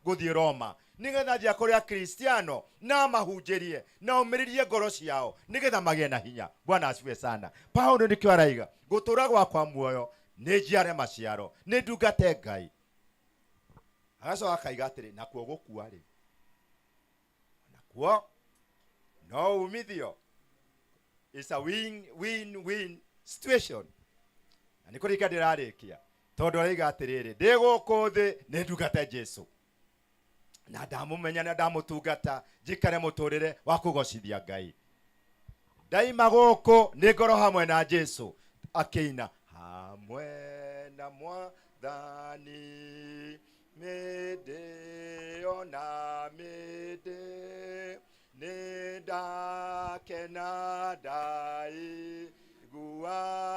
gũthiĩ Roma, nĩgetha njia kũrĩa Kristiano na mahunjĩrie na ũmĩrĩrie ngoro ciao nĩgetha magĩe na hinya. Bwana asifiwe sana. Paulo nĩkĩo araiga gũtũra gwakwa muoyo nĩ njiare maciaro, nĩ ndungate Ngai. Agacoka akaiga atĩrĩ, nakuo gũkua rĩ, nakuo no umithio. It's a win-win situation. Na nĩ kũrĩka ndĩrarĩkia tondũ araiga atĩrĩrĩ, ndĩ gũkũ thĩ nĩ ndungate Jesu na ndamũmenya na ndamũtungata njikare mũtũrĩre wa kũgocithia Ngai. Daima gũkũ nĩ ngoro hamwe na Jesu, akĩina hamwe na Mwathani mĩndĩ ona mĩndĩ nĩ ndakena ndaigua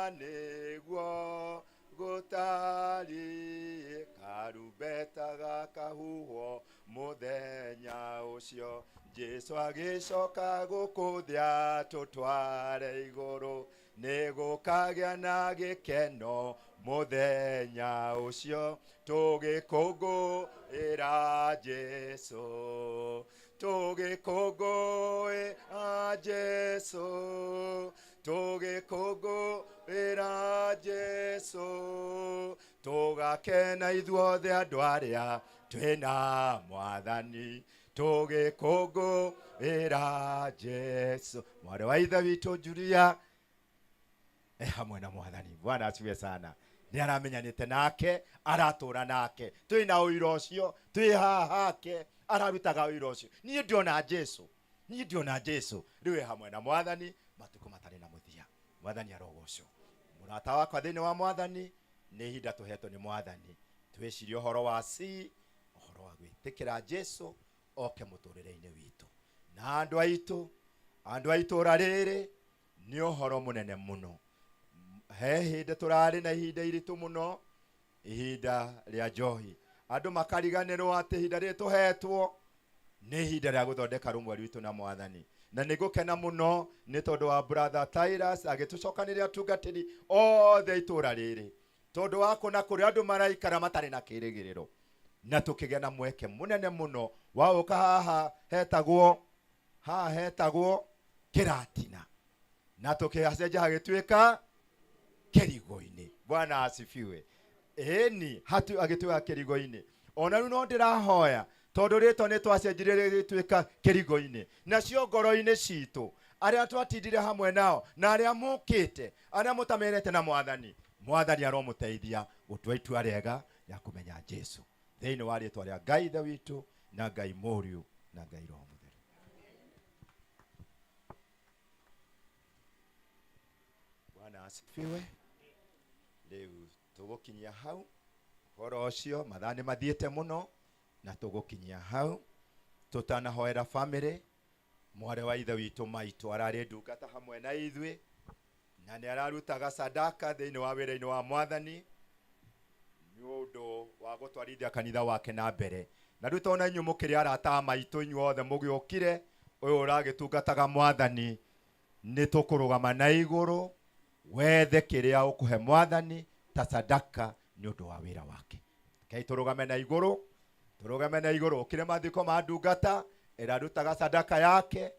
nĩguo gũtariĩ karumbeta gakahuhwo mũthenya ũcio Jesu agĩcoka gũkũ thĩ atũtware igũrũ, nĩ gũkagĩa na gĩkeno mũthenya ũcio tũgĩkũngũĩra Jesu, tũgĩkũngũĩra Jesu, tũgĩkũngũĩra Jesu, tũgakena ithuothe andũ arĩa twĩna Mwathani, tũgĩkũngũĩra Jesu. Mwarĩ wa ithe witũ Julia hamwe na Mwathani. Bwana asifiwe sana. Nĩ aramenyanĩte nake, aratũra nake, twĩna ũira ũcio, twĩ haha hake, ararutaga ũira ũcio. Niĩ ndiona Jesu, niĩ ndiona Jesu rĩu hamwe na Mwathani matukũ matarĩ na mũthia. Mwathani arogocwo. Mũrata wakwa thĩinĩ wa Mwathani, nĩ ihinda tũhetwo nĩ Mwathani twĩcirie ũhoro wa ũhoro wa gwĩtĩkĩra Jesu oke mũtũrĩre-inĩ witũ. Na andũ a itũra rĩrĩ nĩ ũhoro mũnene mũno. He hĩndĩ tũrarĩ na ihinda iritũ mũno, ihinda rĩa njohi. Andũ makariganĩrwo atĩ ihinda rĩrĩ tũhetwo nĩ ihinda rĩa gũthondeka rũmwe rwitũ na Mwathani. Na nĩ gũkena mũno nĩ tondũ wa brother Tyrus agĩtũcokanĩrĩria atungatĩri othe itũra rĩrĩ, tondũ wa kuona kũrĩa andũ maraikara matarĩ na kĩrĩgĩrĩro, na tũkĩgĩa na mweke mũnene mũno wa gũka haha hetagwo Kĩratina, na tũkĩhacenja hagĩtuĩka Kĩrigo-inĩ. Bwana asifiwe. Ĩni agĩtuĩka Kĩrigo-inĩ. Ona rĩu no ndĩrahoya tondũ rĩtwa nĩ twacenjire rĩgĩtuĩka Kĩrigo-inĩ, nacio ngoro-inĩ citũ arĩa twatindire hamwe nao na arĩa mũkĩte, arĩa mũtamenete na Mwathani, Mwathani aromũteithia gũtua itua rĩega rĩa kũmenya Jesu thĩinĩ wa rĩtwa rĩa Ngai ithe witũ na Ngai Mũriũ na Ngai Roho Mũtheru. Bwana asifiwe. Rĩu tũgũkinyia hau ũhoro ũcio, mathaa nĩ mathiĩte mũno, na tũgũkinyia hau tũtanahoera family. Mwarĩ wa ithe witũ maitũ ararĩ ndungata hamwe na ithuĩ, na nĩ ararutaga sadaka thĩinĩ wa wĩra-inĩ wa Mwathani nĩ ũndũ wa gũtwarithia kanitha wake na mbere. na rĩu tona inyuĩ mũkĩrĩ arata maitũ inyuothe mũgĩũkire ũyũ ũragĩtungataga Mwathani nĩ tũkũrũgama na igũrũ wethe kĩrĩa ũkũhe Mwathani ta sadaka nĩ ũndũ wa wĩra wake. Kei tũrũgame na igũrũ, tũrũgame na igũrũ. Ũkĩrĩ mathiko ma ndungata ĩrarutaga sadaka yake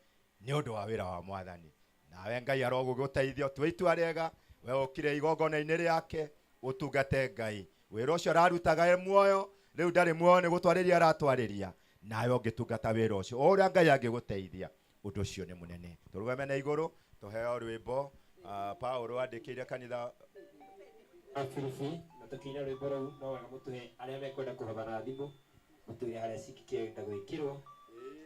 nĩ ũndũ wa wĩra wa Mwathani. Nawe Ngai arogũgũteithia ũtue itua rĩega, we ũkire igongona-inĩ rĩake ũtungate Ngai. Wĩra ũcio ararutaga e muoyo, rĩu ndarĩ muoyo nĩ gũtwarĩria aratwarĩria, nawe ũngĩtungata wĩra ũcio o ũrĩa Ngai angĩgũteithia, ũndũ ũcio nĩ mũnene. Tũrũgame na igũrũ, tũheo rwĩmbo. Paulo andĩkĩire kanitha Afilipi na tũkĩina rwĩmbo rũu no wega mũtũhe arĩa mekwenda kũhotha thimũ mũtũhe harĩa cikĩenda gwĩkĩrwo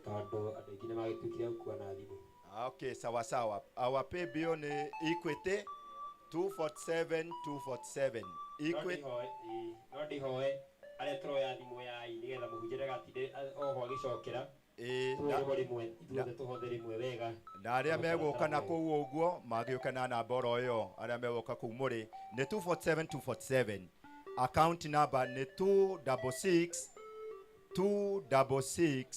tondũ andũ aingĩ nĩ magĩtuĩkire gũkua na thimũ. Okay, sawa sawa. Our pay bill ni Equity 247 Equity. No ndihoe arĩa tũroya thimũ ya nĩgetha mũhunjĩre gatinde oho agĩcokera na arĩa megũka na kũu ũguo magĩũka na namba oro ĩyo, arĩa megũka kũu mũrĩ nĩ 247 account number nĩ 266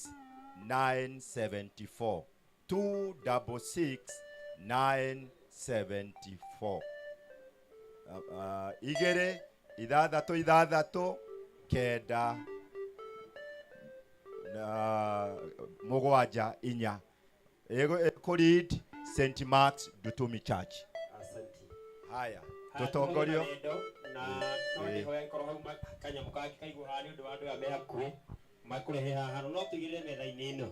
974 igĩrĩ ithathatũ kenda mũgwanja inya Ekurid St. Mark's Dutumi Church. Haya tutongorio na no ndihoya korwo hau kanyamũ kake kaigwo haha nĩ ũndũ wa andũ aya me hakuhĩ makũrehe haha no tũigĩrĩre metha-inĩ ĩno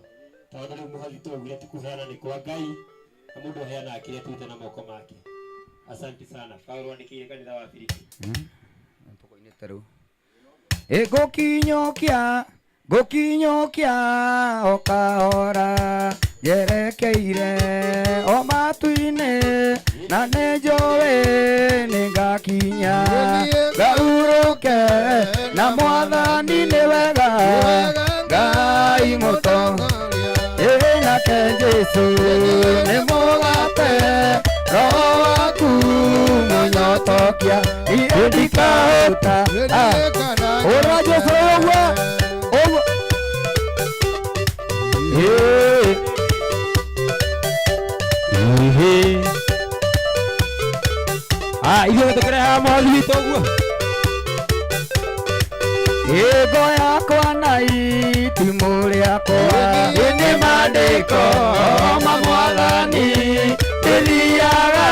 tondũ rĩu mũhothi twaugire ti kũheana nĩ kwa Ngai na mũndũ aheanaga kĩrĩa tũrute na moko make. Asante sana. Paulo andĩkĩire kanitha wa Filipi. Tũkoinĩte rĩu ngũkinyũkia o kahora njerekeire o matu-inĩ na nĩ njũĩ nĩ ngakinya ngaurũke na Mwathani nĩ wega Ngai mũtongoria nake Jesũ nĩ mũgate Roho waku mũnyotokia ndikahũta ũra Jesũ ũguo ithuĩ tũkĩreha mwathi witũ ũguo ĩngo yakwa na itimũ rĩakwa nĩ maandĩko ma Mwathani ndĩthiaga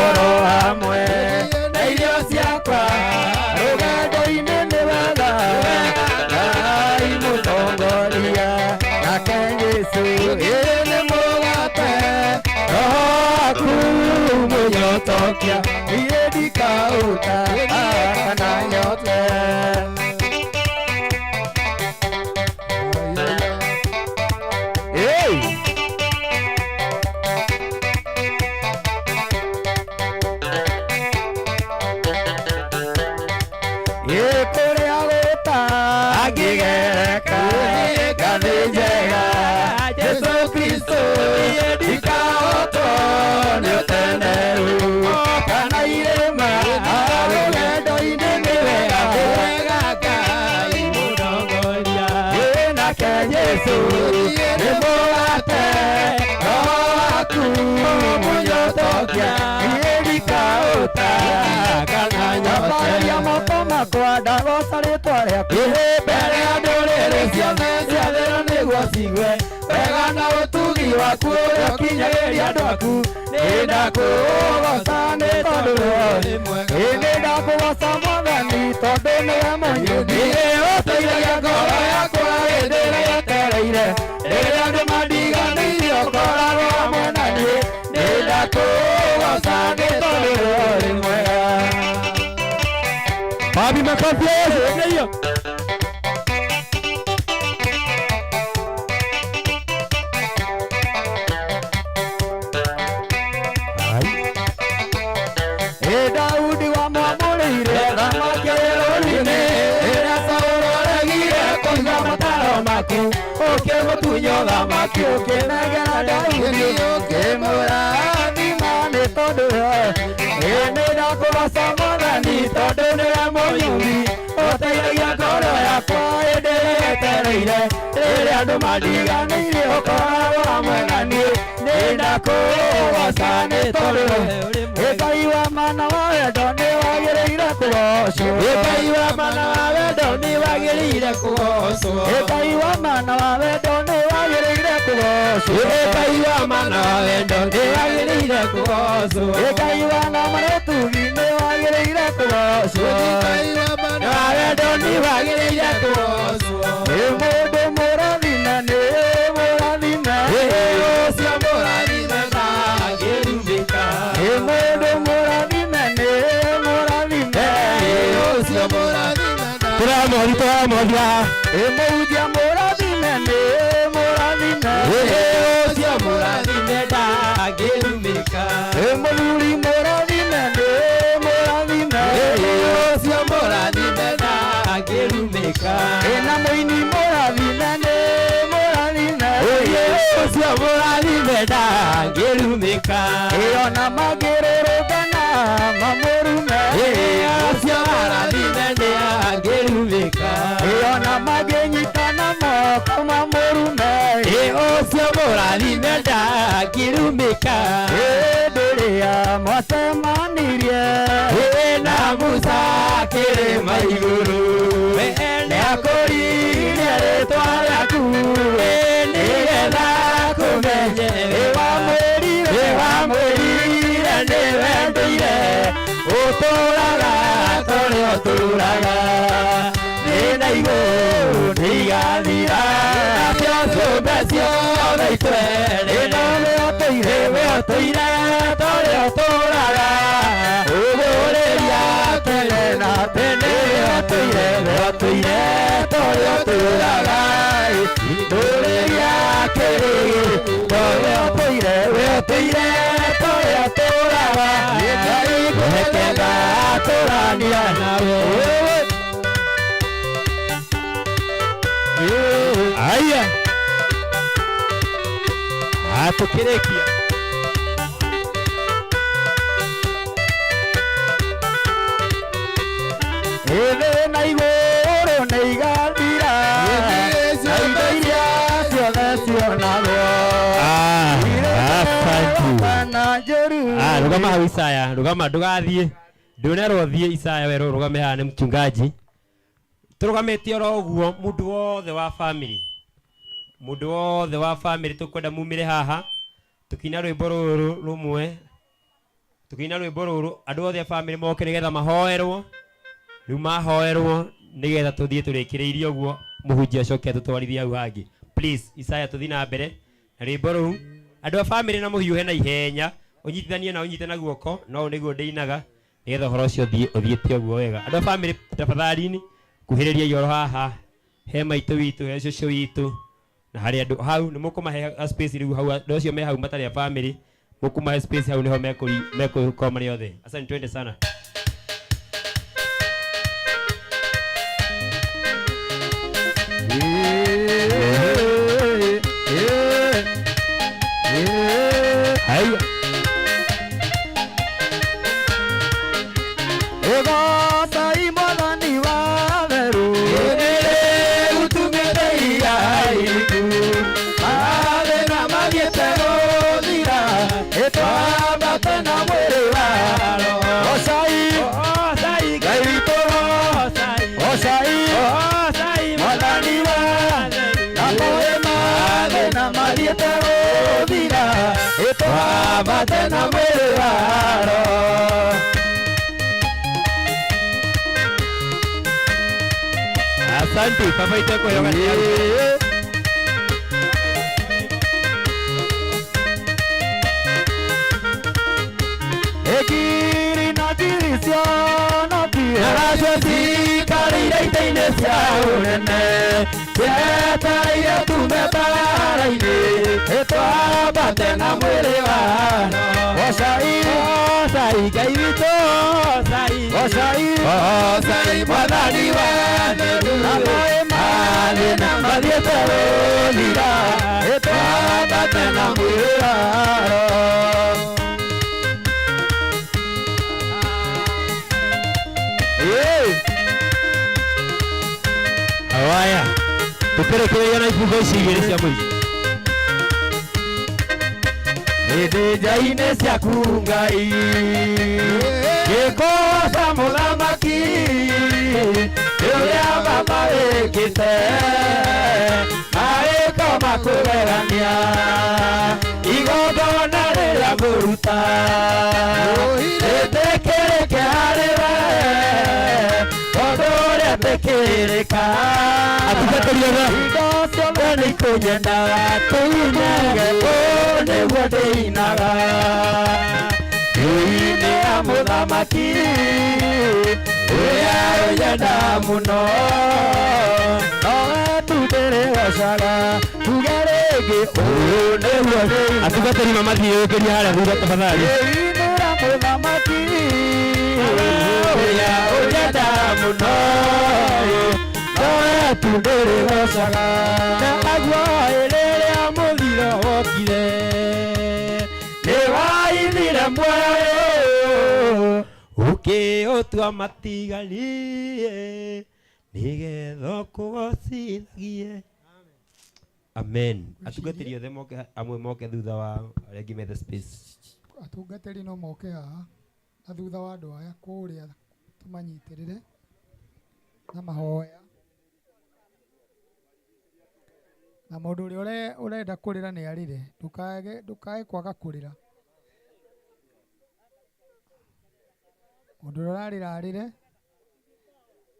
oro hamwe na irio ciakwa rũgendo-inĩ nĩ wega Ngai mũtongoria nake Jesũ nĩ mũgate Roho waku mũnyotokia niĩ ndikahũta kana nyote. mbere ya ndũrĩrĩ ciothe ciathĩrwo nĩguo cigwe wega na ũtugi waku ũrĩa ũkinyagĩria andũ aku nĩ ndakũgoca nĩ tondũ nĩ mwega nĩ ndakũgoca Mwathani tondũ nĩwe mũnyũmbi ũteithagia ngoro yakwa hĩndĩ ĩrĩa yetereire rĩrĩa andũ mandiganĩirie ũkoragwo hamwe na niĩ nĩ ndakũgoca nĩ tondũ nĩ mwega. Mabi makofi Yesu ndio. Daudi wa mwamũrĩire thamaki rũri-inĩ ĩrĩa Saũlũ aregire kũiga mataro maku ũkĩmũtunya thamaki ũkĩnegera Daudi ũkĩmũrathima nĩ tondũ nĩ ndakũgoca Mwathani tondũ nĩwe mũnyũmbi ũteithagia ngoro yakwa hĩndĩ ĩrĩa yetereire ndũire rĩrĩa andũ mandiganĩirie ũkoragwo hamwe na niĩ nĩndakũgoca nĩ tondũ Ngai wa mana wa wendo nĩ wagĩrĩire kũgocwo Ngai wa mana wa wendo nĩ wagĩrĩire kũgocwo Ngai wa mana wa wendo nĩ wagĩrĩire kũgocwo Ngai wa mana wa wendo nĩ wagĩrĩire kũgocwo Ngai wa namaratugi nĩ wagĩrĩire kũgocwo Ngai wa mana wa wendo nĩ wagĩrĩire kũgocwo nĩ mũndũ mũrathime nĩ mũrathime ũcio mũrathime ndangĩrumĩka nĩ mũndũ mũrathime nĩ mũrathime ũcio mũrathime tũramũhũthia mũhunjia mũrathime nĩ mũrathime ũcio mũrathime ndangĩrumĩka mũthuri mũrathime nĩ mũrathime ũcio mũrathime ndangĩrumĩka na mũini mũrathime nĩ mũrathime ũcio mũrathime ndangĩrumĩka ona mangĩrũrũngana mamũrume ũcio mũrathime ndangĩrumĩka ona mangĩnyitana moko mamũrume ũcio mũrathime ndangĩrumĩka ndĩrĩa mwacemanirie na Musa kĩrĩma igũrũ nĩakũririe rĩtwa rĩaku nĩgetha kũmenye wamwĩrire nĩ wendũire ũtũraga kũrĩa ũtũraga thĩna igũrũ nĩigathira nacio ciũmbe ciothe itwere wĩotũire tũrĩa ũtũraga ũgũrĩria tene na tene wĩotũire tũrĩa ũtũraga ndũrĩria kĩrĩgĩ tũrĩa ũtũire wĩotũire tũrĩa ũtũraga nĩkega tũrania nawe aya atũkĩrĩkia thĩna igũrũ nĩ igathira na indo iria ciothe cionagwo rũgama hau Isaya rũgama ndũgathiĩ ndũnerwo thiĩ Isaya werwo rũgame haha nĩ mchungaji tũrũgamĩte oro ũguo mũndũ wothe wa family tũkwenda mumire haha tũkĩina rwĩmbo rũrũ rũmwe andũ othe a family moke nĩgetha mahoerwo rĩu mahoerwo nĩgetha tũthiĩ tũrĩkĩrĩirie ũguo mũhunjia acoke atũtwarithie hau hangĩ please Isaya tũthiĩ na mbere na rwĩmbo rũu andũ a family na mũhiũhe na ihenya ũnyitithanie na ũnyite na guoko no nĩguo ndĩinaga nĩgetha ũhoro ũcio ũthiĩte ũguo wega andũ a family tafadhali kuhĩrĩria yoro haha he maitũ witũ he cũcũ witũ na harĩ andũ hau nĩ mũkũmahe space rĩu hau andũ acio me hau matarĩ a family mũkũmahe space hau nĩho mekũkorwo marĩ othe asante twende sana haya Ngai mwathani wa weru utumĩte iraihu mathĩna mathiĩte gũthira twambate na mwĩrĩ waro ocai Ngai witũ ocai mwathani wa na moĩ mathĩna mathiĩte gũthira twambate na mwĩrĩ waro asante papa iteko yoga ekiri na dirisio no pia arashoti karira itaine cia unene twetaire tumebara-inĩ twambate na mwĩrĩ wano ocai Ngai witũ ocai mwathani wano na moĩ mathĩna mathiĩte gũthira twambate na mwĩrĩ wano haya tukirekereria na ibungo ici igĩrĩ cia mũico hĩndĩ nja-inĩ ciaku Ngai gĩkũgoca mũthamaki ũrĩa baba wĩkĩte arĩko makũgegania igongona rĩrĩa mũruta rĩtĩkĩrĩke harĩ we tondũ ũrĩa tĩkĩrĩka atungatĩria indo ciothe nĩikũnyendaga tũinage nĩguo ndĩinaga ĩinĩ ya mũthamaki ũrĩa ũnyenda mũno nowe tu ndĩrĩgocaga tuge rĩngĩ ũyũ nĩguo ndĩinaga atungatĩri mamathiũkĩria harĩa thutha tafadhali ĩinĩ ya mũthamaki ũrĩa ũnyenda mũno nowe tu ndĩrĩgocaga na aguoĩ rĩrĩa mũthiro wokire nĩwainire muoyo ũkĩũtua matigarie nĩgetha ũkũgocithagie amen atungatĩri othe moke amwe moke thutha wa arĩa angĩ methe space atungatĩri no moke haha na thutha wa andũ aya kũrĩa tũmanyitĩrĩre na mahoya na mũndũ ũrĩa ũrenda kũrĩra nĩ arĩre ndũkae kwaga kũrĩra mũndũ ũrĩa ũrarĩra arĩre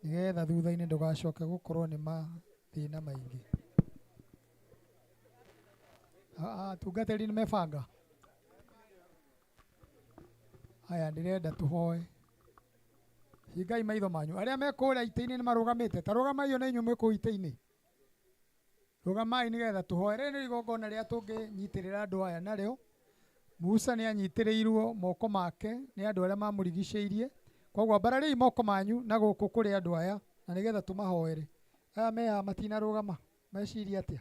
nĩgetha thutha-inĩ ndũgacoke gũkorwo nĩ mathĩna maingĩ atungatĩri nĩ mebanga aya ndĩrenda tũhoe hingai maitho manyu arĩa me kũrĩa itĩ-inĩ nĩ marũgamĩte ta rũgamai ona inyuĩ mwĩ kũu itĩ-inĩ rũgamai nĩgetha tũhoe rĩrĩ nĩ igongona rĩrĩa tũngĩnyitĩrĩra andũ aya narĩo Musa nĩ anyitĩrĩirwo moko make nĩ andũ arĩa mamũrigicĩirie koguo mbarariai moko manyu na gũkũ kũrĩ andũ aya na nĩgetha tũmahoere aya me haha matinarũgama meciria atĩa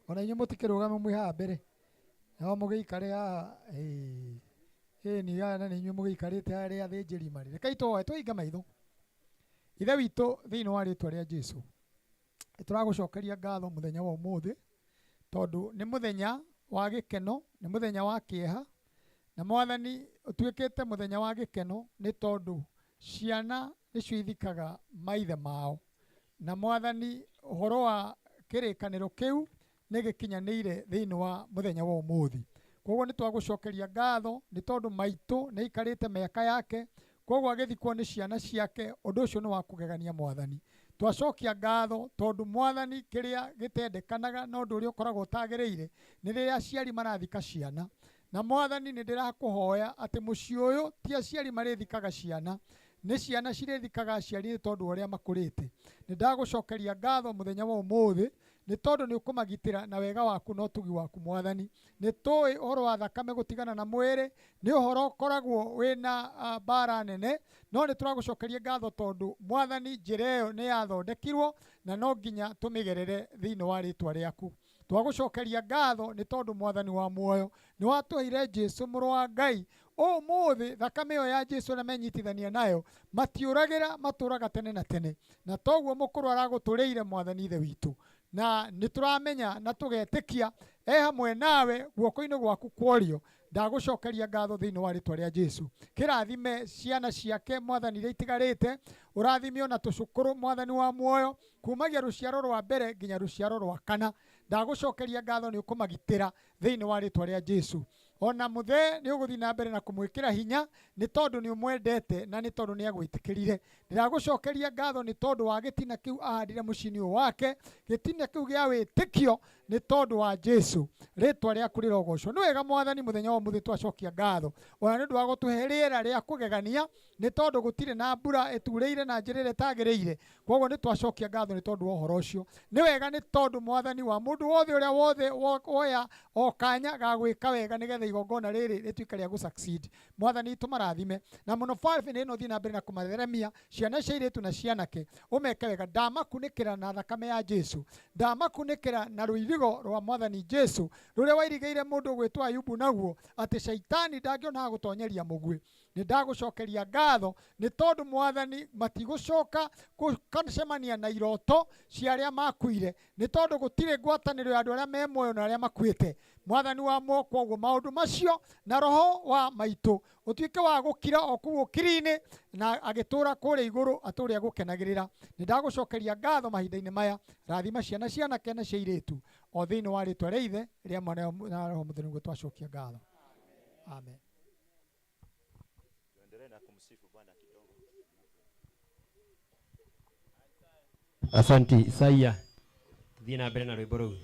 ona inyuĩ mũtikĩrũgame mwĩ haha mbere nao mũgĩikare haha nĩ aya na nĩ inyuĩ mũgĩikarĩte harĩa athĩnjĩri marĩ rekei tũhoe tũhinge maitho ithe witũ thĩinĩ wa rĩtwa rĩa Jesũ tũragũcokeria ngatho mũthenya wa ũmũthĩ tondũ nĩ mũthenya wa gĩkeno nĩ mũthenya wa kĩeha na Mwathani ũtuĩkĩte mũthenya wa gĩkeno nĩ tondũ ciana nĩcio ithikaga maithe mao na Mwathani ũhoro wa kĩrĩkanĩro kĩu nĩ gĩkinyanĩire thĩinĩ wa mũthenya wa ũmũthĩ koguo nĩ twagũcokeria ngatho nĩ tondũ maitũ nĩ aikarĩte mĩaka yake koguo agĩthikwo nĩ ciana ciake ũndũ ũcio nĩ wa kũgegania Mwathani twacokia ngatho tondũ Mwathani kĩrĩa gĩtendekanaga na ũndũ ũrĩa ũkoragwo ũtagĩrĩire nĩ rĩrĩa aciari marathika ciana na Mwathani nĩ ndĩrakũhoya atĩ mũciĩ ũyũ ti aciari marĩthikaga ciana nĩ ciana cirĩthikaga aciari nĩ tondũ ũrĩa makũrĩte nĩ ndagũcokeria ngatho mũthenya wa ũmũthĩ nĩ tondũ nĩ ũkũmagitĩra na wega waku na ũtugi waku Mwathani nĩ tũĩ ũhoro wa thakame gũtigana na mwĩrĩ nĩ ũhoro ũkoragwo wĩna mbara nene no nĩ tũragũcokeria ngatho tondũ Mwathani njĩra ĩyo nĩ yathondekirwo na no nginya tũmĩgerere thĩinĩ wa rĩtwa rĩaku twagũcokeria ngatho nĩ tondũ Mwathani wa muoyo nĩ watũheire Jesũ mũrũ wa Ngai ũmũthĩ thakame ĩyo ya Jesũ na menyitithania nayo matiũragĩra matũraga tene na tene na toguo mũkũrũ aragũtũrĩire Mwathani ithe witũ na nĩ tũramenya na tũgetĩkia hamwe nawe guoko-inĩ gwaku kworio ndagũcokeria ngatho thĩinĩ wa rĩtwa rĩa Jesũ kĩrathime ciana ciake Mwathani iria itigarĩte ũrathime ona tũcũkũrũ Mwathani wa muoyo kumagia rũciaro rwa mbere nginya rũciaro rwa kana ndagũcokeria ngatho nĩ ũkũmagitĩra thĩinĩ wa rĩtwa rĩa Jesũ ona mũthee nĩ ũgũthiĩ na mbere na kũmwĩkĩra hinya nĩ tondũ nĩ ũmwendete na nĩ tondũ nĩ agwĩtĩkĩrire ndĩragũcokeria ngatho nĩ tondũ wa gĩtina kĩu ahandire mũciĩ-inĩ ũyũ wake gĩtina kĩu gĩa wĩtĩkio nĩ tondũ wa Jesũ rĩtwa rĩaku rĩrogocwo nĩ wega Mwathani mũthenya wa mũthĩ twacokia ngatho ona nĩ ũndũ wa gũtũhe rĩera rĩa kũgegania nĩ tondũ gũtirĩ na mbura ĩturĩire na njĩra ĩrĩa ĩtagĩrĩire koguo nĩ twacokia ngatho nĩ tondũ wa ũhoro ũcio nĩ wega nĩ tondũ Mwathani wa mũndũ wothe ũrĩa wothe woya o kanya ga gwĩka wega nĩgetha igongona rĩrĩ rĩtuĩke rĩa gũ-succeed. Mwathani tũmarathime na mũno Father nĩ no thiĩ na mbere na kũmatheremia ciana cia airĩtu na cianake, ũmeke wega. Ndamakunĩkĩra na thakame ya Jesu, ndamakunĩkĩra na rũirigo rwa Mwathani Jesu rũrĩa wairigĩire mũndũ gwĩtwo Ayubu naguo, atĩ shaitani ndangĩona gũtonyeria mũguĩ. Nĩ ndagũcokeria ngatho nĩ tondũ Mwathani matigũcoka gũcemania na iroto cia arĩa makuire, nĩ tondũ gũtirĩ ngwatanĩro ya andũ arĩa me muoyo na arĩa makuĩte. Mwathani wa moko ũguo maũndũ macio na roho wa maitũ ũtuĩke wa gũkira o kũu ũkiri-inĩ na agĩtũra kũrĩa igũrũ atũrĩa gũkenagĩrĩra. Nĩ ndagũcokeria ngatho mahinda-inĩ maya, rathima ciana cianake na cia airĩtu o thĩinĩ wa rĩtwa rĩa Ithe rĩa Mwana na Roho Mũtheru nĩguo twacokia ngatho. Amen. Asanti Isaia, thiĩ na mbere na rwĩmbo rũu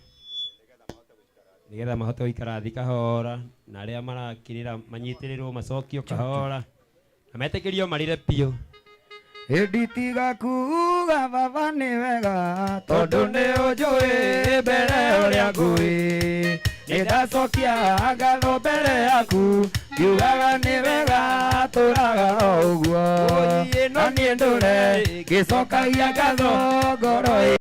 nĩgetha mahote gũikara thĩ kahora, na arĩa marakĩrĩra manyitĩrĩrwo macokio kahora na metĩkĩrio marĩre piũ. Hĩndĩ tiga kuga baba nĩ wega tondũ nĩ ũnjũĩ mbere ũrĩa ngũĩ, nĩ ndacokia ngatho mbere yaku ngiugaga nĩ wega tũraga o ũguo, na niĩ ndũre ngĩcokagia ngatho ngoro.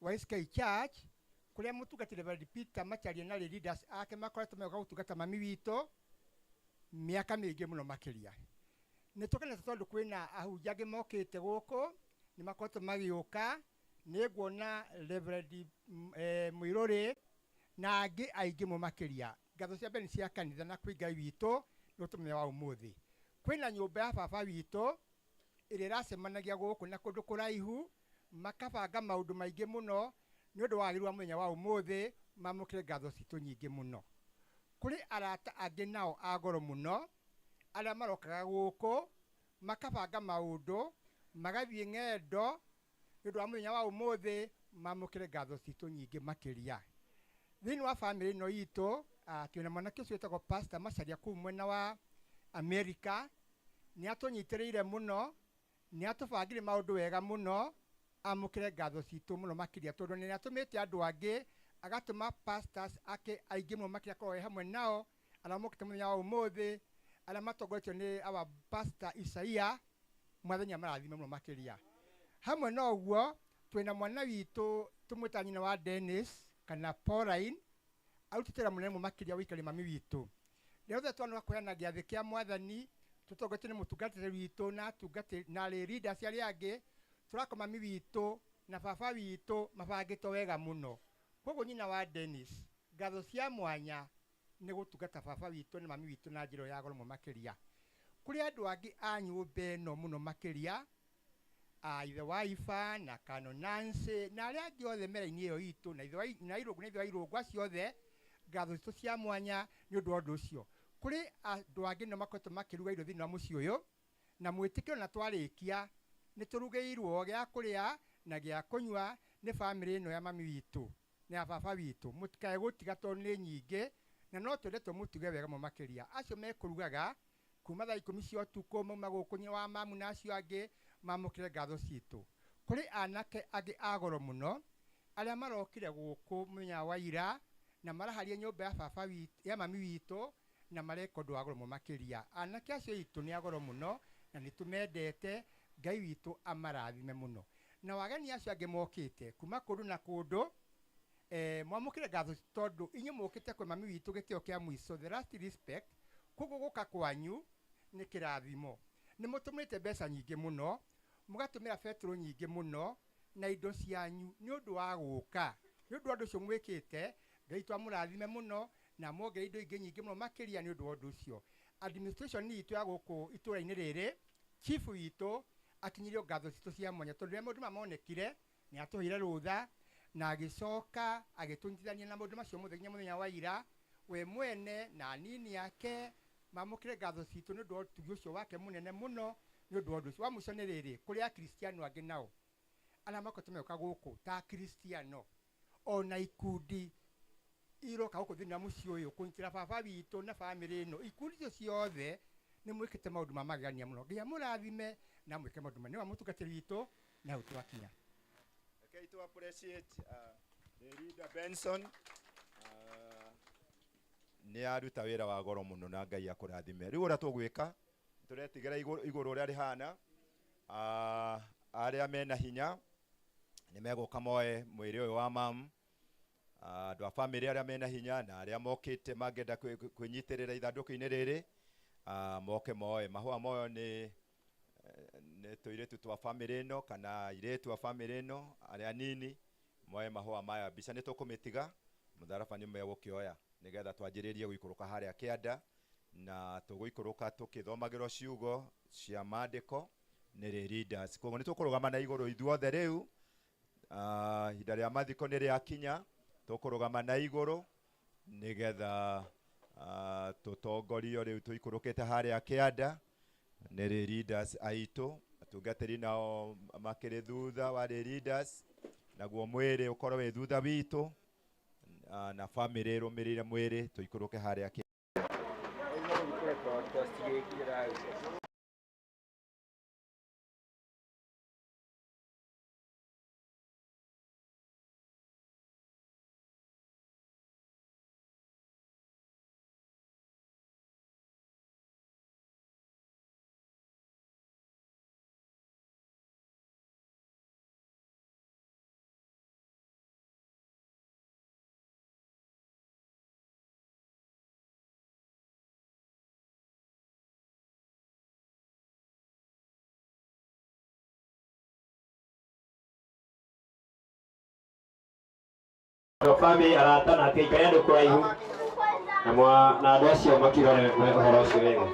wa SK Church kuria mutungatire Reverend Peter Macharia na leaders ake makoretwo mega gutungata mami witũ miaka mĩingĩ mũno makĩria, nä tå kenete tondå kwä na ahunjia angä mokä te gå kå nä makoretwo magä å ka nä nguona må irå rä na angä aingä må makä ria ngatho cia mbere nä cia kanitha na kwä ngai witå nä å tå menya wa å må thä kwä na nyå mba ya baba witå ä rä ĩracemanagia gå kå na kå ndå kå raihu makabanga maå ndå maingä må no nä å ndå wa wagä wa må thenya wa å må thä mamå kä re ngatho citå nyingä må no kå rä arata angä nao agoro må no arä a marokaga gå kå makabanga maå ndå magathiä ng'endo nä å ndå wa må thenya wa å må thä mamå kä re ngatho citå nyingä makä ria thä inä wa bamĩrĩ ĩno itũ twĩna mwanake ũcio wĩtagwo Pastor Macharia kũu mwena wa Amerika nĩ atũnyitĩrĩire mũno nĩ atũbangĩire maũndũ wega mũno amũkĩre ngatho citũ mũno makĩria tondũ nĩ atũmĩte andũ angĩ agatũma pastors ake aingĩ mũno makĩria akorwo e hamwe nao arĩa mokĩte mũthenya wa ũmũthĩ arĩa matongoretio nĩ our Pastor Isaia mwathani amarathime mũno makĩria hamwe na ũguo twĩna mwana witũ tũmwĩta nyina wa Dennis kana Pauline arutĩte wĩra mũnene mũno makĩria wĩikari mami witũ rĩothe twana kũheana gĩathĩ kĩa mwathani tũtongoretio nĩ mũtungatĩri witũ na leaders arĩa angĩ tũrako mami witũ na baba witũ mabangĩtwo wega mũno koguo nyina wa Dennis ngatho cia mwanya nĩ gũtungata baba witũ na mami witũ na njĩra ya goro mũno makĩria kũrĩ andũ angĩ a nyũmba ĩno mũno makĩria ithe wa Ifa na Kano Nancy na arĩa angĩ othe mera-inĩ ĩyo itũ na ithe wa Irũngũ acio othe ngatho citũ cia mwanya nĩ ũndũ wa ũndũ ũcio kũrĩ andũ angĩ no makoretwo makĩruga irio thĩinĩ wa mũciĩ ũyũ na mwĩtĩkĩro na twarĩkia nĩ tũrugĩirwo gĩa kũrĩa na gĩa kũnyua nĩ bamĩrĩ ĩno ya mami witũ na ya baba witũ mũtikae gũtiga tondũ nĩ nyingĩ na no twende tũmũtuge wega mũno makĩria acio mekũrugaga kuma thaa 10 cia ũtukũ mauma gũkũ wa mamu na acio angĩ mamũkĩre ngatho citũ kũrĩ anake angĩ a goro mũno arĩa marokire gũkũ mũthenya wa ira na maraharia nyũmba ya baba witũ ya mami witũ na mareka ũndũ wa goro mũno makĩria anake acio itũ nĩ agoro mũno na nĩ tũmendete ngai witũ amarathime mũno na wageni acio angĩ mokĩte kuma kũndũ na kũndũ mwamũkĩre ngatho tondũ inyuĩ mũkĩte kwĩ mami witũ gĩtĩo kĩa mũico the last respect koguo gũka kwanyu nĩ kĩrathimo nĩ mũtũmĩte mbeca nyingĩ mũno mũgatũmĩra betũrũ nyingĩ mũno na indo cianyu nĩ ũndũ wa gũka nĩ ũndũ wa ũndũ ũcio mwĩkĩte ngai twamũrathime mũno na mwongerere indo ingĩ nyingĩ mũno makĩria nĩ ũndũ wa ũndũ ũcio administration itũ ya gũkũ itũra-inĩ rĩrĩ chief witũ akinyirio ngatho citũ cia mwanya tondũ rĩrĩa maũndũ mamonekire nĩ atũheire rũtha na agĩcoka agĩtũnyitithania na maũndũ macio mũthenya wa ira we mwene na anini ake mamũkĩre ngatho citũ nĩ ũndũ wa ũtugi ũcio wake mũnene mũno nĩ ũndũ wa ũndũ ũcio wa mũico nĩ rĩrĩ kũrĩ akristiano angĩ nao arĩa makoretwo magĩũka gũkũ ta akristiano ona ikundi iroka gũkũ thĩinĩ wa mũciĩ ũyũ kũnyitĩra baba witũ na bamĩrĩ ĩno ikundi icio ciothe nĩ mwĩkĩte maũndũ ma magegania mũno nginya mũrathime na mwĩke maũndũ manene wa mũtungatĩri witũ na hau twakinya. Okay, to appreciate the leader Benson nĩ aruta wĩra wa goro mũno na ngai akũrathime rĩu ũrĩa tũgwĩka tũretigĩra igũrũ ũrĩa rĩhana arĩa mena hinya nĩ megũka moe mwĩrĩ ũyũ wa mamu andũ a bamĩrĩ arĩa mena hinya na arĩa mokĩte mangĩenda kwĩnyitĩrĩra ithandũkũ-inĩ rĩrĩ moke moe mahũa moyo nĩ tũirĩtu twa bamĩrĩ ĩno kana airĩtu a bamĩrĩ ĩno arĩa anini moe mahũa maya mbica nĩ tũkũmĩtiga mũtharaba nĩ megũkĩoya nĩgetha twanjĩrĩrie gũikũrũka harĩa kĩanda na tũgũikũrũka tũkĩthomagĩrwo ciugo cia maandĩko nĩ leaders koguo nĩ tũkũrũgama na igũrũ ithuothe rĩu ihinda rĩa mathiko nĩ rĩakinya tũkũrũgama na igũrũ nĩgetha tũtongorio rĩu tũikũrũkĩte harĩa kĩanda nĩ leaders aitũ atungatĩri nao makĩrĩ thutha wa leaders naguo mwĩrĩ ũkorwo wĩ thutha witũ na bamĩrĩ ĩrũmĩrĩire mwĩrĩ tũikũrũke harĩa kĩanda. Family arata na atia ikaya ndu kuraihu na andu acio makirore uhoro ucio wega.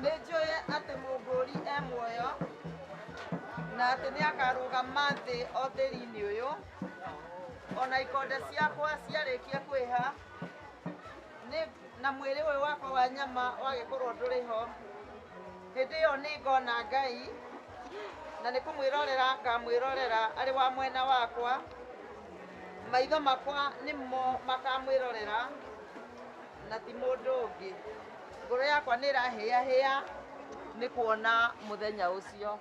Nĩnjũĩ atĩ mũmbũri e muoyo na atĩ nĩakarũgama thĩ o tĩri-inĩ ũyũ, ona ikonde ciakwa ciarĩkia kwĩha na mwĩrĩ ũyũ wakwa wa nyama wagĩkorwo ndũrĩ ho, hĩndĩ ĩyo nĩngona Ngai na nĩkũmwĩrorera ngamwĩrorera arĩ wa mwena wakwa, maitho makwa nĩmo makamwĩrorera na ti mũndũ ũngĩ. Ngoro yakwa nĩĩrahĩahĩa nĩ kuona mũthenya ũcio.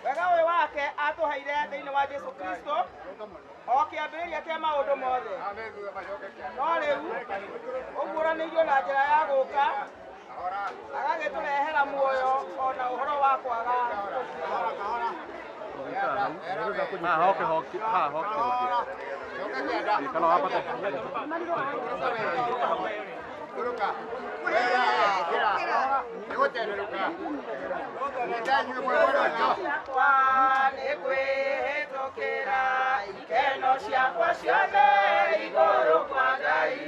Wega ũyũ wake atũheire thĩinĩ wa Jesu Kristo o kĩambĩrĩria kĩa maũndũ mothe, no rĩu ũguũranĩirio na njĩra ya gũka agagĩtũrehera muoyo ona ũhoro wa kwaga nĩkwĩhĩtũkĩra ikeno ciakwa ciothe igũrũ kwa Ngai,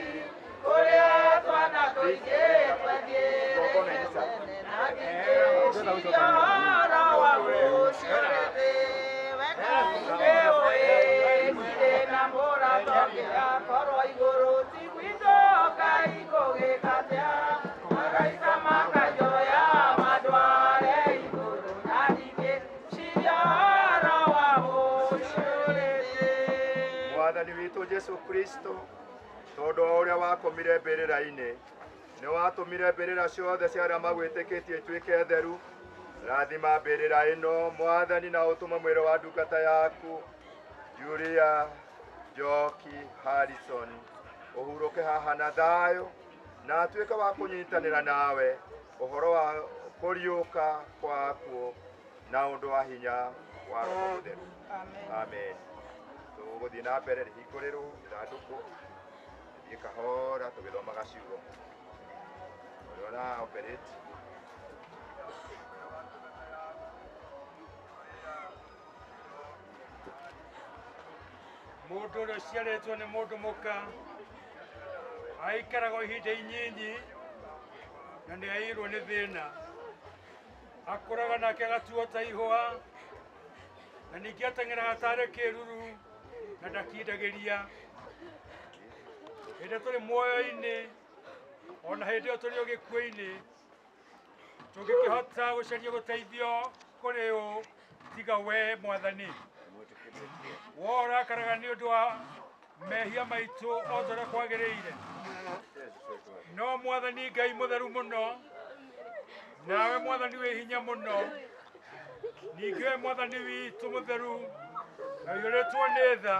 kũrĩa twana tũingĩ twethiĩrĩte na ngĩciria ũhoro wa gũciũrĩthĩ wekaĩũĩ githĩ na mũratho ngĩgakorwo igũrũ ti gwitũ Ngai kũgĩkatĩa magaika makanjoya mandware igũrũ na ngĩciria ũhoro wa gũciũrĩthĩ. Mwathani witũ Jesu Kristo, tondũ wa ũrĩa wakomire mbĩrĩra-inĩ nĩ watũmire mbĩrĩra ciothe cia arĩa magwĩtĩkĩtie ituĩke theru. Rathima mbĩrĩra ĩno Mwathani na ũtũme mwĩrĩ wa ndungata yaku Julia Njoki Harrison ũhurũke haha na thayũ na atuĩke wa kũnyitanĩra nawe ũhoro wa kũriũka kwaku na ũndũ wa hinya wa Roho Mũtheru. Amen. Tũgũthiĩ na mbere rĩhingũrĩrwo ithandũkũ thiĩ kahora tũgĩthomaga ciugo ũrĩa na operate. Mũndũ ũrĩa ũciarĩtwo nĩ mũndũ mũka aikaraga ihinda inyinyi na nĩ aiyirwo nĩ thĩna, akũraga nake agatuo ta ihũa na ningĩ ateng'eraga tarĩ kĩruru na ndakindagĩria. Hĩndĩ tũrĩ muoyo-inĩ ona hĩndĩ ĩyo tũrĩ o gĩkuũ-inĩ tũngĩkĩhota gũcaria gũteithio kũrĩ ũ tiga we Mwathani. Worakaraga nĩ ũndũ wa mehia maitũ o ta ũrĩa kwagĩrĩire. No Mwathani Ngai mũtheru mũno, nawe Mwathani wĩ hinya mũno, ningĩ we Mwathani witũ mũtheru, na ũrĩtwo nĩ tha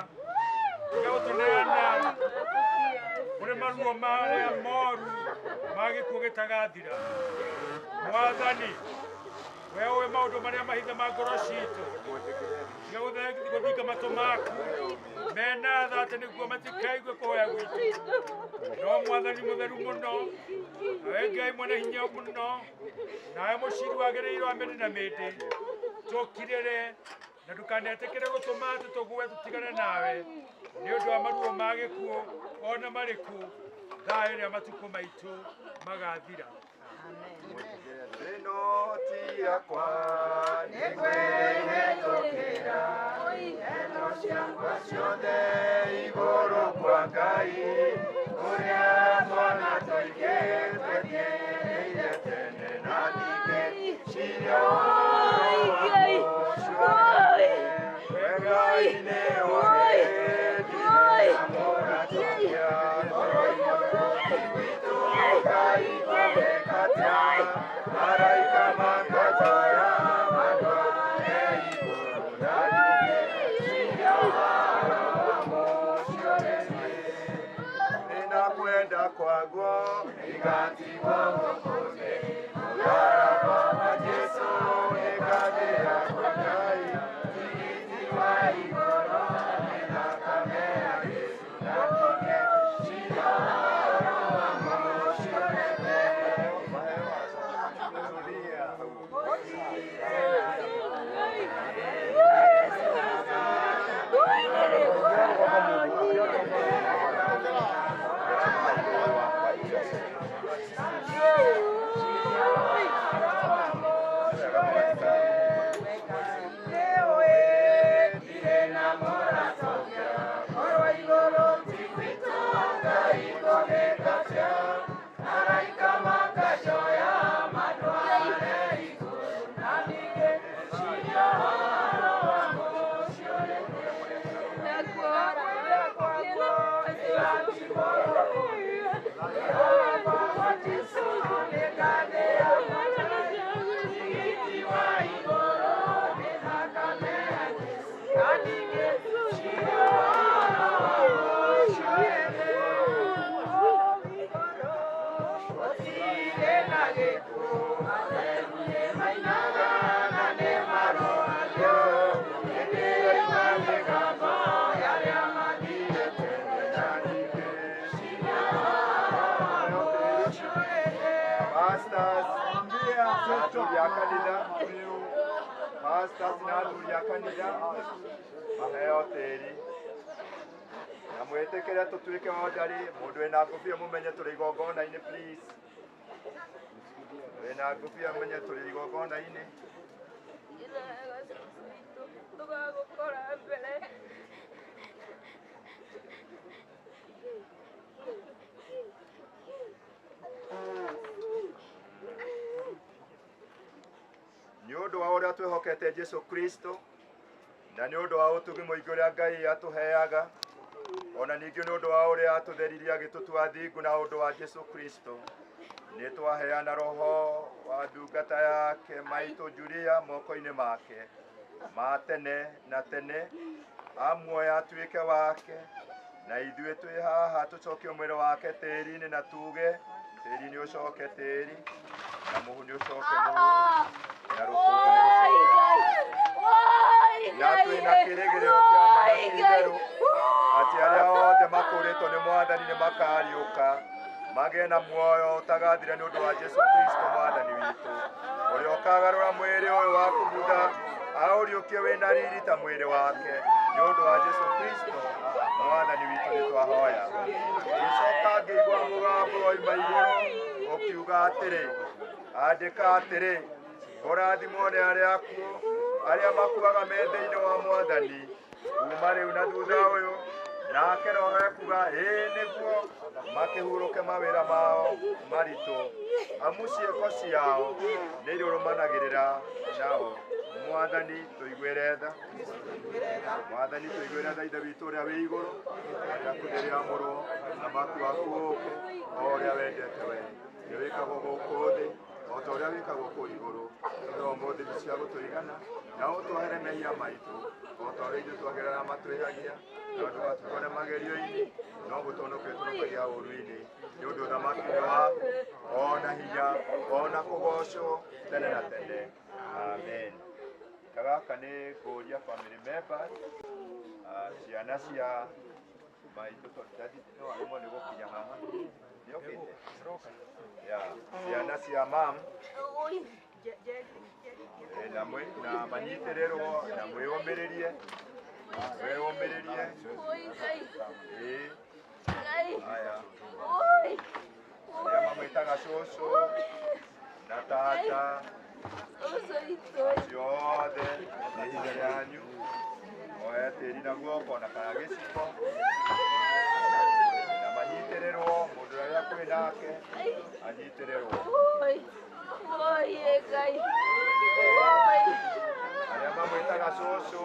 tiga gũtũneana kũrĩ maruo marĩa moru ma gĩkuũ gĩtagathira. Mwathani, we ũĩ maũndũ marĩa mahithe ma ngoro citũ, tiga gũthinga matũ maku mena tha atĩ nĩguo matikaigue kũhoya gwitũ. No Mwathani mũtheru mũno, nawe Ngai mwene hinya mũno, nawe mũciri wagĩrĩire wa mĩndĩ na mĩndĩ, tũkirĩre na ndũkanetĩkĩre gũtũma atĩ tũgwe tũtigane nawe nĩ ũndũ wa maruo ma gĩkuũ ona marĩkũ, thayũ rĩa matukũ maitũ magathira. Ĩno ti yakwa nĩ kwĩhĩtũkĩra, ĩno ciakwa ciothe igũrũ kwa Ngai, ũrĩa twana tũingĩ twetĩĩire tene na ningĩ cirĩ ũhoro we Ngai nĩ ũrĩ ndirĩ na mũratũkia witũ Ngai twamĩkatia maraika makajoya matware igũrũ na ningĩ cirĩ ũhoro wa mũcio nĩna kwenda kwaguo igatigwo gũkũ thĩ, mũtharaba wa Jesũ ĩgathira kwa Ngai, tigiti wa igũrũ nĩ thakame ya Jesũ na ningĩ cirĩ ũhoro wa mũcio Pastors na athuri a kanitha maheo tĩri na mwĩtĩkĩre tũtuĩke ondari. Mũndũ wĩna ngũbia mũmenye tũrĩ igongona-inĩ please. Wĩna ngũbia mũmenye tũrĩ igongona-inĩ. Tũgagũkora mbere nĩ ũndũ wa ũrĩa twĩhokete Jesũ Kristo na nĩ ũndũ wa ũtugi mũingĩ ũrĩa Ngai atũheaga, ona ningĩ nĩ ũndũ wa ũrĩa atũtheririe agĩtũtua thingu na ũndũ wa Jesũ Kristo, nĩ twaheana roho wa ndungata yake maitũ Julia moko-inĩ make ma tene na tene, amuoya atuĩke wake, na ithuĩ twĩ haha tũcokie mwĩrĩ wake tĩri-inĩ na tuge tĩri-inĩ ũcoke tĩri na mũhu nĩ ũcoke mũhu na rũkũngũ nĩ rũcoke, na twĩna kĩrĩgĩrĩro kĩa ma na itherũ atĩ arĩa othe makũrĩtwo nĩ Mwathani nĩ makariũka magĩe na muoyo ũtagathira nĩ ũndũ wa Jesũ Kristo Mwathani witũ, ũrĩa ũkagarũra mwĩrĩ ũyũ wa kũbutha aũriũkie wĩna riri ta mwĩrĩ wake nĩ ũndũ wa Jesũ Kristo Mwathani witũ nĩ twahoya. Ngĩcoka ngĩigua mũgambo woima igũrũ ũkiuga atĩrĩ, andĩka atĩrĩ, kũrathimwo nĩ arĩa akuũ arĩa makuaga me thĩinĩ wa Mwathani kuma rĩu na thutha ũyũ, nake Roho ekuga ĩĩ nĩguo, makihuruke mawira mao marito amu ciĩko ciao nĩ irũrũmanagĩrĩra nao. Mwathani tũiguĩre tha, Mwathani tũiguĩre tha ithe witũ ũrĩa wĩ igũrũ, rĩaku nĩ rĩamũrwo na maku waku ũũke o ũrĩa wendete we. Nĩ wĩkagwo gũkũ thĩ o ta ũrĩa wĩkagwo kũu igũrũ. No ũmũthĩ nĩ cia gũtũigana na ũtwehere mehia maitũ o ta ũrĩa ithuĩ twagĩrĩra matwĩhagia, na ndũgatũtware magerio-inĩ, no gũtũhonokia ũtũhonokagia ũũru-inĩ. Nĩ ũndũ ũthamaki nĩ waku, ona hinya ona kũgocwo tene na tene. Amen. Gaka nĩ kũria family members, ciana cia maitũ no arĩmwo nĩ gũkinya haha nĩ okĩte ciana cia mam na manyitĩrĩrwo na mwĩyũmĩrĩrie aya arĩa mamwĩtaga cũcũ na tata ciothe nĩ hinya yanyu. Oya tĩri na guoko na kana gĩciko na manyitĩrĩrwo, mũndũ ũrĩa kwĩ nake anyitĩrĩrwo. Arĩa mamwĩtaga cũcũ,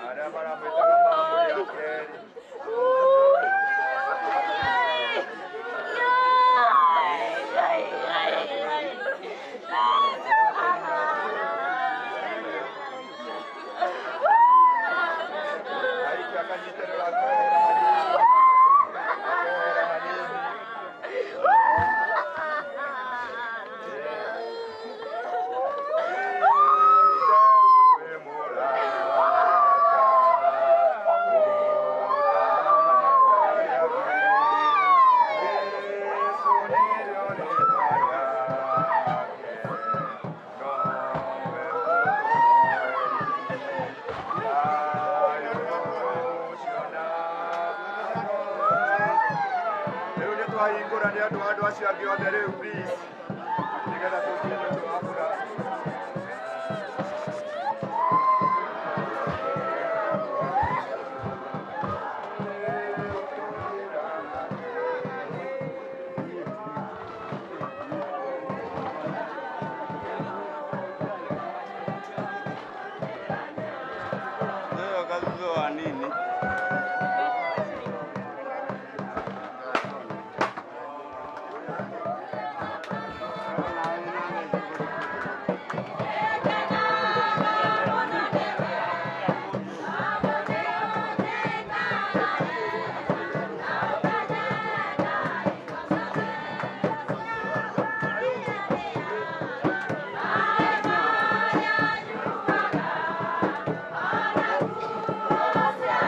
arĩa maramwĩtaga mamu ya kerĩ, andũ acio angĩ othe rĩu please, nĩgetha tũkinya twakũra. Yeah.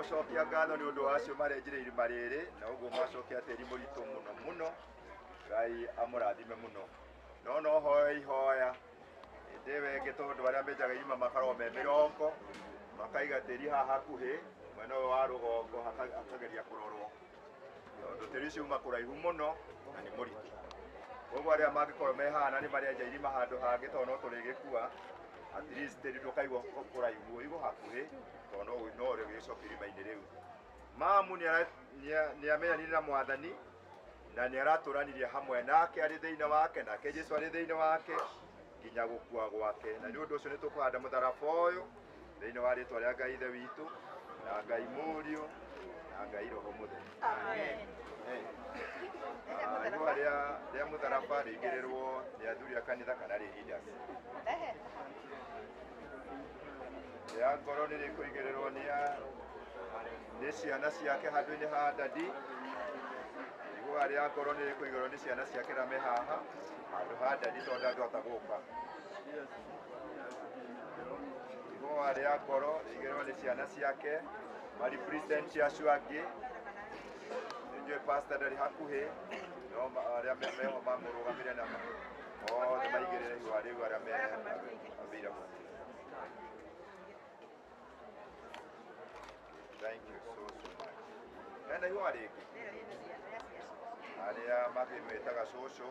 gucokia ngatho ni undu wacio marenjire irima riri na uguo macokia tiri muritu muno muno. Ngai amurathime muno. No hoya ihoya ndewe ngitondu aria menjaga irima makarwo me mirongo makaiga tiri haha hakuhi mwena wa rugongo akageria kurorwo tondu tiri ucio uma kuraihu muno na ni muritu. Koguo aria mangikorwo mehana ni marenja irima handu hangi tondu no turigikua at least tiri ndukaigwo kuraihu igo hakuhi tondu no uri gicoka irima-ini riu. Mamu ni amenyanire na Mwathani na ni araturanirie hamwe nake ari thiini wake nake Jesu ari thiini wake nginya gukua gwake. Na ni undu ucio ni tukuhanda mutharaba uyu thiini wa ritwa ria Ngai ithe witu na Ngai Muriu na Ngai Roho Mutheru. Amen. Igua ria mutharaba riingirirwo ni athuri a kanitha kana ri leaders. Ria ngoro ni rikuingirirwo ni ciana ciake handu-ini ha ndadi. Igua ria ngoro ni rikuingirirwo ni ciana ciake na me haha handu ha ndadi tondu ndangihota guka. Igua ria ngoro riingirirwo ni ciana ciake mari president acio angi nijue pastor ndari hakuhi no aria meho mamurugamire na othe maigirire igua riu aria me avira. Thank you so much. Hena igua ringi aria mamwitaga cucu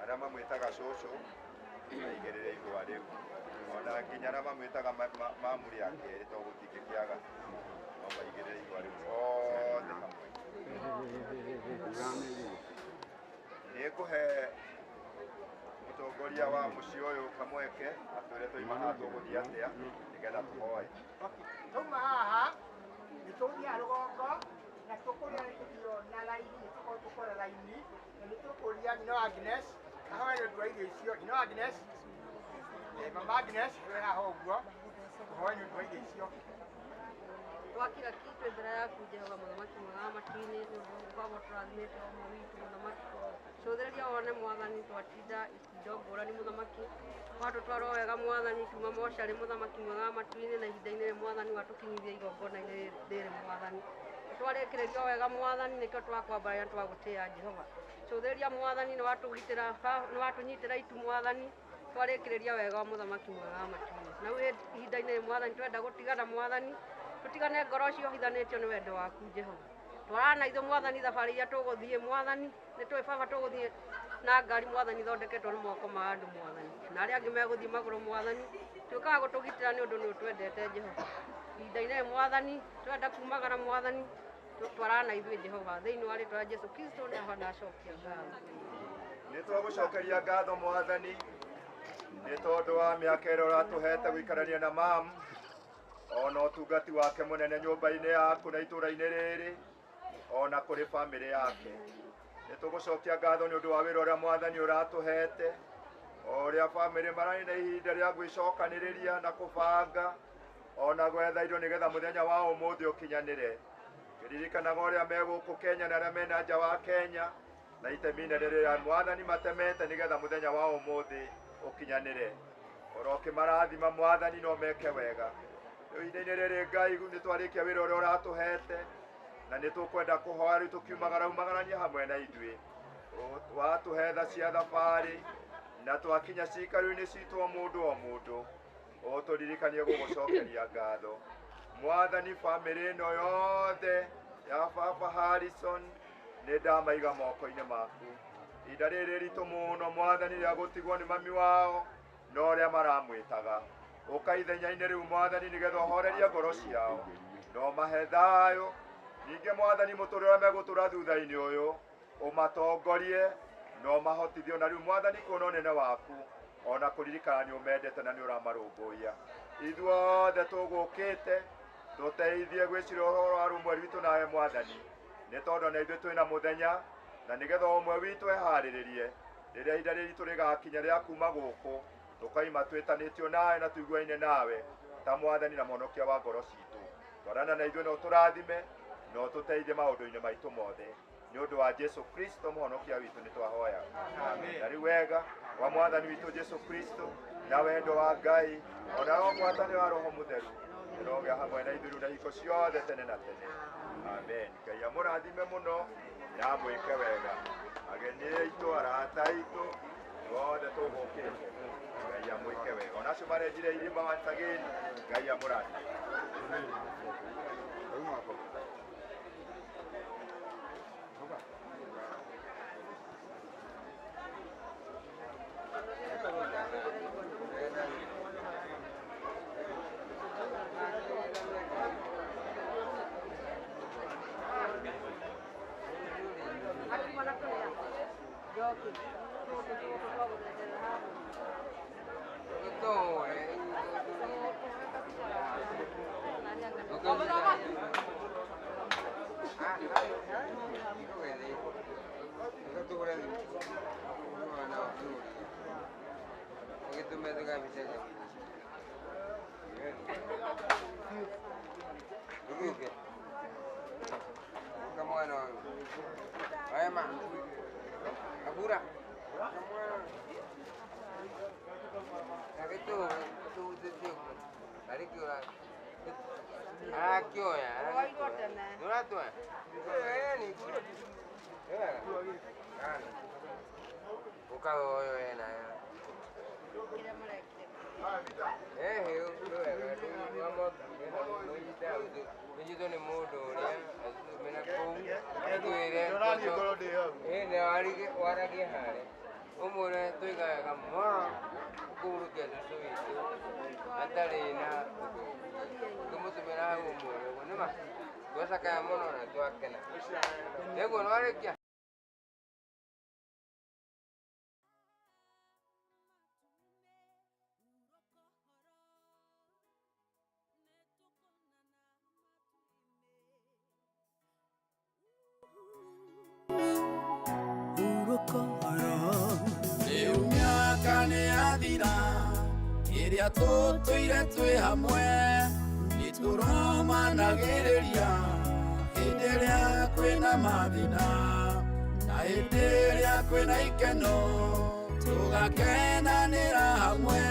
aria mamwitaga cucu maigirire igua riu ona nginya aria mamwitaga mamu riake to gutingikiaga no maigirire igua riu othe hamwe. Nikuhe mutongoria wa mucii uyu kamweke atwire tuima haha tuguthii atia nigetha tuhoe. Tuma haha nituthia rugongo na tukuria irio na laini tukora laini na nitukuria nyina Agnes ahoe ni ndwa irio icio nyina Agnes mama Agnes we haha uguo ahoe ni ndwa irio icio twakira kitu mbere yaku Jehova Muthamaki mwega matu-ini nĩguo tũrathimĩte o ũmwe witũ Mũthamaki cũthĩrĩria wone Mwathani twatinda itinda ngũrani Mũthamaki watũtwara wega Mwathani tuma mocarĩ Mũthamaki mwega matu-ini na ihinda-inĩ rĩrĩ Mwathani watũkinyithia igongona-inĩ rĩrĩ Mwathani twarĩkĩrĩria wega Mwathani nĩkĩo twakwambararia twagũtĩĩa Jehova cũthĩrĩria Mwathani nĩ watũnyitĩra itu Mwathani twarĩkĩrĩria wega Mũthamaki mwega matu-ini na ihinda-inĩ rĩrĩ Mwathani twenda gũtigana Mwathani tutigane ngoro ciohithanĩtio nĩ wendo waku Jehova twarana ithuĩ Mwathani thabarĩ iria tũgũthiĩ Mwathani nĩ tũĩ baba tũgũthiĩ na ngari Mwathani thondeketwo nĩ moko ma andũ Mwathani na arĩa angĩ megũthiĩ magũrũ Mwathani tuĩkaga gũtũgitĩra nĩ ũndũ nĩ ũtwendete Jehova ihinda-inĩ Mwathani twenda kumagara Mwathani twarana ithuĩ Jehova thĩinĩ wa rĩtwa rĩa Jesu Kristo na ndacokia ngatho. Nĩ twagũcokeria ngatho Mwathani nĩ tondũ wa mĩaka ĩrĩa ũratũhete gũikarania na mamu ona ũtungati wake mũnene nyũmba-inĩ yaku na itũra-inĩ rĩrĩ ona kũrĩ bamĩrĩ yake. Nĩ tũgũcokia ngatho nĩ ũndũ wa wĩra ũrĩa Mwathani ũratũhete ũrĩa bamĩrĩ mararĩ na ihinda rĩa gwĩcokanĩrĩria na kũbanga ona gwetha indo nĩgetha mũthenya wa ũmũthĩ ũkinyanĩre. Kĩririkanaga ũrĩa me gũkũ Kenya na arĩa me na nja wa Kenya na itemi inene rĩrĩa Mwathani matemete nĩgetha mũthenya wa ũmũthĩ ũkinyanĩre. Oro ũkĩmarathima Mwathani no meke wega. Ihinda-inĩ rĩrĩ Ngai nĩ twarĩkia wĩra ũrĩa ũratũhete na nĩ tũkwenda kũhoya rĩu tũkiumagarania hamwe na ithuĩ watũhe tha cia thabarĩ na twakinya ciikaro-inĩ citũ o mũndũ ũtũririkanie gũgũcokeria ngatho Mwathani. Bamĩrĩ ĩno yothe ya baba Harrison nĩ ndamaiga moko-inĩ maku ihinda rĩrĩ ritũ mũno Mwathani rĩa gũtigwo nĩ mami wao na ũrĩa maramwĩtaga ũka ithenya-inĩ rĩu Mwathani nĩgetha ũhorerie ngoro ciao no mahe thayũ. Ningĩ Mwathani mũtũrĩre ũrĩa megũtũra thutha-inĩ ũyũ ũmatongorie no mahotithio na rĩu Mwathani kuona ũnene waku ona kũririkana nĩ ũmendete na nĩ ũramarũmbũiya. Ithuothe tũgũkĩte tũteithie gwĩciria ũhoro wa rũmwe rwitũ nawe Mwathani nĩ tondũ na ithuĩ twĩ na mũthenya na nĩgetha ũmwe witũ eharĩrĩrie rĩrĩa ihinda rĩritũ rĩgakinya rĩa kuma gũkũ tukaima twĩtanĩtio nawe na tuiguaine nawe ta Mwathani na mũhonokia wa ngoro citũ. Twarana na ithuĩ no tũrathime no tũteithie maũndũ-inĩ maitũ mothe nĩ ũndũ wa Jesu Kristo mũhonokia witũ nĩ twahoya. Na rĩu wega wa Mwathani witũ Jesu Kristo na wendo wa Ngai ona ũgwatanĩro wa Roho Mũtheru Noge hamwe na ithuĩ na hiko ciothe tene na tene. Amen. Ngai amũrathime mũno na amwĩke wega. Ageni aitũ, arata aitũ, othe tũgũkĩte. Ngai amwĩke wega. Ona acio marenjire irima once again, Ngai amũrathime. Iria tũtũire twĩ hamwe nĩtũromanagĩrĩria hĩndĩ ĩrĩa kwĩna mathina na hĩndĩ ĩrĩa kwĩna ikeno tũgakenanĩra hamwe.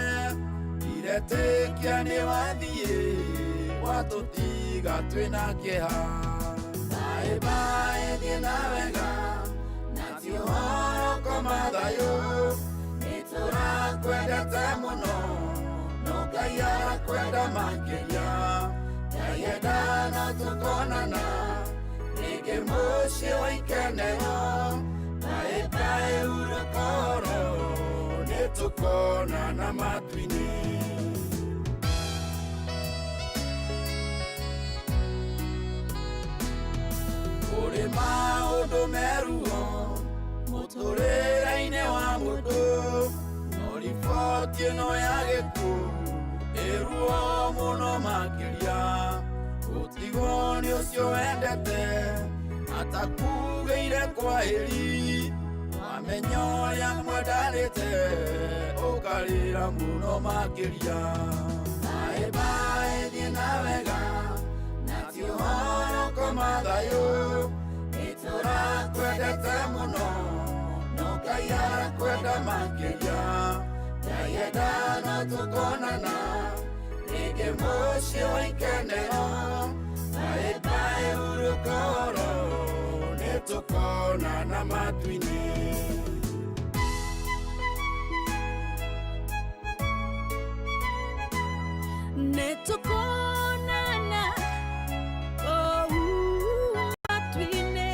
Iretĩkia nĩ wathiĩ watũtiga twĩna kĩeha. Bye bye, thiĩ na wega na ti ũhoro koma thayũ. Nĩtũrakwendete mũno Ngai arakwenda makĩria. Ngai endana tũkonana rĩngĩ mũciĩ wa ikenero. Bye bye, hurũka oro nĩtũkonana matu-inĩ. Kũrĩ maũndũ meruo mũtũrĩre-inĩ wa mũndũ, no riboti ĩno ya gĩkuũ ĩruo mũno makĩria. Gũtigwo nĩ ũcio wendete atakugĩire kwahĩri, wamenya ũrĩa mwendanĩte ũkarĩra mũno makĩria. Bye bye, thiĩ na wega na ti ũhoro koma thayũ. Nĩtũrakwendete mũno no Ngai arakwenda makĩria. Ngai endana tũkonana rĩngĩ mũciĩ wa ikenero. Bye bye, hurũka oro nĩtũkonana matu-inĩ. Nĩtũkonana matu-inĩ.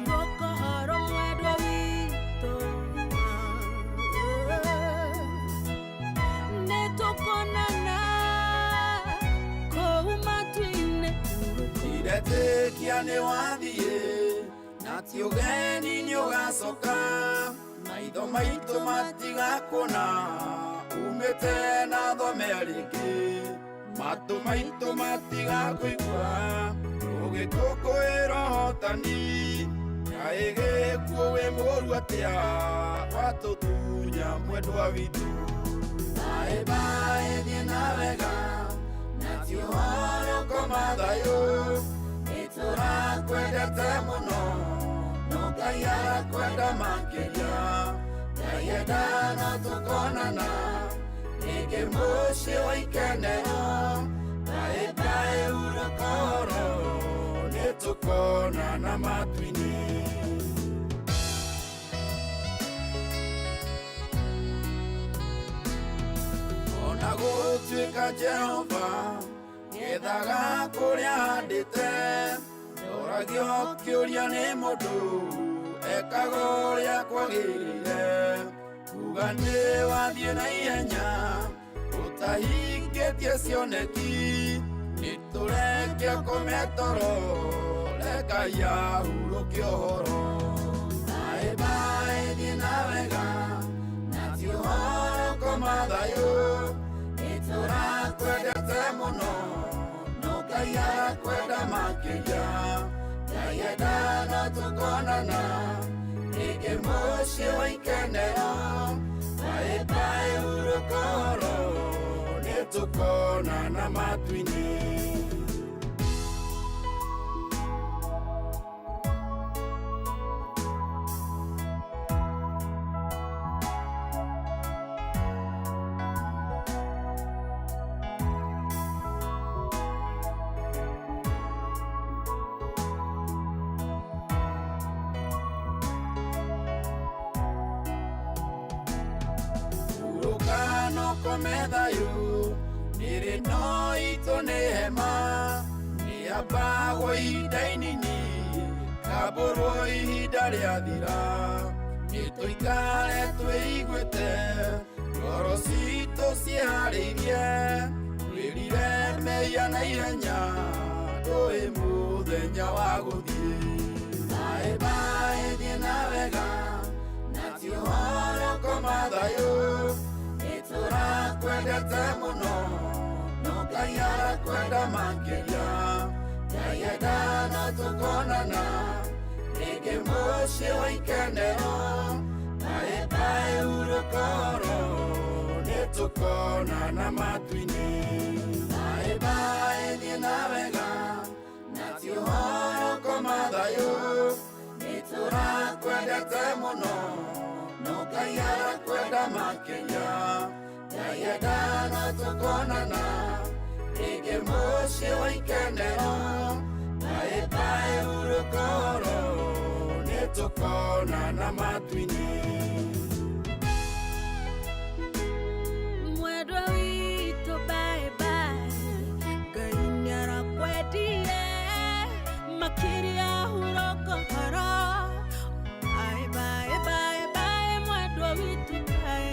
Hurũka oro mwendwa witũ. Nĩtũkonana matu-inĩ. Iretĩkia nĩ wathiĩ na ti ũgeni nĩ ũgacoka. Maitho maitũ matigakũna umĩte na thome rĩngĩ. Matũ maitũ matigakũigua ũgĩkũngũĩra ũhotani. Kaĩ gĩkuũ wĩ mũru atĩa watũtunya mwendwa witũ. Bye bye, thiĩ na wega na ti ũhoro koma thayũ. Nĩtũrakwendete mũno no Ngai arakwenda makĩria. Ngai endana tũkonana rĩngĩ mũciĩ wa ikenero. nĩtũkonana matu-inĩ. Ona gũtuĩka Jehova gethaga kũrĩa handĩte, ndoragio kĩũria nĩ mũndũ ekaga ũrĩa kwagĩrĩire. Kuga nĩ wathiĩ na ihenya ũtahingĩtie cioneki, nĩtũrekia kũmetoro Ngai ahurũkie ũhoro. Bae bae thiĩ na wega na ti ũhoro koma thayũ, nĩtũrakwendete mũno no Ngai arakwenda makĩria. Ngai enda no tũkonana rĩngĩ mũciĩ wa ikenero. Bae bae hurũka ũhoro nĩtũkonana matu-inĩ. Methayo nĩrĩ no itũ nĩ hema, nĩambagwo ihinda inini kambũrwo ihinda rĩathira. Nĩtũikare twĩiguĩte ngoro citũ ciĩharĩirie, twĩrire mehia na ihenya tũĩ mũthenya wa gũthiĩ. Bae bae thiĩ na wega na ti ũhoro koma thayũ, nĩtũrakwendete mũno no Ngai arakwenda makĩria. Ngai enda no tũkonana rĩngĩ mũciĩ wa ikenero. Bae bae hurũka ũhoro nĩtũkonana matu-inĩ. Bae bae thiĩ na wega na ti ũhoro koma thayũ, nĩtũrakwendete mũno no Ngai arakwenda makĩria. Ngai enda no tũkonana rĩngĩ mũciĩ wa ikenero. Bae bae hurũka ũhoro nĩtũkonana matu-inĩ. Mwendwa witũ bae bae, Ngai nĩarakwendire makĩria hurũka ũhoro. Bae bae bae bae mwendwa witũ bae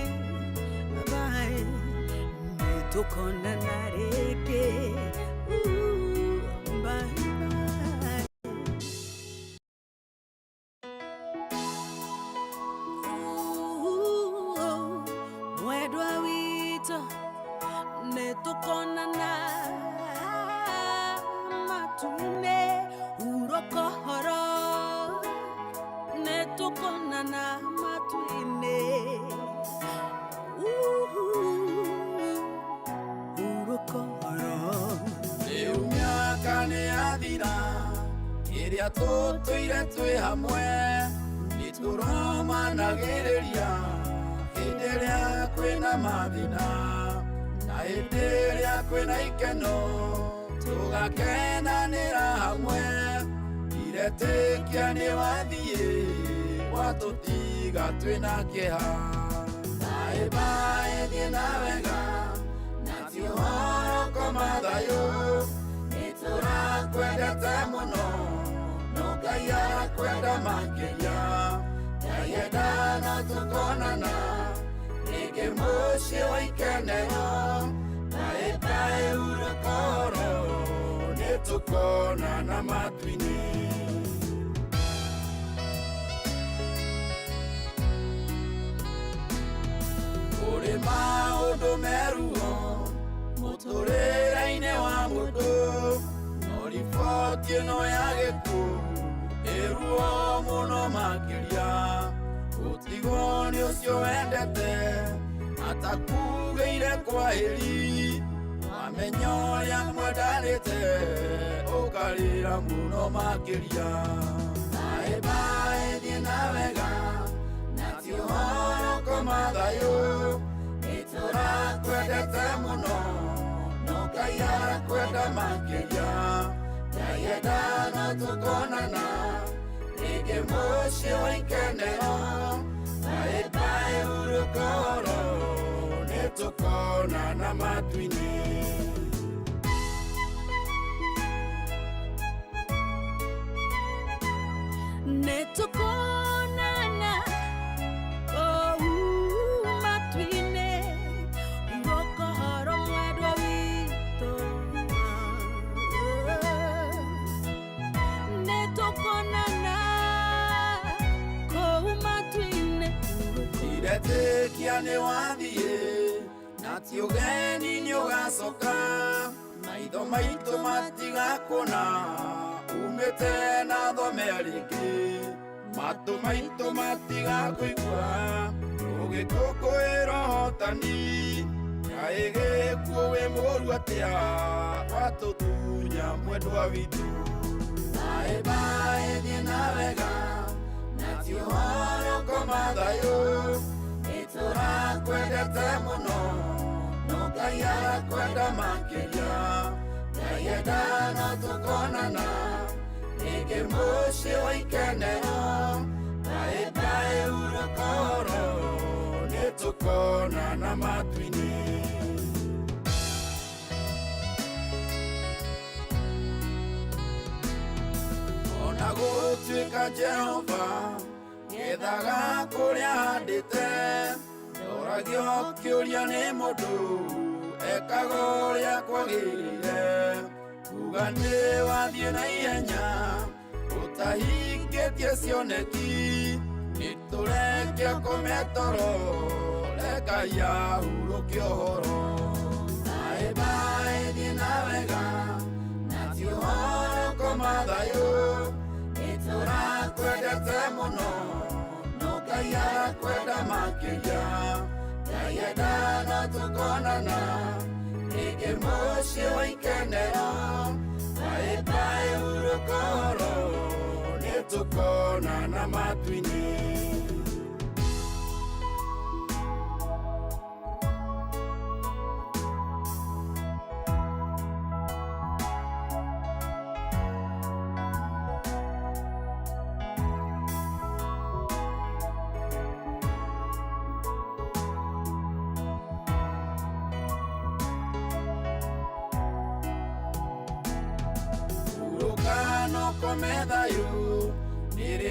bae, nĩtũkonana rĩngĩ. Bae bae. Mwendwa witũ nĩtũkonana matu-inĩ, hurũka ũhoro nĩtũkonana matu-inĩ. Hurũka ũhoro. Rĩu mĩaka nĩyathira ĩrĩa tũtũire twĩ hamwe, nĩtũromanagĩrĩria hĩndĩ ĩrĩa kwĩna mathina na hĩndĩ ĩrĩa kwĩna ikeno, tũgakenanĩra hamwe. Ndiretĩkia nĩ wathiĩ watũtiga twĩna kĩeha. Bae bae thiĩ na wega na ti ũhoro koma thayũ, nĩtũrakwendete mũno no Ngai arakwenda makĩria. Ngai enda no tũkonana rĩngĩ mũciĩ wa ikenero. Bae bae hurũka ũhoro nĩtũkonana matu-inĩ. Kũrĩ maũndũ meruo mũtũrĩre-inĩ wa mũndũ, no riboti ĩno ya gĩkuũ ĩruo mũno makĩria. Gũtigwo nĩ ũcio wendete atakugĩire kwahĩri, wamenya ũrĩa mwendanĩte ũkarĩra mũno makĩria. Bae bae thiĩ na wega na ti ũhoro koma thayũ, nĩtũrakwendete mũno no Ngai arakwenda makĩria. Yayeda no tukonana Ege moshi oikenero Bye bye urukoro Netukonana matwini Netukonana oh matwine urokoro mwedwa wito Netukonana oh matwine Irete kiane wathie Nati ugeni ni ugacoka Maitho maitũ matigakũna umĩte na thome rĩngĩ matũ maitũ matigakũigua ũgĩkũngũĩra ũhotani kaĩ gĩkuũ wĩ mũru atĩa watũtunya mwendwa witũ baĩ baĩ thiĩ na wega na ti ũhoro koma thayũ nĩtũrakwendete mũno no Ngai arakwenda makĩria Yayeda no tukonana Ege moshi oikenero Bye bye urukoro Netukonana matwini Ona gũtuĩka Jehova Gethaga kũrĩa handĩte Ndoragio kĩũria nĩ mũndũ Ekaga ũrĩa kwagĩrĩire Kuga nĩ wathiĩ na ihenya Ũtahingĩtie cioneki Nĩtũrekia kũmetoro Rekai ahurũkie ũhoro Baĩ baĩ thiĩ na wega Na ti ũhoro koma thayũ Nĩtũrakwendete mũno No Ngai arakwenda makĩria Yayeda no tukonana Ege moshi oikenero Baĩ baĩ urukoro Nĩtũkonana matwini Urukano kome thayũ Nĩrĩ